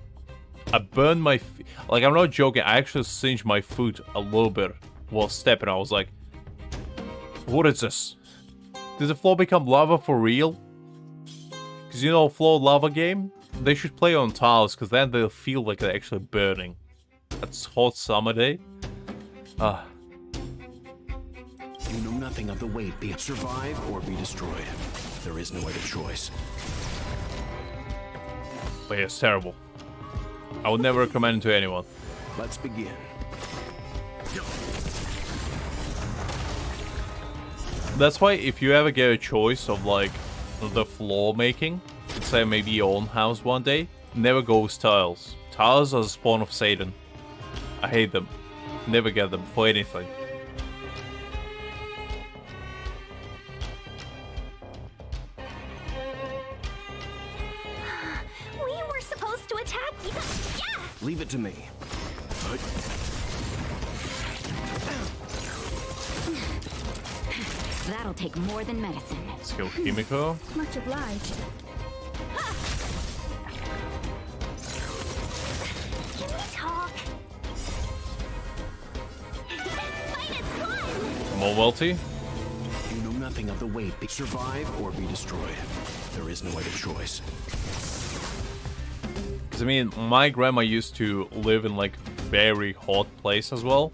I burned my feet. Like, I'm not joking. I actually singed my foot a little bit while stepping. I was like, what is this? Did the floor become lava for real? Because, you know, floor lava game? They should play on tiles because then they'll feel like they're actually burning. That's hot summer day. You know nothing of the weight. Survive or be destroyed. There is no other choice. But yeah, it's terrible. I would never recommend it to anyone. Let's begin. That's why if you ever get a choice of like the floor making, let's say maybe your own house one day, never go with tiles. Tiles are the spawn of Satan. I hate them. Never get them for anything. We were supposed to attack you. Yeah! Leave it to me. That'll take more than medicine. Skill Kimiko. Much obliged. Can we talk? Fight is fun! More welty. You know nothing of the weight. Survive or be destroyed. There is no other choice. Because I mean, my grandma used to live in like very hot place as well.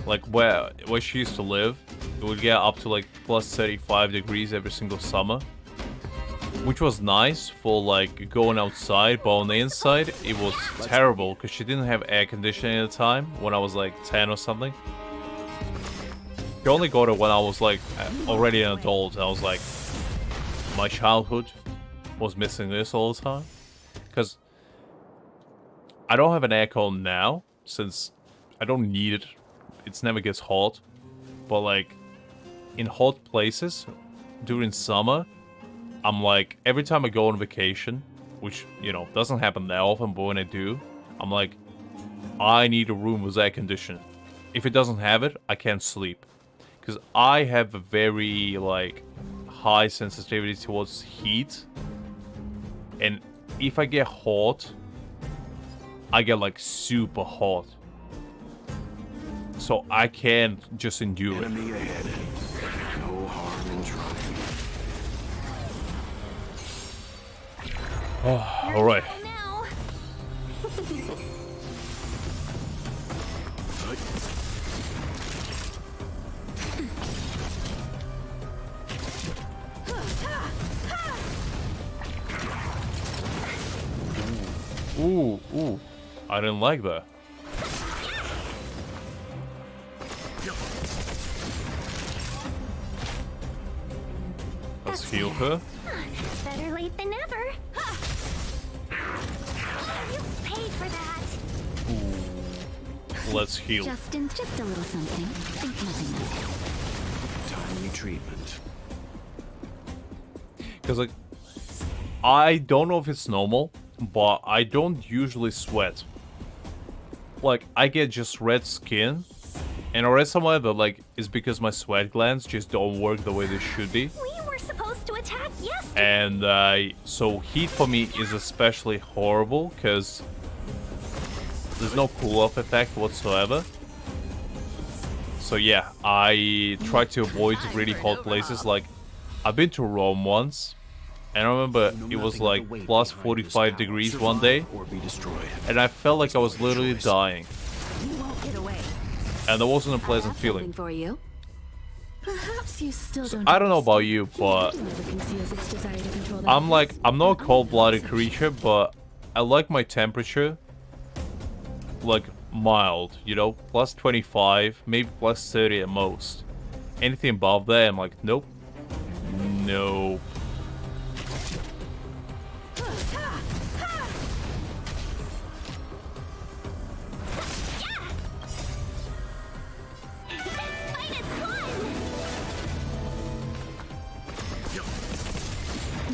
Like where she used to live, it would get up to like plus 35 degrees every single summer. Which was nice for like going outside, but on the inside it was terrible because she didn't have air conditioning at the time when I was like 10 or something. She only got it when I was like already an adult. I was like, my childhood was missing this all the time. Because I don't have an aircon now since I don't need it. It never gets hot. But like in hot places during summer, I'm like, every time I go on vacation, which, you know, doesn't happen that often, but when I do, I'm like, I need a room with air conditioning. If it doesn't have it, I can't sleep. Because I have a very, like, high sensitivity towards heat. And if I get hot, I get, like, super hot. So I can't just endure it. Enemy ahead. No harm in trying. Oh, alright. Ooh. I didn't like that. Let's heal her. Better late than never. You paid for that. Ooh. Let's heal. Justin, just a little something. Think nothing of it. Timely treatment. Because, like, I don't know if it's normal, but I don't usually sweat. Like, I get just red skin, and I read somewhere that, like, it's because my sweat glands just don't work the way they should be. We were supposed to attack yesterday. And, so heat for me is especially horrible, because there's no cool-off effect whatsoever. So yeah, I try to avoid really hot places, like, I've been to Rome once, and I remember it was like plus 45 degrees one day, and I felt like I was literally dying. And that wasn't a pleasant feeling. For you. Perhaps you still So don't. I don't know about you, but I'm not a cold-blooded creature, but I like my temperature like mild, you know, plus 25, maybe plus 30 at most. Anything above that, I'm like, nope. Nope.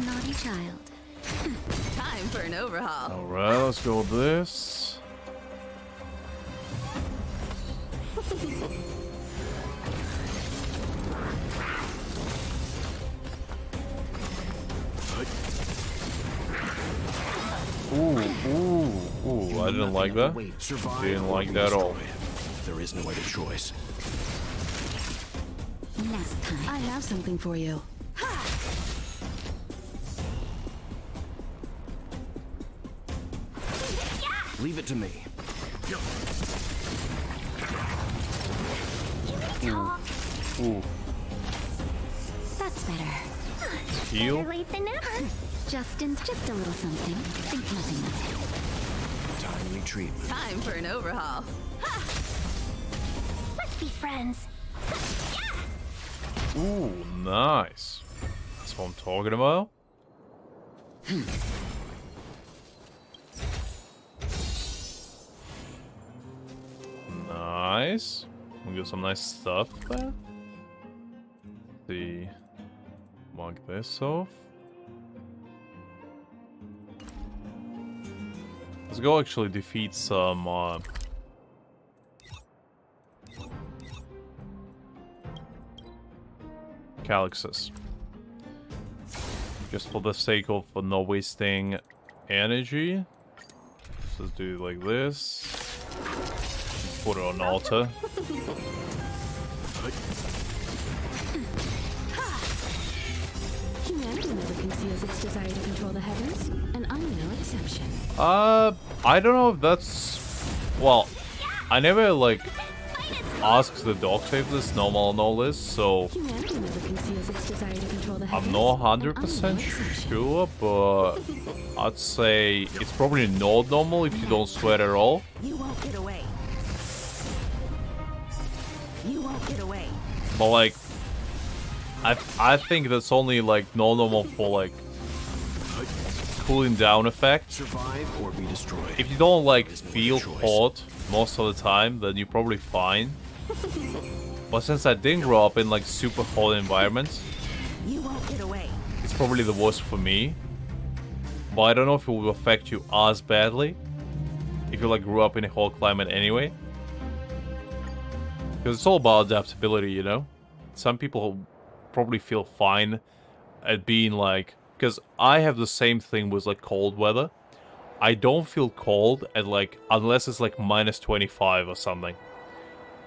Naughty child. Time for an overhaul. Alright, let's go with this. Ooh, I didn't like that. Didn't like that at all. There is no other choice. Next time. I have something for you. Leave it to me. Ooh. That's better. Heal? Better late than never. Just a little something. Think nothing of Timely treatment. Time for an overhaul. Let's be friends. Ooh, nice. That's what I'm talking about. Nice. We got some nice stuff there. See, mark this off. Let's go actually defeat some Calyxes. Just for the sake of not wasting energy. Let's do it like this. Put it on altar. Humanity never conceals its desire to control the heavens, and I'm no exception. I don't know if that's... Well, I never, like, asked the doctor if this normal and all this, so... Humanity never conceals its desire to control the heavens. I'm not 100% sure, but I'd say it's probably not normal if you don't sweat at all. You won't get away. You won't get away. But like, I think that's only like not normal for like cooling down effect. Survive or be destroyed. If you don't like feel hot most of the time, then you're probably fine. But since I didn't grow up in like super hot environments, You won't get away. it's probably the worst for me. But I don't know if it will affect you as badly if you like grew up in a hot climate anyway. Because it's all about adaptability, you know? Some people probably feel fine at being like... Because I have the same thing with like cold weather. I don't feel cold at like... Unless it's like minus 25 or something.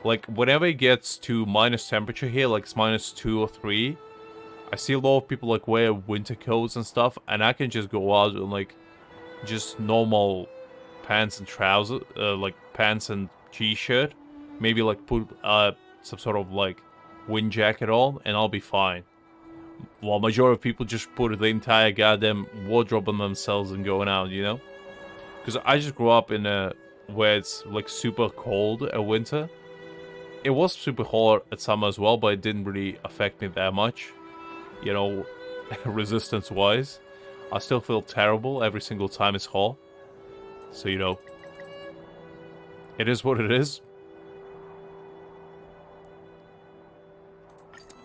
Like whenever it gets to minus temperature here, like it's minus 2 or 3... I see a lot of people like wear winter coats and stuff. And I can just go out in like... Just normal pants and trousers. Like pants and t-shirt. Maybe like put some sort of like wind jacket on and I'll be fine. While majority of people just put the entire goddamn wardrobe on themselves and going out, you know? Because I just grew up in a where it's like super cold at winter. It was super hot at summer as well, but it didn't really affect me that much. You know, resistance wise. I still feel terrible every single time it's hot. So, you know, it is what it is.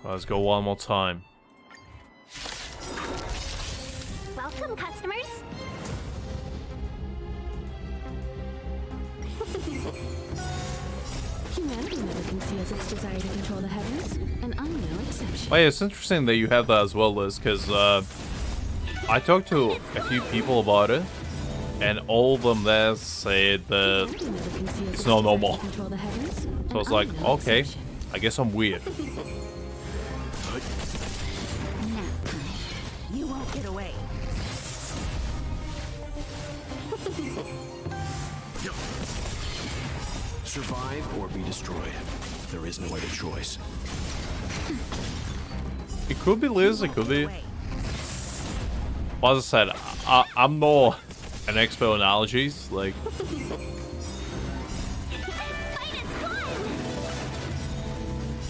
Let's go one more time. Welcome, customers. Humanity never conceals its desire to control the heavens, and I'm no exception. Oh yeah, it's interesting that you have that as well, Liz, because I talked to a few people about it, and all of them there say that it's not normal. So I was like, okay, I guess I'm weird. You won't get away. Survive or be destroyed. There is no other choice. It could be Liz, it could be... Well, as I said, I'm more an expert on analogies, like...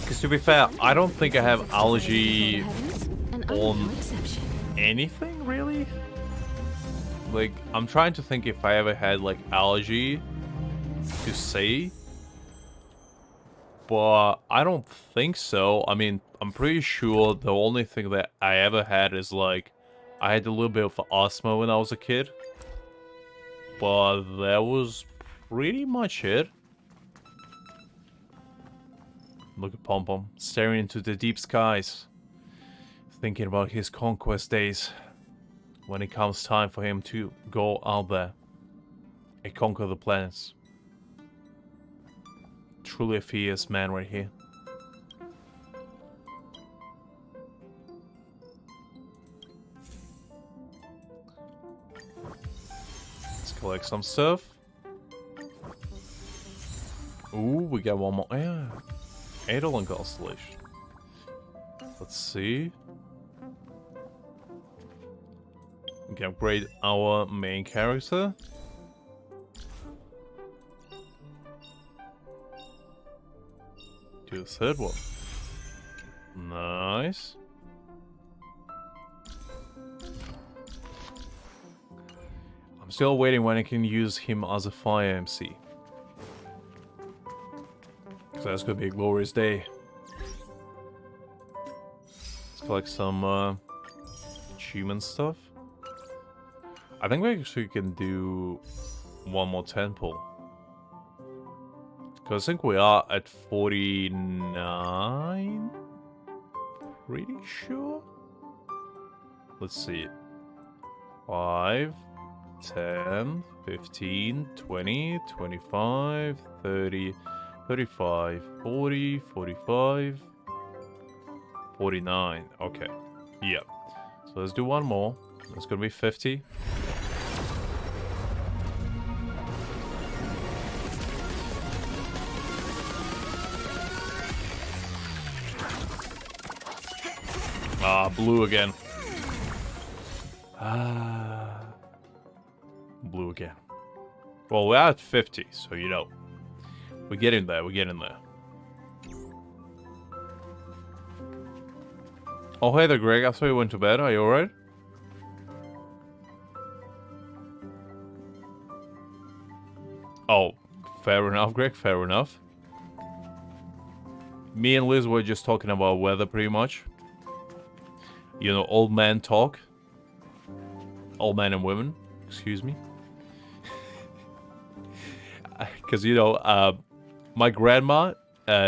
Because to be fair, I don't think I have allergy on anything, really. Like, I'm trying to think if I ever had, like, allergy to say. But I don't think so. I mean, I'm pretty sure the only thing that I ever had is, like, I had a little bit of asthma when I was a kid. But that was pretty much it. Look at Pom Pom, staring into the deep skies. Thinking about his conquest days. When it comes time for him to go out there and conquer the planets. Truly a fierce man right here. Let's collect some stuff. Ooh, we got one more. Yeah. Eidolon Constellation. Let's see. We can upgrade our main character. Do the third one. Nice. I'm still waiting when I can use him as a fire MC. Because that's gonna be a glorious day. Let's collect some achievement stuff. I think we actually can do one more temple. Because I think we are at 49? Pretty sure? Let's see. 5, 10, 15, 20, 25, 30, 35, 40, 45, 49. Okay. Yeah. So let's do one more. That's gonna be 50. Ah, blue again. Ah, blue again. Well, we're at 50, so you know. We're getting there, we're getting there. Oh, hey there, Greg. I thought you went to bed. Are you alright? Oh, fair enough, Greg. Fair enough. Me and Liz were just talking about weather, pretty much. You know, old man talk. Old men and women. Excuse me. Because, you know, my grandma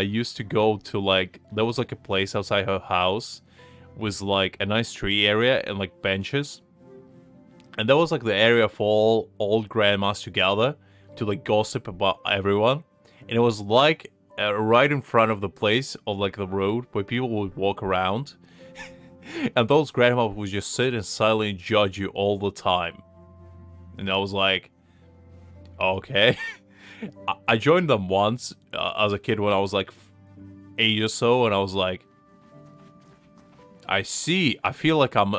used to go to, like... There was, like, a place outside her house with, like, a nice tree area and, like, benches. And that was, like, the area for all old grandmas together to, like, gossip about everyone. And it was, like, right in front of the place, on, like, the road, where people would walk around. And those grandmas would just sit and silently judge you all the time. And I was like, okay. I joined them once as a kid when I was like 8 or so, and I was like, I see. I feel like I'm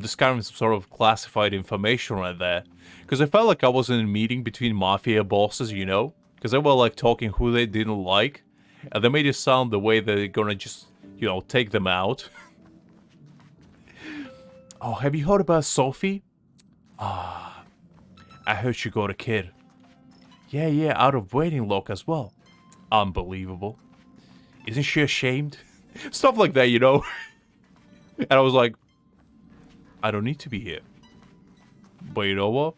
discovering some sort of classified information right there, because I felt like I was in a meeting between mafia bosses, you know, because they were like talking who they didn't like, and they made it sound the way they're gonna just, you know, take them out. Oh, have you heard about Sophie? Ah, I heard she got a kid. Yeah, out of waiting lock as well. Unbelievable. Isn't she ashamed? Stuff like that, you know? And I was like, I don't need to be here. But you know what?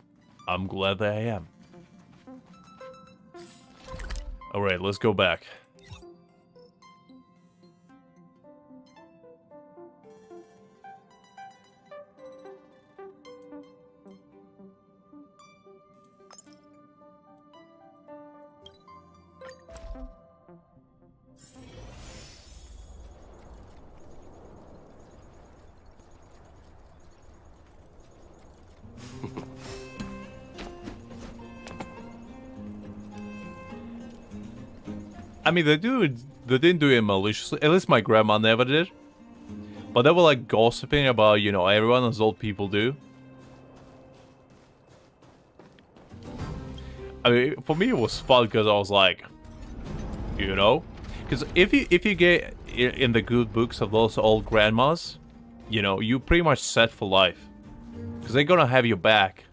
I'm glad that I am. Alright, let's go back. I mean, they didn't do it maliciously. At least my grandma never did. But they were like gossiping about, you know, everyone, as old people do. I mean, for me it was fun because I was like, you know, because if you get in the good books of those old grandmas, you know, you pretty much set for life, because they're gonna have your back.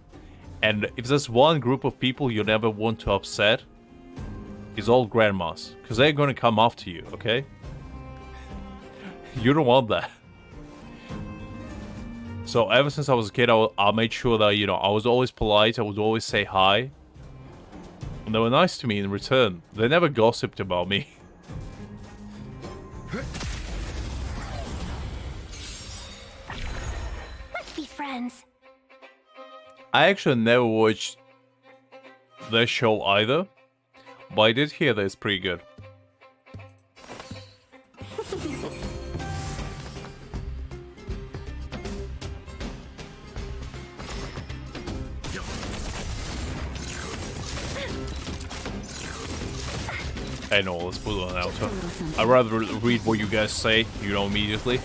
And if there's one group of people you never want to upset, it's old grandmas, because they're gonna come after you. Okay, you don't want that. So ever since I was a kid, I made sure that, you know, I was always polite. I would always say hi. And they were nice to me in return. They never gossiped about me. Let's be friends. I actually never watched their show either. But I did hear that it's pretty good. I know, let's put it on auto. I'd rather read what you guys say, you know, immediately.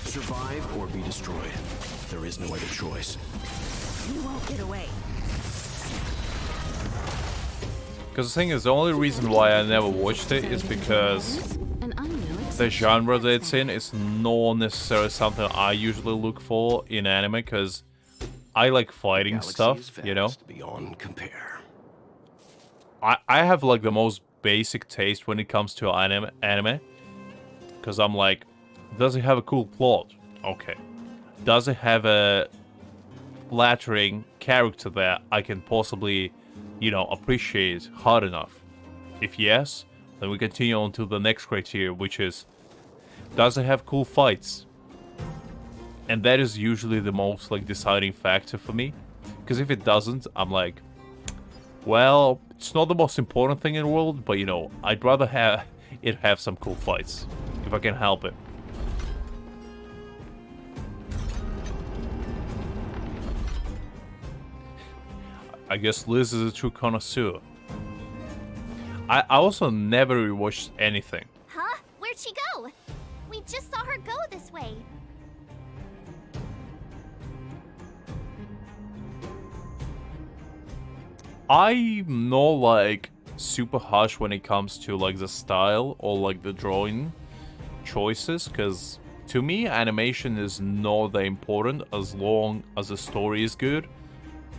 Survive or be destroyed. There is no other choice. You won't get away. Because the thing is, the only reason why I never watched it is because the genre that it's in is not necessarily something I usually look for in anime, because I like fighting stuff, you know? Beyond compare. I have like the most basic taste when it comes to anime. Because I'm like, does it have a cool plot? Okay. Does it have a flattering character that I can possibly, you know, appreciate hard enough? If yes, then we continue on to the next criteria, which is, does it have cool fights? And that is usually the most like deciding factor for me. Because if it doesn't, I'm like, well, it's not the most important thing in the world, but you know, I'd rather have it have some cool fights, if I can help it. I guess Liz is a true connoisseur. I also never rewatched anything. Huh? Where'd she go? We just saw her go this way. I'm not like super harsh when it comes to like the style or like the drawing choices, because to me animation is not that important as long as the story is good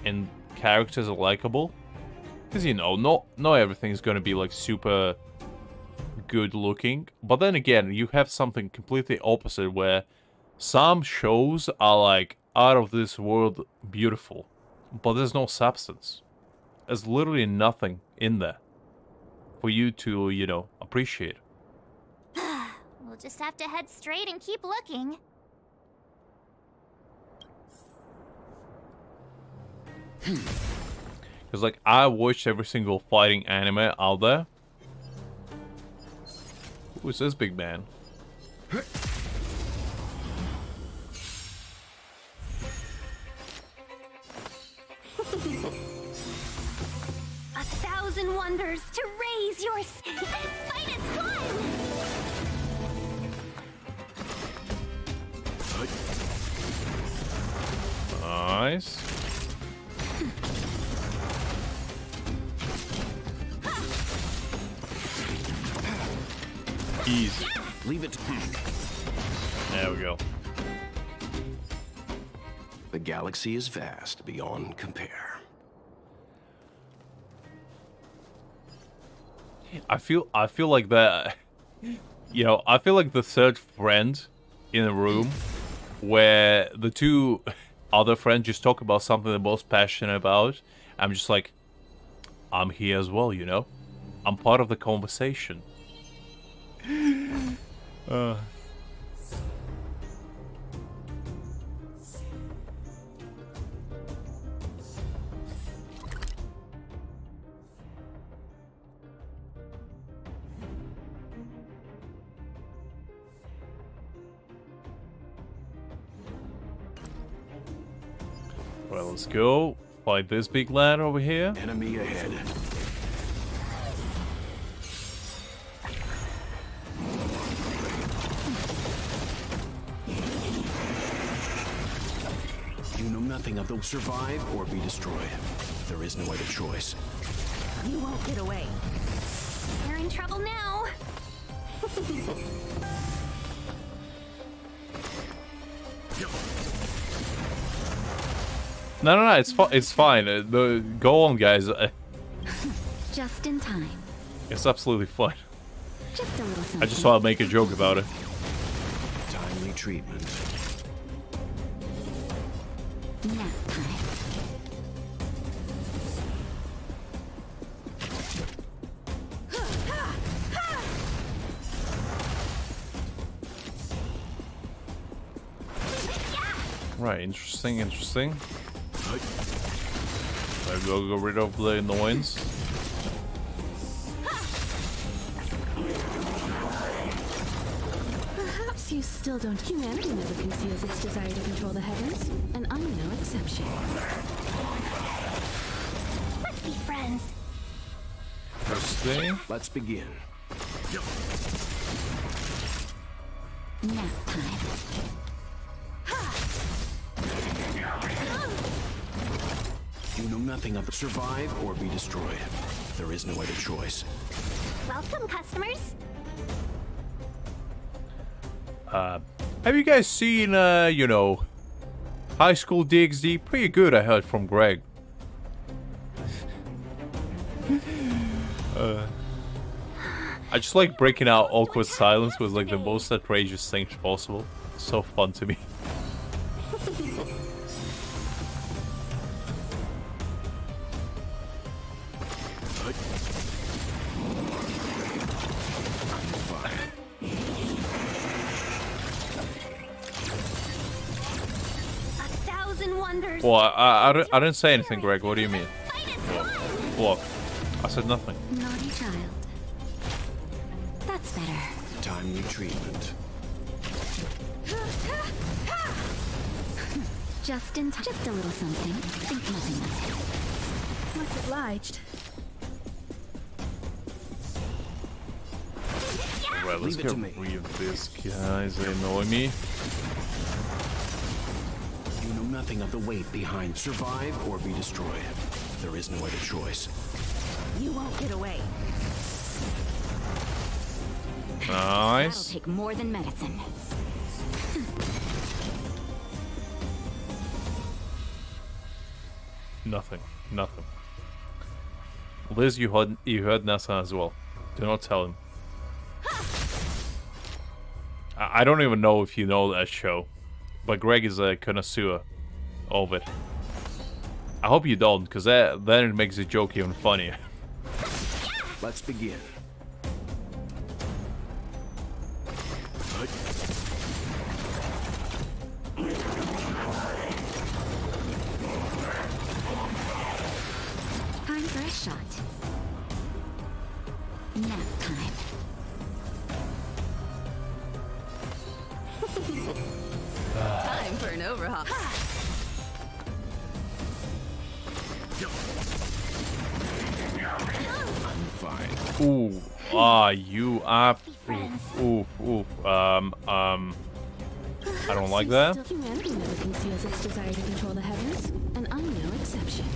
and characters are likable. Because, you know, not everything's gonna be like super good looking. But then again, you have something completely opposite where some shows are like out of this world beautiful, but there's no substance. There's literally nothing in there for you to, you know, appreciate. We'll just have to head straight and keep looking. Because, like, I watched every single fighting anime out there. Who is this big man? 1,000 wonders to raise your fight is fun! Nice. Easy. Leave it. There we go. The galaxy is vast beyond compare. I feel like that, you know, I feel like the third friend in a room where the two other friends just talk about something they're most passionate about. I'm just like, I'm here as well, you know? I'm part of the conversation. Well, let's go. Fight this big lad over here. Enemy ahead. You know nothing of the survive or be destroyed. There is no other choice. You won't get away. You're in trouble now. No, it's fine. Go on, guys. Just in time. It's absolutely fine. Just a little something. I just thought I'd make a joke about it. Timely treatment. Nap time. Right, interesting. I go rid of the annoyance. Perhaps you still don't. Humanity never conceals its desire to control the heavens, and I'm no exception. Let's be friends. Interesting. Let's begin. Nap time. You know nothing of the survive or be destroyed. There is no other choice. Welcome, customers. Have you guys seen, you know, High School DxD? Pretty good, I heard from Greg. I just like breaking out awkward silence with like the most outrageous things possible. So fun to me. Wonders. Well, I didn't say anything, Greg. What do you mean? What? I said nothing. Naughty child. That's better. Timely treatment. Just in time. Just a little something. Think nothing of it. Much obliged. Alright, let's get rid of this, guys. They annoy me. You know nothing of the weight behind survive or be destroyed. There is no other choice. You won't get away. Nice. That'll take more than medicine. Nothing. Liz, you heard Nessa as well. Do not tell him. I don't even know if you know that show, but Greg is a connoisseur of it. I hope you don't, because then it makes the joke even funnier. Let's begin. Time for a shot. Nap time. Time for an overhaul. I'm fine. Ooh, you are. Ooh. I don't like that. Humanity never conceals its desire to control the heavens, and I'm no exception.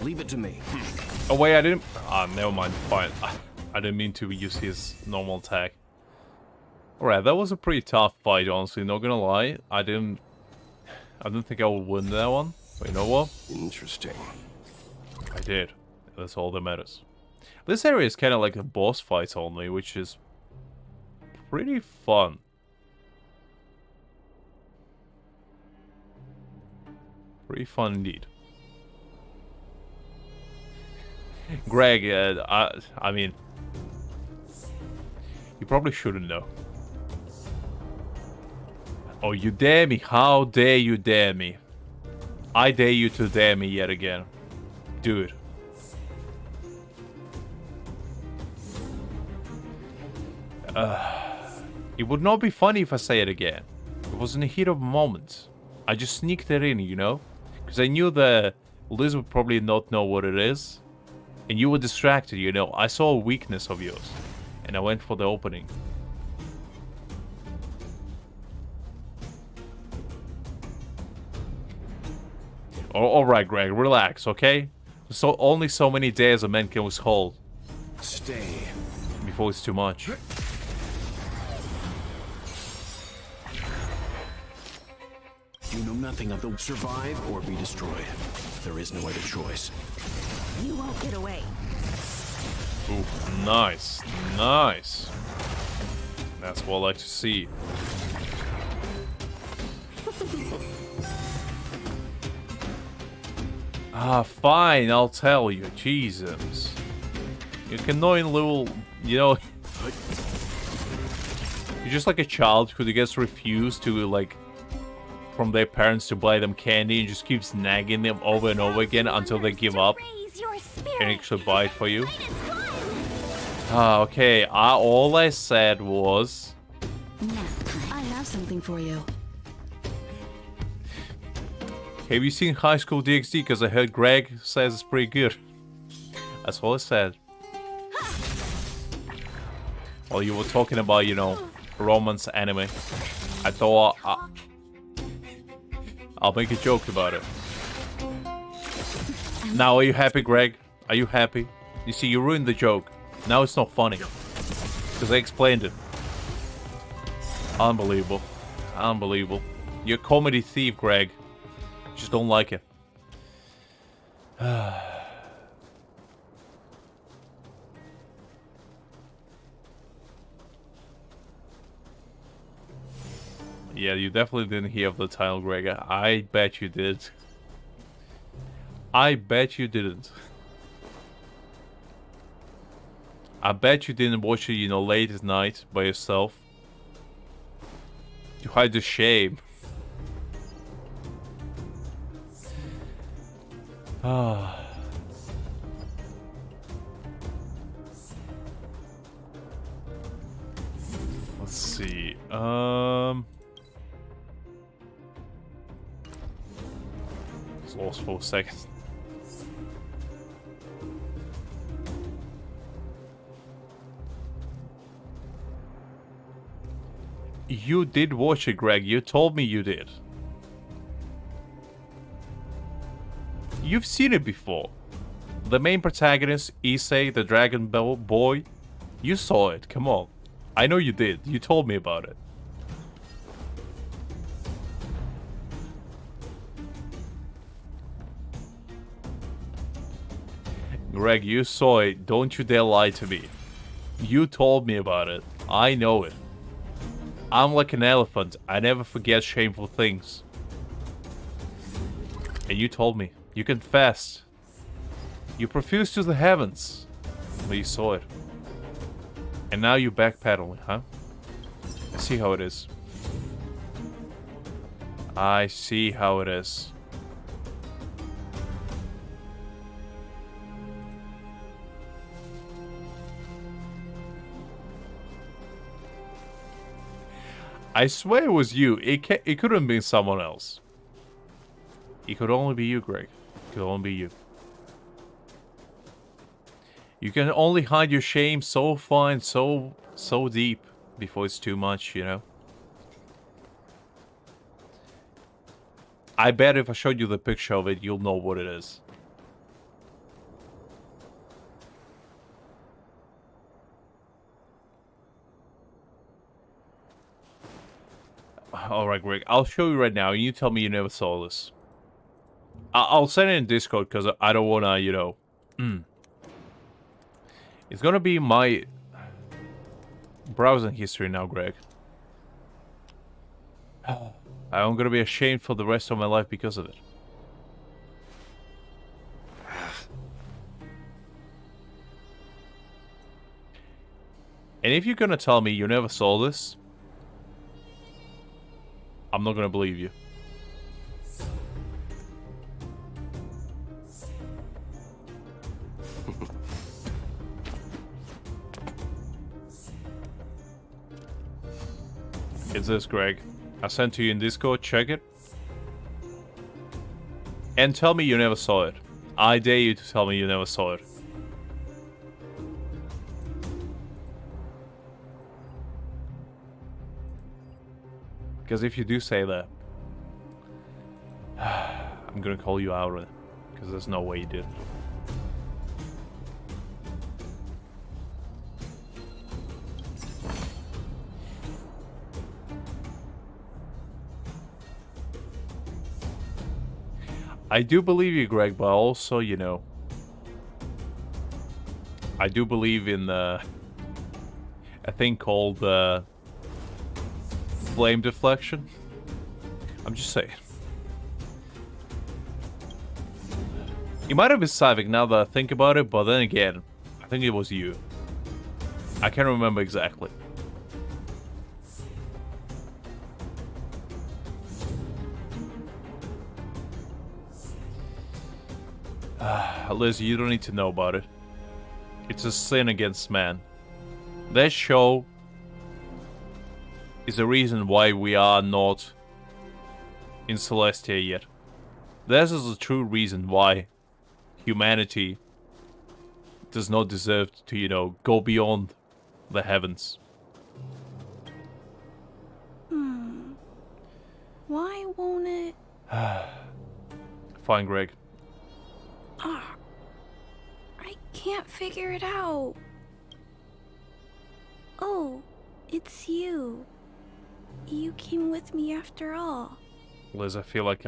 Leave it to me. Oh wait, I didn't. Never mind. Fine. I didn't mean to use his normal attack. Alright, that was a pretty tough fight, honestly. Not gonna lie, I didn't think I would win that one. But you know what? Interesting. I did. That's all that matters. This area is kind of like a boss fight only, which is pretty fun. Pretty fun indeed. Greg, I mean, you probably shouldn't know. Oh, you dare me? How dare you dare me? I dare you to dare me yet again. Do it. It would not be funny if I say it again. It was in the heat of the moment. I just sneaked it in, you know? Because I knew that Liz would probably not know what it is. And you were distracted, you know? I saw a weakness of yours. And I went for the opening. Alright, Greg, relax, okay? So only so many days a man can withhold. Stay. Before it's too much. You know nothing of the survive or be destroyed. There is no other choice. You won't get away. Ooh, nice. Nice. That's what I like to see. Ah, fine, I'll tell you. Jesus. You annoying little, you know... You're just like a child who gets refused to, like, from their parents to buy them candy and just keeps nagging them over and over again until they give up and actually buy it for you. Ah, okay. All I said was... I have something for you. Have you seen High School DxD? Because I heard Greg says it's pretty good. That's all I said. While you were talking about, you know, romance anime, I thought I'll make a joke about it. Now, are you happy, Greg? Are you happy? You see, you ruined the joke. Now it's not funny. Because I explained it. Unbelievable. Unbelievable. You're a comedy thief, Greg. Just don't like it. Yeah, you definitely didn't hear of the title, Greg. I bet you did. I bet you didn't. I bet you didn't watch it, you know, late at night by yourself. To hide the shame. Ah. Let's see. It's lost for a second. You did watch it, Greg. You told me you did. You've seen it before. The main protagonist, Issei, the Dragon Boy. You saw it. Come on. I know you did. You told me about it. Greg, you saw it. Don't you dare lie to me. You told me about it. I know it. I'm like an elephant. I never forget shameful things. And you told me. You confessed. You profused to the heavens. But you saw it. And now you're backpedaling, huh? I see how it is. I see how it is. I swear it was you. It couldn't have been someone else. It could only be you, Greg. It could only be you. You can only hide your shame so far and so deep before it's too much, you know? I bet if I showed you the picture of it, you'll know what it is. Alright, Greg. I'll show you right now, and you tell me you never saw this. I'll send it in Discord, because I don't want to, you know... It's gonna be my browsing history now, Greg. I'm gonna be ashamed for the rest of my life because of it. And if you're gonna tell me you never saw this, I'm not gonna believe you. is this, Greg? I sent to you in Discord, check it. And tell me you never saw it. I dare you to tell me you never saw it. Because if you do say that, I'm gonna call you out on it. Because there's no way you did. I do believe you, Greg, but also, you know, I do believe in a thing called flame deflection. I'm just saying. It might have been Savic now that I think about it, but then again, I think it was you. I can't remember exactly. Liz, you don't need to know about it. It's a sin against man. That show is the reason why we are not in Celestia yet. This is the true reason why humanity does not deserve to, you know, go beyond the heavens. Why won't it? Fine, Greg. I can't figure it out. Oh, it's you. You came with me after all. Liz, I feel like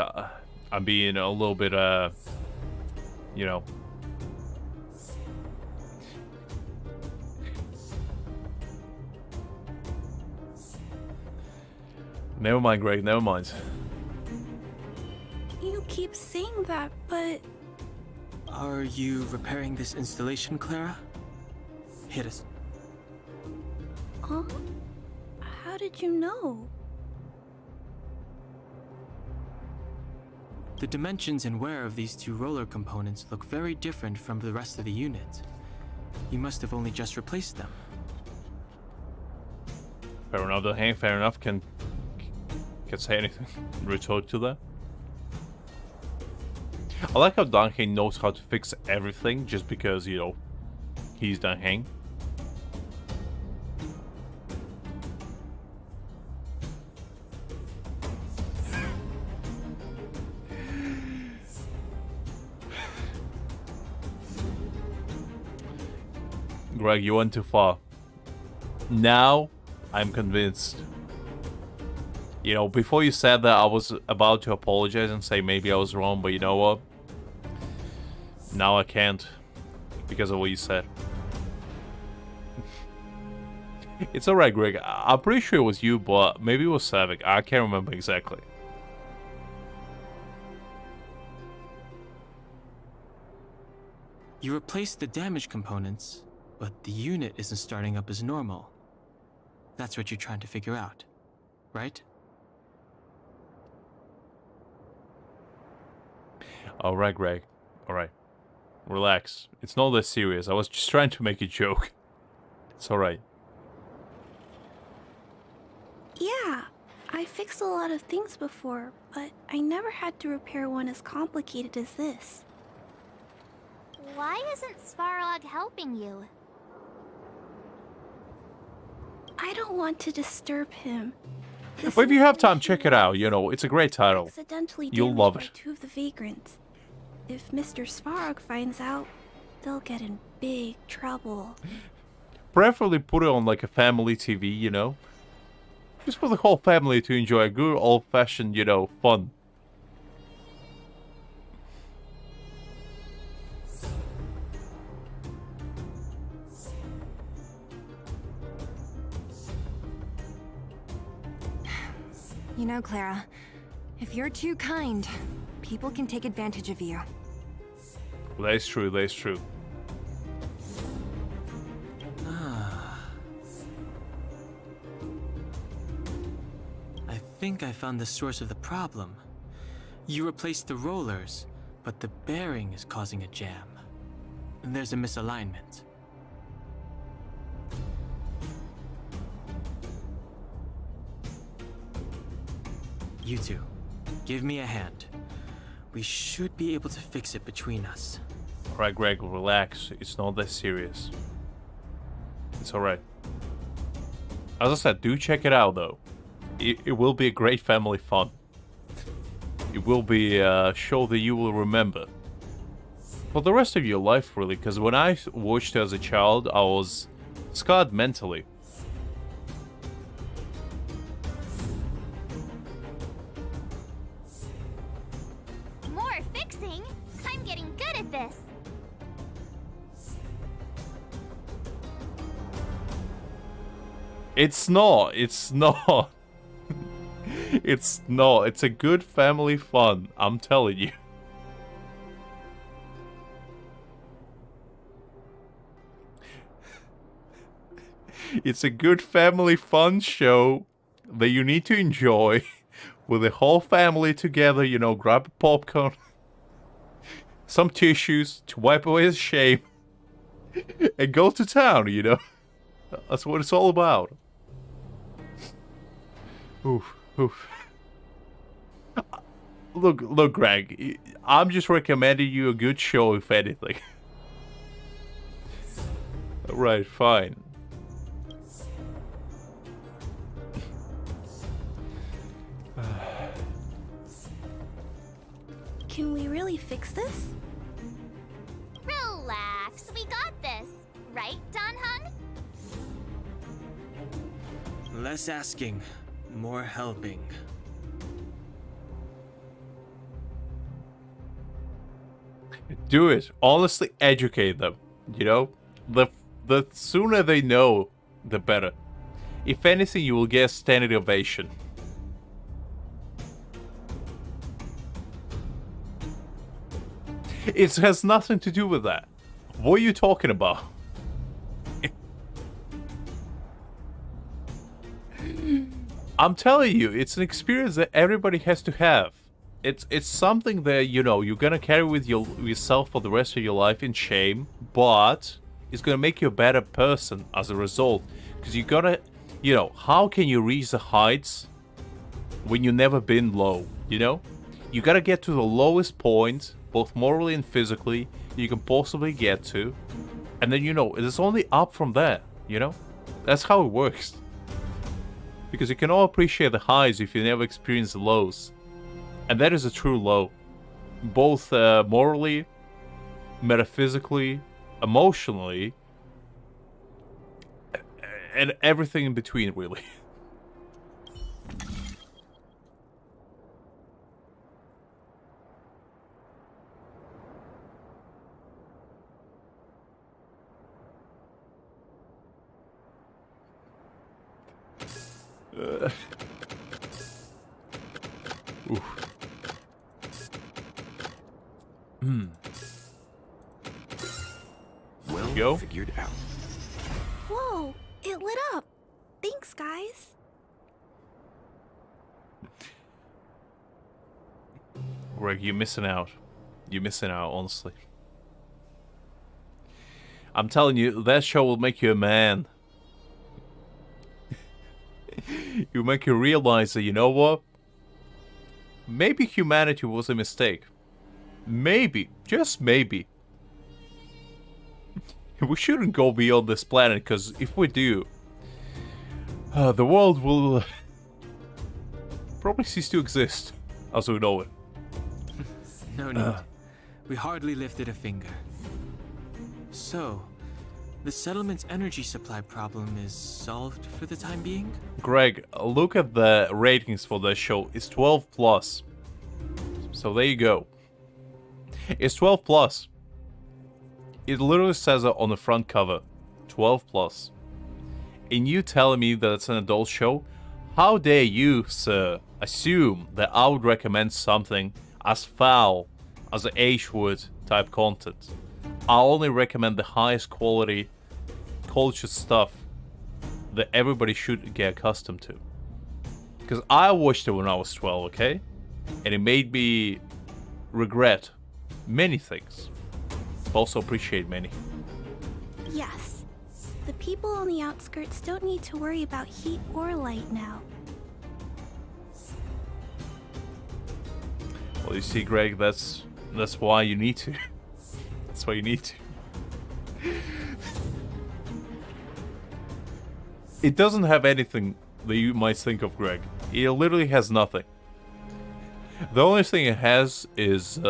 I'm being a little bit, you know. Never mind, Greg, never mind. You keep saying that, but... Are you repairing this installation, Clara? Hit us. Huh? How did you know? The dimensions and wear of these two roller components look very different from the rest of the unit. You must have only just replaced them. Fair enough, the hand, fair enough, can say anything. Retort to that. I like how Danheng knows how to fix everything just because, you know, he's Danheng. Greg, you went too far. Now, I'm convinced. You know, before you said that, I was about to apologize and say maybe I was wrong, but you know what? Now I can't. Because of what you said. It's alright, Greg. I'm pretty sure it was you, but maybe it was Savic. I can't remember exactly. You replaced the damaged components, but the unit isn't starting up as normal. That's what you're trying to figure out, right? Alright, Greg. Alright. Relax. It's not that serious. I was just trying to make a joke. It's alright. Yeah, I fixed a lot of things before, but I never had to repair one as complicated as this. Why isn't Svarog helping you? I don't want to disturb him. But if you have time, check it out. You know, it's a great title. Accidentally You'll love damaged it. by 2 of the vagrants. If Mr. Svarog finds out, they'll get in big trouble. Preferably put it on like a family TV, you know? Just for the whole family to enjoy a good old-fashioned, you know, fun. You know, Clara, if you're too kind, people can take advantage of you. That is true, that is true. I think I found the source of the problem. You replaced the rollers, but the bearing is causing a jam. There's a misalignment. You two, give me a hand. We should be able to fix it between us. Alright, Greg, relax. It's not that serious. It's alright. As I said, do check it out, though. It will be a great family fun. It will be a show that you will remember for the rest of your life, really, because when I watched it as a child, I was scarred mentally. More fixing? I'm getting good at this. It's not. It's not. It's not. It's a good family fun. I'm telling you. It's a good family fun show that you need to enjoy with the whole family together, you know, grab a popcorn, some tissues to wipe away the shame, and go to town, you know. That's what it's all about. Oof, oof. Look, Greg, I'm just recommending you a good show, if anything. Right, fine. Can we really fix this? Relax, we got this. Right, Don Hung? Less asking, more helping. Do it. Honestly, educate them. You know? The sooner they know, the better. If anything, you will get a standing ovation. It has nothing to do with that. What are you talking about? I'm telling you, it's an experience that everybody has to have. It's something that, you know, you're gonna carry with yourself for the rest of your life in shame, but it's gonna make you a better person as a result. Because you gotta, you know, how can you reach the heights when you've never been low, you know? You gotta get to the lowest point, both morally and physically, you can possibly get to. And then, you know, it's only up from there, you know? That's how it works. Because you can all appreciate the highs if you never experience the lows. And that is a true low. Both morally, metaphysically, emotionally, and everything in between, really. Oof. Well Go. figured out. Whoa, it lit up. Thanks, guys. Greg, you're missing out. You're missing out, honestly. I'm telling you, that show will make you a man. It'll make you realize that, you know what? Maybe humanity was a mistake. Maybe, just maybe. We shouldn't go beyond this planet, because if we do, the world will probably cease to exist as we know it. No need. We hardly lifted a finger. So, the settlement's energy supply problem is solved for the time being? Greg, look at the ratings for the show. It's 12 plus. So there you go. It's 12 plus. It literally says it on the front cover. 12 plus. And you telling me that it's an adult show? How dare you, sir, assume that I would recommend something as foul as the H-word type content? I only recommend the highest quality culture stuff that everybody should get accustomed to. Because I watched it when I was 12, okay? And it made me regret many things. But also appreciate many. Yes. The people on the outskirts don't need to worry about heat or light now. Well, you see, Greg, that's why you need to. That's why you need to. It doesn't have anything that you might think of, Greg. It literally has nothing. The only thing it has is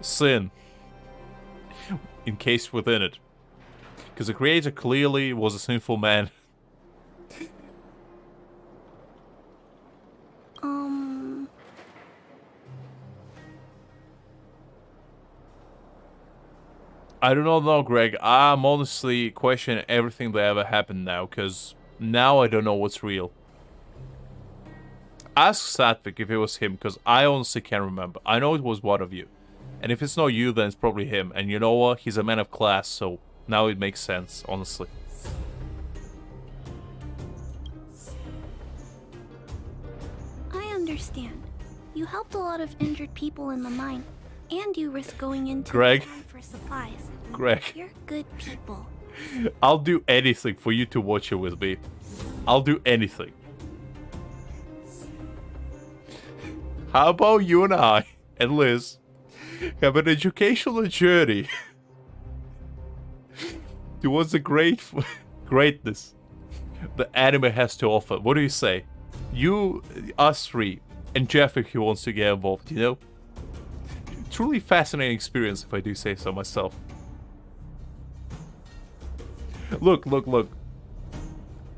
sin encased within it. Because the creator clearly was a sinful man. I do not know, Greg. I'm honestly questioning everything that ever happened now, because now I don't know what's real. Ask Satvik if it was him, because I honestly can't remember. I know it was one of you. And if it's not you, then it's probably him. And you know what? He's a man of class, so now it makes sense, honestly. I understand. You helped a lot of injured people in the mine, and you risked going into Greg. the mine for supplies. Greg. You're good people. I'll do anything for you to watch it with me. I'll do anything. How about you and I, and Liz, have an educational journey towards the greatness the anime has to offer? What do you say? You, us three, and Jeff if he wants to get involved, you know? Truly fascinating experience, if I do say so myself. Look.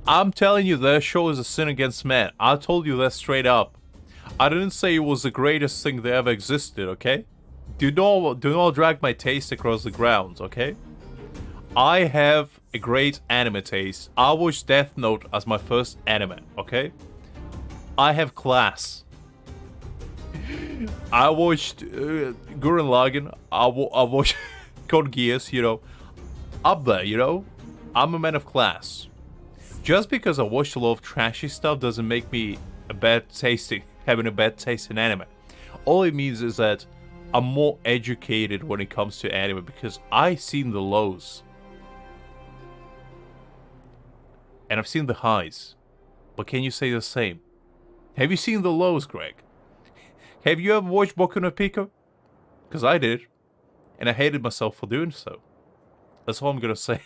I'm telling you that show is a sin against man. I told you that straight up. I didn't say it was the greatest thing that ever existed, okay? Do not drag my taste across the grounds, okay? I have a great anime taste. I watched Death Note as my first anime, okay? I have class. I watched Gurren Lagann. I watched Code Geass, you know. Up there, you know? I'm a man of class. Just because I watched a lot of trashy stuff doesn't make me having a bad taste in anime. All it means is that I'm more educated when it comes to anime because I've seen the lows. And I've seen the highs. But can you say the same? Have you seen the lows, Greg? Have you ever watched Boku no Pico? Because I did. And I hated myself for doing so. That's all I'm gonna say.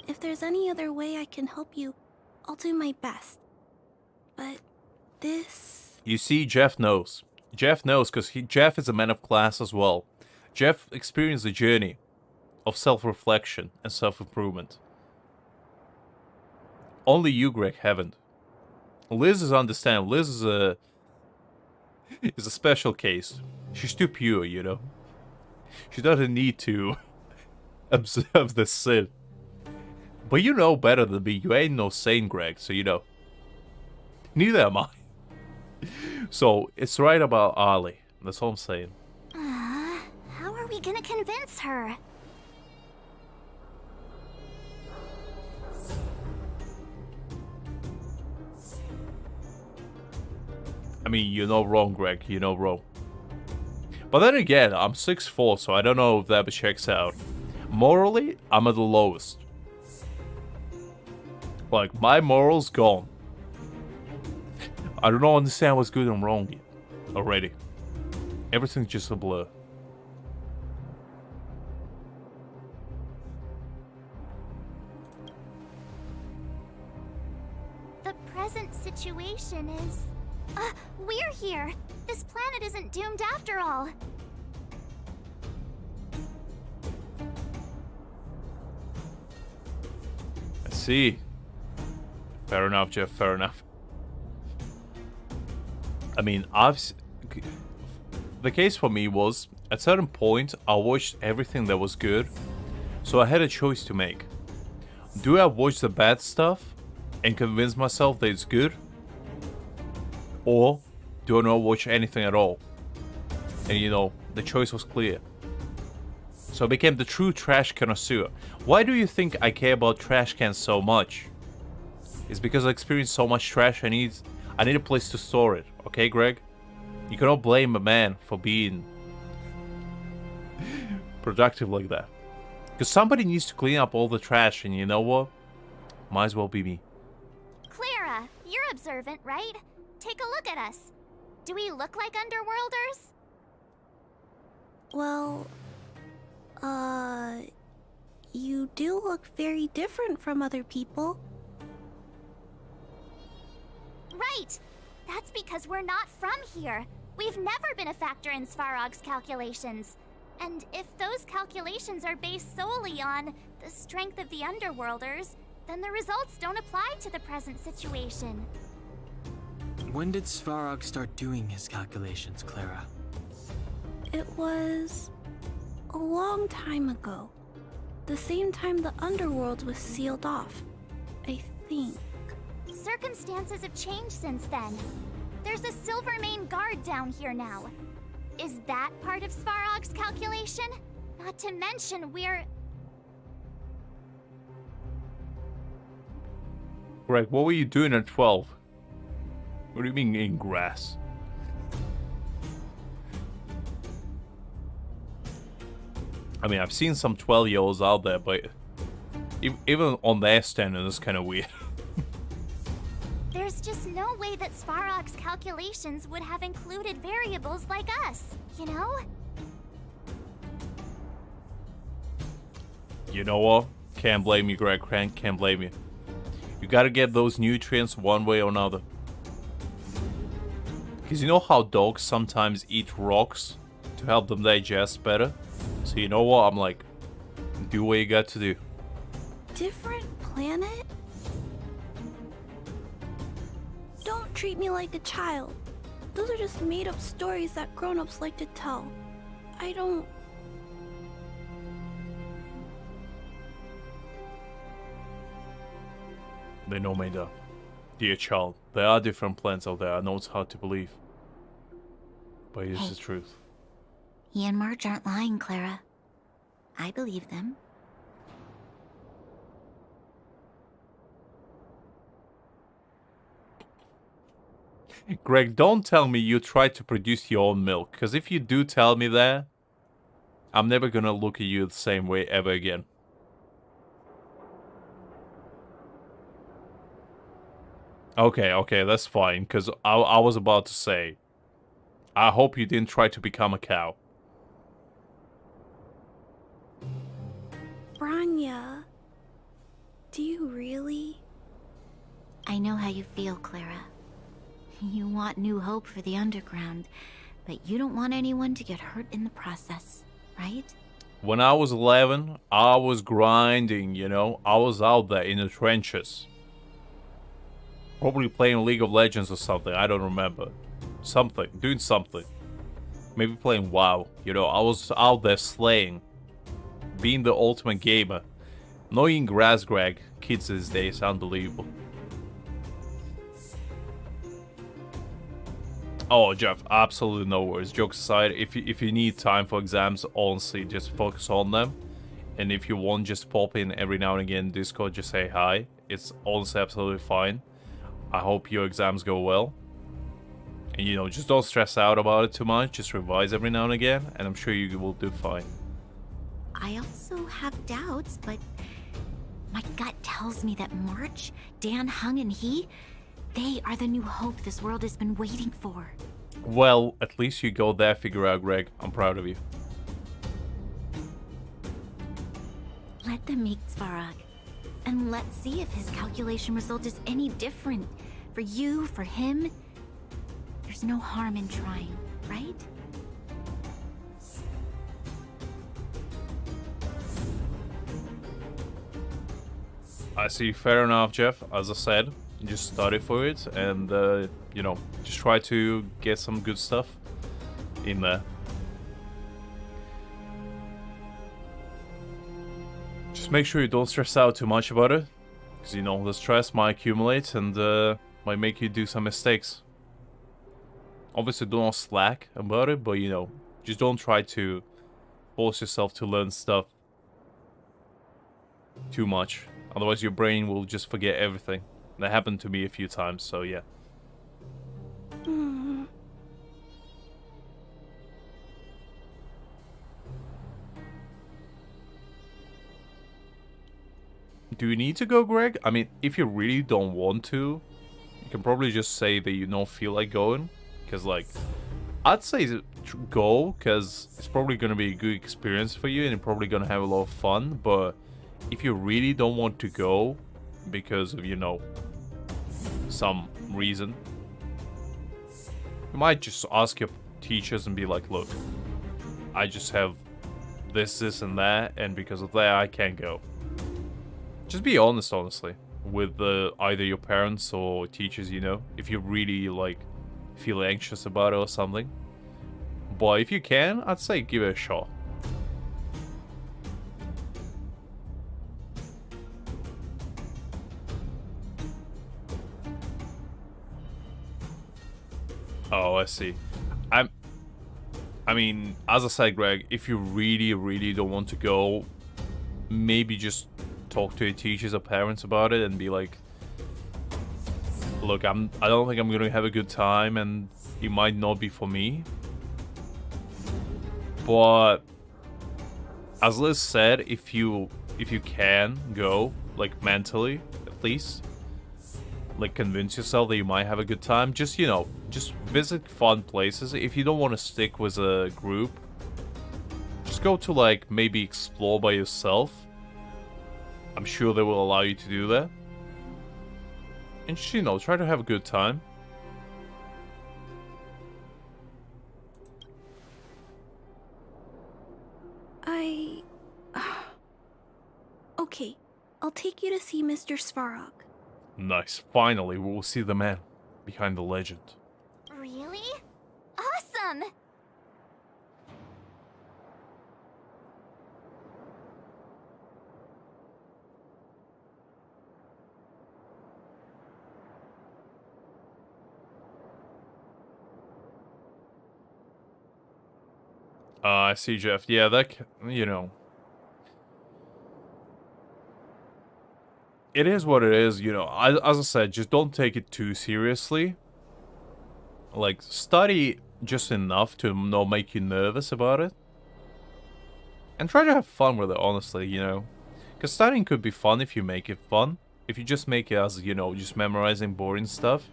If there's any other way I can help you, I'll do my best. But this... You see, Jeff knows. Jeff knows because Jeff is a man of class as well. Jeff experienced a journey of self-reflection and self-improvement. Only you, Greg, haven't. Liz is understandable. Liz is a special case. She's too pure, you know. She doesn't need to observe the sin. But you know better than me. You ain't no saint, Greg, so you know. Neither am I. So, it's right about Ali. That's all I'm saying. How are we gonna convince her? I mean, you're not wrong, Greg. You're not wrong. But then again, I'm 6'4", so I don't know if that checks out. Morally, I'm at the lowest. Like, my moral's gone. I don't understand what's good and wrong yet. Already. Everything's just a blur. The present situation is... we're here! This planet isn't doomed after all! I see. Fair enough, Jeff, fair enough. I mean, the case for me was, at a certain point, I watched everything that was good, so I had a choice to make. Do I watch the bad stuff and convince myself that it's good? Or do I not watch anything at all? And you know, the choice was clear. So I became the true trash connoisseur. Why do you think I care about trash cans so much? It's because I experienced so much trash, I need a place to store it. Okay, Greg? You cannot blame a man for being productive like that. Because somebody needs to clean up all the trash, and you know what? Might as well be me. Clara! Clara, you're observant, right? Take a look at us. Do we look like underworlders? Well, you do look very different from other people. Right! That's because we're not from here. We've never been a factor in Svarog's calculations. And if those calculations are based solely on the strength of the Underworlders, then the results don't apply to the present situation. When did Svarog start doing his calculations, Clara? It was a long time ago. The same time the Underworld was sealed off, I think. Circumstances have changed since then. There's a Silvermane guard down here now. Is that part of Svarog's calculation? Not to mention we're... Greg, what were you doing at 12? What do you mean in grass? I mean, I've seen some 12-year-olds out there, but even on their standard, it's kind of weird. There's just no way that Svarog's calculations would have included variables like us, you know? You know what? Can't blame you, Greg. Can't blame you. You gotta get those nutrients one way or another. Because you know how dogs sometimes eat rocks to help them digest better? So you know what? I'm like, do what you got to do. Different planet? Don't treat me like a child. Those are just made-up stories that grown-ups like to tell. I don't... They know me, though. Dear child, there are different plans out there. I know it's hard to believe. But it's the truth. He and Marge aren't lying, Clara. I believe them. Greg, don't tell me you tried to produce your own milk, because if you do tell me that, I'm never gonna look at you the same way ever again. Okay, that's fine, because I was about to say, I hope you didn't try to become a cow. Branya, do you really? I know how you feel, Clara. You want new hope for the underground, but you don't want anyone to get hurt in the process, right? When I was 11, I was grinding, you know? I was out there in the trenches. Probably playing League of Legends or something, I don't remember. Something, doing something. Maybe playing WoW, you know? I was out there slaying. Being the ultimate gamer. Not eating grass, Greg. Kids these days, unbelievable. Oh, Jeff, absolutely no worries. Jokes aside, if you need time for exams, honestly, just focus on them. And if you want, just pop in every now and again in Discord, just say hi. It's honestly absolutely fine. I hope your exams go well. And, you know, just don't stress out about it too much. Just revise every now and again, and I'm sure you will do fine. I also have doubts, but my gut tells me that March, Dan, Hung, and he, they are the new hope this world has been waiting for. Well, at least you go there, figure out, Greg. I'm proud of you. Let them meet Svarog, and let's see if his calculation result is any different. For you, for him, there's no harm in trying, right? I see, fair enough, Jeff. As I said, just study for it and, you know, just try to get some good stuff in there. Just make sure you don't stress out too much about it, because, you know, the stress might accumulate and might make you do some mistakes. Obviously, don't slack about it, but, you know, just don't try to force yourself to learn stuff too much. Otherwise, your brain will just forget everything. That happened to me a few times, so yeah. Do you need to go, Greg? I mean, if you really don't want to, can probably just say that you don't feel like going. Because, like, I'd say go, because it's probably going to be a good experience for you and you're probably going to have a lot of fun. But if you really don't want to go because of, you know, some reason, you might just ask your teachers and be like, look, I just have this, and that, and because of that, I can't go. Just be honest, honestly, with either your parents or teachers, you know, if you really, like, feel anxious about it or something. But if you can, I'd say give it a shot. Oh, I see. I mean, as I said, Greg, if you really, really don't want to go, maybe just talk to your teachers or parents about it and be like, look, I don't think I'm gonna have a good time and it might not be for me. But as Liz said, if you can go, like, mentally at least, like, convince yourself that you might have a good time, just, you know, just visit fun places. If you don't want to stick with a group, just go to, like, maybe explore by yourself. I'm sure they will allow you to do that. And just, you know, try to have a good time. Okay, I'll take you to see Mr. Svarog. Nice. Finally, we will see the man behind the legend. Really? Awesome! I see, Jeff. Yeah, that, you know, it is what it is, you know. As I said, just don't take it too seriously. Like, study just enough to not make you nervous about it. And try to have fun with it, honestly, you know. Because studying could be fun if you make it fun. If you just make it as, you know, just memorizing boring stuff,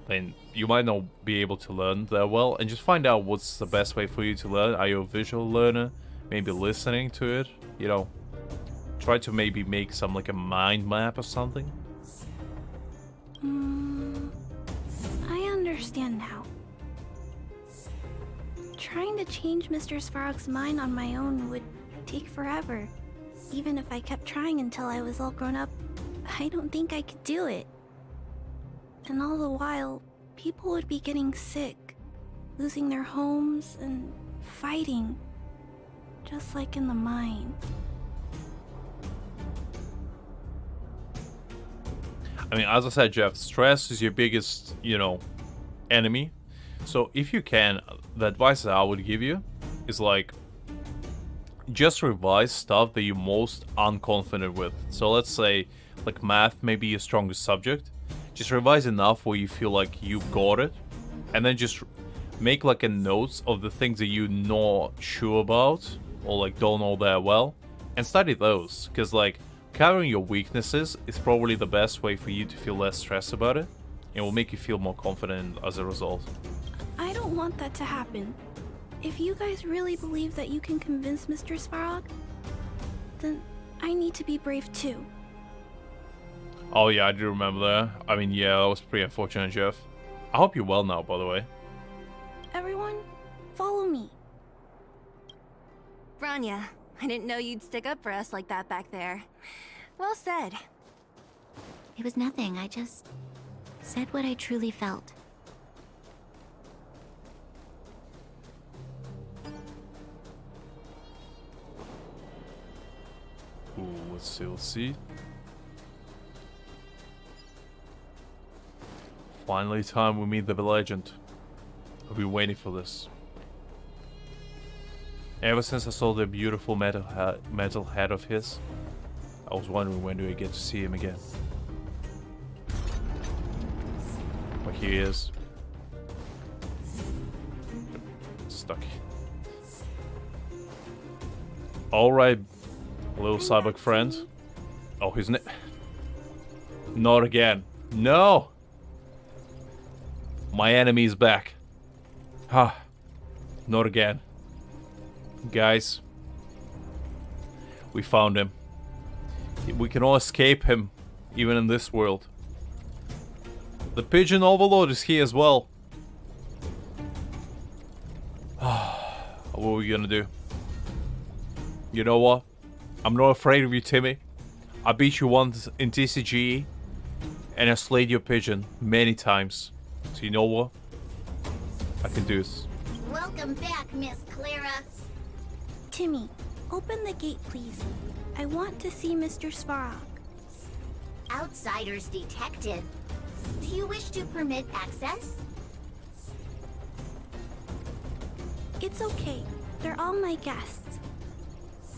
then you might not be able to learn that well. And just find out what's the best way for you to learn. Are you a visual learner? Maybe listening to it, you know. Try to maybe make some, like, a mind map or something. I understand now. Trying to change Mr. Svarog's mind on my own would take forever. Even if I kept trying until I was all grown up, I don't think I could do it. And all the while, people would be getting sick, losing their homes, and fighting. Just like in the mine. I mean, as I said, Jeff, stress is your biggest, you know, enemy. So if you can, the advice that I would give you is, like, just revise stuff that you're most unconfident with. So let's say, like, math may be your strongest subject. Just revise enough where you feel like you've got it. And then just make, like, a notes of the things that you're not sure about or, like, don't know that well. And study those. Because, like, covering your weaknesses is probably the best way for you to feel less stressed about it. It will make you feel more confident as a result. I don't want that to happen. If you guys really believe that you can convince Mr. Svarog, then I need to be brave too. Oh yeah, I do remember that. I mean, yeah, that was pretty unfortunate, Jeff. I hope you're well now, by the way. Everyone, follow me. Rania, I didn't know you'd stick up for us like that back there. Well said. It was nothing, I just said what I truly felt. Ooh, let's see. Finally time we meet the legend. I've been waiting for this. Ever since I saw the beautiful metal head of his, I was wondering when do I get to see him again. Well, here he is. Stuck. Alright, little cyborg friend. Oh, his name. Not again. No! My enemy is back. Ha. Not again. Guys. We found him. We can all escape him, even in this world. The Pigeon Overlord is here as well. What are we gonna do? You know what? I'm not afraid of you, Timmy. I beat you once in TCGE, and I slayed your pigeon many times. So you know what? I can do this. Welcome back, Miss Clara. Timmy, open the gate, please. I want to see Mr. Svarog. Outsiders detected. Do you wish to permit access? It's okay. They're all my guests.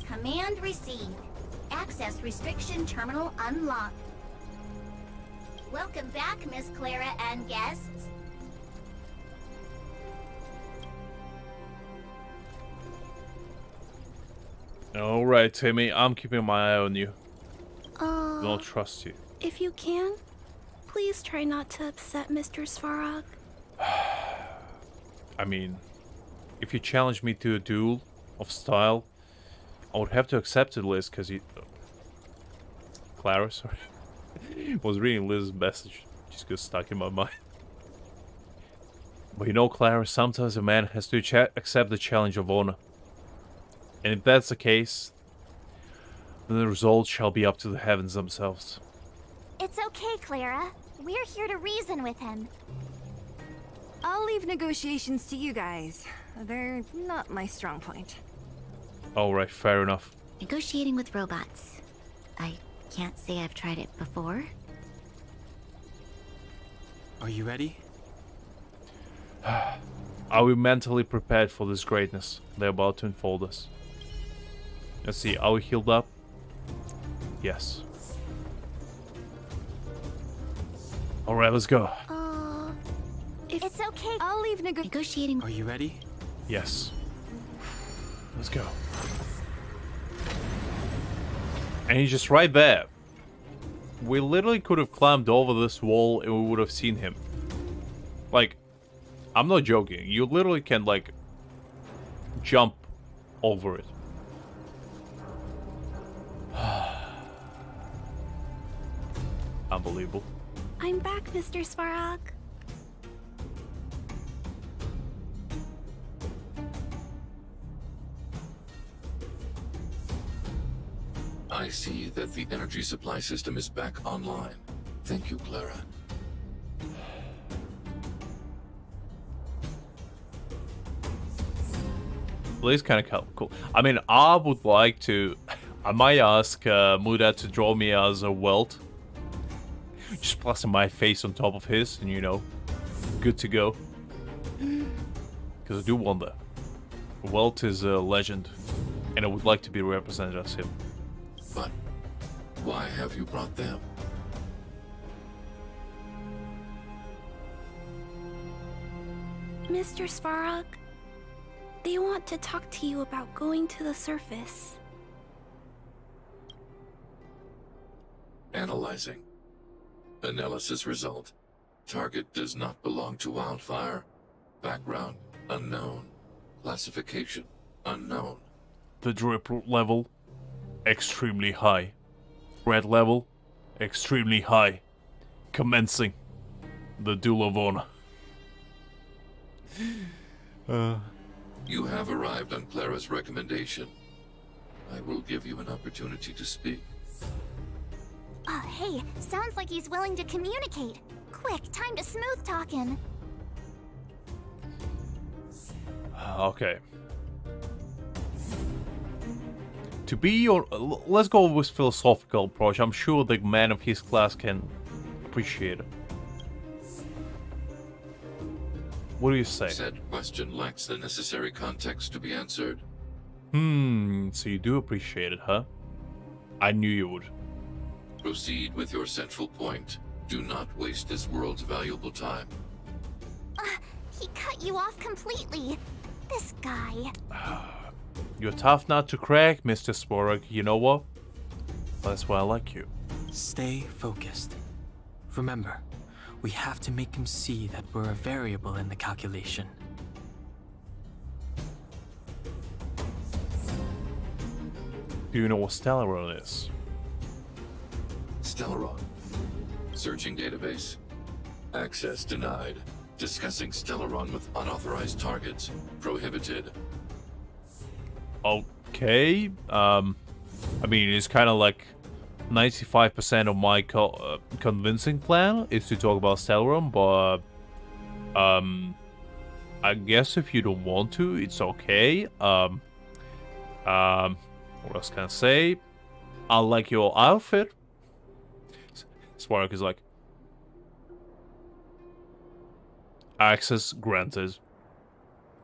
Command received. Access restriction terminal unlocked. Welcome back, Miss Clara and guests. Alright, Timmy, I'm keeping my eye on you. Don't trust you. If you can, please try not to upset Mr. Svarog. I mean, if you challenge me to a duel of style, I would have to accept it, Liz, because you... Clara, sorry. Was reading Liz's message. Just got stuck in my mind. But you know, Clara, sometimes a man has to accept the challenge of honor. And if that's the case, then the result shall be up to the heavens themselves. It's okay, Clara. We're here to reason with him. I'll leave negotiations to you guys. They're not my strong point. Alright, fair enough. Negotiating with robots. I can't say I've tried it before. Are you ready? Are we mentally prepared for this greatness they're about to unfold us? Let's see, are we healed up? Yes. Alright, let's go. It's okay. I'll leave negotiating. Are you ready? Yes. Let's go. And he's just right there. We literally could have climbed over this wall and we would have seen him. Like, I'm not joking. You literally can, like, jump over it. Unbelievable. I'm back, Mr. Svarog. I see that the energy supply system is back online. Thank you, Clara. Well, it's kind of cool. I mean, I would like to... I might ask Muda to draw me as a welt. Just placing my face on top of his, and you know, good to go. Because I do wonder. Welt is a legend, and I would like to be represented as him. But why have you brought them? Mr. Svarog, they want to talk to you about going to the surface. Analyzing. Analysis result. Target does not belong to Wildfire. Background unknown. Classification unknown. The drip level, extremely high. Red level, extremely high. Commencing the duel of honor. You have arrived on Clara's recommendation. I will give you an opportunity to speak. Hey, sounds like he's willing to communicate. Quick, time to smooth talking. Okay. To be your... Let's go with philosophical approach. I'm sure the man of his class can appreciate it. What do you say? Said question lacks the necessary context to be answered. So you do appreciate it, huh? I knew you would. Proceed with your central point. Do not waste this world's valuable time. He cut you off completely. This guy. You're tough not to crack, Mr. Sporog. You know what? That's why I like you. Stay focused. Remember, We have to make him see that we're a variable in the calculation. Do you know what StarRail is? Stellaron. Searching database. Access denied. Discussing Stellaron with unauthorized targets. Prohibited. Okay. I mean, it's kind of like 95% of my convincing plan is to talk about Stellaron, but I guess if you don't want to, it's okay. What else can I say? I like your outfit. Spark is like, access granted.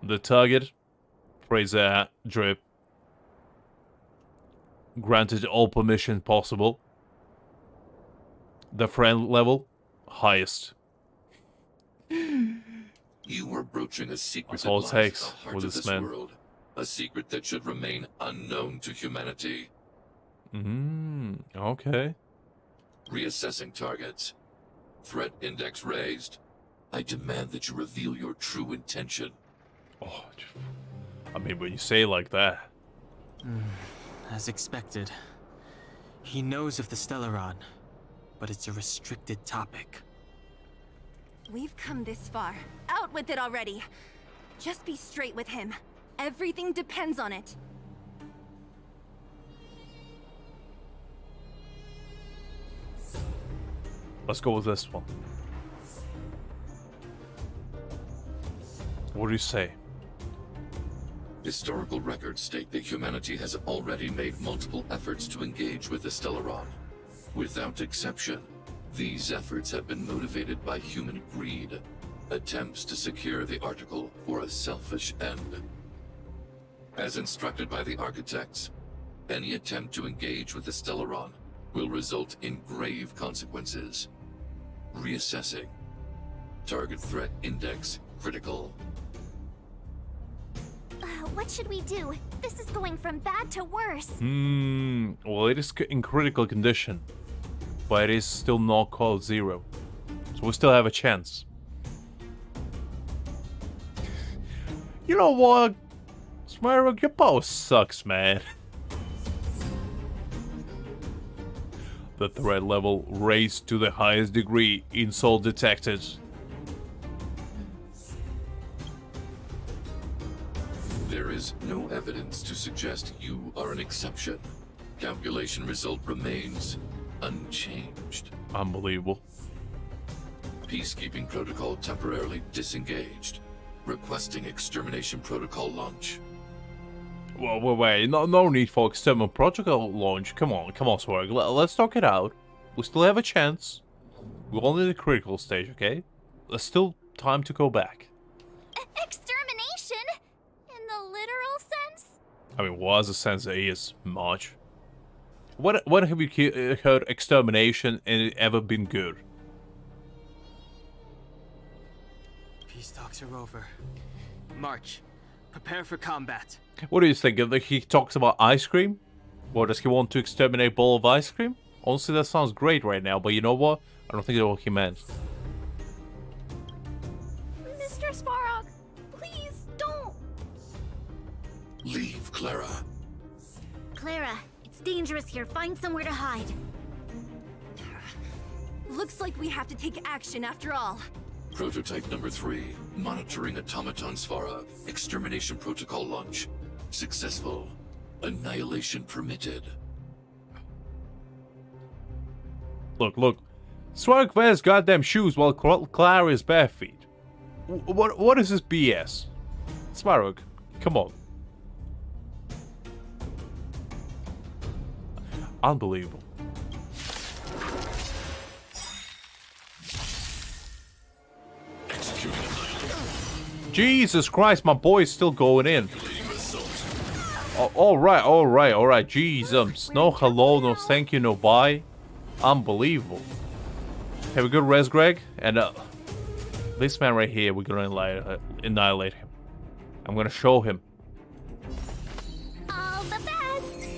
The target, Fraser Drip, granted all permission possible. The friend level, highest. You were broaching a secret That's all it that lies takes at the heart with of this this man. world. A secret that should remain unknown to humanity. Okay. Reassessing targets. Threat index raised. I demand that you reveal your true intention. Oh, I mean, when you say it like that. As expected. He knows of the Stellaron, but it's a restricted topic. We've come this far. Out with it already. Just be straight with him. Everything depends on it. Let's go with this one. What do you say? Historical records state that humanity has already made multiple efforts to engage with the Stellaron. Without exception, these efforts have been motivated by human greed, attempts to secure the article for a selfish end. As instructed by the architects, any attempt to engage with the Stellaron will result in grave consequences. Reassessing. Target threat index critical. What should we do? This is going from bad to worse. Well, it is in critical condition, but it is still not called zero. So we still have a chance. You know what? Smirrock, your power sucks, man. The threat level raised to the highest degree. Insult detected. There is no evidence to suggest you are an exception. Calculation result remains unchanged. Unbelievable. Peacekeeping protocol temporarily disengaged. Requesting extermination protocol launch. Well, wait, no need for external protocol launch. Come on, Swarg. Let's talk it out. We still have a chance. We're only in the critical stage, okay? There's still time to go back. Extermination? In the literal sense? I mean, was a sense that is much. What have you heard extermination and it ever been good? Peace talks are over. March. Prepare for combat. What do you think? Like he talks about ice cream? Or does he want to exterminate a bowl of ice cream? Honestly, that sounds great right now, but you know what? I don't think that's what he meant. Mr. Svarog, please don't. Leave, Clara. Clara, it's dangerous here. Find somewhere to hide. Looks like we have to take action after all. Prototype number 3. Monitoring automaton Svarog. Extermination protocol launch. Successful. Annihilation permitted. Look. Swarg wears goddamn shoes while Clara is bare feet. What is this BS? Swarg, come on. Unbelievable. Jesus Christ, my boy's still going in. Alright. Jesus. No hello, no thank you, no bye. Unbelievable. Have a good res, Greg. And this man right here, we're gonna annihilate him. I'm gonna show him. All the best!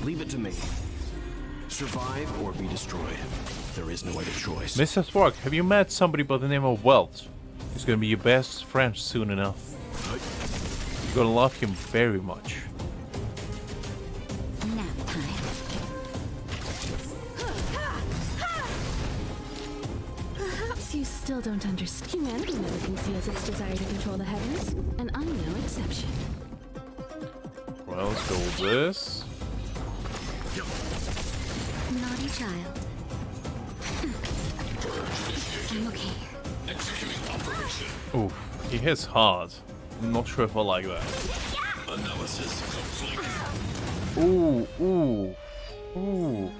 Leave it to me. Survive or be destroyed. There is no other choice. Mr. Spark, have you met somebody by the name of Welt? He's gonna be your best friend soon enough. You're gonna love him very much. Nap time. Perhaps you still don't understand. Humanity never conceals its desire to control the heavens, and I'm no exception. Well, let's go with this. Naughty child. I'm okay. Ooh, he hits hard. I'm not sure if I like that. Analysis complete. Ooh, ooh, ooh.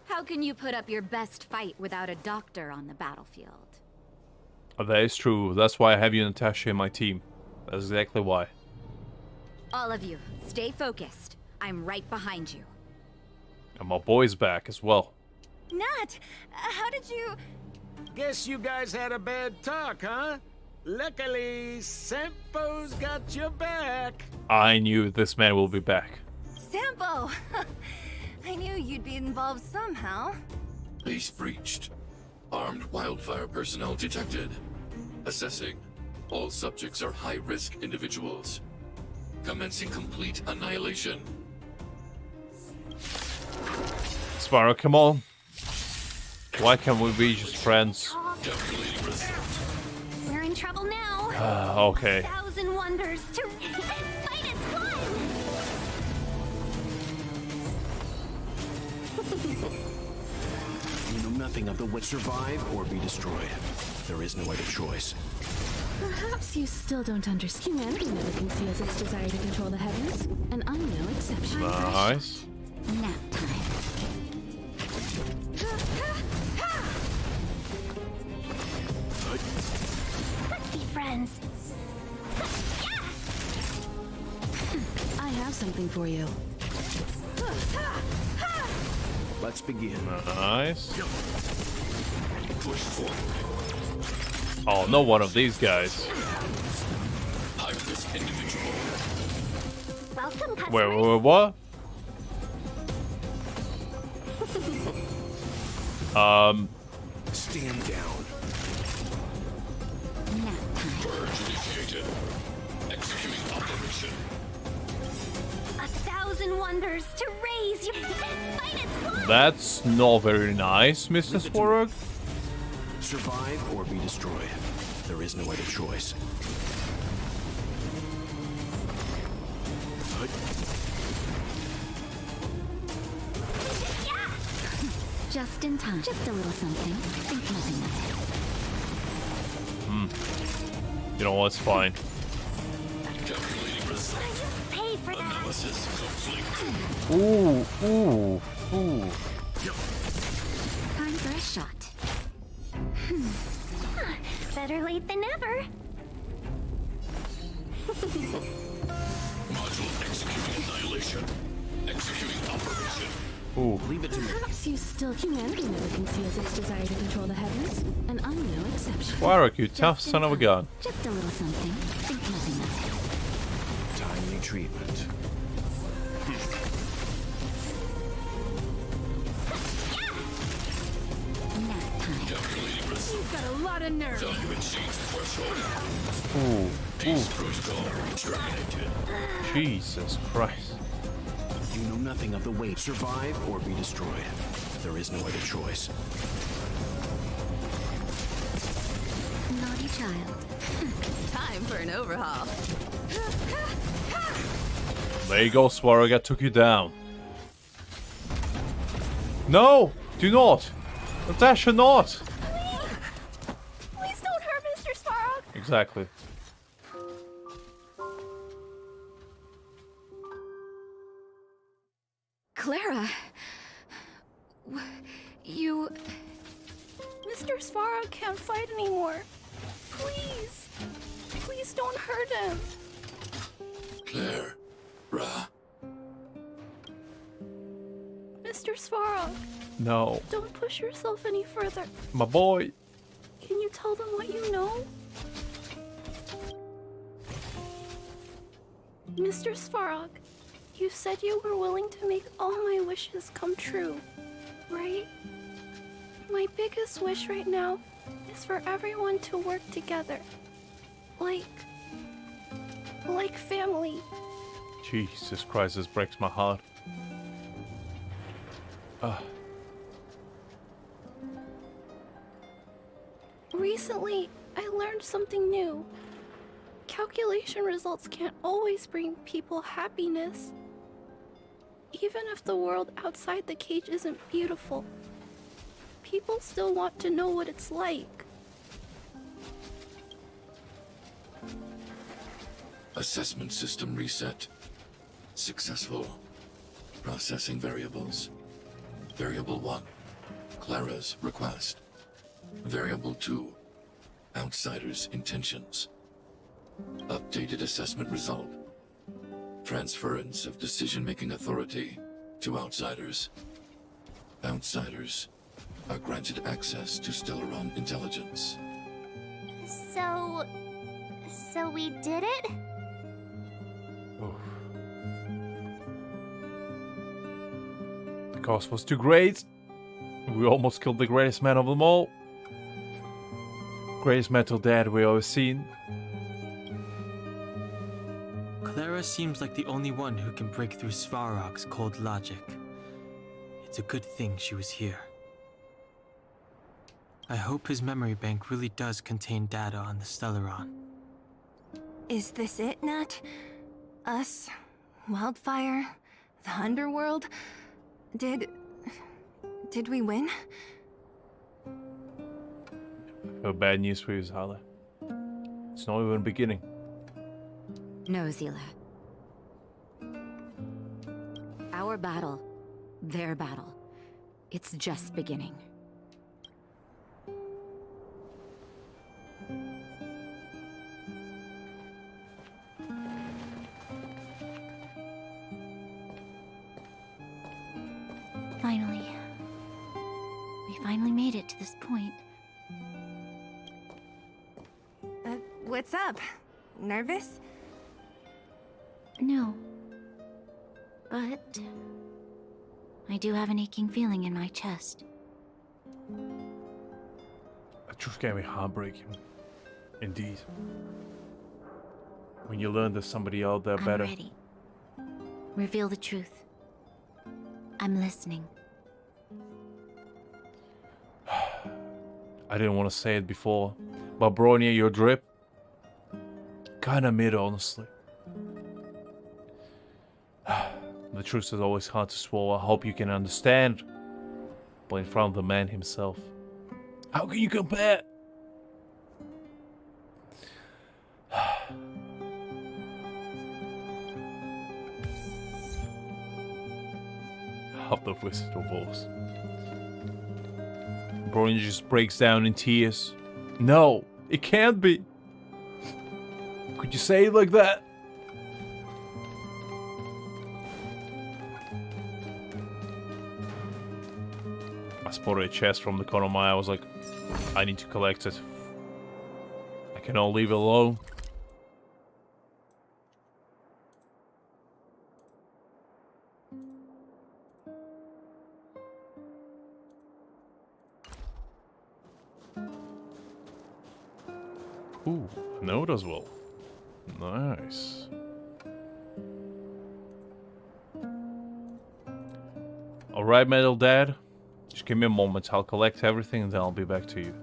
How can you put up your best fight without a doctor on the battlefield? That is true. That's why I have you, Natasha, in my team. That's exactly why. All of you, stay focused. I'm right behind you. And my boy's back as well. Nat, how did you... Guess you guys had a bad talk, huh? Luckily, Sampo's got your back. I knew this man will be back. Sampo! I knew you'd be involved somehow. Base breached. Armed wildfire personnel detected. Assessing. All subjects are high-risk individuals. Commencing complete annihilation. Sparrow, come on. Why can't we be just friends? Calculating result. We're in trouble now. Okay. 1,000 wonders to fight as one. You know nothing of the way. Survive or be destroyed. There is no other choice. Perhaps you still don't understand. Humanity never conceals its desire to control the heavens, and I'm no exception. Nice. Nap time. Let's be friends. I have something for you. Let's begin. Nice. Push forward. Oh, no one of these guys. High-risk individual. Welcome, customers. Wait, what? Stand down. Purge initiated. Executing operation. 1,000 wonders to raise your fight as one. That's not very nice, Mr. Swarog. Survive or be destroyed. There is no other choice. Just in time. Just a little something. Think nothing of it. You know what? It's fine. Calculating result. Pay for that. Analysis complete. Ooh, ooh, ooh. Time for a shot. Better late than never. Module executing annihilation. Executing operation. Ooh. Leave it to me. Perhaps you still... Humanity never conceals its desire to control the heavens, and I'm no exception. Swarog, you tough son of a gun. Just a little something. Think nothing of it. Timely treatment. Nap time. Calculating result. You've got a lot of nerve. Value exceeds threshold. Ooh, Peace protocol terminated. Jesus Christ. You know nothing of the weight. Survive or be destroyed. There is no other choice. Naughty child. Time for an overhaul. There you go, Swarog. I took you down. No! Do not! Natasha, not! Please don't hurt Mr. Sparrow. Exactly. Clara. You... Mr. Sparrow can't fight anymore. Please. Please don't hurt him. Claire. Ra. Mr. Sparrow, No. don't push yourself any further. My boy. Can you tell them what you know? Mr. Svarog, You said you were willing to make all my wishes come true, right? My biggest wish right now is for everyone to work together. Like family. Jesus Christ, this breaks my heart. Recently, I learned something new. Calculation results can't always bring people happiness. Even if the world outside the cage isn't beautiful, people still want to know what it's like. Assessment system reset. Successful. Processing variables. Variable 1, Clara's request. Variable 2, Outsider's intentions. Updated assessment result. Transference of decision-making authority to outsiders. Outsiders are granted access to Stellaron intelligence. So we did it? The cost was too great. We almost killed the greatest man of them all. Greatest metal dad we ever seen. Clara seems like the only one who can break through Svarog's cold logic. It's a good thing she was here. I hope his memory bank really does contain data on the Stellaron. Is this it, Nat? Us? Wildfire? The Underworld? Did we win? I have bad news for you, Zala. It's not even beginning. No, Zila. Our battle, their battle, it's just beginning. Finally. We finally made it to this point. What's up? Nervous? No. But I do have an aching feeling in my chest. The truth can be heartbreaking. Indeed. When you learn there's somebody out there better. I'm ready. Reveal the truth. I'm listening. I didn't want to say it before, but Bronya, your drip kinda mid, honestly. The truth is always hard to swallow. I hope you can understand. But in front of the man himself, how can you compare? Of the Wizard of Oz. Bronya just breaks down in tears. No, it can't be. Could you say it like that? I spotted a chest from the corner of my eye. I was like, I need to collect it. I cannot leave it alone. Ooh, a note as well. Nice. Alright, Metal Dad. Just give me a moment. I'll collect everything and then I'll be back to you.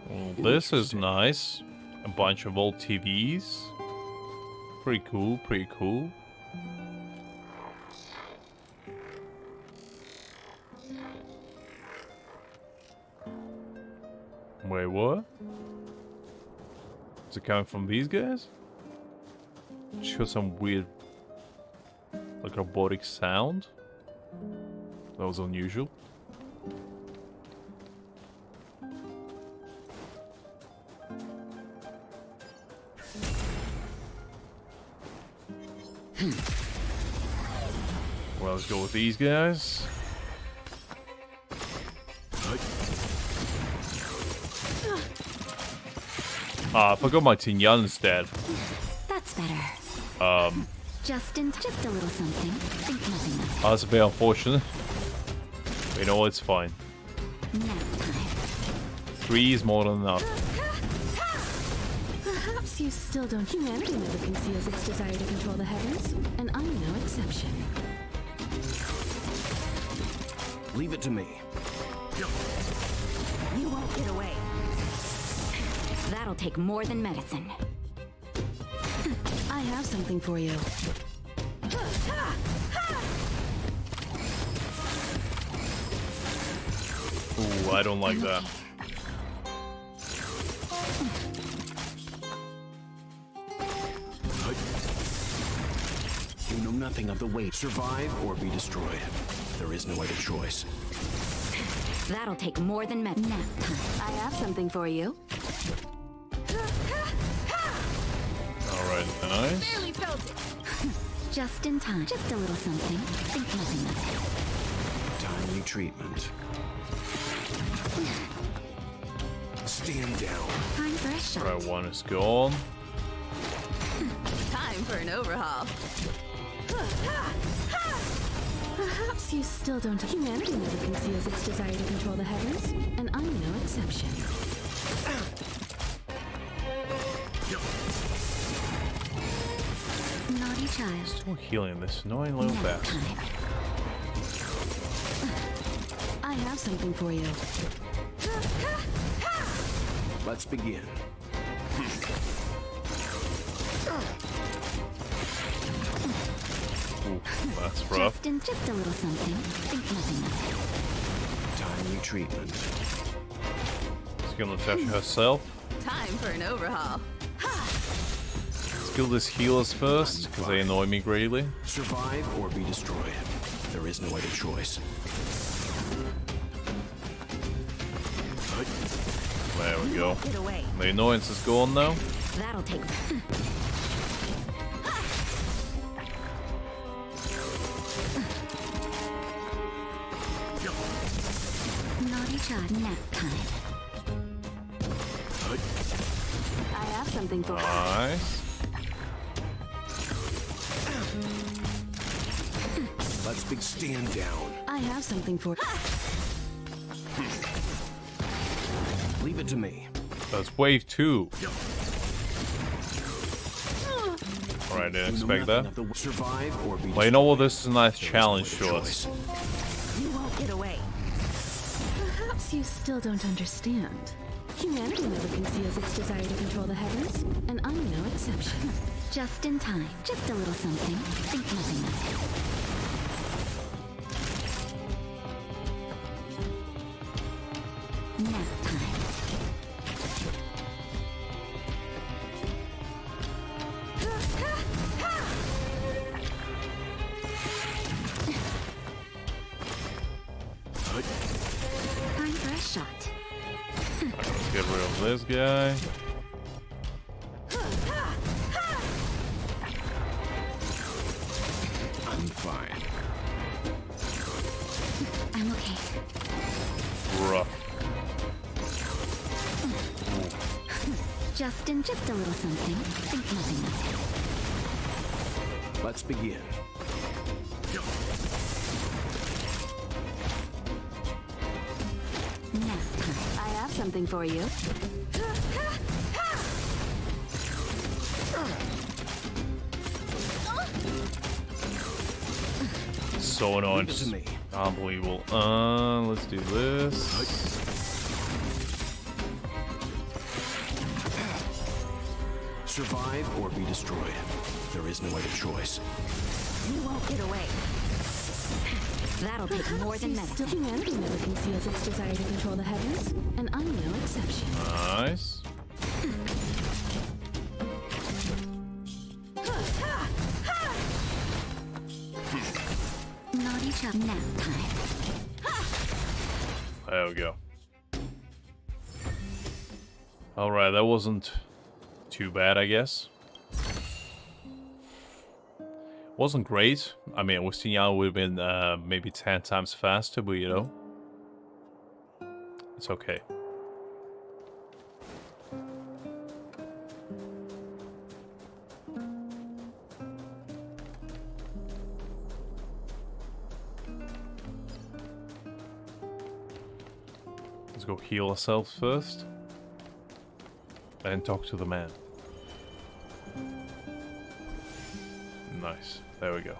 Well, this is nice. A bunch of old TVs. Pretty cool, pretty cool. Wait, what? Is it coming from these guys? Show some weird, like, robotic sound. That was unusual. Well, let's go with these guys. I forgot my Tinyan's dead. That's better. Just a little something. Think nothing of it. That's a bit unfortunate. But you know what? It's fine. Nap time. 3 is more than enough. Perhaps you still don't. Humanity never conceals its desire to control the heavens, and I'm no exception. Leave it to me. You won't get away. That'll take more than medicine. I have something for you. Ooh, I don't like that. You know nothing of the weight. Survive or be destroyed. There is no other choice. That'll take more than nap time. I have something for you. Alright, nice. Barely felt it. Just in time. Just a little something. Think nothing of it. Timely treatment. Stand down. Time for a shot. Alright, 1 is gone. Time for an overhaul. Perhaps you still don't. Humanity never conceals its desire to control the heavens, and I'm no exception. Naughty child. Still healing this annoying little bastard. I have something for you. Let's begin. Ooh, that's rough. Just a little something. Think nothing of it. Timely treatment. She's gonna attack herself. Time for an overhaul. Let's kill this healers first, because they annoy me greatly. Survive or be destroyed. There is no other choice. There we go. Get away. The annoyance is gone now. That'll take. Naughty child, nap time. I have something for you. Nice. Let's stand down. I have something for. Leave it to me. That's wave 2. Alright, didn't expect that. Survive or be Well, you know what? This is a nice challenge to us. You won't get away. Perhaps you still don't understand. Humanity never conceals its desire to control the heavens, and I'm no exception. Just in time. Just a little something. Think nothing of it. Nap time. Time for a shot. Let's get rid of this guy. I'm fine. I'm okay. Rough. Just a little something. Think nothing of Let's begin. it. Nap time. I have something for you. So annoying. Leave it to me. Unbelievable. Let's do this. Survive or be destroyed. There is no other choice. You won't get away. That'll take more than medicine. Humanity never conceals its desire to control the heavens, and I'm no exception. Nice. Naughty child, nap time. There we go. Alright, that wasn't too bad, I guess. Wasn't great. I mean, Westinghouse would have been maybe 10 times faster, but you know, it's okay. Let's go heal ourselves first, and talk to the man. Nice. There we go.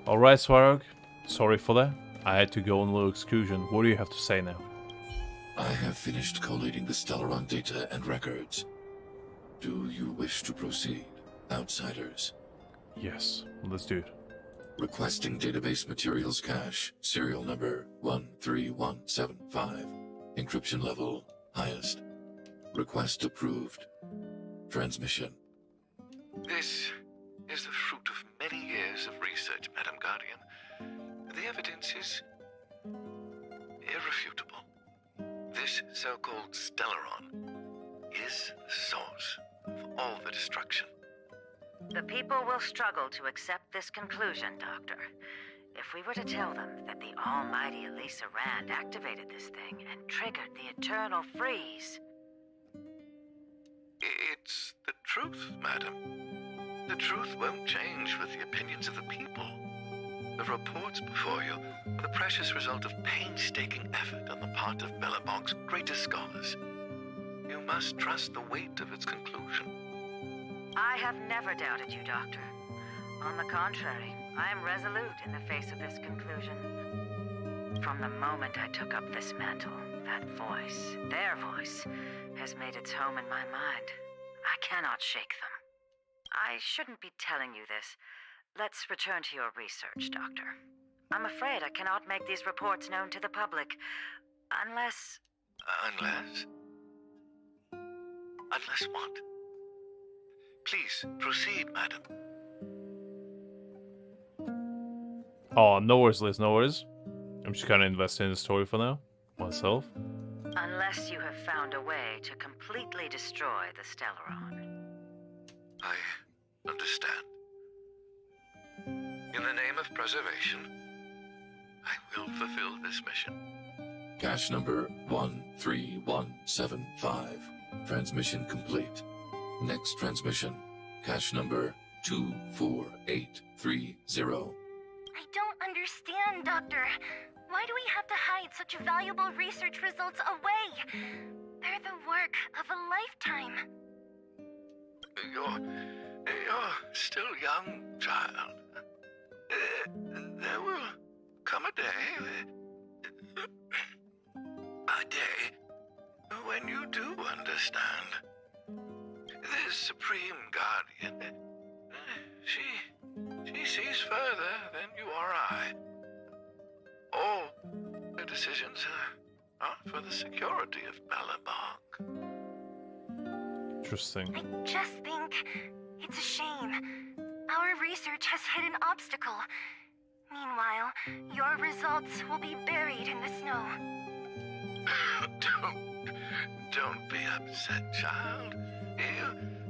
Alright, Swarog. Sorry for that. I had to go on a little excursion. What do you have to say now? I have finished collating the Stellaron data and records. Do you wish to proceed, outsiders? Yes, let's do it. Requesting database materials cache, serial number 13175. Encryption level highest. Request approved. Transmission. This is the fruit of many years of research, Madam Guardian. The evidence is irrefutable. This so-called Stellaron is the source of all the destruction. The people will struggle to accept this conclusion, Doctor. If we were to tell them that the almighty Elisa Rand activated this thing and triggered the eternal freeze. It's the truth, madam. The truth won't change with the opinions of the people. The reports before you are the precious result of painstaking effort on the part of Belobog's greatest scholars. You must trust the weight of its conclusion. I have never doubted you, Doctor. On the contrary, I am resolute in the face of this conclusion. From the moment I took up this mantle, that voice, their voice, has made its home in my mind. I cannot shake them. I shouldn't be telling you this. Let's return to your research, Doctor. I'm afraid I cannot make these reports known to the public, unless... Unless? Unless what? Please, proceed, madam. Oh, no worries, Liz, no worries. I'm just gonna invest in the story for now, myself. Unless you have found a way to completely destroy the Stellaron. I understand. In the name of preservation, I will fulfill this mission. Cache number 13175. Transmission complete. Next transmission. Cache number 24830. I don't understand, Doctor. Why do we have to hide such valuable research results away? They're the work of a lifetime. You're still young, child. There will come a day when you do understand. This Supreme Guardian, she sees further than you or I. All the decisions are for the security of Belobog. Interesting. I just think it's a shame. Our research has hit an obstacle. Meanwhile, your results will be buried in the snow. Don't be upset, child.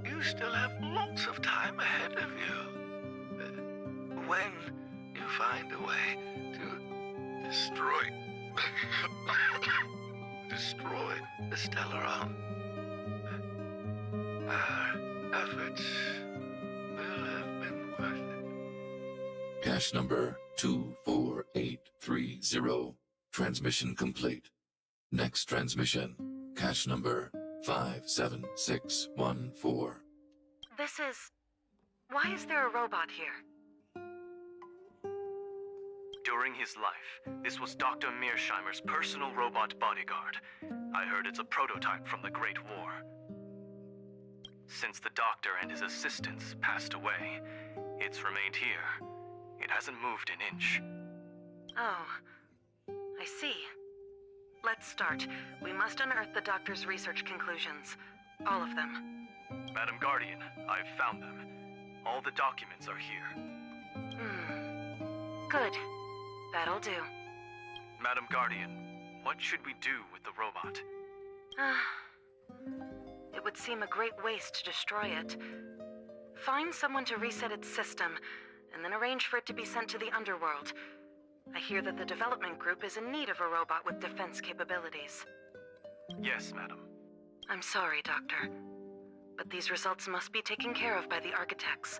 You still have lots of time ahead of you. When you find a way to destroy the Stellaron, our efforts will have been worth it. Cache number 24830. Transmission complete. Next transmission. Cache number 57614. This is... Why is there a robot here? During his life, this was Dr. Mearsheimer's personal robot bodyguard. I heard it's a prototype from the Great War. Since the doctor and his assistants passed away, it's remained here. It hasn't moved an inch. Oh, I see. Let's start. We must unearth the doctor's research conclusions. All of them. Madam Guardian, I've found them. All the documents are here. Good. That'll do. Madam Guardian, what should we do with the robot? It would seem a great waste to destroy it. Find someone to reset its system, and then arrange for it to be sent to the underworld. I hear that the development group is in need of a robot with defense capabilities. Yes, madam. I'm sorry, Doctor, but these results must be taken care of by the architects.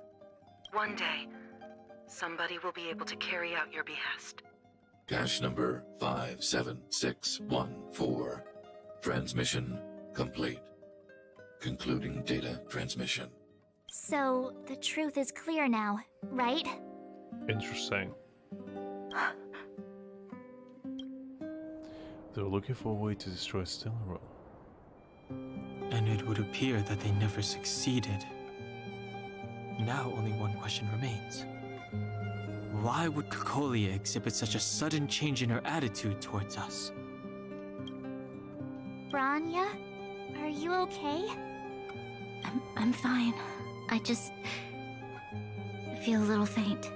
One day, somebody will be able to carry out your behest. Cache number 57614. Transmission complete. Concluding data transmission. So, the truth is clear now, right? Interesting. They're looking for a way to destroy StarRail. And it would appear that they never succeeded. Now only one question remains. Why would Kokolia exhibit such a sudden change in her attitude towards us? Branya, are you okay? I'm fine. I just feel a little faint.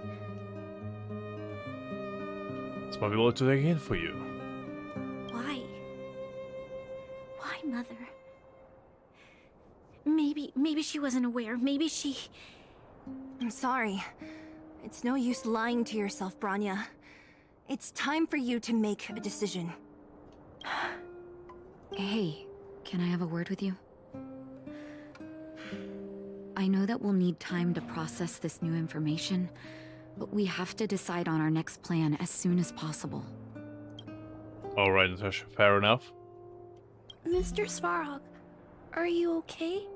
It's probably a lot to take in for you. Why? Why, Mother? Maybe she wasn't aware. Maybe she... I'm sorry. It's no use lying to yourself, Branya. It's time for you to make a decision. Hey, can I have a word with you? I know that we'll need time to process this new information, but we have to decide on our next plan as soon as possible. Alright, Natasha, fair enough. Mr. Svarog, are you okay?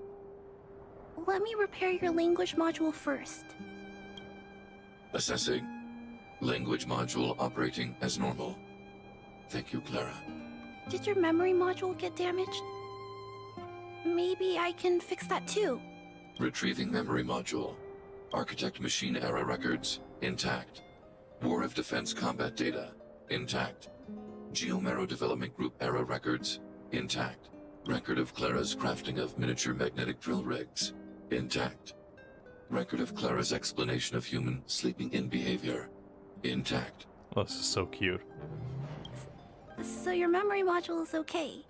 Let me repair your language module first. Assessing. Language module operating as normal. Thank you, Clara. Did your memory module get damaged? Maybe I can fix that too. Retrieving memory module. Architect machine error records, intact. War of Defense combat data, intact. Geomero development group error records, intact. Record of Clara's crafting of miniature magnetic drill rigs, intact. Record of Clara's explanation of human sleeping in behavior, intact. Oh, this is so cute. So your memory module is okay?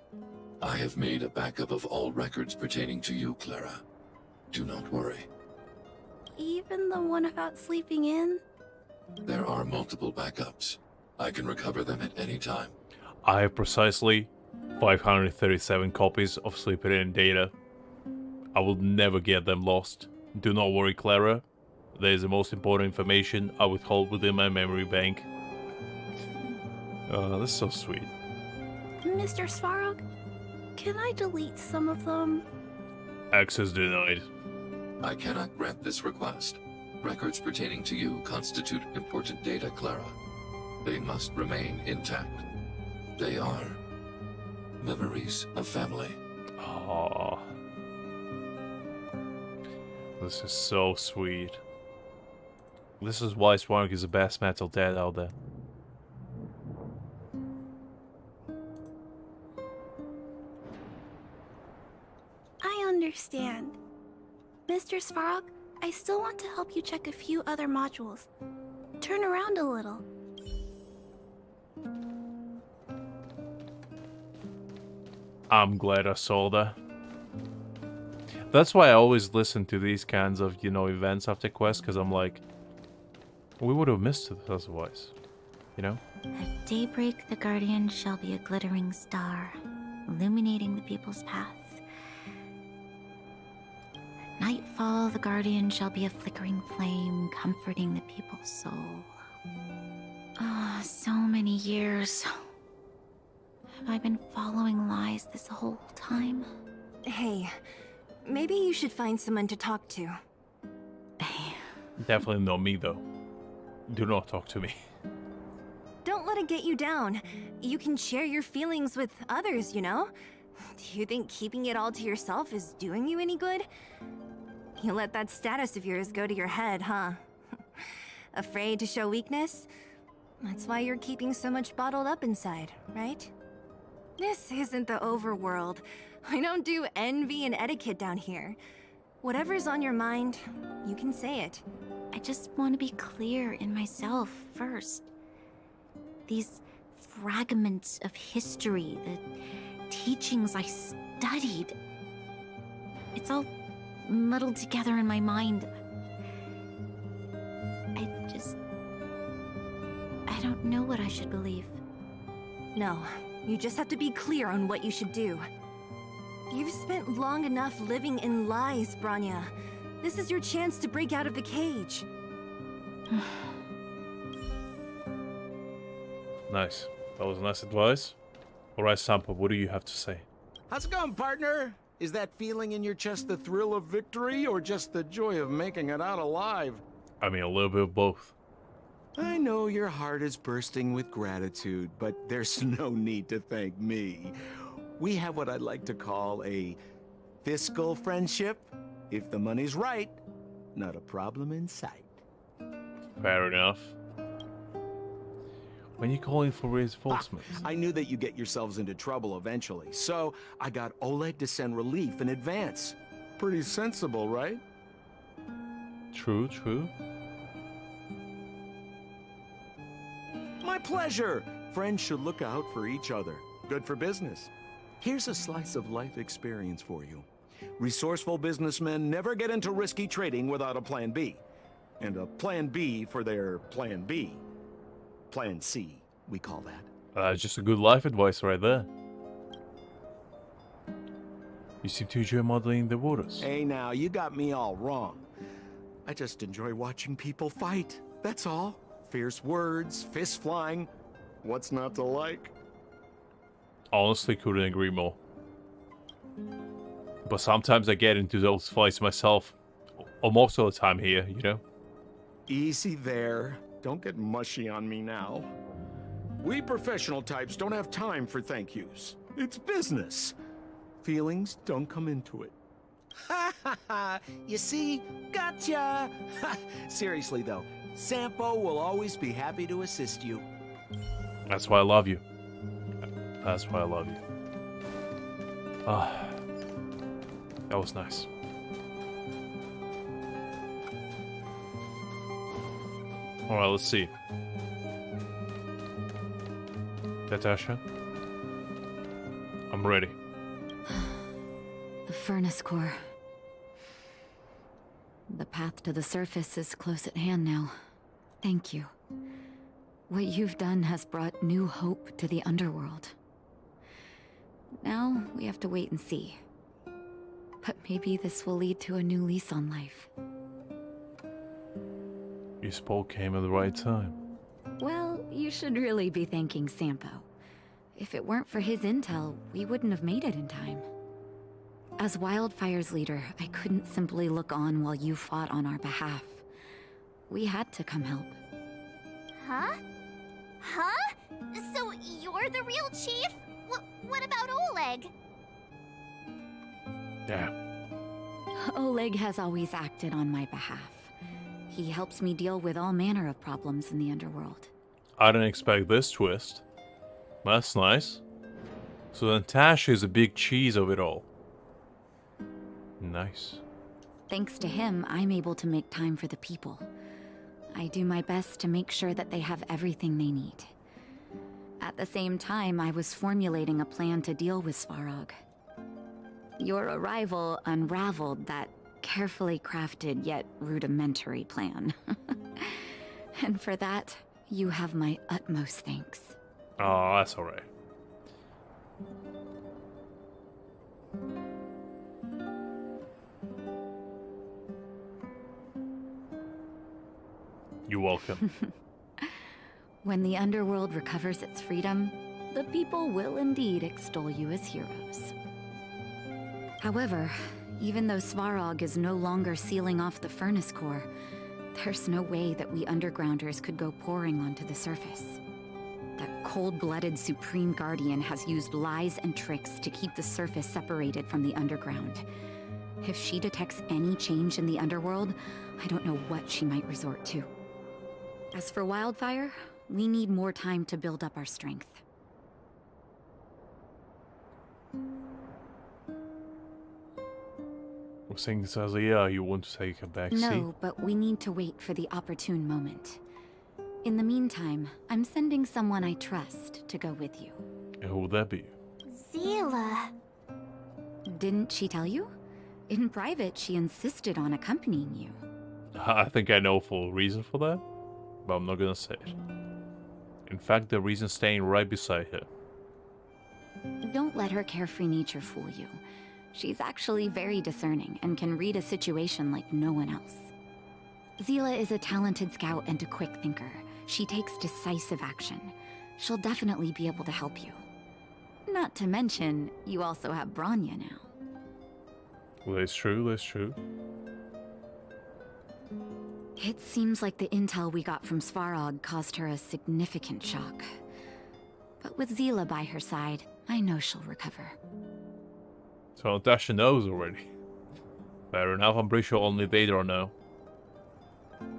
I have made a backup of all records pertaining to you, Clara. Do not worry. Even the one about sleeping in? There are multiple backups. I can recover them at any time. I have precisely 537 copies of Sleeping In data. I will never get them lost. Do not worry, Clara. There is the most important information I withhold within my memory bank. This is so sweet. Mr. Svarog, can I delete some of them? Access denied. I cannot grant this request. Records pertaining to you constitute important data, Clara. They must remain intact. They are memories of family. Aww. This is so sweet. This is why Swarg is the best metal dad out there. I understand. Mr. Svarog, I still want to help you check a few other modules. Turn around a little. I'm glad I saw that. That's why I always listen to these kinds of, events after quests, because I'm like, we would have missed it otherwise, At daybreak, the Guardian shall be a glittering star, illuminating the people's path. At nightfall, the Guardian shall be a flickering flame, comforting the people's soul. Ah, so many years. Have I been following lies this whole time? Hey, maybe you should find someone to talk to. Definitely not me, though. Do not talk to me. Don't let it get you down. You can share your feelings with others, Do you think keeping it all to yourself is doing you any good? You let that status of yours go to your head, huh? Afraid to show weakness? That's why you're keeping so much bottled up inside, right? This isn't the overworld. I don't do envy and etiquette down here. Whatever's on your mind, you can say it. I just want to be clear in myself first. These fragments of history, the teachings I studied, it's all muddled together in my mind. I don't know what I should believe. No, you just have to be clear on what you should do. You've spent long enough living in lies, Branya. This is your chance to break out of the cage. Nice. That was nice advice. Alright, Sampo, what do you have to say? How's it going, partner? Is that feeling in your chest the thrill of victory, or just the joy of making it out alive? I mean, a little bit of both. I know your heart is bursting with gratitude, but there's no need to thank me. We have what I'd like to call a fiscal friendship. If the money's right, not a problem in sight. Fair enough. When you calling for reinforcements? I knew that you'd get yourselves into trouble eventually, so I got Oleg to send relief in advance. Pretty sensible, right? True, true. My pleasure! Friends should look out for each other. Good for business. Here's a slice of life experience for you. Resourceful businessmen never get into risky trading without a plan B. And a plan B for their plan B. Plan C, we call that. Just a good life advice right there. You seem to enjoy modeling the waters. Hey now, you got me all wrong. I just enjoy watching people fight, that's all. Fierce words, fists flying. What's not to like? Honestly, couldn't agree more. But sometimes I get into those fights myself. Or most of the time here, you know? Easy there. Don't get mushy on me now. We professional types don't have time for thank yous. It's business. Feelings don't come into it. Ha ha ha! You see? Gotcha! Seriously though, Sampo will always be happy to assist you. That's why I love you. That's why I love you. Ah, that was nice. Alright, let's see. Natasha? I'm ready. The furnace core. The path to the surface is close at hand now. Thank you. What you've done has brought new hope to the underworld. Now, we have to wait and see. But maybe this will lead to a new lease on life. Your spoke came at the right time. Well, you should really be thanking Sampo. If it weren't for his intel, we wouldn't have made it in time. As Wildfire's leader, I couldn't simply look on while you fought on our behalf. We had to come help. Huh? Huh? So you're the real chief? What about Oleg? Yeah. Oleg has always acted on my behalf. He helps me deal with all manner of problems in the underworld. I didn't expect this twist. That's nice. So then Tash is a big cheese of it all. Nice. Thanks to him, I'm able to make time for the people. I do my best to make sure that they have everything they need. At the same time, I was formulating a plan to deal with Svarog. Your arrival unraveled that carefully crafted yet rudimentary plan. And for that, you have my utmost thanks. Oh, that's alright. You're welcome. When the underworld recovers its freedom, the people will indeed extol you as heroes. However, even though Svarog is no longer sealing off the furnace core, there's no way that we undergrounders could go pouring onto the surface. That cold-blooded Supreme Guardian has used lies and tricks to keep the surface separated from the underground. If she detects any change in the underworld, I don't know what she might resort to. As for Wildfire, we need more time to build up our strength. We're saying this as you want to take a back seat? No, but we need to wait for the opportune moment. In the meantime, I'm sending someone I trust to go with you. And who would that be? Zila. Didn't she tell you? In private, she insisted on accompanying you. I think I know full reason for that, but I'm not gonna say it. In fact, the reason staying right beside her. Don't let her carefree nature fool you. She's actually very discerning and can read a situation like no one else. Zila is a talented scout and a quick thinker. She takes decisive action. She'll definitely be able to help you. Not to mention, you also have Branya now. Well, that's true, that's true. It seems like the intel we got from Svarog caused her a significant shock. But with Zila by her side, I know she'll recover. So Natasha knows already. Fair enough, I'm pretty sure only they don't know.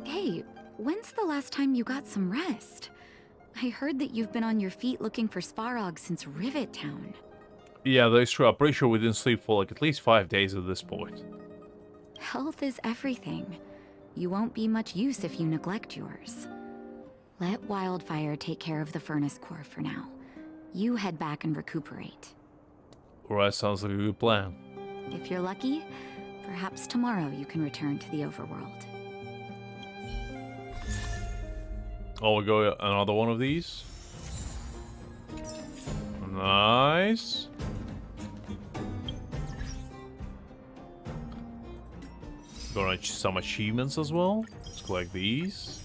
Hey, when's the last time you got some rest? I heard that you've been on your feet looking for Svarog since Rivet Town. Yeah, that's true. I'm pretty sure we didn't sleep for like at least 5 days at this point. Health is everything. You won't be much use if you neglect yours. Let Wildfire take care of the furnace core for now. You head back and recuperate. Alright, sounds like a good plan. If you're lucky, perhaps tomorrow you can return to the overworld. Oh, we go another one of these. Nice. Gonna some achievements as well. Let's collect these.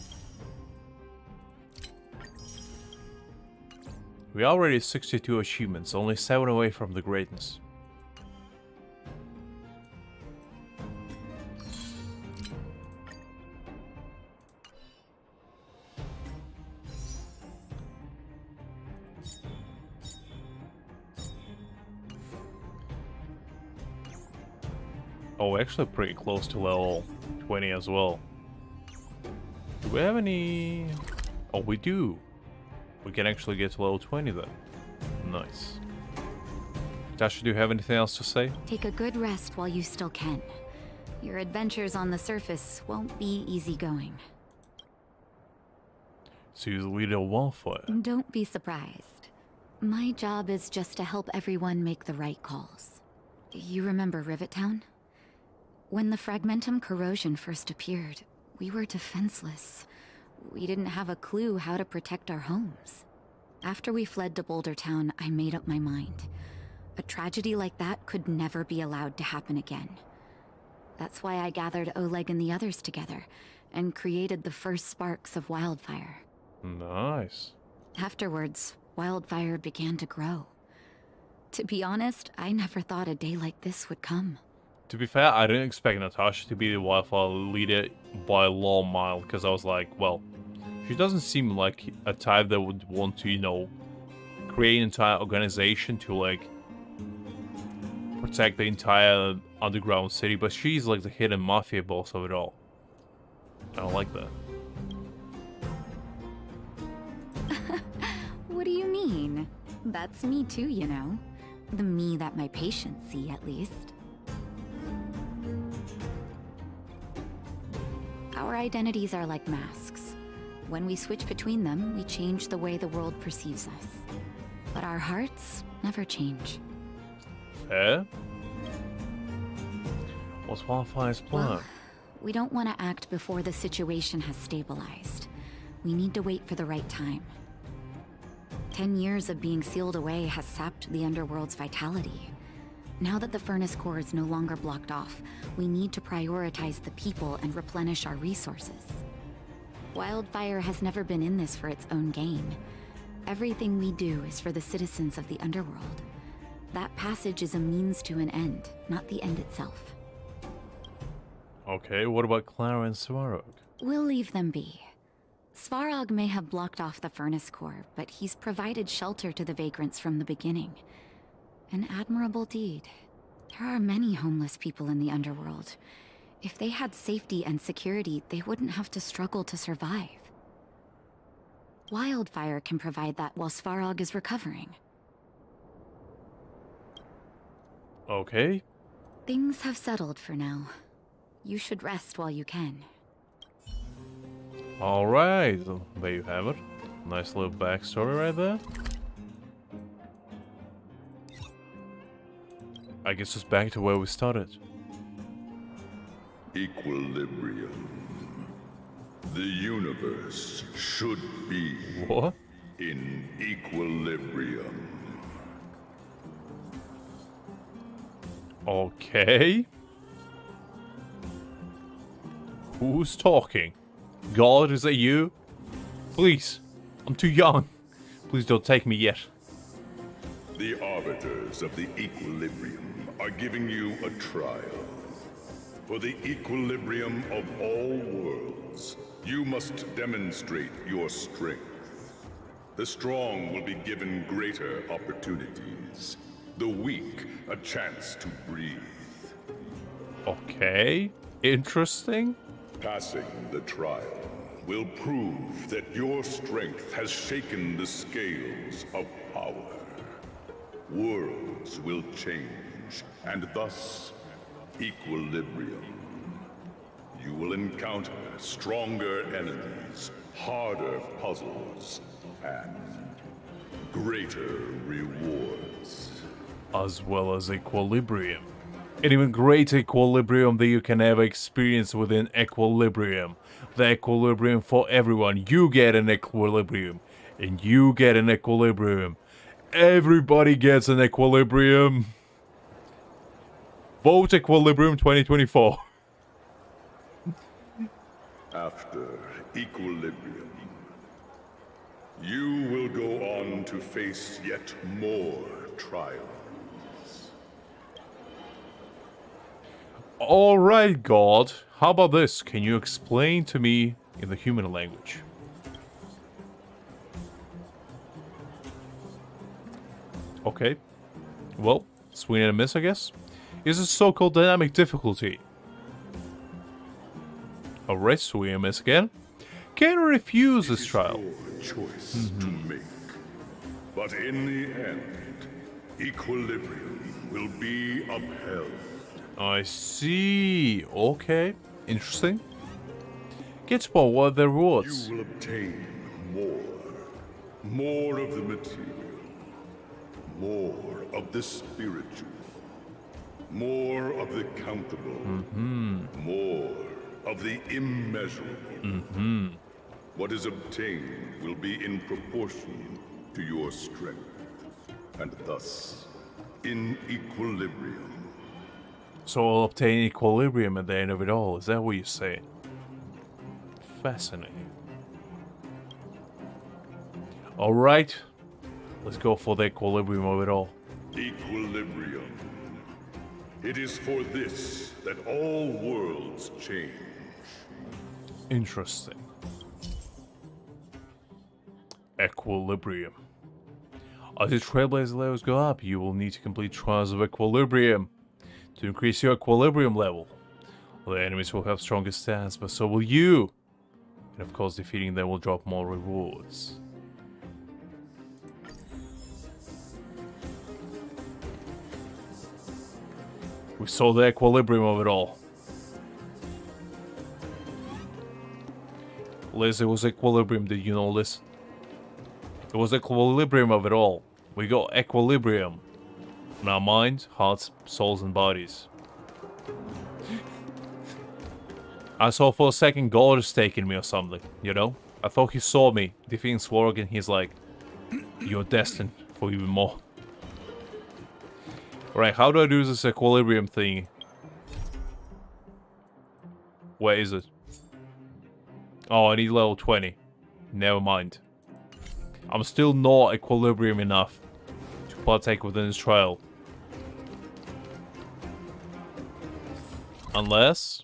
We already have 62 achievements, only 7 away from the greatness. Oh, we're actually pretty close to level 20 as well. Do we have any... Oh, we do. We can actually get to level 20 then. Nice. Tasha, do you have anything else to say? Take a good rest while you still can. Your adventures on the surface won't be easygoing. So you're the leader of Wildfire. Don't be surprised. My job is just to help everyone make the right calls. You remember Rivet Town? When the Fragmentum corrosion first appeared, we were defenseless. We didn't have a clue how to protect our homes. After we fled to Boulder Town, I made up my mind. A tragedy like that could never be allowed to happen again. That's why I gathered Oleg and the others together, and created the first sparks of Wildfire. Nice. Afterwards, Wildfire began to grow. To be honest, I never thought a day like this would come. To be fair, I didn't expect Natasha to be the Wildfire leader by a long mile, because I was like, well, she doesn't seem like a type that would want to, you know, create an entire organization to, like, protect the entire underground city, but she's like the hidden mafia boss of it all. I don't like that. What do you mean? That's me too, you know. The me that my patients see, at least. Our identities are like masks. When we switch between them, we change the way the world perceives us. But our hearts never change. Fair? What's Wildfire's plan? Well, we don't want to act before the situation has stabilized. We need to wait for the right time. 10 years of being sealed away has sapped the underworld's vitality. Now that the furnace core is no longer blocked off, we need to prioritize the people and replenish our resources. Wildfire has never been in this for its own gain. Everything we do is for the citizens of the underworld. That passage is a means to an end, not the end itself. Okay, what about Clara and Svarog? We'll leave them be. Svarog may have blocked off the furnace core, but he's provided shelter to the vagrants from the beginning. An admirable deed. There are many homeless people in the underworld. If they had safety and security, they wouldn't have to struggle to survive. Wildfire can provide that while Svarog is recovering. Okay. Things have settled for now. You should rest while you can. Alright, there you have it. Nice little backstory right there. I guess it's back to where we started. Equilibrium. The universe should be what? In equilibrium. Okay. Who's talking? God, is that you? Please, I'm too young. Please don't take me yet. The arbiters of the equilibrium are giving you a trial. For the equilibrium of all worlds, you must demonstrate your strength. The strong will be given greater opportunities. The weak, a chance to breathe. Okay, interesting. Passing the trial will prove that your strength has shaken the scales of power. Worlds will change, and thus, equilibrium. You will encounter stronger enemies, harder puzzles, and greater rewards. As well as equilibrium. An even greater equilibrium that you can ever experience within equilibrium. The equilibrium for everyone. You get an equilibrium. And you get an equilibrium. Everybody gets an equilibrium. Vote Equilibrium 2024. After equilibrium, you will go on to face yet more trials. Alright, God. How about this? Can you explain to me in the human language? Okay. Well, swing and a miss, I guess. Is a so-called dynamic difficulty. Alright, swing and a miss again. Can I refuse this trial? Your choice to make. But in the end, equilibrium will be upheld. I see. Okay. Interesting. Get more. What are the rewards? You will obtain more. More of the material. More of the spiritual. More of the countable. More of the immeasurable. What is obtained will be in proportion to your strength. And thus, in equilibrium. So I'll obtain equilibrium at the end of it all. Is that what you're saying? Fascinating. Alright. Let's go for the equilibrium of it all. Equilibrium. It is for this that all worlds change. Interesting. Equilibrium. As your trailblazer levels go up, you will need to complete trials of equilibrium to increase your equilibrium level. The enemies will have stronger stats, but so will you. And of course, defeating them will drop more rewards. We saw the equilibrium of it all. Liz, it was equilibrium, did you know this? It was equilibrium of it all. We got equilibrium in our minds, hearts, souls, and bodies. I saw for a second God is taking me or something, you know? I thought he saw me defeating Swarg and he's like, you're destined for even more. Right, how do I do this equilibrium thing? Where is it? Oh, I need level 20. Never mind. I'm still not equilibrium enough to partake within this trial. Unless...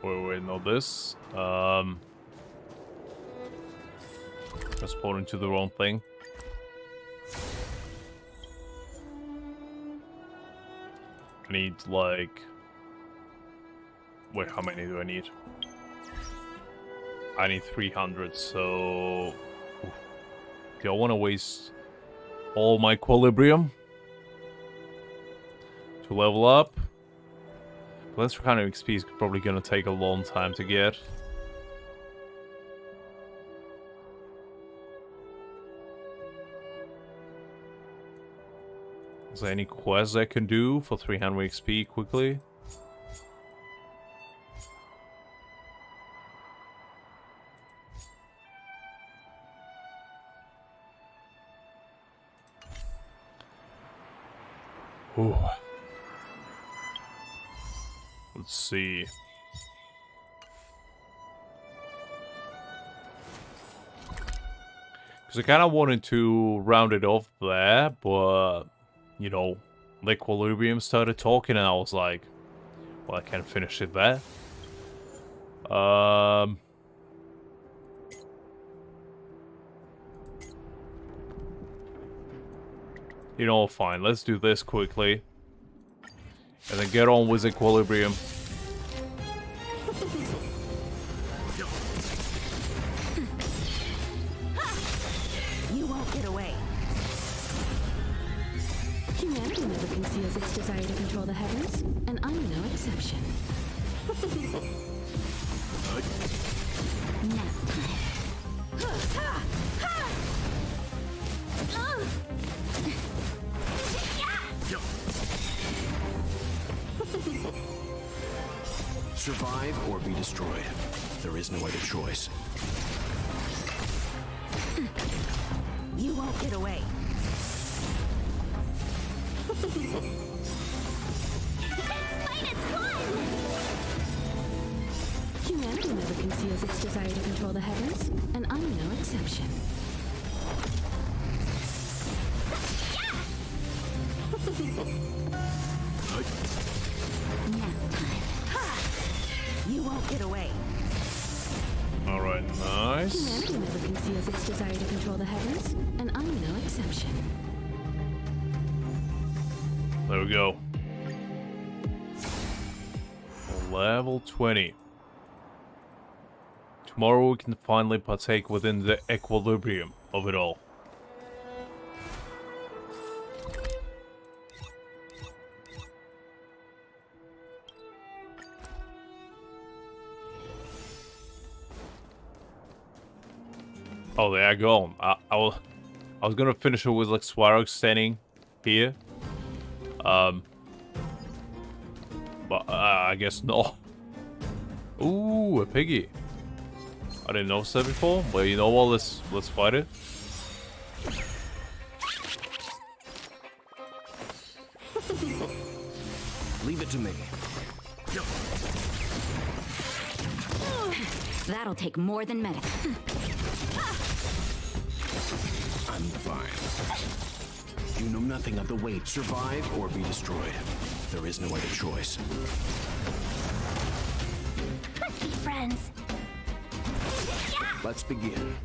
Wait, not this. Transporting to the wrong thing. I need, like... Wait, how many do I need? I need 300, so... Oof. Do I want to waste all my equilibrium to level up? But this kind of XP is probably going to take a long time to get. Is there any quests I can do for 300 XP quickly? Ooh. Let's see. Because I kind of wanted to round it off there, but, you know, the Equilibrium started talking and I was like, well, I can't finish it there. You know, fine, let's do this quickly. And then get on with Equilibrium. You won't get away. Humanity never conceals its desire to control the heavens, and I'm no exception. Survive or be destroyed. There is no other choice. You won't get away. Humanity never conceals its desire to control the heavens, and I'm no exception. You won't get away. Alright, nice. Humanity never conceals its desire to control the heavens, and I'm no exception. There we go. Level 20. Tomorrow we can finally partake within the equilibrium of it all. Oh, there I go. I was gonna finish it with like Swarog standing here. But I guess no. Ooh, a piggy. I didn't notice that before, but you know what? Let's fight it. Leave it to me. That'll take more than medic. I'm fine. You know nothing of the weight. Survive or be destroyed. There is no other choice. Let's be friends. Let's begin.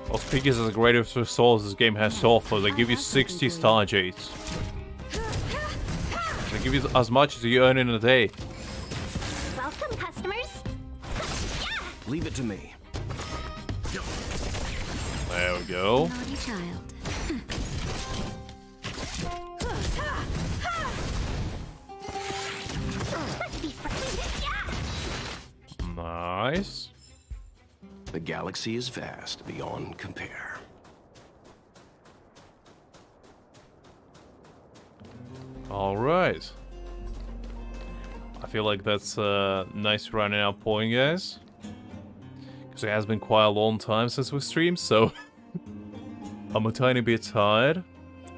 Those piggies are the greatest resource this game has to offer. They give you 60 star jades. They give you as much as you earn in a day. Welcome, customers. Leave it to me. There we go. Naughty child. Nice. The galaxy is vast beyond compare. Alright. I feel like that's a nice running out point, guys. Because it has been quite a long time since we streamed, so I'm a tiny bit tired.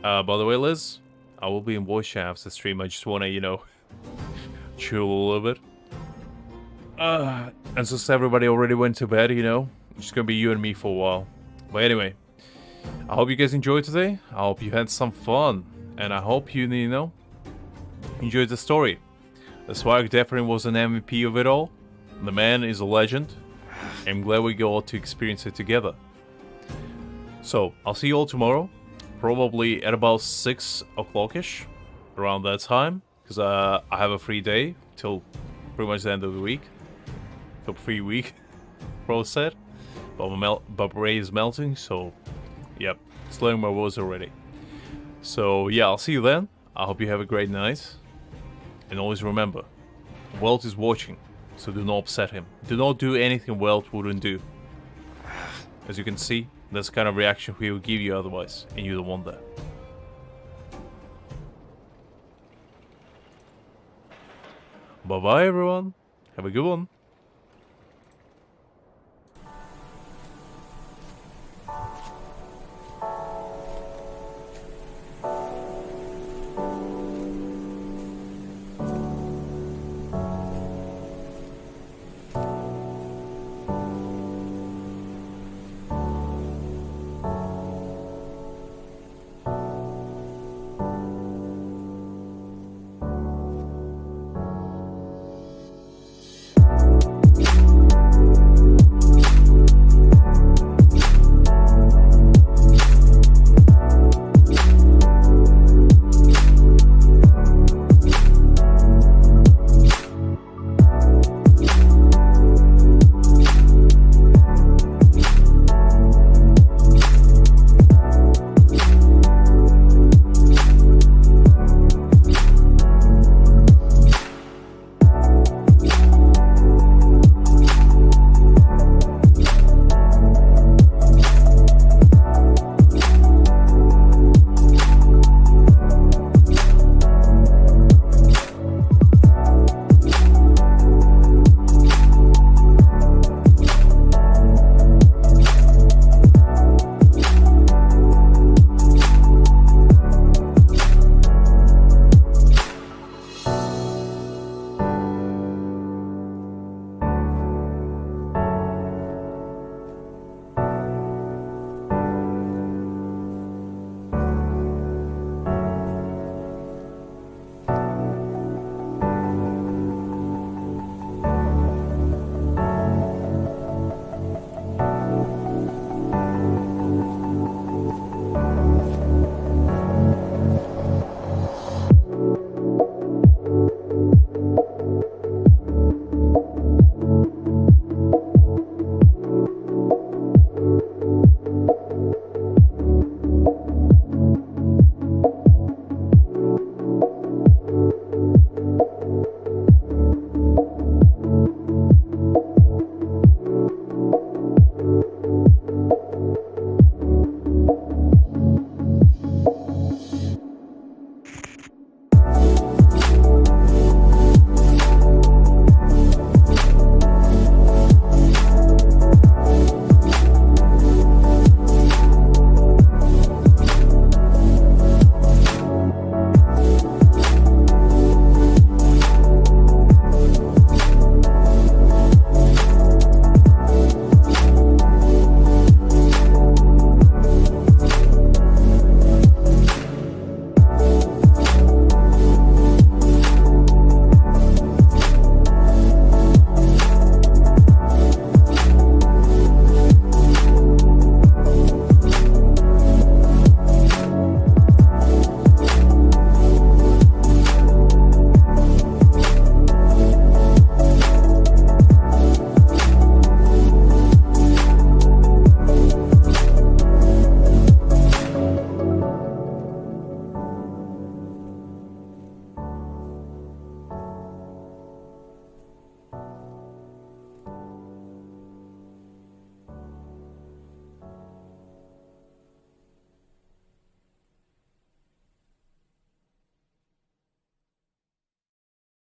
By the way, Liz, I will be in voice chat after the stream. I just want to, you know, chill a little bit. And since everybody already went to bed, you know, it's just gonna be you and me for a while. But anyway, I hope you guys enjoyed today. I hope you had some fun. And I hope you know, enjoyed the story. The Swag definitely was an MVP of it all. The man is a legend. I'm glad we got to experience it together. So, I'll see you all tomorrow. Probably at about 6 o'clock-ish. Around that time. Because I have a free day till pretty much the end of the week. Till free week. Pro said. But Ray is melting, so yep. Slowing my words already. So yeah, I'll see you then. I hope you have a great night. And always remember, Welt is watching, so do not upset him. Do not do anything Welt wouldn't do. As you can see, That's the kind of reaction he would give you otherwise, and you don't want that. Bye bye everyone. Have a good one.